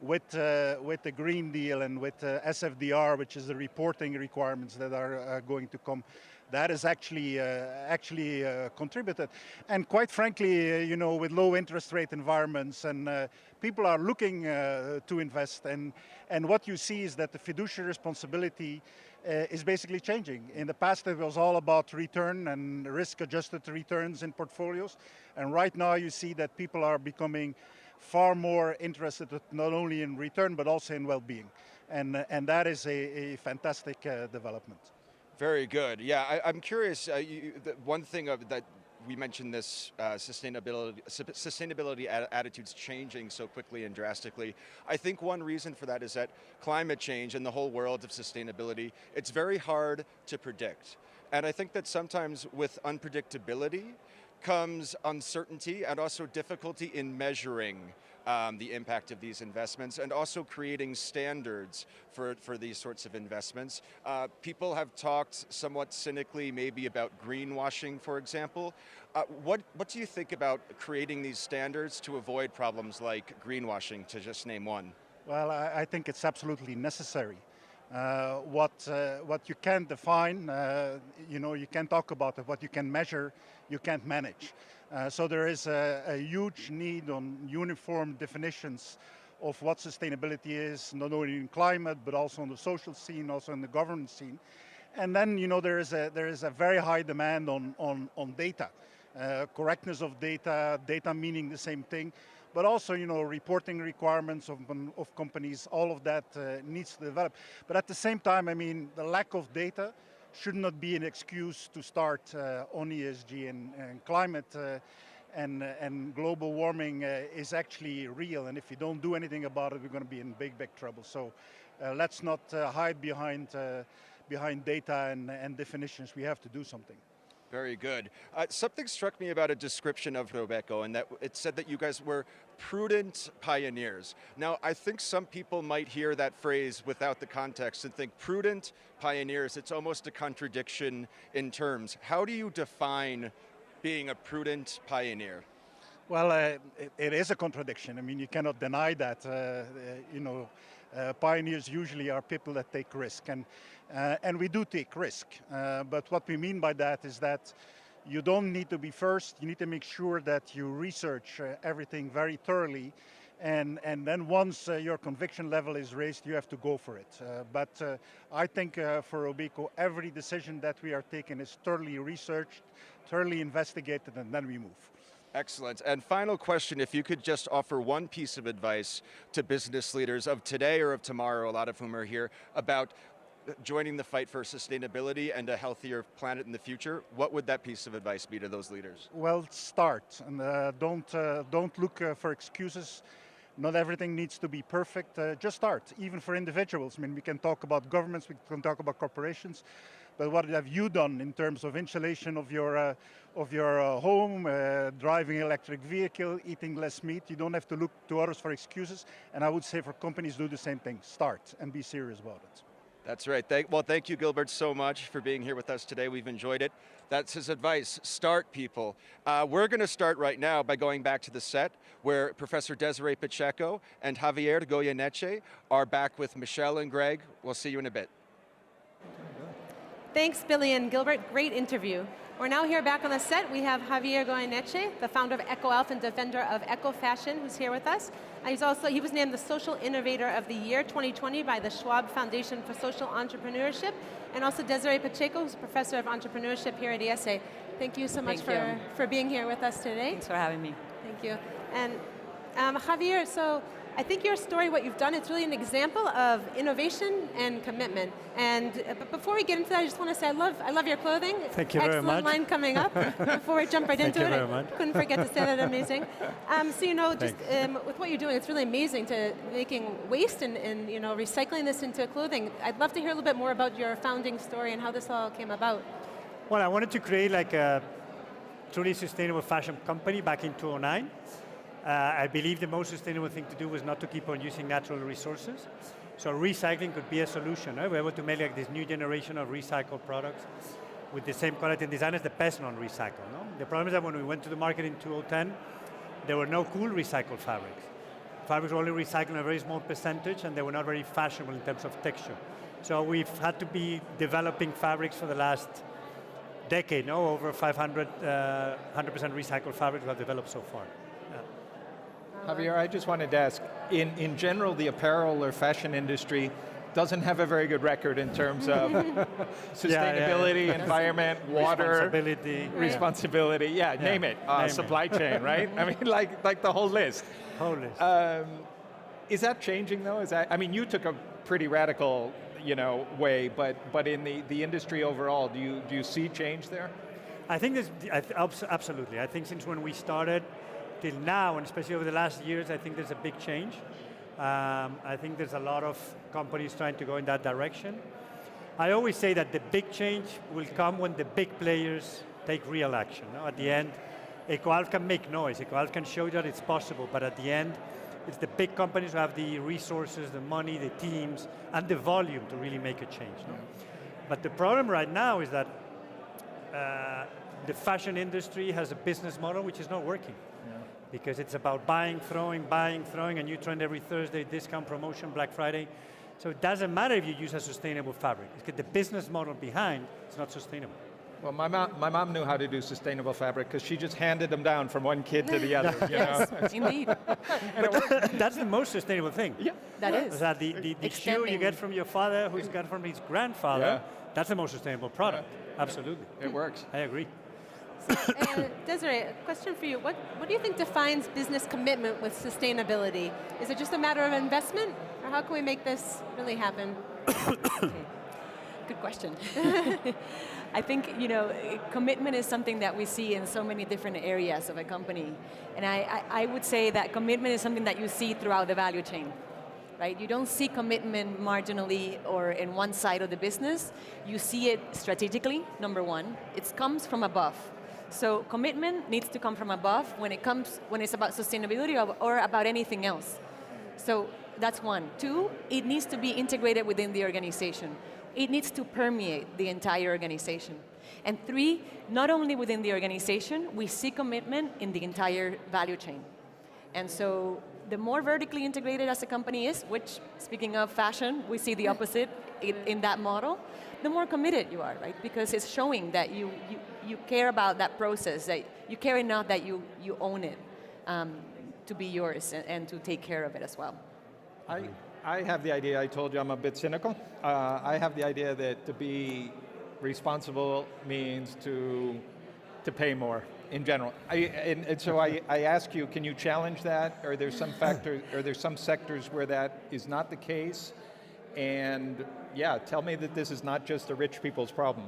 with the Green Deal and with SFDR, which is the reporting requirements that are going to come, that is actually contributed. And quite frankly, you know, with low interest rate environments, and people are looking to invest, and what you see is that the fiduciary responsibility is basically changing. In the past, it was all about return and risk-adjusted returns in portfolios, and right now you see that people are becoming far more interested not only in return but also in well-being, and that is a fantastic development. Very good. Yeah, I'm curious. One thing that we mentioned this sustainability attitudes changing so quickly and drastically. I think one reason for that is that climate change and the whole world of sustainability, it's very hard to predict. And I think that sometimes with unpredictability comes uncertainty and also difficulty in measuring the impact of these investments and also creating standards for these sorts of investments. People have talked somewhat cynically maybe about greenwashing, for example. What do you think about creating these standards to avoid problems like greenwashing, to just name one? Well, I think it's absolutely necessary. What you can't define, you can talk about it. What you can measure, you can't manage. So there is a huge need on uniform definitions of what sustainability is, not only in climate, but also on the social scene, also in the governance scene. And then, there is a very high demand on data, correctness of data meaning the same thing, but also, reporting requirements of companies, all of that needs to develop. But at the same time, I mean, the lack of data should not be an excuse to start on ESG and climate and global warming is actually real. And if you don't do anything about it, we're going to be in big trouble. So let's not hide behind data and definitions. We have to do something. Very good. Something struck me about a description of Robeco, and that it said that you guys were prudent pioneers. Now, I think some people might hear that phrase without the context and think prudent pioneers, it's almost a contradiction in terms. How do you define being a prudent pioneer? Well, it is a contradiction. I mean, you cannot deny that. Pioneers usually are people that take risk, and we do take risk. But what we mean by that is that you don't need to be first. You need to make sure that you research everything very thoroughly, and then once your conviction level is raised, you have to go for it. But I think for Robeco, every decision that we are taking is thoroughly researched, thoroughly investigated, and then we move. Excellent. And final question, if you could just offer one piece of advice to business leaders of today or of tomorrow, a lot of whom are here, about joining the fight for sustainability and a healthier planet in the future, what would that piece of advice be to those leaders? Well, start, and don't look for excuses. Not everything needs to be perfect. Just start, even for individuals. I mean, we can talk about governments, we can talk about corporations, but what have you done in terms of insulation of your home, driving an electric vehicle, eating less meat? You don't have to look to others for excuses. And I would say for companies, do the same thing. Start and be serious about it. That's right. Well, thank you, Gilbert, so much for being here with us today. We've enjoyed it. That's his advice. Start, people. We're going to start right now by going back to the set where Professor Desiree Pacheco and Javier Goyeneche are back with Michelle and Greg. We'll see you in a bit. Thanks, Billy and Gilbert. Great interview. We're now here back on the set. We have Javier Goyeneche, the founder of EcoElf and defender of Eco Fashion, who's here with us. He was named the Social Innovator of the Year 2020 by the Schwab Foundation for Social Entrepreneurship, and also Desiree Pacheco, who's Professor of Entrepreneurship here at IESE. Thank you so much for being here with us today. Thanks for having me. Thank you. And Javier, so I think your story, what you've done, it's really an example of innovation and commitment. And but before we get into that, I just want to say I love your clothing. Thank you very much. Excellent line coming up. Before we jump right into it, I couldn't forget to say that. Amazing. So with what you're doing, it's really amazing to making waste and recycling this into clothing. I'd love to hear a little bit more about your founding story and how this all came about. Well, I wanted to create like a truly sustainable fashion company back in 2009. I believe the most sustainable thing to do was not to keep on using natural resources. So recycling could be a solution. We're able to make like this new generation of recycled products with the same quality and design as the best non-recycled. No? The problem is that when we went to the market in 2010, there were no cool recycled fabrics. Fabrics were only recycled in a very small percentage, and they were not very fashionable in terms of texture. So we've had to be developing fabrics for the last decade, over 500 100% recycled fabrics we have developed so far. Javier, I just wanted to ask, in general, the apparel or fashion industry doesn't have a very good record in terms of sustainability, environment, water, responsibility, name it, supply chain, right? I mean, like the whole list. Is that changing though? You took a pretty radical way, but in the industry overall, do you see change there? I think absolutely. I think since when we started till now, and especially over the last years, I think there's a big change. I think there's a lot of companies trying to go in that direction. I always say that the big change will come when the big players take real action. At the end, EcoAlf can make noise, EcoAlf can show that it's possible, but at the end, it's the big companies who have the resources, the money, the teams, and the volume to really make a change. But the problem right now is that the fashion industry has a business model which is not working. Because it's about buying, throwing, a new trend every Thursday, discount promotion, Black Friday. So it doesn't matter if you use a sustainable fabric. It's the business model behind, it's not sustainable. Well, my mom knew how to do sustainable fabric because she just handed them down from one kid to the other. Yes, indeed. But that's the most sustainable thing. Yeah, that is. That the shoe you get from your father, who's got from his grandfather, that's the most sustainable product. Absolutely. It works. I agree. Desiree, a question for you. What do you think defines business commitment with sustainability? Is it just a matter of investment, or how can we make this really happen? Good question. I think, commitment is something that we see in so many different areas of a company. And I would say that commitment is something that you see throughout the value chain. Right? You don't see commitment marginally or in one side of the business. You see it strategically, number one. It comes from above. So commitment needs to come from above when it's about sustainability or about anything else. So that's one. Two, it needs to be integrated within the organization. It needs to permeate the entire organization. And three, not only within the organization, we see commitment in the entire value chain. And so the more vertically integrated as a company is, which, speaking of fashion, we see the opposite in that model, the more committed you are, right? Because it's showing that you care about that process, that you care enough that you own it to be yours and to take care of it as well. I have the idea, I told you I'm a bit cynical. I have the idea that to be responsible means to pay more in general. So I ask you, can you challenge that? Are there some factors, are there some sectors where that is not the case? And yeah, tell me that this is not just a rich people's problem,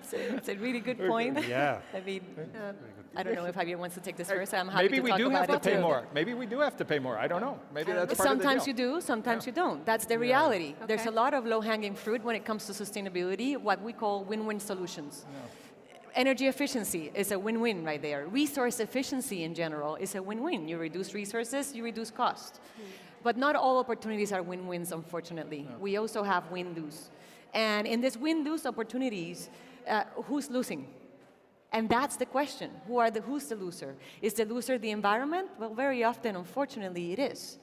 It's a really good point. Yeah. I mean, I don't know if Javier wants to take this first. I'm happy Maybe to we talk do about have to it pay too. more. Maybe we do have to pay more. I don't know. Maybe that's part of the Sometimes deal. you do, sometimes you don't. That's the reality. There's a lot of low-hanging fruit when it comes to sustainability, what we call win-win solutions. Energy efficiency is a win-win right there. Resource efficiency in general is a win-win. You reduce resources, you reduce cost. But not all opportunities are win-wins, unfortunately. We also have win-lose. And in these win-lose opportunities, who's losing? And that's the question. Who's the loser? Is the loser the environment? Well, very often, unfortunately, it is.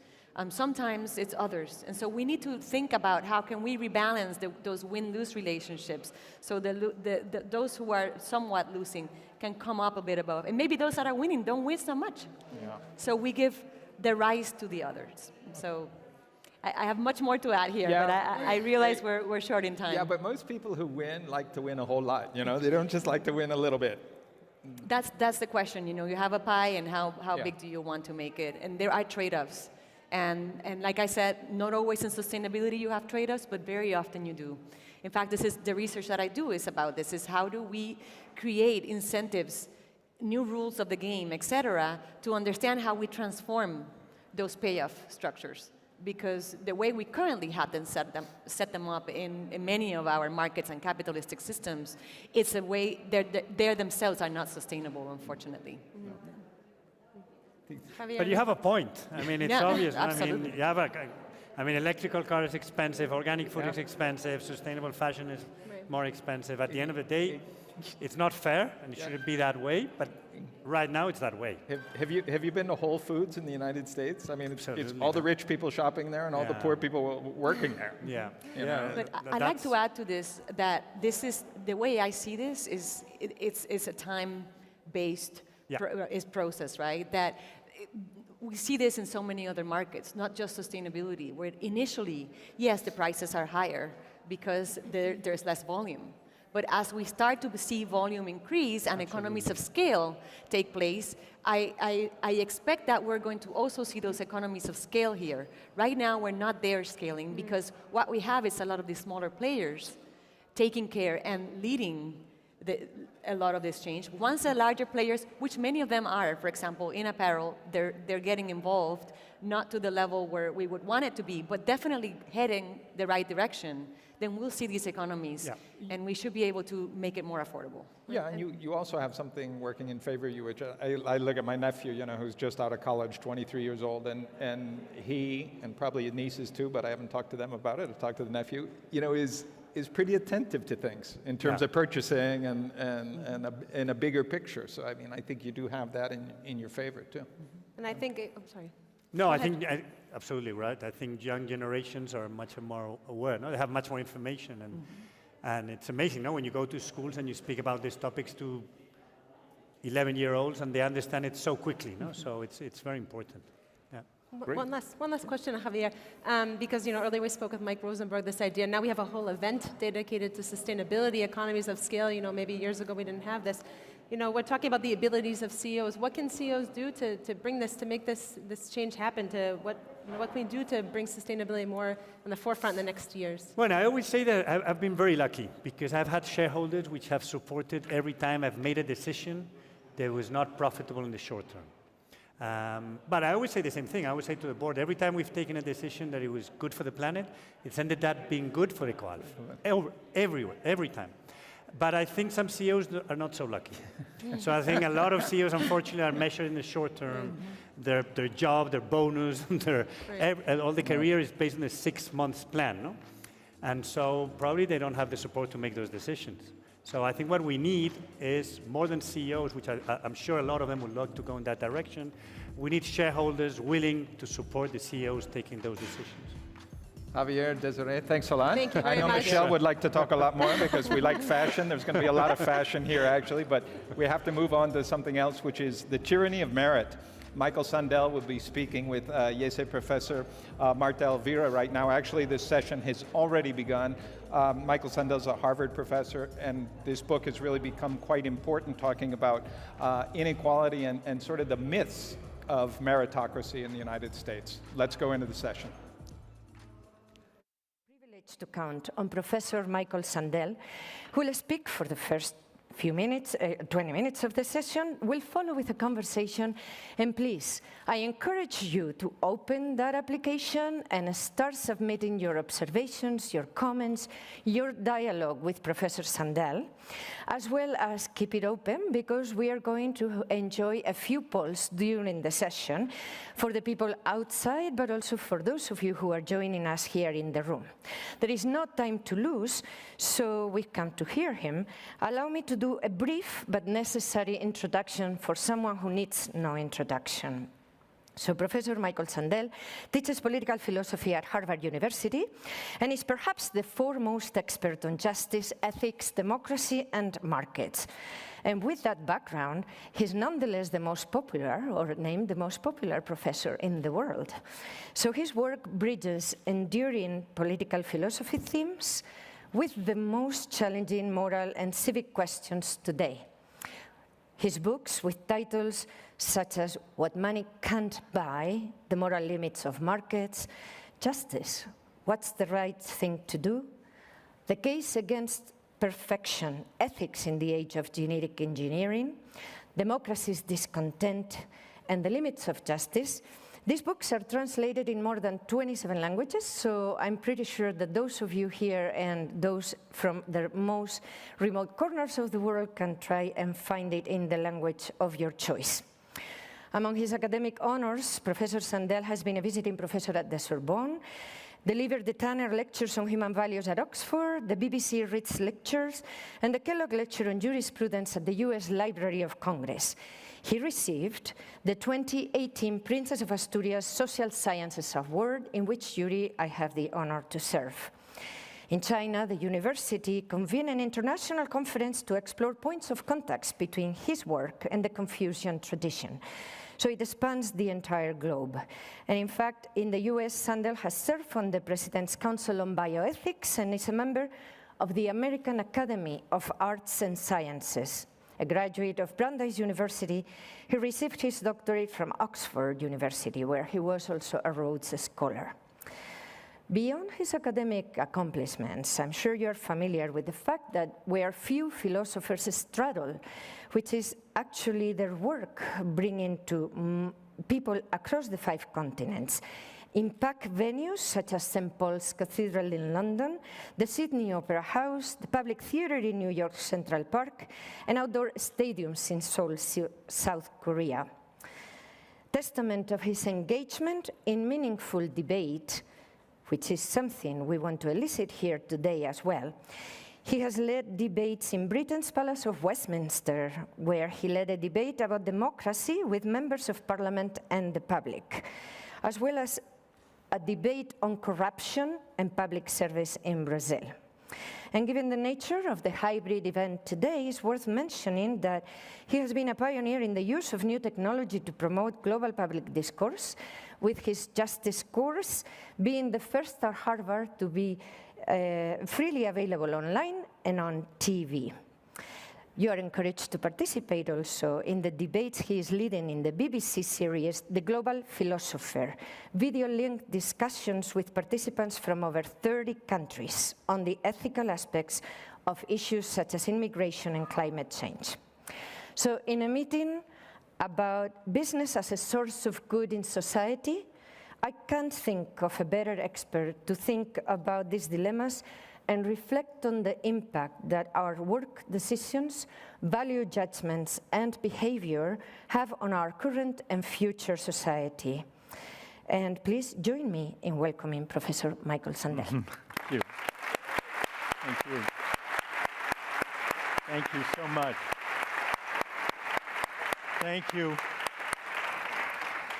Sometimes it's others. And so we need to think about how can we rebalance those win-lose relationships so those who are somewhat losing can come up a bit above. And maybe those that are winning don't win so much. So we give the rise to the others. So I have much more to add here, but I realize we're short in time. Yeah, but most people who win like to win a whole lot. They don't just like to win a little bit. That's the question. You have a pie, and how big do you want to make it? And there are trade-offs. And like I said, not always in sustainability you have trade-offs, but very often you do. In fact, this is the research that I do is about this, is how do we create incentives, new rules of the game, et cetera, to understand how we transform those payoff structures. Because the way we currently have them set them up in many of our markets and capitalistic systems, it's a way they themselves are not sustainable, unfortunately. But you have a point. I mean, it's obvious. Absolutely. I mean, electrical car is expensive, organic food is expensive, sustainable fashion is more expensive. At the end of the day, it's not fair, and it shouldn't be that way, but right now it's that way. Have you been to Whole Foods in the United States? I mean, it's all the rich people shopping there and all the poor people working there. But I'd like to add to this that this is, the way I see this is, it's a time-based process, right? That we see this in so many other markets, not just sustainability, where initially, yes, the prices are higher because there's less volume. But as we start to see volume increase and economies of scale take place, I expect that we're going to also see those economies of scale here. Right now, we're not there scaling because what we have is a lot of these smaller players taking care and leading a lot of this change. Once the larger players, which many of them are, for example, in apparel, they're getting involved, not to the level where we would want it to be, but definitely heading the right direction, then we'll see these economies, and we should be able to make it more affordable. Yeah, and you also have something working in favor of you, which I look at my nephew, you know, who's just out of college, 23 years old, and he, and probably his nieces too, but I haven't talked to them about it, I've talked to the nephew, you know, is pretty attentive to things in terms of purchasing and a bigger picture. So, I mean, I think you do have that in your favor, too. And I think, I'm sorry. No, I think, absolutely right. I think young generations are much more aware. No? They have much more information. And it's amazing, no? When you go to schools and you speak about these topics to 11-year-olds and they understand it so quickly, no? So it's very important. One last question, Javier, because earlier we spoke with Mike Rosenberg, this idea. Now we have a whole event dedicated to sustainability, economies of scale. Maybe years ago we didn't have this. We're talking about the abilities of CEOs. What can CEOs do to bring this, to make this change happen? What can we do to bring sustainability more on the forefront in the next years? Well, I always say that I've been very lucky because I've had shareholders which have supported every time I've made a decision that was not profitable in the short term. But I always say the same thing. I always say to the board, every time we've taken a decision that it was good for the planet, it's ended up being good for Ecoalf. Everywhere, every time. But I think some CEOs are not so lucky. So I think a lot of CEOs, unfortunately, are measured in the short term. Their job, their bonus, all the career is based on a 6-month plan. No? And so probably they don't have the support to make those decisions. So I think what we need is more than CEOs, which I'm sure a lot of them would like to go in that direction. We need shareholders willing to support the CEOs taking those decisions. Javier, Desiree, thanks a lot. Thank you very I know much. Michelle would like to talk a lot more because we like fashion. There's going to be a lot of fashion here, actually, but we have to move on to something else, which is the tyranny of merit. Michael Sandel will be speaking with IESE professor Marta Elvira right now. Actually, this session has already begun. Michael Sandel is a Harvard professor, and this book has really become quite important, talking about inequality and sort of the myths of meritocracy in the United States. Let's go into the session. Privilege to count on Professor Michael Sandel, who will speak for the first few minutes, 20 minutes of the session. We'll follow with a conversation, and please, I encourage you to open that application and start submitting your observations, your comments, your dialogue with Professor Sandel, as well as keep it open because we are going to enjoy a few polls during the session for the people outside, but also for those of you who are joining us here in the room. There is no time to lose, so we've come to hear him. Allow me to do a brief but necessary introduction for someone who needs no introduction. So Professor Michael Sandel teaches political philosophy at Harvard University and is perhaps the foremost expert on justice, ethics, democracy, and markets. And with that background, he's nonetheless the most popular, or named the most popular professor in the world. So his work bridges enduring political philosophy themes with the most challenging moral and civic questions today. His books with titles such as What Money Can't Buy, The Moral Limits of Markets, Justice, What's the Right Thing to Do, The Case Against Perfection, Ethics in the Age of Genetic Engineering, Democracy's Discontent, and The Limits of Justice. These books are translated in more than 27 languages, so I'm pretty sure that those of you here and those from the most remote corners of the world can try and find it in the language of your choice. Among his academic honors, Professor Sandel has been a visiting professor at the Sorbonne, delivered the Tanner Lectures on Human Values at Oxford, the BBC Ritz Lectures, and the Kellogg Lecture on Jurisprudence at the US Library of Congress. He received the 2018 Princess of Asturias Social Sciences Award, in which jury I have the honor to serve. In China, the university convened an international conference to explore points of contact between his work and the Confucian tradition. So it spans the entire globe. And in fact, in the US, Sandel has served on the President's Council on Bioethics and is a member of the American Academy of Arts and Sciences. A graduate of Brandeis University, he received his doctorate from Oxford University, where he was also a Rhodes Scholar. Beyond his academic accomplishments, I'm sure you're familiar with the fact that where few philosophers straddle, which is actually their work bringing to people across the 5 continents, impact venues such as St. Paul's Cathedral in London, the Sydney Opera House, the Public Theatre in New York Central Park, and outdoor stadiums in Seoul, South Korea. Testament of his engagement in meaningful debate, which is something we want to elicit here today as well. He has led debates in Britain's Palace of Westminster, where he led a debate about democracy with members of parliament and the public, as well as a debate on corruption and public service in Brazil. And given the nature of the hybrid event today, it's worth mentioning that he has been a pioneer in the use of new technology to promote global public discourse, with his Justice course being the first at Harvard to be freely available online and on TV. You are encouraged to participate also in the debates he is leading in the BBC series, The Global Philosopher, video-linked discussions with participants from over 30 countries on the ethical aspects of issues such as immigration and climate change. So in a meeting about business as a source of good in society, I can't think of a better expert to think about these dilemmas and reflect on the impact that our work decisions, value judgments, and behavior have on our current and future society. And please join me in welcoming Professor Michael Sandel. Thank you. Thank you. Thank you so much. Thank you.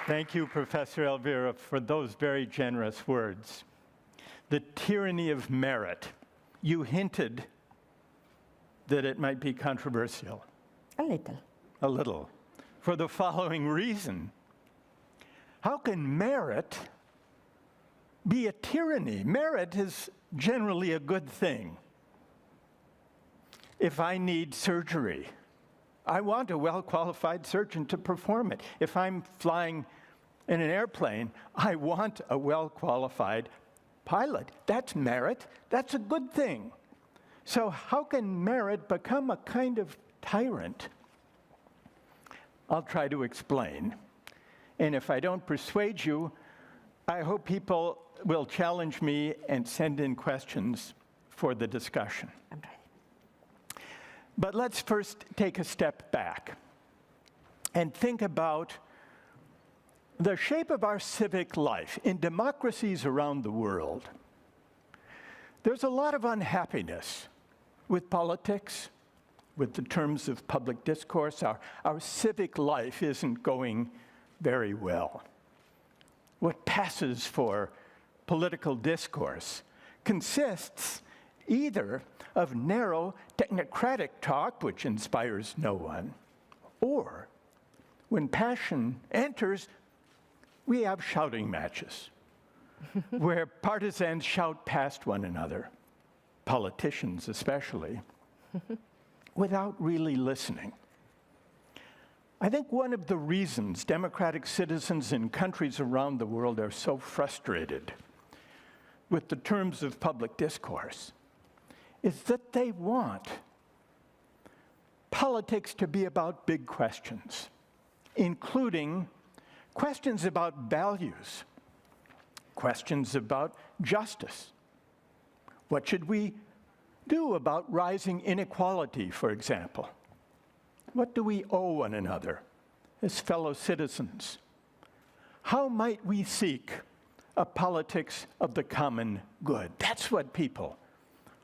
Thank you, Professor Elvira, for those very generous words. The tyranny of merit. You hinted that it might be controversial. A little. A little. For the following reason. How can merit be a tyranny? Merit is generally a good thing. If I need surgery, I want a well-qualified surgeon to perform it. If I'm flying in an airplane, I want a well-qualified pilot. That's merit. That's a good thing. So how can merit become a kind of tyrant? I'll try to explain. And if I don't persuade you, I hope people will challenge me and send in questions for the discussion. I'm ready. But let's first take a step back and think about the shape of our civic life in democracies around the world. There's a lot of unhappiness with politics, with the terms of public discourse. Our civic life isn't going very well. What passes for political discourse consists either of narrow technocratic talk, which inspires no one, or when passion enters, we have shouting matches where partisans shout past one another, politicians especially, without really listening. I think one of the reasons democratic citizens in countries around the world are so frustrated with the terms of public discourse is that they want politics to be about big questions, including questions about values, questions about justice. What should we do about rising inequality, for example? What do we owe one another as fellow citizens? How might we seek a politics of the common good? That's what people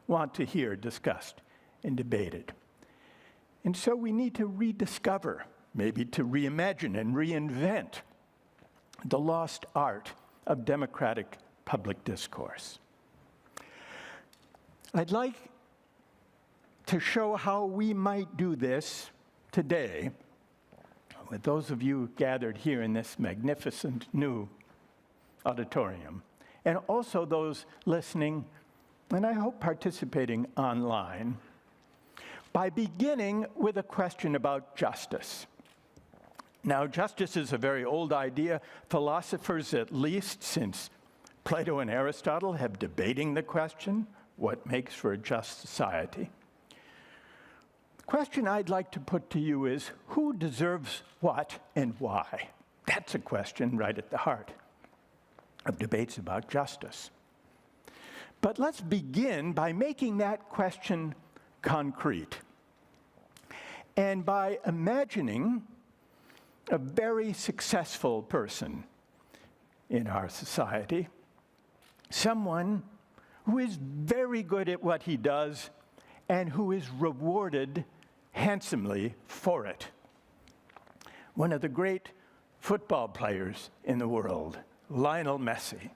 want to hear discussed and debated. And so we need to rediscover, maybe to reimagine and reinvent the lost art of democratic public discourse. I'd like to show how we might do this today with those of you gathered here in this magnificent new auditorium, and also those listening and I hope participating online, by beginning with a question about justice. Now, justice is a very old idea. Philosophers, at least since Plato and Aristotle, have debating the question, what makes for a just society? The question I'd like to put to you is, who deserves what and why? That's a question right at the heart of debates about justice. But let's begin by making that question concrete, and by imagining a very successful person in our society, someone who is very good at what he does and who is rewarded handsomely for it. One of the great football players in the world, Lionel Messi.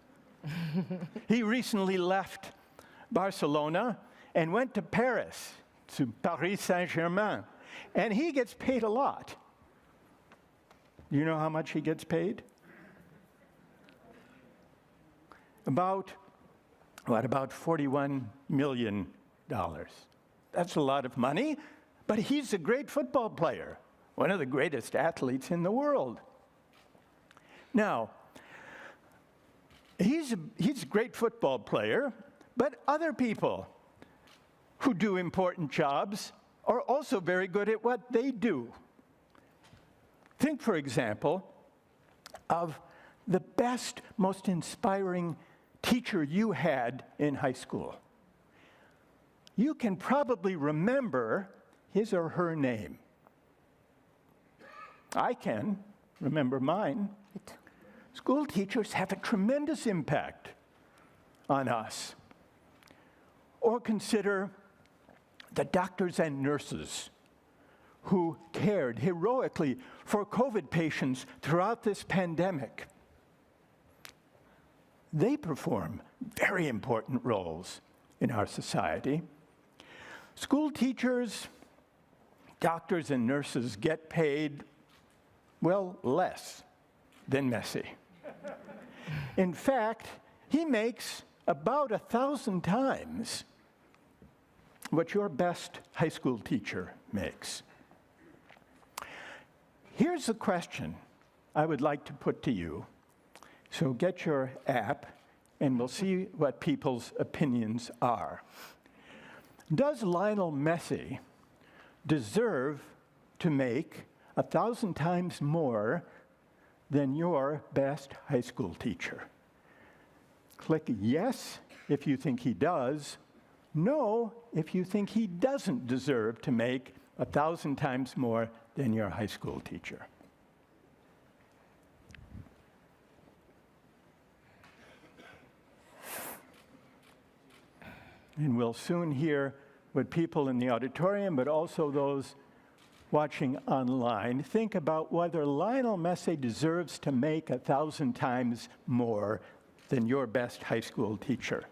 He recently left Barcelona and went to Paris, to Paris Saint-Germain, and he gets paid a lot. You know how much he gets paid? About $41 million. That's a lot of money, but he's a great football player, one of the greatest athletes in the world. Now, he's a great football player, but other people who do important jobs are also very good at what they do. Think, for example, of the best, most inspiring teacher you had in high school. You can probably remember his or her name. I can remember mine. School teachers have a tremendous impact on us. Or consider the doctors and nurses who cared heroically for COVID patients throughout this pandemic. They perform very important roles in our society. School teachers, doctors, and nurses get paid, well, less than Messi. In fact, he makes about 1,000 times what your best high school teacher makes. Here's the question I would like to put to you. So get your app, and we'll see what people's opinions are. Does Lionel Messi deserve to make 1,000 times more than your best high school teacher? Click yes if you think he does, no if you think he doesn't deserve to make 1,000 times more than your high school teacher. And we'll soon hear what people in the auditorium, but also those watching online, think about whether Lionel Messi deserves to make 1,000 times more than your best high school teacher.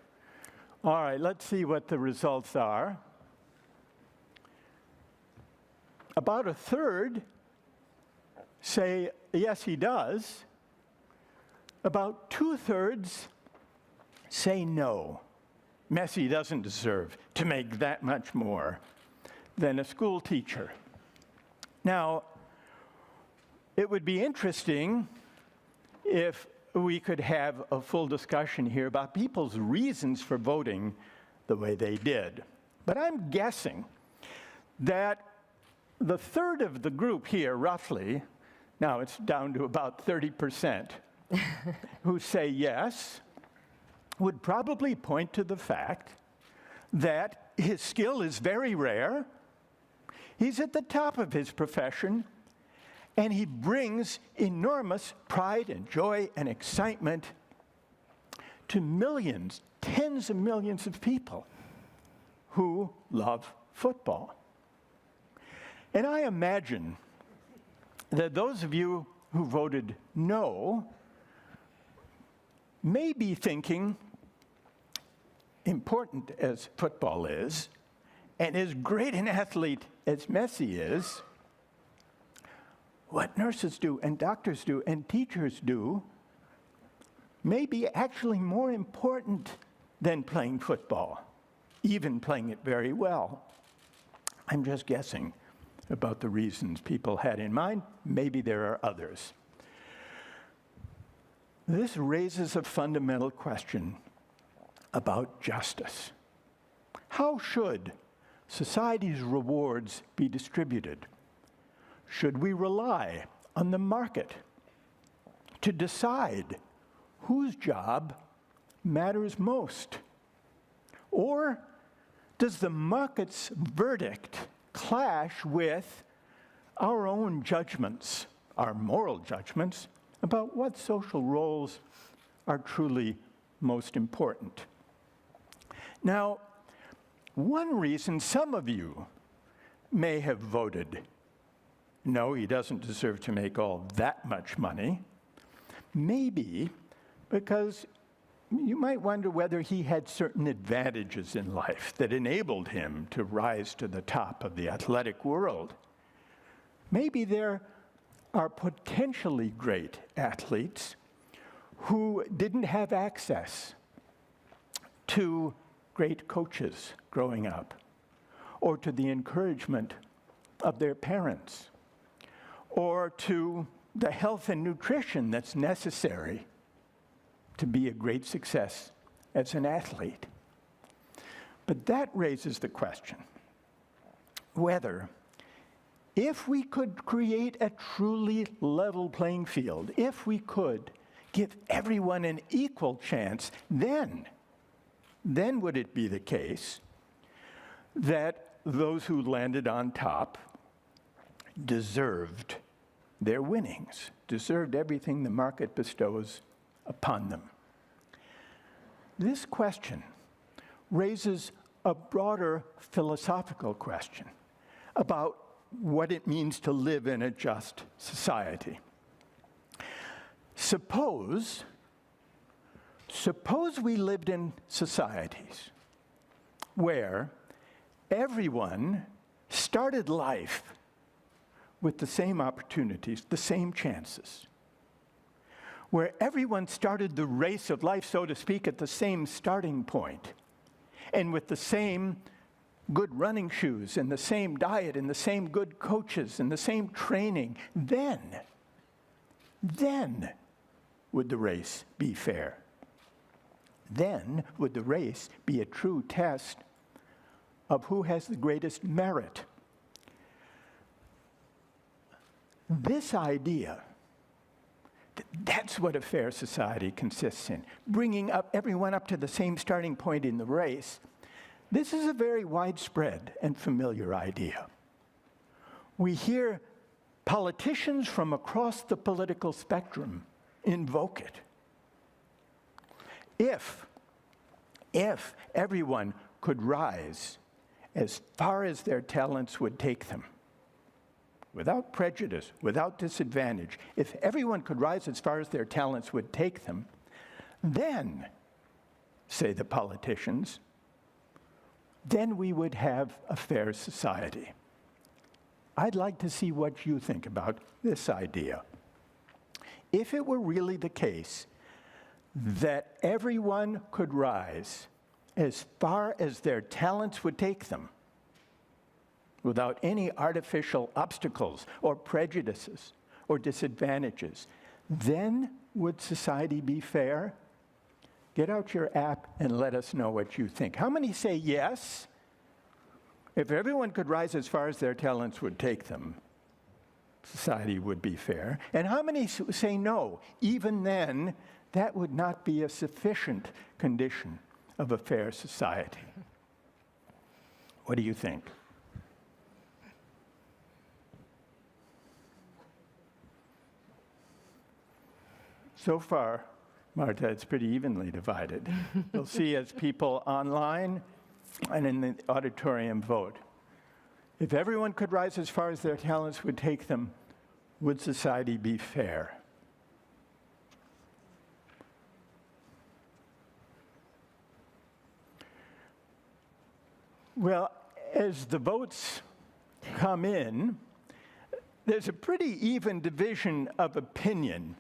All right, let's see what the results are. About a third say, yes, he does. About 2/3 say no. Messi doesn't deserve to make that much more than a school teacher. Now, it would be interesting if we could have a full discussion here about people's reasons for voting the way they did. But I'm guessing that the third of the group here, roughly, now it's down to about 30%, who say yes, would probably point to the fact that his skill is very rare, he's at the top of his profession, and he brings enormous pride and joy and excitement to millions, tens of millions of people who love football. And I imagine that those of you who voted no may be thinking, important as football is, and as great an athlete as Messi is, what nurses do and doctors do and teachers do may be actually more important than playing football. even playing it very well. I'm just guessing about the reasons people had in mind. Maybe there are others. This raises a fundamental question about justice. How should society's rewards be distributed? Should we rely on the market to decide whose job matters most? Or does the market's verdict clash with our own judgments, our moral judgments, about what social roles are truly most important? Now, one reason some of you may have voted, no, he doesn't deserve to make all that much money, maybe because you might wonder whether he had certain advantages in life that enabled him to rise to the top of the athletic world. Maybe there are potentially great athletes who didn't have access to great coaches growing up, or to the encouragement of their parents, or to the health and nutrition that's necessary to be a great success as an athlete. But that raises the question whether, if we could create a truly level playing field, if we could give everyone an equal chance, then would it be the case that those who landed on top deserved their winnings, deserved everything the market bestows upon them? This question raises a broader philosophical question about what it means to live in a just society. Suppose we lived in societies where everyone started life with the same opportunities, the same chances, where everyone started the race of life, so to speak, at the same starting point, and with the same good running shoes, and the same diet, and the same good coaches, and the same training, then would the race be fair. Then would the race be a true test of who has the greatest merit. This idea, that's what a fair society consists in, bringing everyone up to the same starting point in the race. This is a very widespread and familiar idea. We hear politicians from across the political spectrum invoke it. If everyone could rise as far as their talents would take them, without prejudice, without disadvantage, if everyone could rise as far as their talents would take them, then, say the politicians, then we would have a fair society. I'd like to see what you think about this idea. If it were really the case that everyone could rise as far as their talents would take them, without any artificial obstacles or prejudices or disadvantages, then would society be fair? Get out your app and let us know what you think. How many say yes? If everyone could rise as far as their talents would take them, society would be fair. And how many say no? Even then, that would not be a sufficient condition of a fair society. What do you think? So far, Marta, it's pretty evenly divided. You'll see as people online and in the auditorium vote. If everyone could rise as far as their talents would take them, would society be fair? Well, as the votes come in, there's a pretty even division of opinion.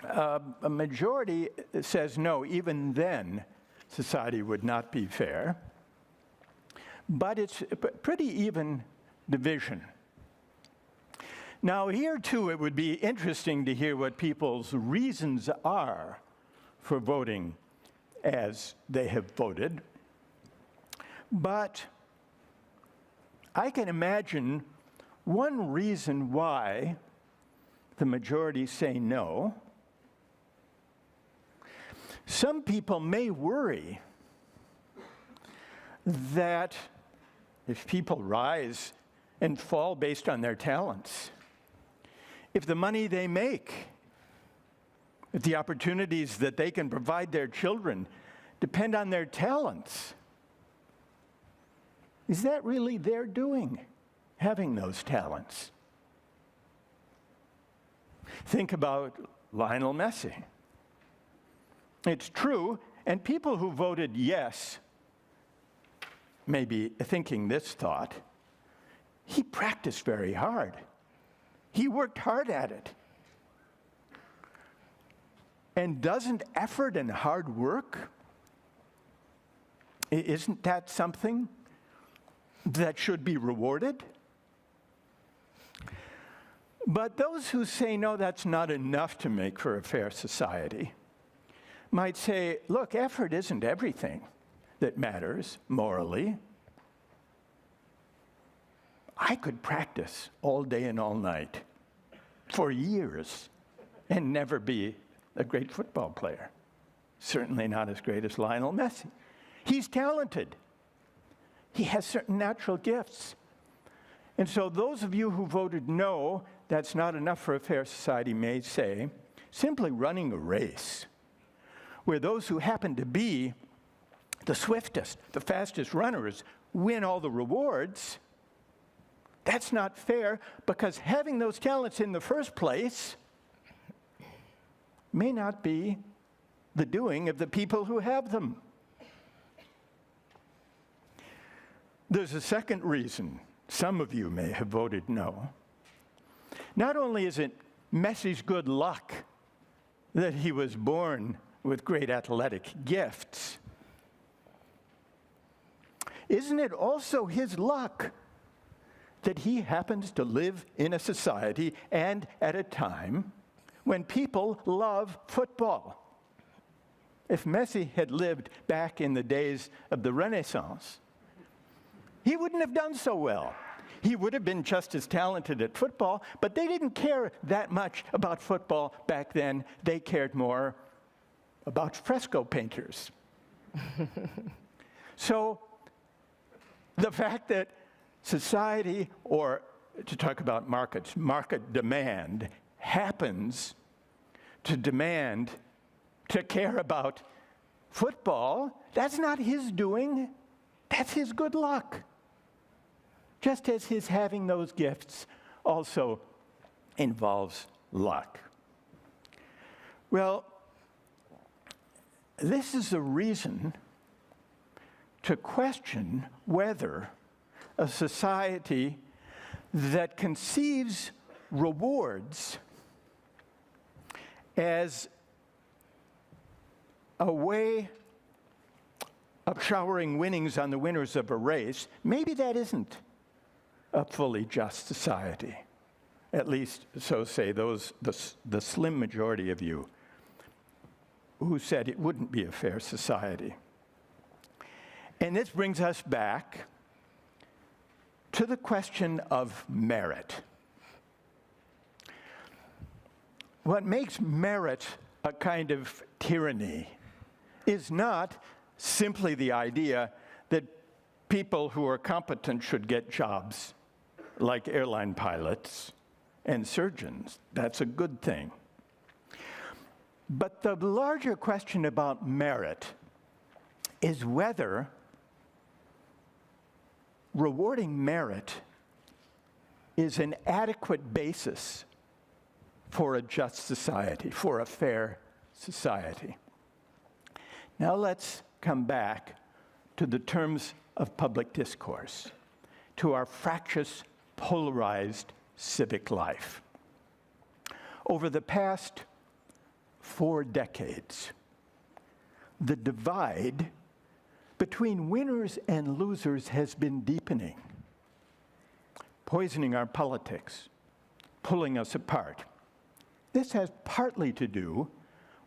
A majority says no, even then society would not be fair. but it's a pretty even division. Now, here too, it would be interesting to hear what people's reasons are for voting as they have voted. But I can imagine one reason why the majority say no. Some people may worry that if people rise and fall based on their talents, if the money they make, if the opportunities that they can provide their children depend on their talents, is that really their doing, having those talents? Think about Lionel Messi. It's true, and people who voted yes may be thinking this thought: he practiced very hard. He worked hard at it. And doesn't effort and hard work, isn't that something that should be rewarded? But those who say, no, that's not enough to make for a fair society, might say, look, effort isn't everything that matters morally. I could practice all day and all night for years and never be a great football player. Certainly not as great as Lionel Messi. He's talented. He has certain natural gifts. And so those of you who voted no, that's not enough for a fair society, may say, simply running a race where those who happen to be the swiftest, the fastest runners win all the rewards, that's not fair, because having those talents in the first place may not be the doing of the people who have them. There's a second reason some of you may have voted no. Not only is it Messi's good luck that he was born with great athletic gifts, isn't it also his luck that he happens to live in a society and at a time when people love football? If Messi had lived back in the days of the Renaissance, he wouldn't have done so well. He would have been just as talented at football, but they didn't care that much about football back then. They cared more about fresco painters. So the fact that society, or to talk about markets, market demand happens to demand to care about football, that's not his doing, that's his good luck. Just as his having those gifts also involves luck. Well, this is a reason to question whether a society that conceives rewards as a way of showering winnings on the winners of a race, maybe that isn't a fully just society. At least, so say those, the slim majority of you who said it wouldn't be a fair society. And this brings us back to the question of merit. What makes merit a kind of tyranny is not simply the idea that people who are competent should get jobs like airline pilots and surgeons. That's a good thing. But the larger question about merit is whether rewarding merit is an adequate basis for a just society, for a fair society. Now let's come back to the terms of public discourse, to our fractious, polarized civic life. Over the past 4 decades, the divide between winners and losers has been deepening, poisoning our politics, pulling us apart. This has partly to do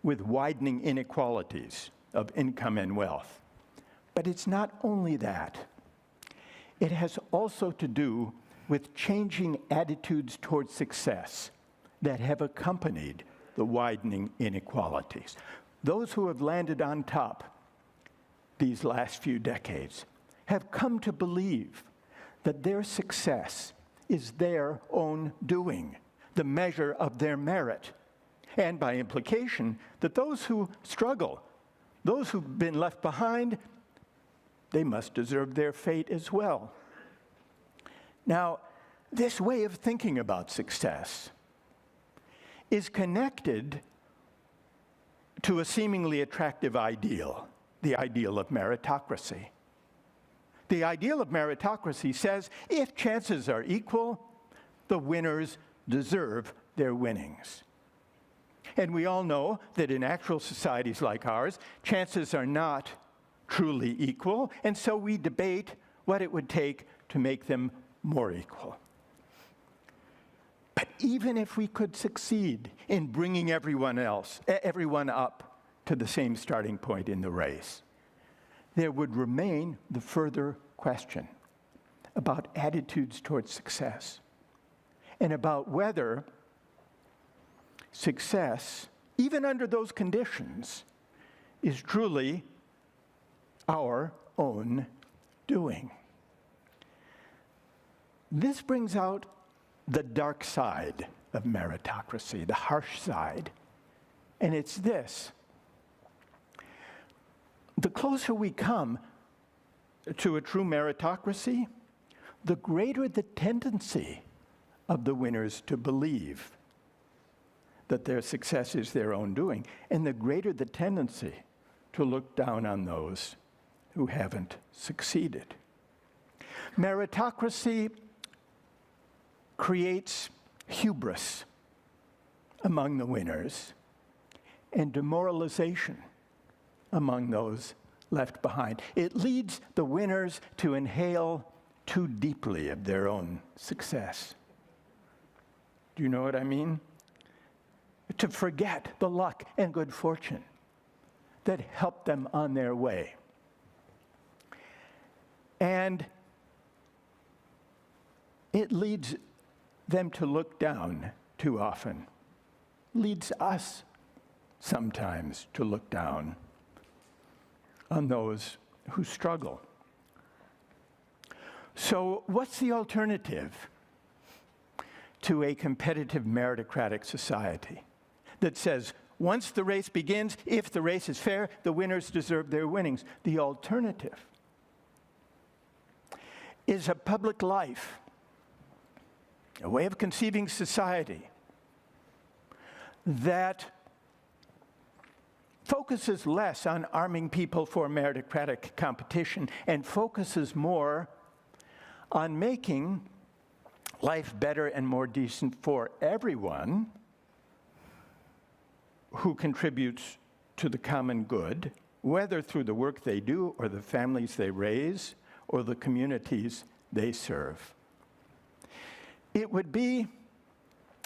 with widening inequalities of income and wealth. But it's not only that. It has also to do with changing attitudes towards success that have accompanied the widening inequalities. Those who have landed on top these last few decades have come to believe that their success is their own doing, the measure of their merit, and by implication, that those who struggle, those who've been left behind, they must deserve their fate as well. Now, this way of thinking about success is connected to a seemingly attractive ideal, the ideal of meritocracy. The ideal of meritocracy says if chances are equal, the winners deserve their winnings. And we all know that in actual societies like ours, chances are not truly equal, and so we debate what it would take to make them more equal. But even if we could succeed in bringing everyone up to the same starting point in the race, there would remain the further question about attitudes towards success and about whether success, even under those conditions, is truly our own doing. This brings out the dark side of meritocracy, the harsh side, and it's this. The closer we come to a true meritocracy, the greater the tendency of the winners to believe that their success is their own doing, and the greater the tendency to look down on those who haven't succeeded. Meritocracy creates hubris among the winners and demoralization among those left behind. It leads the winners to inhale too deeply of their own success. Do you know what I mean? To forget the luck and good fortune that helped them on their way. And it leads them to look down too often, leads us sometimes to look down on those who struggle. So what's the alternative to a competitive meritocratic society that says once the race begins, if the race is fair, the winners deserve their winnings? The alternative is a public life, a way of conceiving society that focuses less on arming people for meritocratic competition and focuses more on making life better and more decent for everyone who contributes to the common good, whether through the work they do or the families they raise or the communities they serve. It would be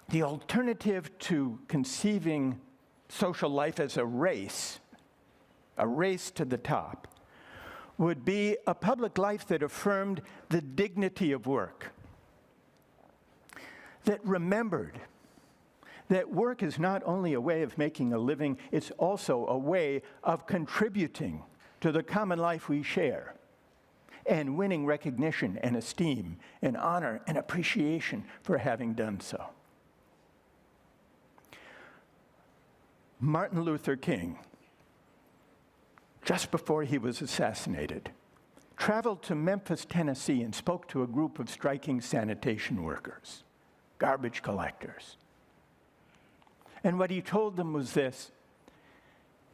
the alternative to conceiving social life as a race to the top, would be a public life that affirmed the dignity of work, that remembered that work is not only a way of making a living, it's also a way of contributing to the common life we share and winning recognition and esteem and honor and appreciation for having done so. Martin Luther King, just before he was assassinated, traveled to Memphis, Tennessee, and spoke to a group of striking sanitation workers, garbage collectors. And what he told them was this.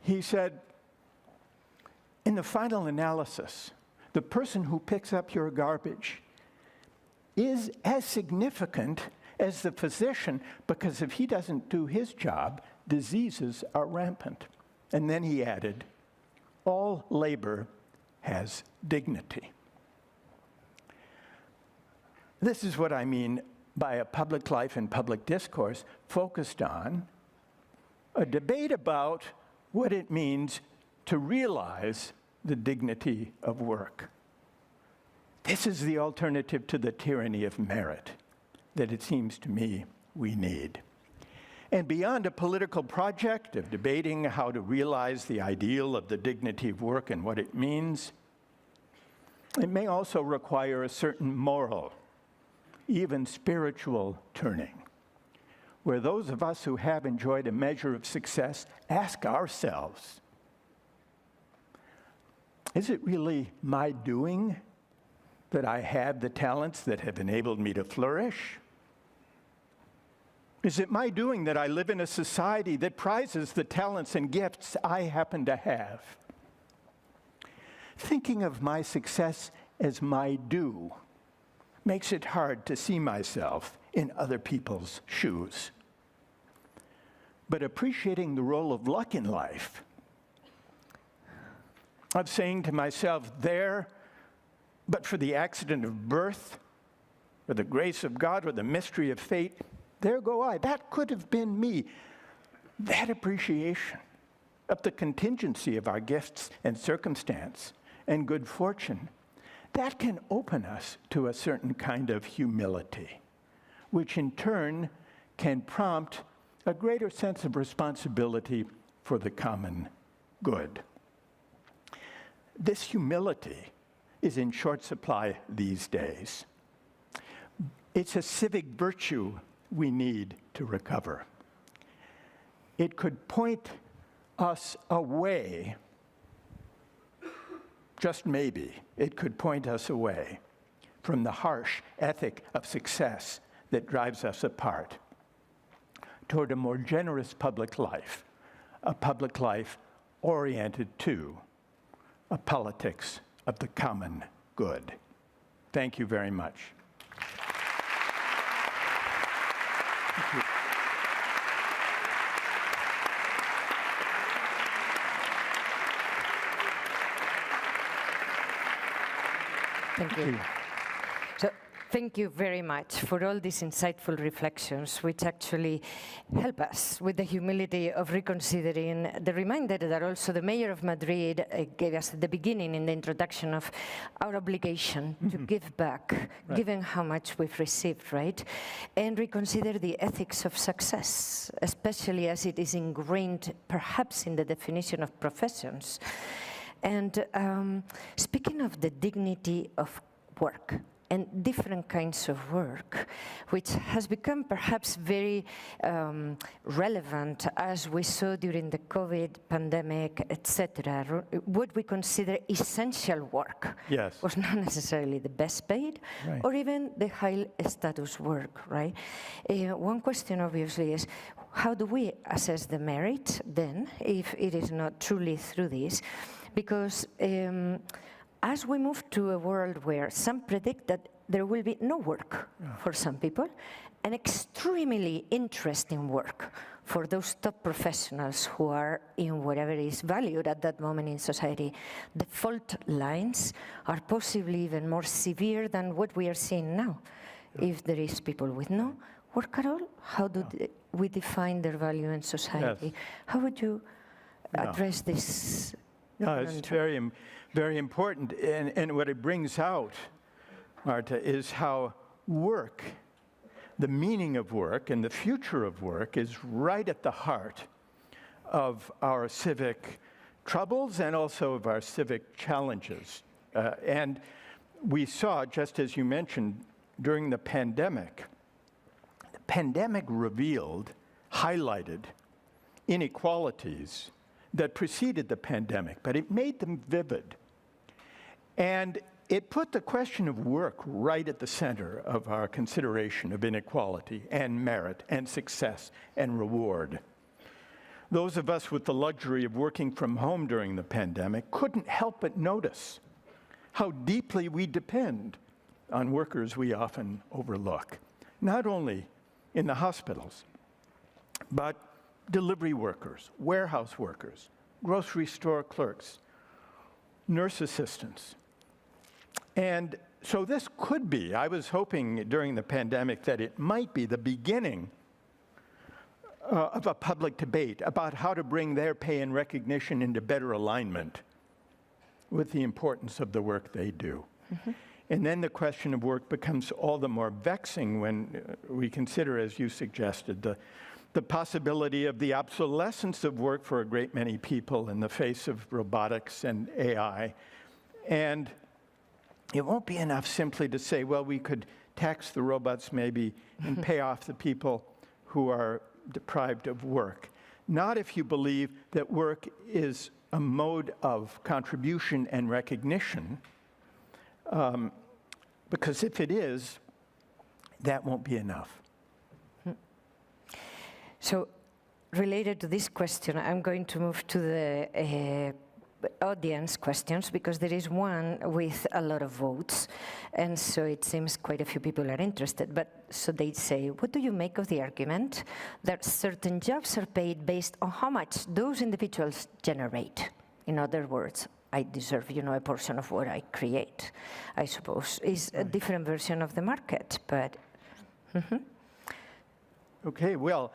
He said, in the final analysis, the person who picks up your garbage is as significant as the physician, because if he doesn't do his job, diseases are rampant. And then he added, all labor has dignity. This is what I mean by a public life and public discourse focused on a debate about what it means to realize the dignity of work. This is the alternative to the tyranny of merit that it seems to me we need. And beyond a political project of debating how to realize the ideal of the dignity of work and what it means, it may also require a certain moral, even spiritual turning, where those of us who have enjoyed a measure of success ask ourselves, is it really my doing that I have the talents that have enabled me to flourish? Is it my doing that I live in a society that prizes the talents and gifts I happen to have? Thinking of my success as my due makes it hard to see myself in other people's shoes. But appreciating the role of luck in life, of saying to myself, there, but for the accident of birth, or the grace of God, or the mystery of fate, there go I. That could have been me. That appreciation of the contingency of our gifts and circumstance and good fortune, that can open us to a certain kind of humility, which in turn can prompt a greater sense of responsibility for the common good. This humility is in short supply these days. It's a civic virtue we need to recover. It could point us away, just maybe, it could point us away from the harsh ethic of success that drives us apart, toward a more generous public life, a public life oriented to a politics of the common good. Thank you very much. Thank you. Thank you. So, thank you very much for all these insightful reflections, which actually help us with the humility of reconsidering the reminder that also the Mayor of Madrid gave us at the beginning in the introduction of our obligation to give back, given how much we've received, right? And reconsider the ethics of success, especially as it is ingrained perhaps in the definition of professions. And speaking of the dignity of work and different kinds of work, which has become perhaps very relevant as we saw during the COVID pandemic, etc. What we consider essential work was not necessarily the best paid or even the high status work, right? One question obviously is, how do we assess the merit then, if it is not truly through this? Because as we move to a world where some predict that there will be no work for some people, and extremely interesting work for those top professionals who are in whatever is valued at that moment in society, the fault lines are possibly even more severe than what we are seeing now. If there is people with no work at all, how do we define their value in society? How would you address this? No, it's very, very important. And what it brings out, Marta, is how work, the meaning of work and the future of work is right at the heart of our civic troubles and also of our civic challenges. And we saw, just as you mentioned, during the pandemic revealed, highlighted inequalities that preceded the pandemic, but it made them vivid. And it put the question of work right at the center of our consideration of inequality and merit and success and reward. Those of us with the luxury of working from home during the pandemic couldn't help but notice how deeply we depend on workers we often overlook, not only in the hospitals, but delivery workers, warehouse workers, grocery store clerks, nurse assistants. And so this could be, I was hoping during the pandemic that it might be the beginning of a public debate about how to bring their pay and recognition into better alignment with the importance of the work they do. Mm-hmm. And then the question of work becomes all the more vexing when we consider, as you suggested, the possibility of the obsolescence of work for a great many people in the face of robotics and AI. And it won't be enough simply to say, well, we could tax the robots maybe and pay off the people who are deprived of work. Not if you believe that work is a mode of contribution and recognition, because if it is, that won't be enough. So, related to this question, I'm going to move to the audience questions, because there is one with a lot of votes, and so it seems quite a few people are interested. But so they say, what do you make of the argument that certain jobs are paid based on how much those individuals generate? In other words, I deserve, a portion of what I create, I suppose, is a different version of the market, but... Mm-hmm. Okay, well,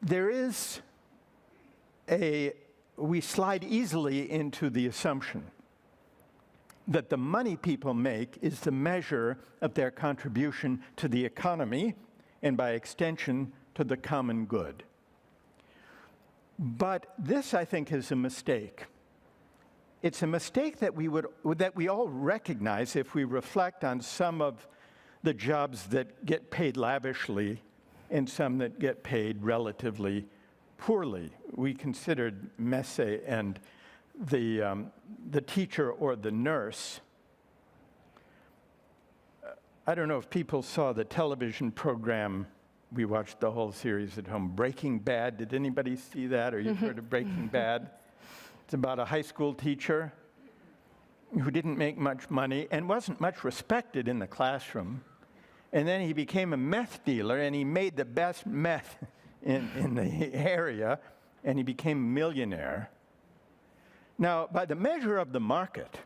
there is we slide easily into the assumption that the money people make is the measure of their contribution to the economy and by extension to the common good. But this, I think, is a mistake. It's a mistake that we all recognize if we reflect on some of the jobs that get paid lavishly and some that get paid relatively poorly. We considered Messe and the teacher or the nurse. I don't know if people saw the television program. We watched the whole series at home, Breaking Bad. Did anybody see that, or you've heard of Breaking Bad? It's about a high school teacher who didn't make much money and wasn't much respected in the classroom. And then he became a meth dealer, and he made the best meth in the area, and he became a millionaire. Now, by the measure of the market,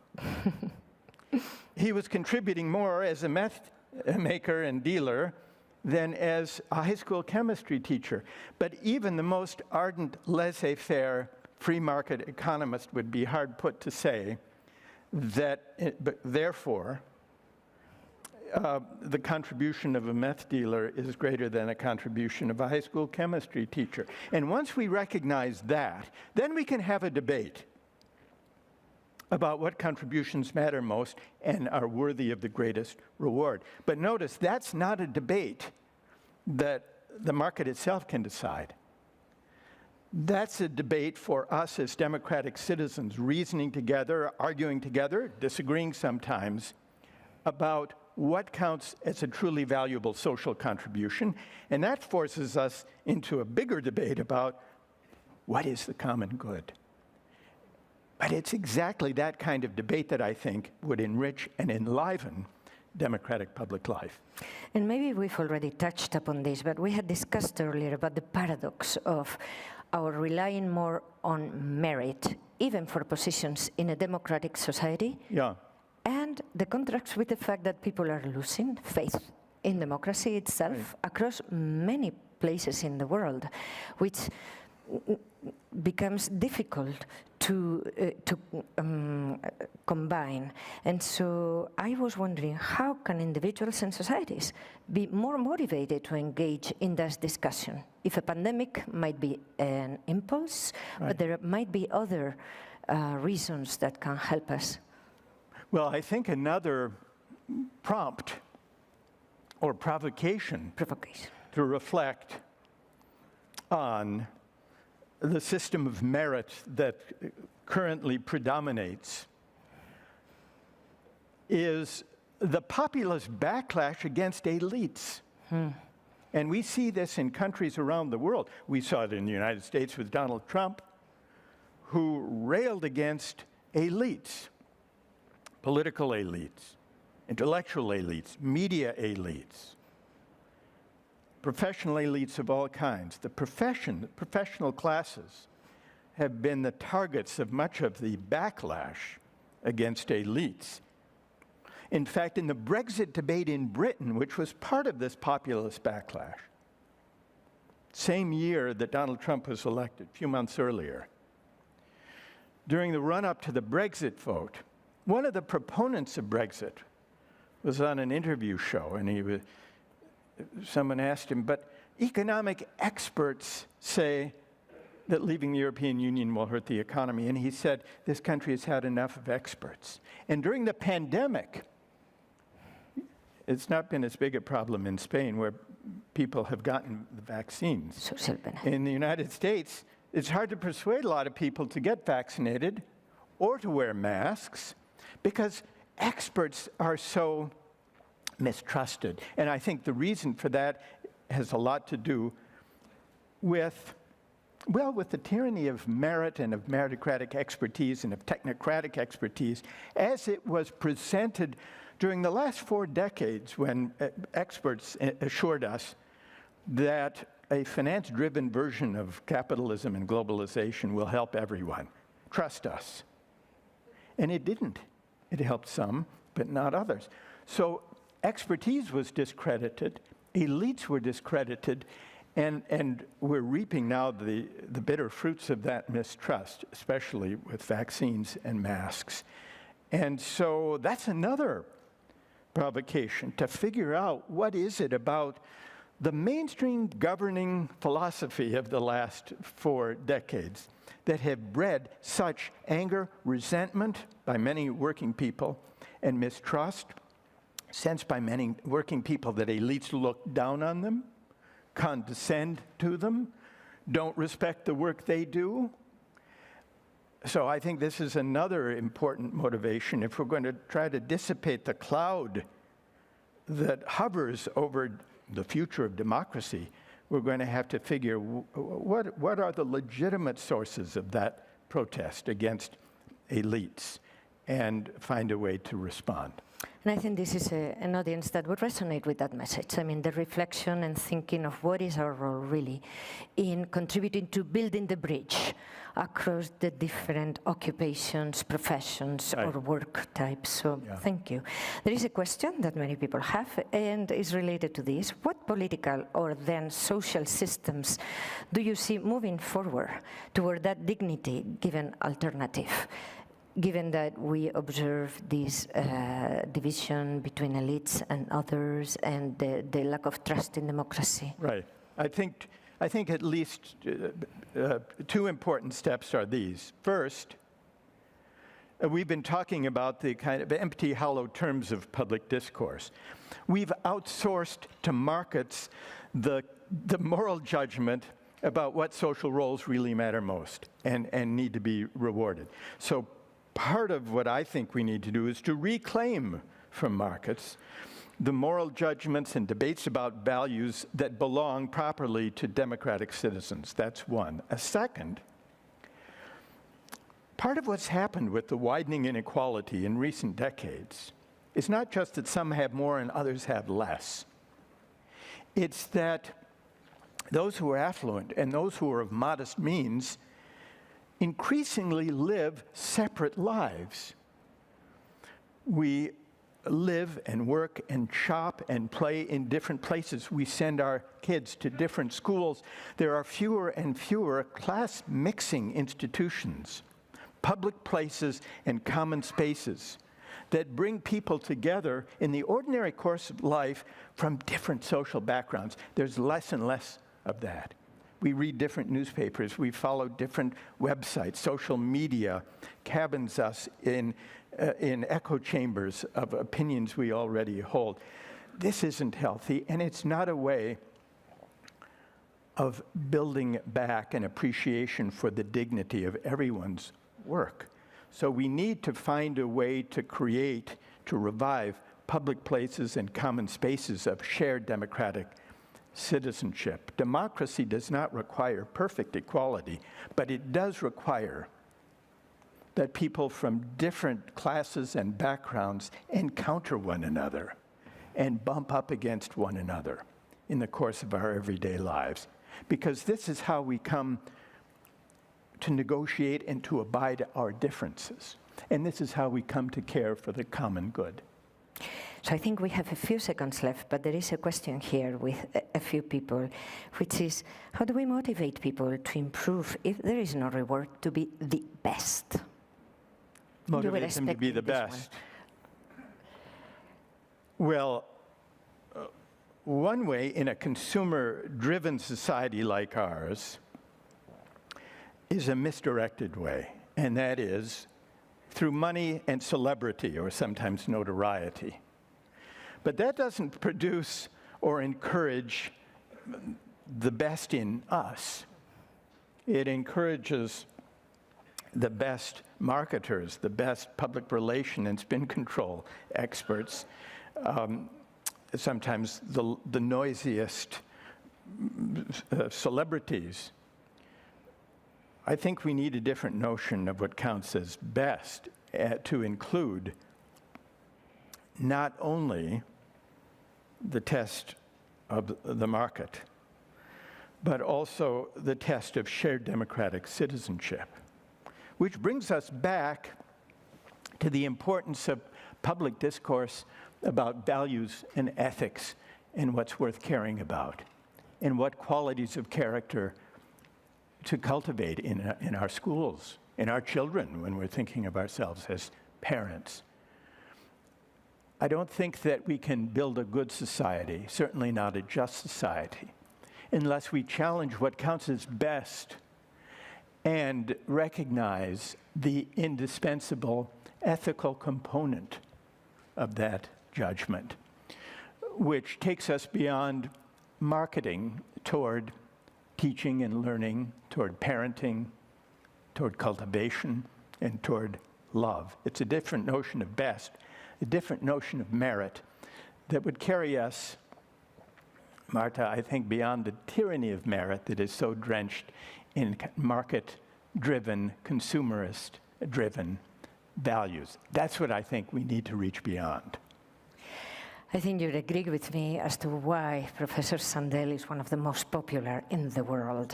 he was contributing more as a meth maker and dealer than as a high school chemistry teacher. But even the most ardent laissez-faire free market economist would be hard put to say that, therefore, the contribution of a meth dealer is greater than a contribution of a high school chemistry teacher. And once we recognize that, then we can have a debate about what contributions matter most and are worthy of the greatest reward. But notice, that's not a debate that the market itself can decide. That's a debate for us as democratic citizens, reasoning together, arguing together, disagreeing sometimes, about what counts as a truly valuable social contribution. And that forces us into a bigger debate about what is the common good. But it's exactly that kind of debate that I think would enrich and enliven democratic public life. And maybe we've already touched upon this, but we had discussed earlier about the paradox of our relying more on merit, even for positions in a democratic society. Yeah. And the contrast with the fact that people are losing faith in democracy itself across many places in the world, which becomes difficult to combine. And so I was wondering, how can individuals and societies be more motivated to engage in this discussion? If a pandemic might be an impulse, but there might be other reasons that can help us. Well, I think another prompt or provocation to reflect on the system of merit that currently predominates is the populist backlash against elites. And we see this in countries around the world. We saw it in the United States with Donald Trump, who railed against elites, political elites, intellectual elites, media elites, professional elites of all kinds, the professional classes. have been the targets of much of the backlash against elites. In fact, in the Brexit debate in Britain, which was part of this populist backlash, same year that Donald Trump was elected, a few months earlier, during the run-up to the Brexit vote, one of the proponents of Brexit was on an interview show, and someone asked him, but economic experts say that leaving the European Union will hurt the economy. And he said, this country has had enough of experts. And during the pandemic, it's not been as big a problem in Spain, where people have gotten the vaccines. In the United States, it's hard to persuade a lot of people to get vaccinated or to wear masks because experts are so mistrusted. And I think the reason for that has a lot to do with, well, with the tyranny of merit and of meritocratic expertise and of technocratic expertise as it was presented during the last 4 decades, when experts assured us that a finance-driven version of capitalism and globalization will help everyone. Trust us. And it didn't. It helped some, but not others. So expertise was discredited, elites were discredited, and we're reaping now the bitter fruits of that mistrust, especially with vaccines and masks. And so that's another provocation, to figure out what is it about the mainstream governing philosophy of the last 4 decades that have bred such anger, resentment by many working people, and mistrust, sensed by many working people that elites look down on them, condescend to them, don't respect the work they do. So I think this is another important motivation. If we're going to try to dissipate the cloud that hovers over the future of democracy, we're going to have to figure what are the legitimate sources of that protest against elites and find a way to respond. And I think this is an audience that would resonate with that message. I mean, the reflection and thinking of what is our role really in contributing to building the bridge across the different occupations, professions, or work types. So thank you. There is a question that many people have, and is related to this. What political or then social systems do you see moving forward toward that dignity-given alternative? Given that we observe this division between elites and others, and the lack of trust in democracy. Right. I think at least 2 important steps are these. First, we've been talking about the kind of empty, hollow terms of public discourse. We've outsourced to markets the moral judgment about what social roles really matter most and need to be rewarded. So part of what I think we need to do is to reclaim from markets the moral judgments and debates about values that belong properly to democratic citizens. That's one. A second, part of what's happened with the widening inequality in recent decades is not just that some have more and others have less. It's that those who are affluent and those who are of modest means increasingly live separate lives. We live and work and shop and play in different places. We send our kids to different schools. There are fewer and fewer class-mixing institutions, public places and common spaces that bring people together in the ordinary course of life from different social backgrounds. There's less and less of that. We read different newspapers, we follow different websites. Social media cabins us in echo chambers of opinions we already hold. This isn't healthy, and it's not a way of building back an appreciation for the dignity of everyone's work. So we need to find a way to create, to revive public places and common spaces of shared democratic citizenship. Democracy does not require perfect equality, but it does require that people from different classes and backgrounds encounter one another and bump up against one another in the course of our everyday lives. Because this is how we come to negotiate and to abide our differences. And this is how we come to care for the common good. So I think we have a few seconds left, but there is a question here with a few people, which is, how do we motivate people to improve if there is no reward to be the best? Motivate them to be the best. Well, one way in a consumer-driven society like ours is a misdirected way, and that is through money and celebrity, or sometimes notoriety. But that doesn't produce or encourage the best in us. It encourages the best marketers, the best public relation and spin control experts, sometimes the noisiest celebrities. I think we need a different notion of what counts as best to include not only the test of the market, but also the test of shared democratic citizenship, which brings us back to the importance of public discourse about values and ethics and what's worth caring about, and what qualities of character to cultivate in our schools, in our children when we're thinking of ourselves as parents. I don't think that we can build a good society, certainly not a just society, unless we challenge what counts as best and recognize the indispensable ethical component of that judgment, which takes us beyond marketing toward teaching and learning, toward parenting, toward cultivation, and toward love. It's a different notion of best, a different notion of merit that would carry us, Marta, I think, beyond the tyranny of merit that is so drenched in market-driven, consumerist-driven values. That's what I think we need to reach beyond. I think you'd agree with me as to why Professor Sandel is one of the most popular in the world.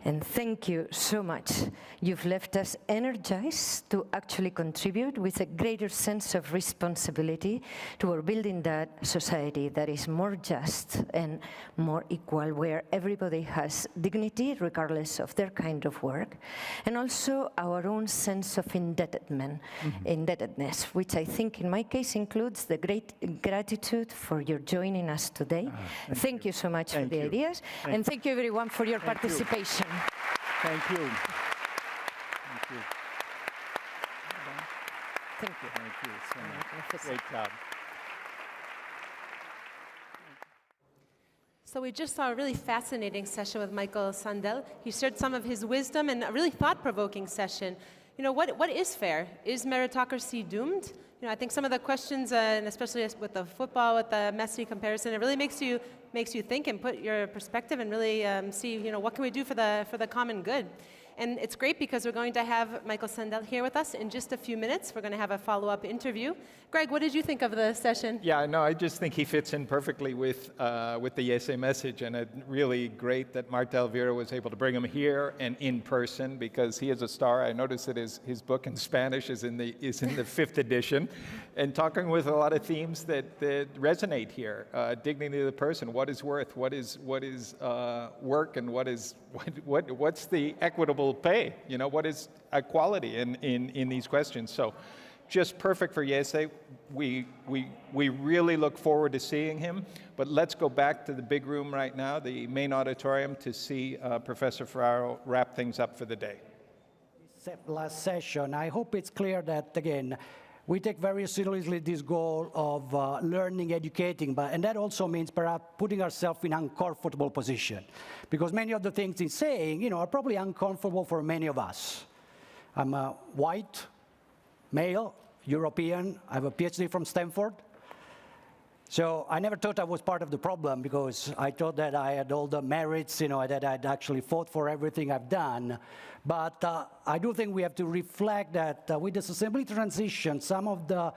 And thank you so much. You've left us energized to actually contribute with a greater sense of responsibility toward building that society that is more just and more equal, where everybody has dignity regardless of their kind of work, and also our own sense of indebtedness, which I think in my case includes the great gratitude for your joining us today. Thank you so much for the ideas, and thank you everyone for your participation. Thank you. Thank you. Thank you. Thank you so much. Great job. So we just saw a really fascinating session with Michael Sandel. He shared some of his wisdom and a really thought-provoking session. You know, what is fair? Is meritocracy doomed? You know, I think some of the questions, and especially with the football, with the Messi comparison, it really makes you think and put your perspective and really see, you know, what can we do for the common good. And it's great because we're going to have Michael Sandel here with us in just a few minutes. We're going to have a follow-up interview. Greg, what did you think of the session? Yeah, no, I just think he fits in perfectly with the IESE message, and it's really great that Marta Elvira was able to bring him here and in person because he is a star. I noticed that his book in Spanish is in the 5th edition, and talking with a lot of themes that resonate here. Dignity of the person, what is worth, what is work, and what's the equitable pay? You know, what is equality in these questions? So just perfect for IESE. We really look forward to seeing him, but let's go back to the big room right now, the main auditorium, to see Professor Ferraro wrap things up for the day. Last session, I hope it's clear that, again, we take very seriously this goal of learning, educating, and that also means perhaps putting ourselves in an uncomfortable position. Because many of the things he's saying, you know, are probably uncomfortable for many of us. I'm a white, male, European, I have a PhD from Stanford. So I never thought I was part of the problem because I thought that I had all the merits, you know, that I'd actually fought for everything I've done. But I do think we have to reflect that with the sustainability transition, some of the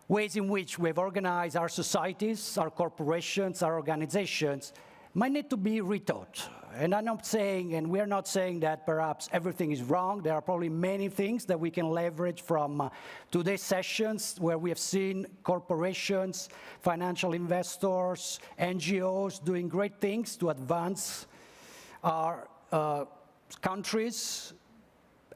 ways in which we've organized our societies, our corporations, our organizations, might need to be rethought. And I'm not saying, and we're not saying that perhaps everything is wrong. There are probably many things that we can leverage from today's sessions, where we have seen corporations, financial investors, NGOs doing great things to advance our countries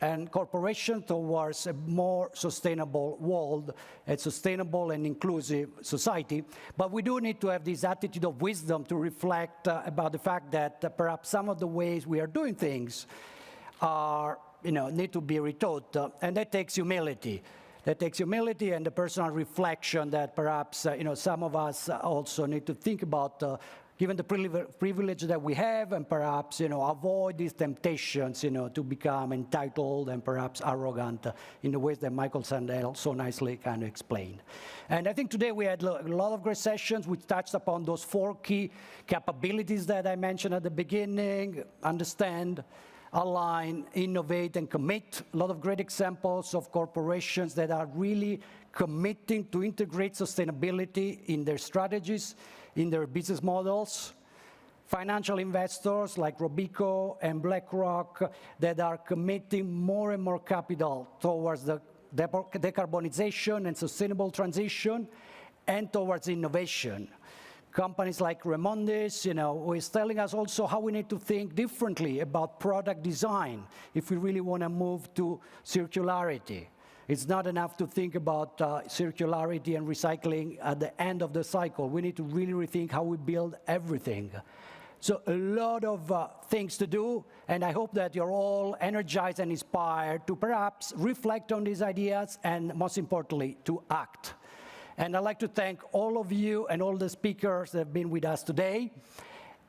and corporations towards a more sustainable world, a sustainable and inclusive society. But we do need to have this attitude of wisdom to reflect about the fact that perhaps some of the ways we are doing things are, need to be rethought, and that takes humility. That takes humility and the personal reflection that perhaps, some of us also need to think about given the privilege that we have, and perhaps, avoid these temptations, to become entitled and perhaps arrogant in the ways that Michael Sandel so nicely kind of explained. And I think today we had a lot of great sessions which touched upon those 4 key capabilities that I mentioned at the beginning: understand, align, innovate, and commit. A lot of great examples of corporations that are really committing to integrate sustainability in their strategies, in their business models. Financial investors like Robeco and BlackRock that are committing more and more capital towards the decarbonization and sustainable transition and towards innovation. Companies like Remondis, who is telling us also how we need to think differently about product design if we really want to move to circularity. It's not enough to think about circularity and recycling at the end of the cycle. We need to really rethink how we build everything. So a lot of things to do, and I hope that you're all energized and inspired to perhaps reflect on these ideas and, most importantly, to act. And I'd like to thank all of you and all the speakers that have been with us today,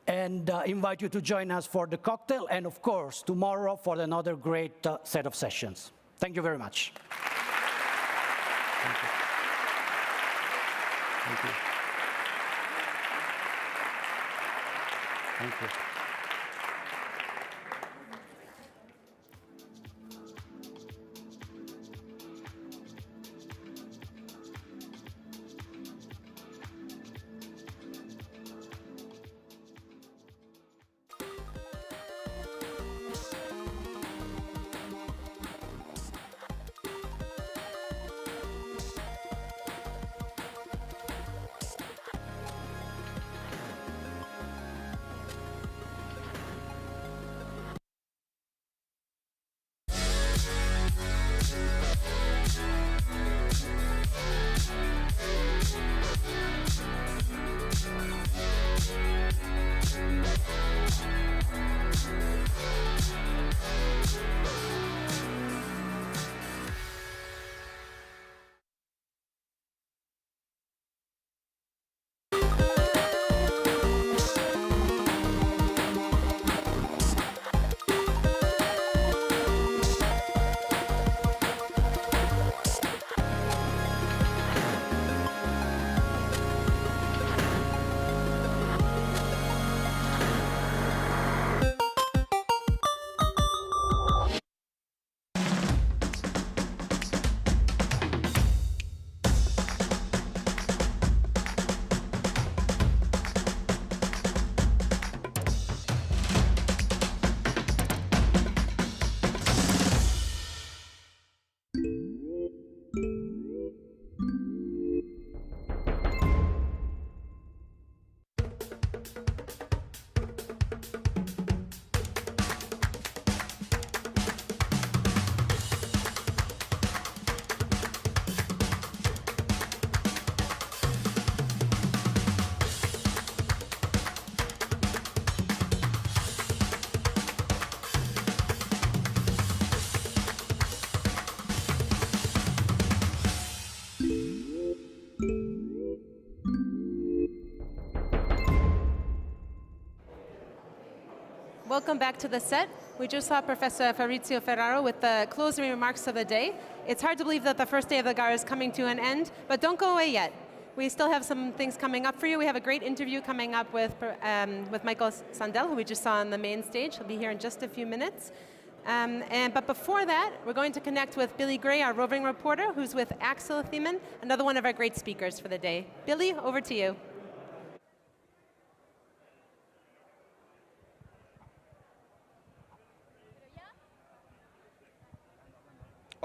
and invite you to join us for the cocktail, and of course, tomorrow for another great set of sessions. Thank you very much. Thank you. Thank you. Thank you. Welcome back to the set. We just saw Professor Fabrizio Ferraro with the closing remarks of the day. It's hard to believe that the first day of the GAR is coming to an end, but don't go away yet. We still have some things coming up for you. We have a great interview coming up with Michael Sandel, who we just saw on the main stage. He'll be here in just a few minutes. But before that, we're going to connect with Billy Gray, our roving reporter, who's with Axel Thiemann, another one of our great speakers for the day. Billy, over to you.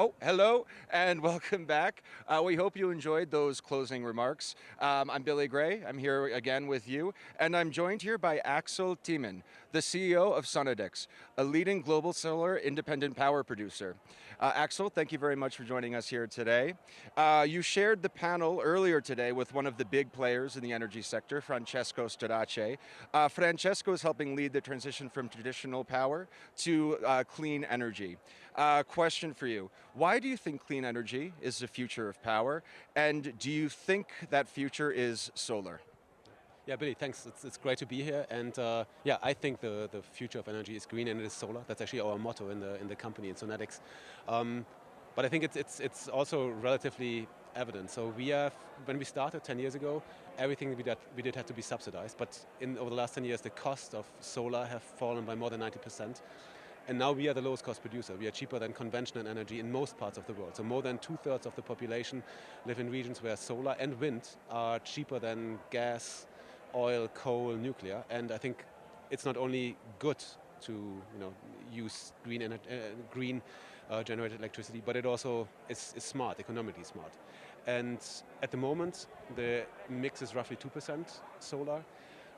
Oh, hello and welcome back. We hope you enjoyed those closing remarks. I'm Billy Gray. I'm here again with you, and I'm joined here by Axel Thiemann, the CEO of Sonodex, a leading global solar independent power producer. Axel, thank you very much for joining us here today. You shared the panel earlier today with one of the big players in the energy sector, Francesco Storace. Francesco is helping lead the transition from traditional power to clean energy. Question for you. Why do you think clean energy is the future of power? And do you think that future is solar? Yeah, Billy, thanks. It's great to be here. And yeah, I think the future of energy is green and it is solar. That's actually our motto in the company, in Sonetics. But I think it's also relatively evident. So when we started 10 years ago, everything we did had to be subsidized. But over the last 10 years, the cost of solar have fallen by more than 90%. And now we are the lowest cost producer. We are cheaper than conventional energy in most parts of the world. So more than 2/3 of the population live in regions where solar and wind are cheaper than gas, oil, coal, nuclear. And I think it's not only good to use green generated electricity, but it also is smart, economically smart. And at the moment, the mix is roughly 2% solar.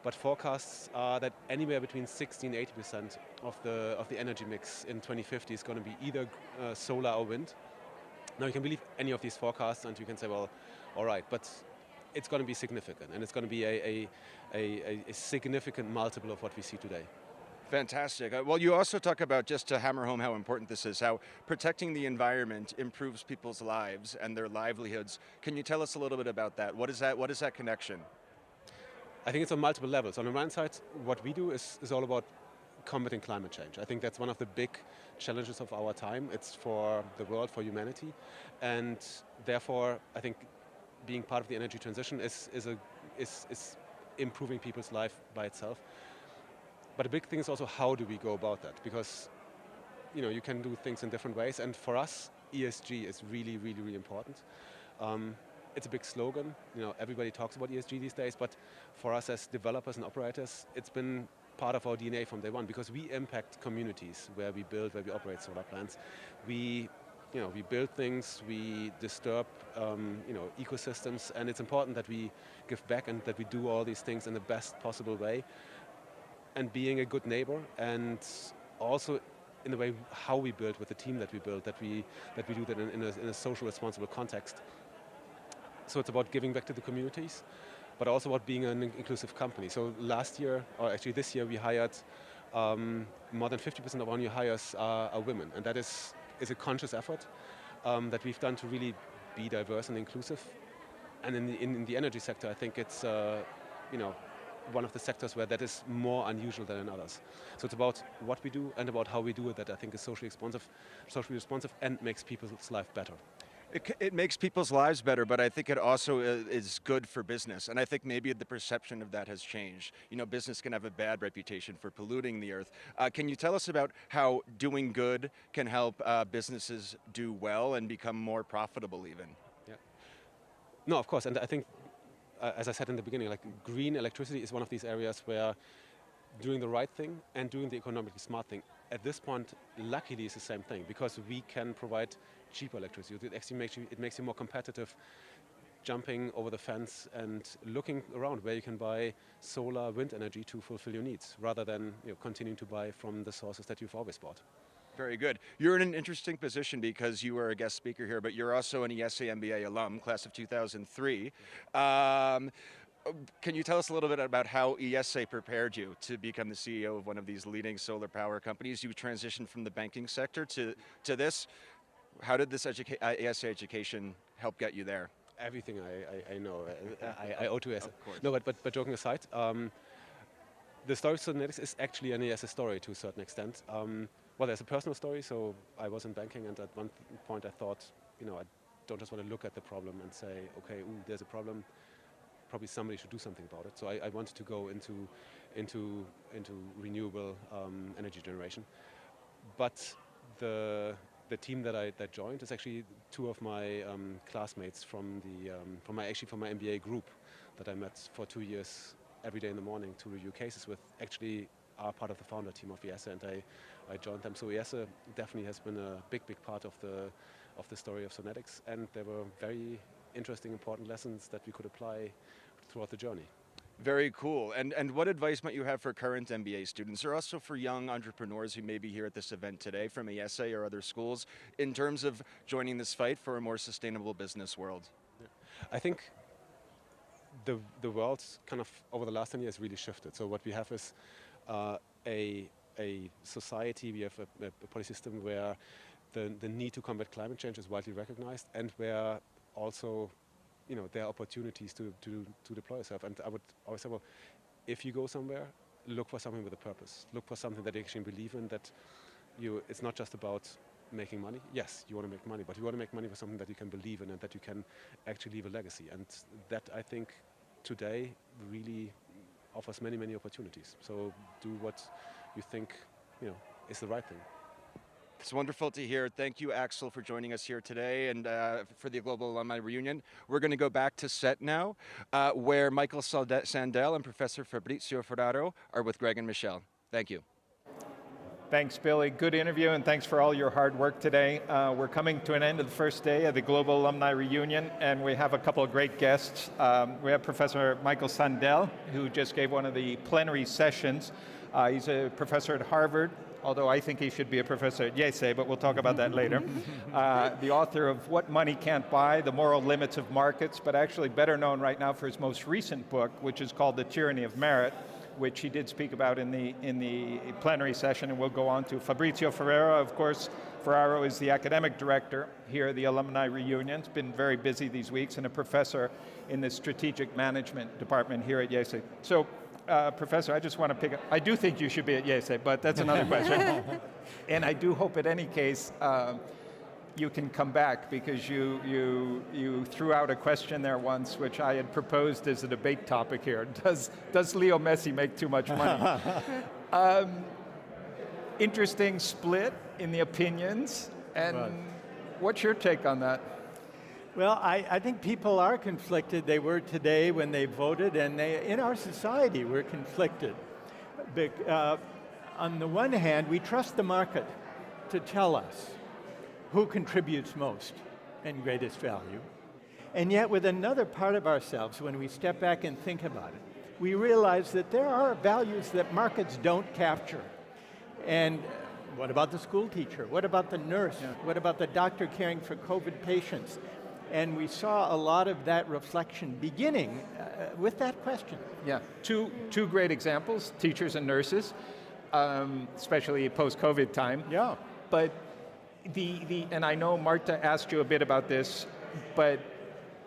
But forecasts are that anywhere between 60% and 80% of the energy mix in 2050 is going to be either solar or wind. Now you can believe any of these forecasts, and you can say, well, all right, but it's going to be significant, and it's going to be a significant multiple of what we see today. Fantastic. Well, you also talk about, just to hammer home how important this is, how protecting the environment improves people's lives and their livelihoods. Can you tell us a little bit about that? What is that connection? I think it's on multiple levels. On the one side, what we do is all about combating climate change. I think that's one of the big challenges of our time. It's for the world, for humanity. And therefore, I think being part of the energy transition is improving people's life by itself. But a big thing is also, how do we go about that? Because you can do things in different ways. And for us, ESG is really, really, really important. It's a big slogan. Everybody talks about ESG these days, but for us as developers and operators, it's been part of our DNA from day one, because we impact communities where we build, where we operate solar plants. We build things, we disturb, ecosystems, and it's important that we give back and that we do all these things in the best possible way. And being a good neighbor, and also in the way how we build with the team that we build, that we do that in a social responsible context. So it's about giving back to the communities, but also about being an inclusive company. So last year, or actually this year, we hired more than 50% of our new hires are women, and that is a conscious effort that we've done to really be diverse and inclusive. And in the energy sector, I think it's one of the sectors where that is more unusual than in others. So it's about what we do and about how we do it that I think is socially responsive and makes people's life better. It makes people's lives better, but I think it also is good for business. And I think maybe the perception of that has changed. Business can have a bad reputation for polluting the earth. Can you tell us about how doing good can help businesses do well and become more profitable even? Yeah. No, of course. And I think, as I said in the beginning, green electricity is one of these areas where doing the right thing and doing the economically smart thing, at this point, luckily, is the same thing, because we can provide cheaper electricity. It actually makes you more competitive, jumping over the fence and looking around where you can buy solar, wind energy to fulfill your needs, rather than continuing to buy from the sources that you've always bought. Very good. You're in an interesting position because you were a guest speaker here, but you're also an IESE MBA alum, class of 2003. Can you tell us a little bit about how IESE prepared you to become the CEO of one of these leading solar power companies? You transitioned from the banking sector to this. How did this IESE education help get you there? Everything I know, I owe to IESE. No, but joking aside, the story of Sonetics is actually an IESE story to a certain extent. Well, there's a personal story. So I was in banking, and at one point I thought, I don't just want to look at the problem and say, okay, there's a problem. Probably somebody should do something about it. So I wanted to go into renewable energy generation. But the team that I joined is actually two of my classmates from my MBA group that I met for 2 years every day in the morning to review cases with. Actually, are part of the founder team of IESE, and I joined them. So IESE definitely has been a big part of of the story of sonetics, and there were very interesting, important lessons that we could apply throughout the journey. Very cool. And what advice might you have for current MBA students, or also for young entrepreneurs who may be here at this event today from IESE or other schools, in terms of joining this fight for a more sustainable business world? Yeah. I think the world kind of over the last 10 years really shifted. So what we have is a society, we have a policy system where the need to combat climate change is widely recognized, and where also there are opportunities to deploy yourself. And I would always say, well, if you go somewhere, look for something with a purpose. Look for something that you actually believe in, that it's not just about making money. Yes, you want to make money, but you want to make money for something that you can believe in and that you can actually leave a legacy. And that, I think, today really offers many, many opportunities. So do what you think is the right thing. It's wonderful to hear. Thank you, Axel, for joining us here today and for the Global Alumni Reunion. We're going to go back to set now, where Michael Sandel and Professor Fabrizio Ferraro are with Greg and Michelle. Thank you. Thanks, Billy. Good interview, and thanks for all your hard work today. We're coming to an end of the first day of the Global Alumni Reunion, and we have a couple of great guests. We have Professor Michael Sandel, who just gave one of the plenary sessions. He's a professor at Harvard, although I think he should be a professor at IESE, but we'll talk about that later. The author of What Money Can't Buy, The Moral Limits of Markets, but actually better known right now for his most recent book, which is called The Tyranny of Merit, which he did speak about in the plenary session, and we'll go on to. Fabrizio Ferraro, of course. Ferraro is the academic director here at the Alumni Reunion. He's been very busy these weeks, and a professor in the strategic management department here at IESE. So, Professor, I just want to pick up. I do think you should be at IESE, but that's another question. And I do hope, in any case, you can come back, because you threw out a question there once, which I had proposed as a debate topic here. Does Leo Messi make too much money? Interesting split in the opinions. And what's your take on that? Well, I think people are conflicted. They were today when they voted, and in our society we're conflicted. On the one hand, we trust the market to tell us who contributes most and greatest value. And yet with another part of ourselves, when we step back and think about it, we realize that there are values that markets don't capture. And what about the school teacher? What about the nurse? Yeah. What about the doctor caring for COVID patients? And we saw a lot of that reflection beginning with that question. Yeah, two great examples, teachers and nurses, especially post-COVID time. Yeah. But and I know Marta asked you a bit about this, but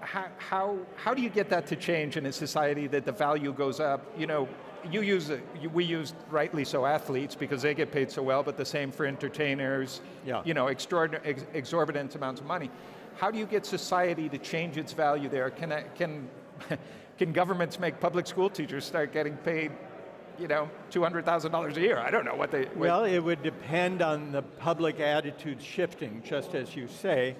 how do you get that to change in a society that the value goes up? We use, rightly so, athletes because they get paid so well, but the same for entertainers, exorbitant amounts of money. How do you get society to change its value there? Can governments make public school teachers start getting paid, $200,000 a year? I don't know what they... Well, it would depend on the public attitude shifting, just as you say.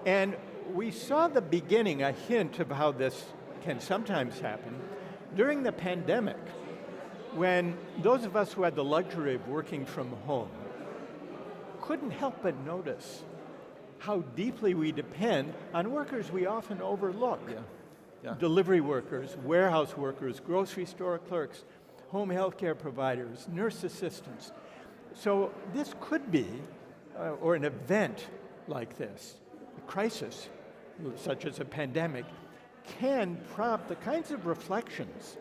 And we saw the beginning, a hint of how this can sometimes happen, during the pandemic, when those of us who had the luxury of working from home couldn't help but notice how deeply we depend on workers we often overlook. Yeah. Delivery workers, warehouse workers, grocery store clerks, home health care providers, nurse assistants. So this could be, or an event like this, a crisis, such as a pandemic, can prompt the kinds of reflections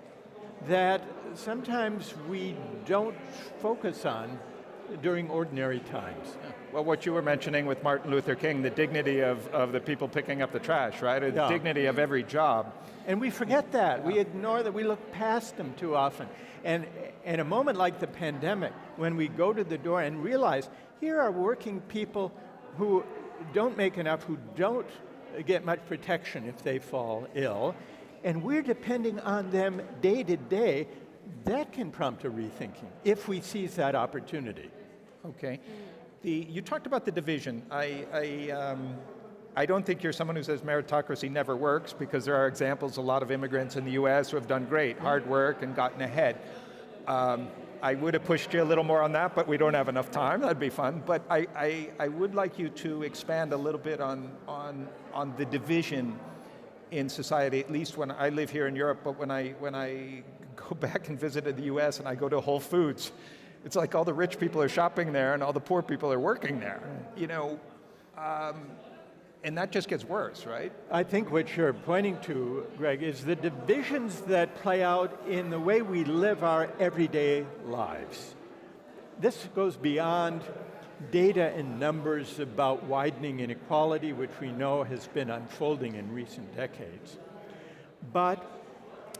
that sometimes we don't focus on during ordinary times. Yeah. Well, what you were mentioning with Martin Luther King, the dignity of the people picking up the trash, right? Or the dignity of every job. And we forget that. Yeah. We ignore that. We look past them too often. And in a moment like the pandemic, when we go to the door and realize here are working people who don't make enough, who don't get much protection if they fall ill, and we're depending on them day to day, that can prompt a rethinking if we seize that opportunity. Okay. You talked about the division. I don't think you're someone who says meritocracy never works, because there are examples, a lot of immigrants in the US who have done great, hard work and gotten ahead. I would have pushed you a little more on that, but we don't have enough time. That'd be fun. But I would like you to expand a little bit on the division in society, at least when I live here in Europe, but when I go back and visit in the US and I go to Whole Foods, it's like all the rich people are shopping there and all the poor people are working there. You know, and that just gets worse, right? I think what you're pointing to, Greg, is the divisions that play out in the way we live our everyday lives. This goes beyond data and numbers about widening inequality, which we know has been unfolding in recent decades. But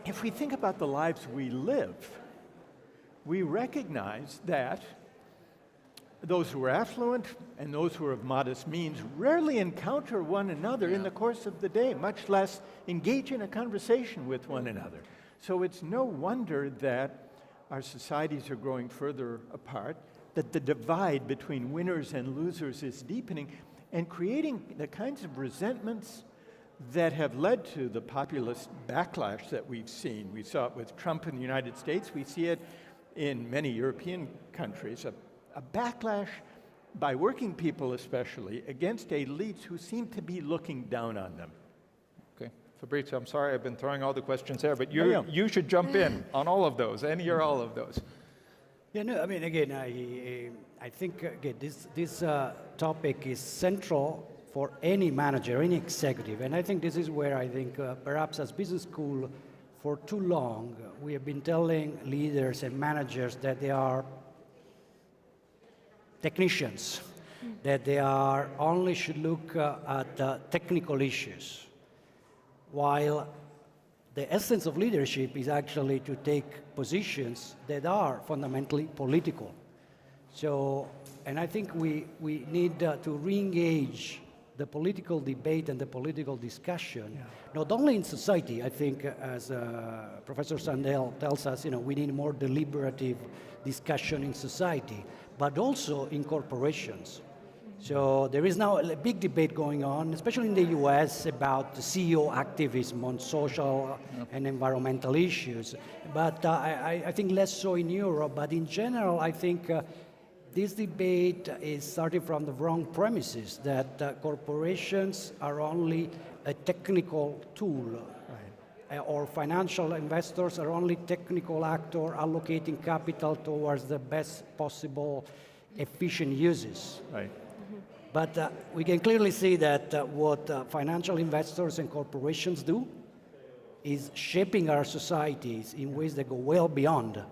if we think about the lives we live, we recognize that those who are affluent and those who are of modest means rarely encounter one another in the course of the day, much less engage in a conversation with one another. So it's no wonder that our societies are growing further apart, that the divide between winners and losers is deepening and creating the kinds of resentments that have led to the populist backlash that we've seen. We saw it with Trump in the United States. We see it in many European countries, a backlash by working people especially against elites who seem to be looking down on them. Okay, Fabrizio, I'm sorry I've been throwing all the questions there, but you should jump in on all of those, any or all of those. Yeah, no, I mean, again, I think, again, this topic is central for any manager, any executive, and I think this is where I think perhaps as business school for too long, we have been telling leaders and managers that they are technicians, that they are only should look at technical issues, while the essence of leadership is actually to take positions that are fundamentally political. So, and I think we need to re-engage the political debate and the political discussion, not only in society. I think, as Professor Sandel tells us, we need more deliberative discussion in society, but also in corporations. So there is now a big debate going on, especially in the US, about the CEO activism on social and environmental issues. But I think less so in Europe. But in general, I think this debate is starting from the wrong premises, that corporations are only a technical tool, or financial investors are only technical actor allocating capital towards the best possible efficient uses. Right. But we can clearly see that what financial investors and corporations do is shaping our societies in ways that go well beyond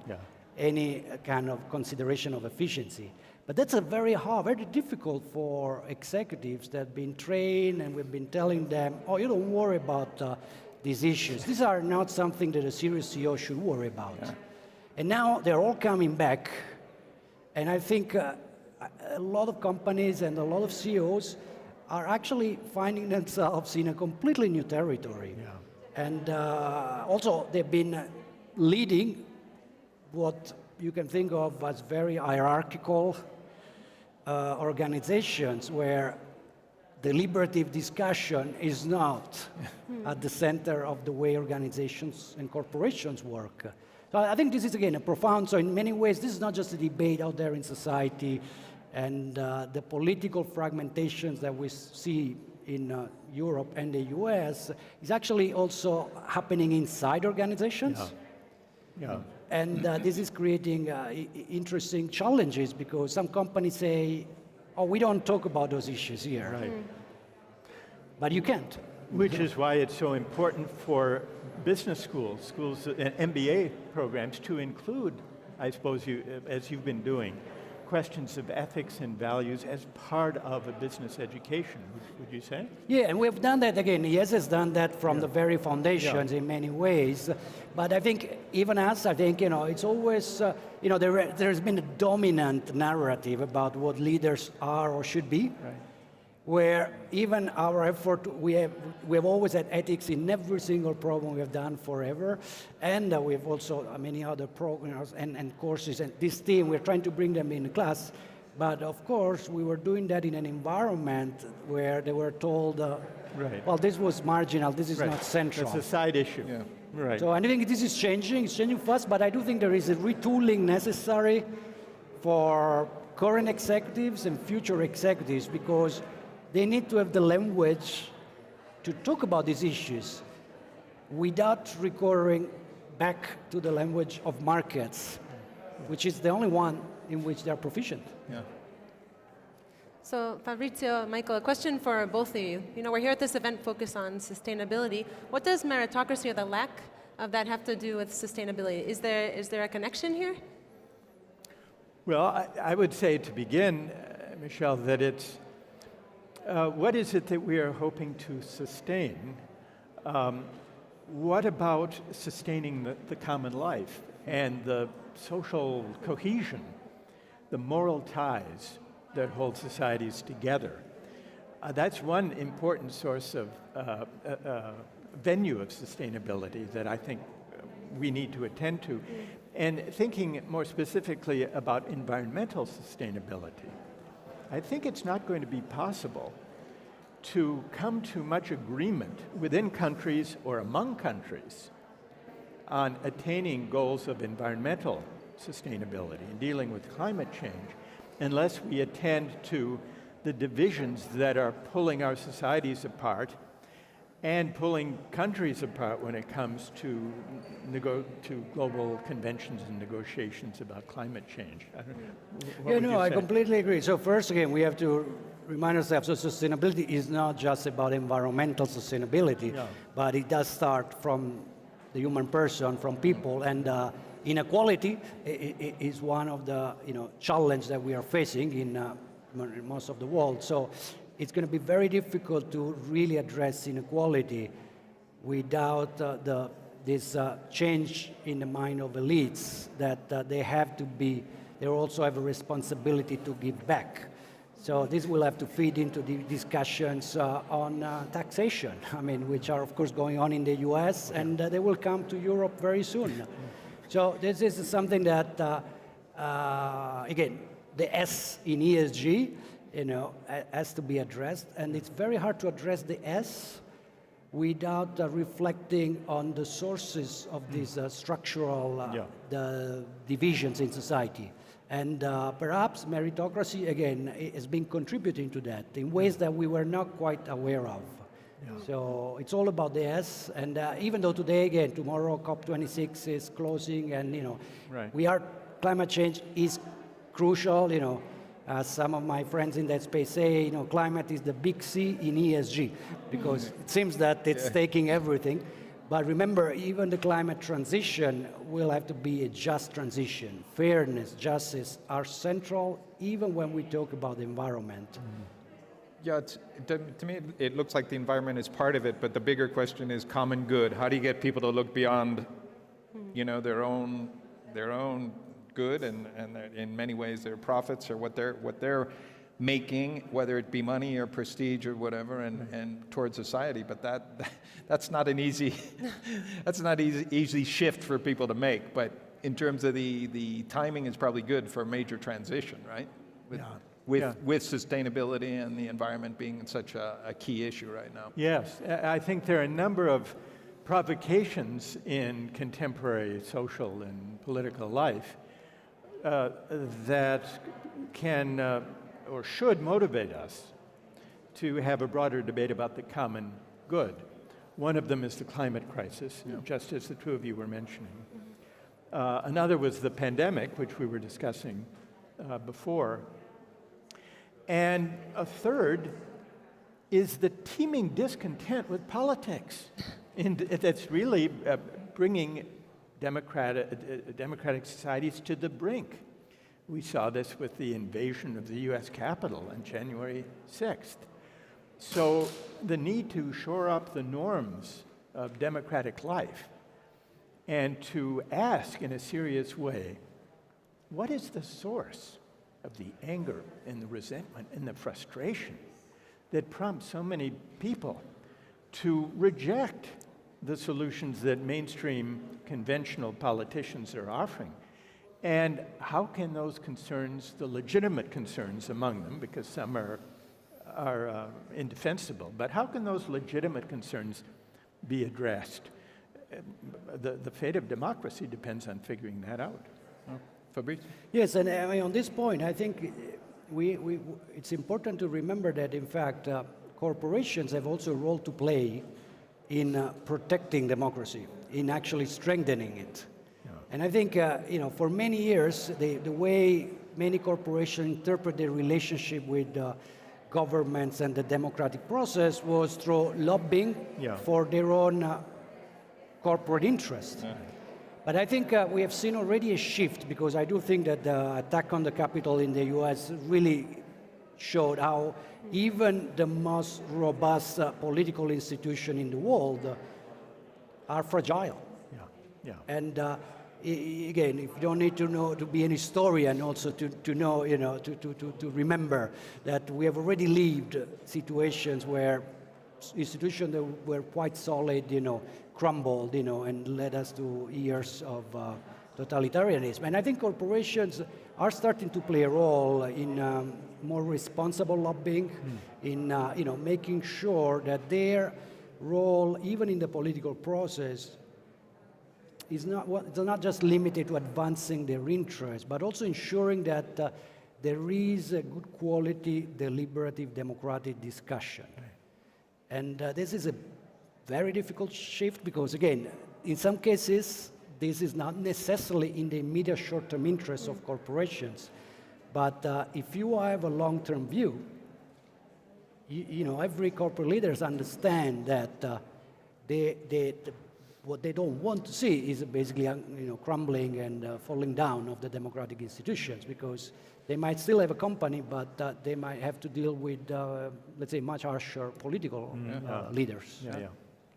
any kind of consideration of efficiency. But that's very hard, very difficult for executives that have been trained, and we've been telling them, oh, you don't worry about these issues. These are not something that a serious CEO should worry about. And now they're all coming back, and I think a lot of companies and a lot of CEOs are actually finding themselves in a completely new territory. And also they've been leading what you can think of as very hierarchical organizations where deliberative discussion is not at the center of the way organizations and corporations work. So I think this is, again, a profound, so in many ways, this is not just a debate out there in society, and the political fragmentations that we see in Europe and the US is actually also happening inside organizations. And this is creating interesting challenges, because some companies say, oh, we don't talk about those issues here. But you can't. Which is why it's so important for business schools and MBA programs to include, I suppose, as you've been doing, questions of ethics and values as part of a business education, would you say? Yeah, and we've done that again. IESE has done that from the very foundations in many ways. But I think even us, I think, it's always, there's been a dominant narrative about what leaders are or should be. Where even our effort, we have always had ethics in every single program we have done forever, and we have also many other programs and courses. And this team, we're trying to bring them in class, but of course we were doing that in an environment where they were told, well, this was marginal, this is not central. It's a side issue. Right. So I think this is changing. It's changing fast, but I do think there is a retooling necessary for current executives and future executives, because they need to have the language to talk about these issues without recurring back to the language of markets, which is the only one in which they are proficient. Yeah. So Fabrizio, Michael, a question for both of you. You know, we're here at this event focused on sustainability. What does meritocracy or the lack of that have to do with sustainability? Is there a connection here? Well, I would say to begin, Michelle, that it's what is it that we are hoping to sustain? What about sustaining the common life and the social cohesion, the moral ties that hold societies together? That's one important source of venue of sustainability that I think we need to attend to. And thinking more specifically about environmental sustainability, I think it's not going to be possible to come to much agreement within countries or among countries on attaining goals of environmental sustainability and dealing with climate change unless we attend to the divisions that are pulling our societies apart and pulling countries apart when it comes to global conventions and negotiations about climate change. I don't know. I completely agree. So first, again, we have to remind ourselves that sustainability is not just about environmental sustainability, but it does start from the human person, from people, and inequality is one of the challenges that we are facing in most of the world. So it's going to be very difficult to really address inequality without this change in the mind of elites that they also have a responsibility to give back. So this will have to feed into the discussions on taxation, which are of course going on in the US, and they will come to Europe very soon. So this is something that, again, the S in ESG, has to be addressed, and it's very hard to address the S without reflecting on the sources of these structural the divisions in society. And perhaps meritocracy, again, has been contributing to that in ways that we were not quite aware of. So it's all about the S, and even though today, again, tomorrow COP26 is closing, and climate change is crucial. As some of my friends in that space say, climate is the big C in ESG, because it seems that it's taking everything. But remember, even the climate transition will have to be a just transition. Fairness, justice are central, even when we talk about the environment. Yeah, to me, it looks like the environment is part of it, but the bigger question is common good. How do you get people to look beyond, their own good and in many ways their profits or what they're making, whether it be money or prestige or whatever, and towards society. But that's not an easy easy shift for people to make. But in terms of the timing, is probably good for a major transition, right? With sustainability and the environment being such a key issue right now. Yes, I think there are a number of provocations in contemporary social and political life that can or should motivate us to have a broader debate about the common good. One of them is the climate crisis, just as the two of you were mentioning. Another was the pandemic, which we were discussing before. And a third is the teeming discontent with politics. And that's really bringing democratic societies to the brink. We saw this with the invasion of the US Capitol on January 6th. So the need to shore up the norms of democratic life and to ask in a serious way, what is the source of the anger and the resentment and the frustration that prompts so many people to reject the solutions that mainstream conventional politicians are offering? And how can those concerns, the legitimate concerns among them, because some are indefensible, but how can those legitimate concerns be addressed? the fate of democracy depends on figuring that out. Fabrice? Yes, and I mean, on this point, I think it's important to remember that, in fact, corporations have also a role to play in protecting democracy, in actually strengthening it. Yeah. And I think, for many years, the way many corporations interpret their relationship with governments and the democratic process was through lobbying for their own corporate interest. Yeah. But I think we have seen already a shift, because I do think that the attack on the Capitol in the US really showed how even the most robust political institutions in the world are fragile. Yeah. And again, if you don't need to know to be an historian, also to know, to remember that we have already lived situations where institutions that were quite solid, crumbled, and led us to years of totalitarianism. And I think corporations are starting to play a role in more responsible lobbying, in making sure that their role, even in the political process, is not just limited to advancing their interests, but also ensuring that there is a good quality, deliberative, democratic discussion. And this is a very difficult shift, because, again, in some cases, this is not necessarily in the immediate short-term interests of corporations. But if you have a long-term view, every corporate leaders understand that what they don't want to see is basically crumbling and falling down of the democratic institutions, because they might still have a company, but they might have to deal with, let's say, much harsher political leaders. Yeah.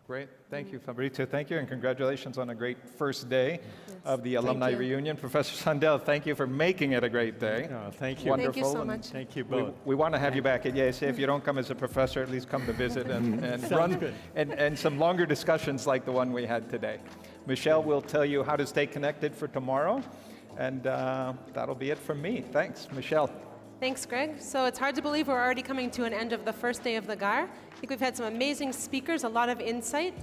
Great. Thank you, Fabrizio. Thank you, and congratulations on a great first day of the Alumni Reunion. Professor Sandel, thank you for making it a great day. Thank you. Wonderful. Thank you so much. Thank you both. We want to have you back at IESE. If you don't come as a professor, at least come to visit and run and some longer discussions like the one we had today. Michelle will tell you how to stay connected for tomorrow, and that'll be it from me. Thanks, Michelle. Thanks, Greg. So it's hard to believe we're already coming to an end of the first day of the GAR. I think we've had some amazing speakers, a lot of insight.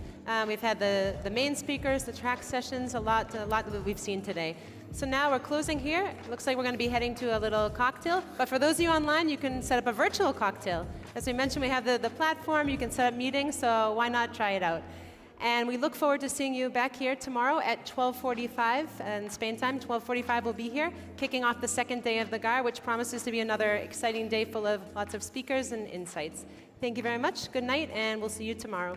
We've had the main speakers, the track sessions, a lot that we've seen today. So now we're closing here. It looks like we're going to be heading to a little cocktail. But for those of you online, you can set up a virtual cocktail. As we mentioned, we have the platform. You can set up meetings, so why not try it out? And we look forward to seeing you back here tomorrow at 12:45 in Spain time. 12:45 we'll be here, kicking off the second day of the GAR, which promises to be another exciting day full of lots of speakers and insights. Thank you very much. Good night, and we'll see you tomorrow.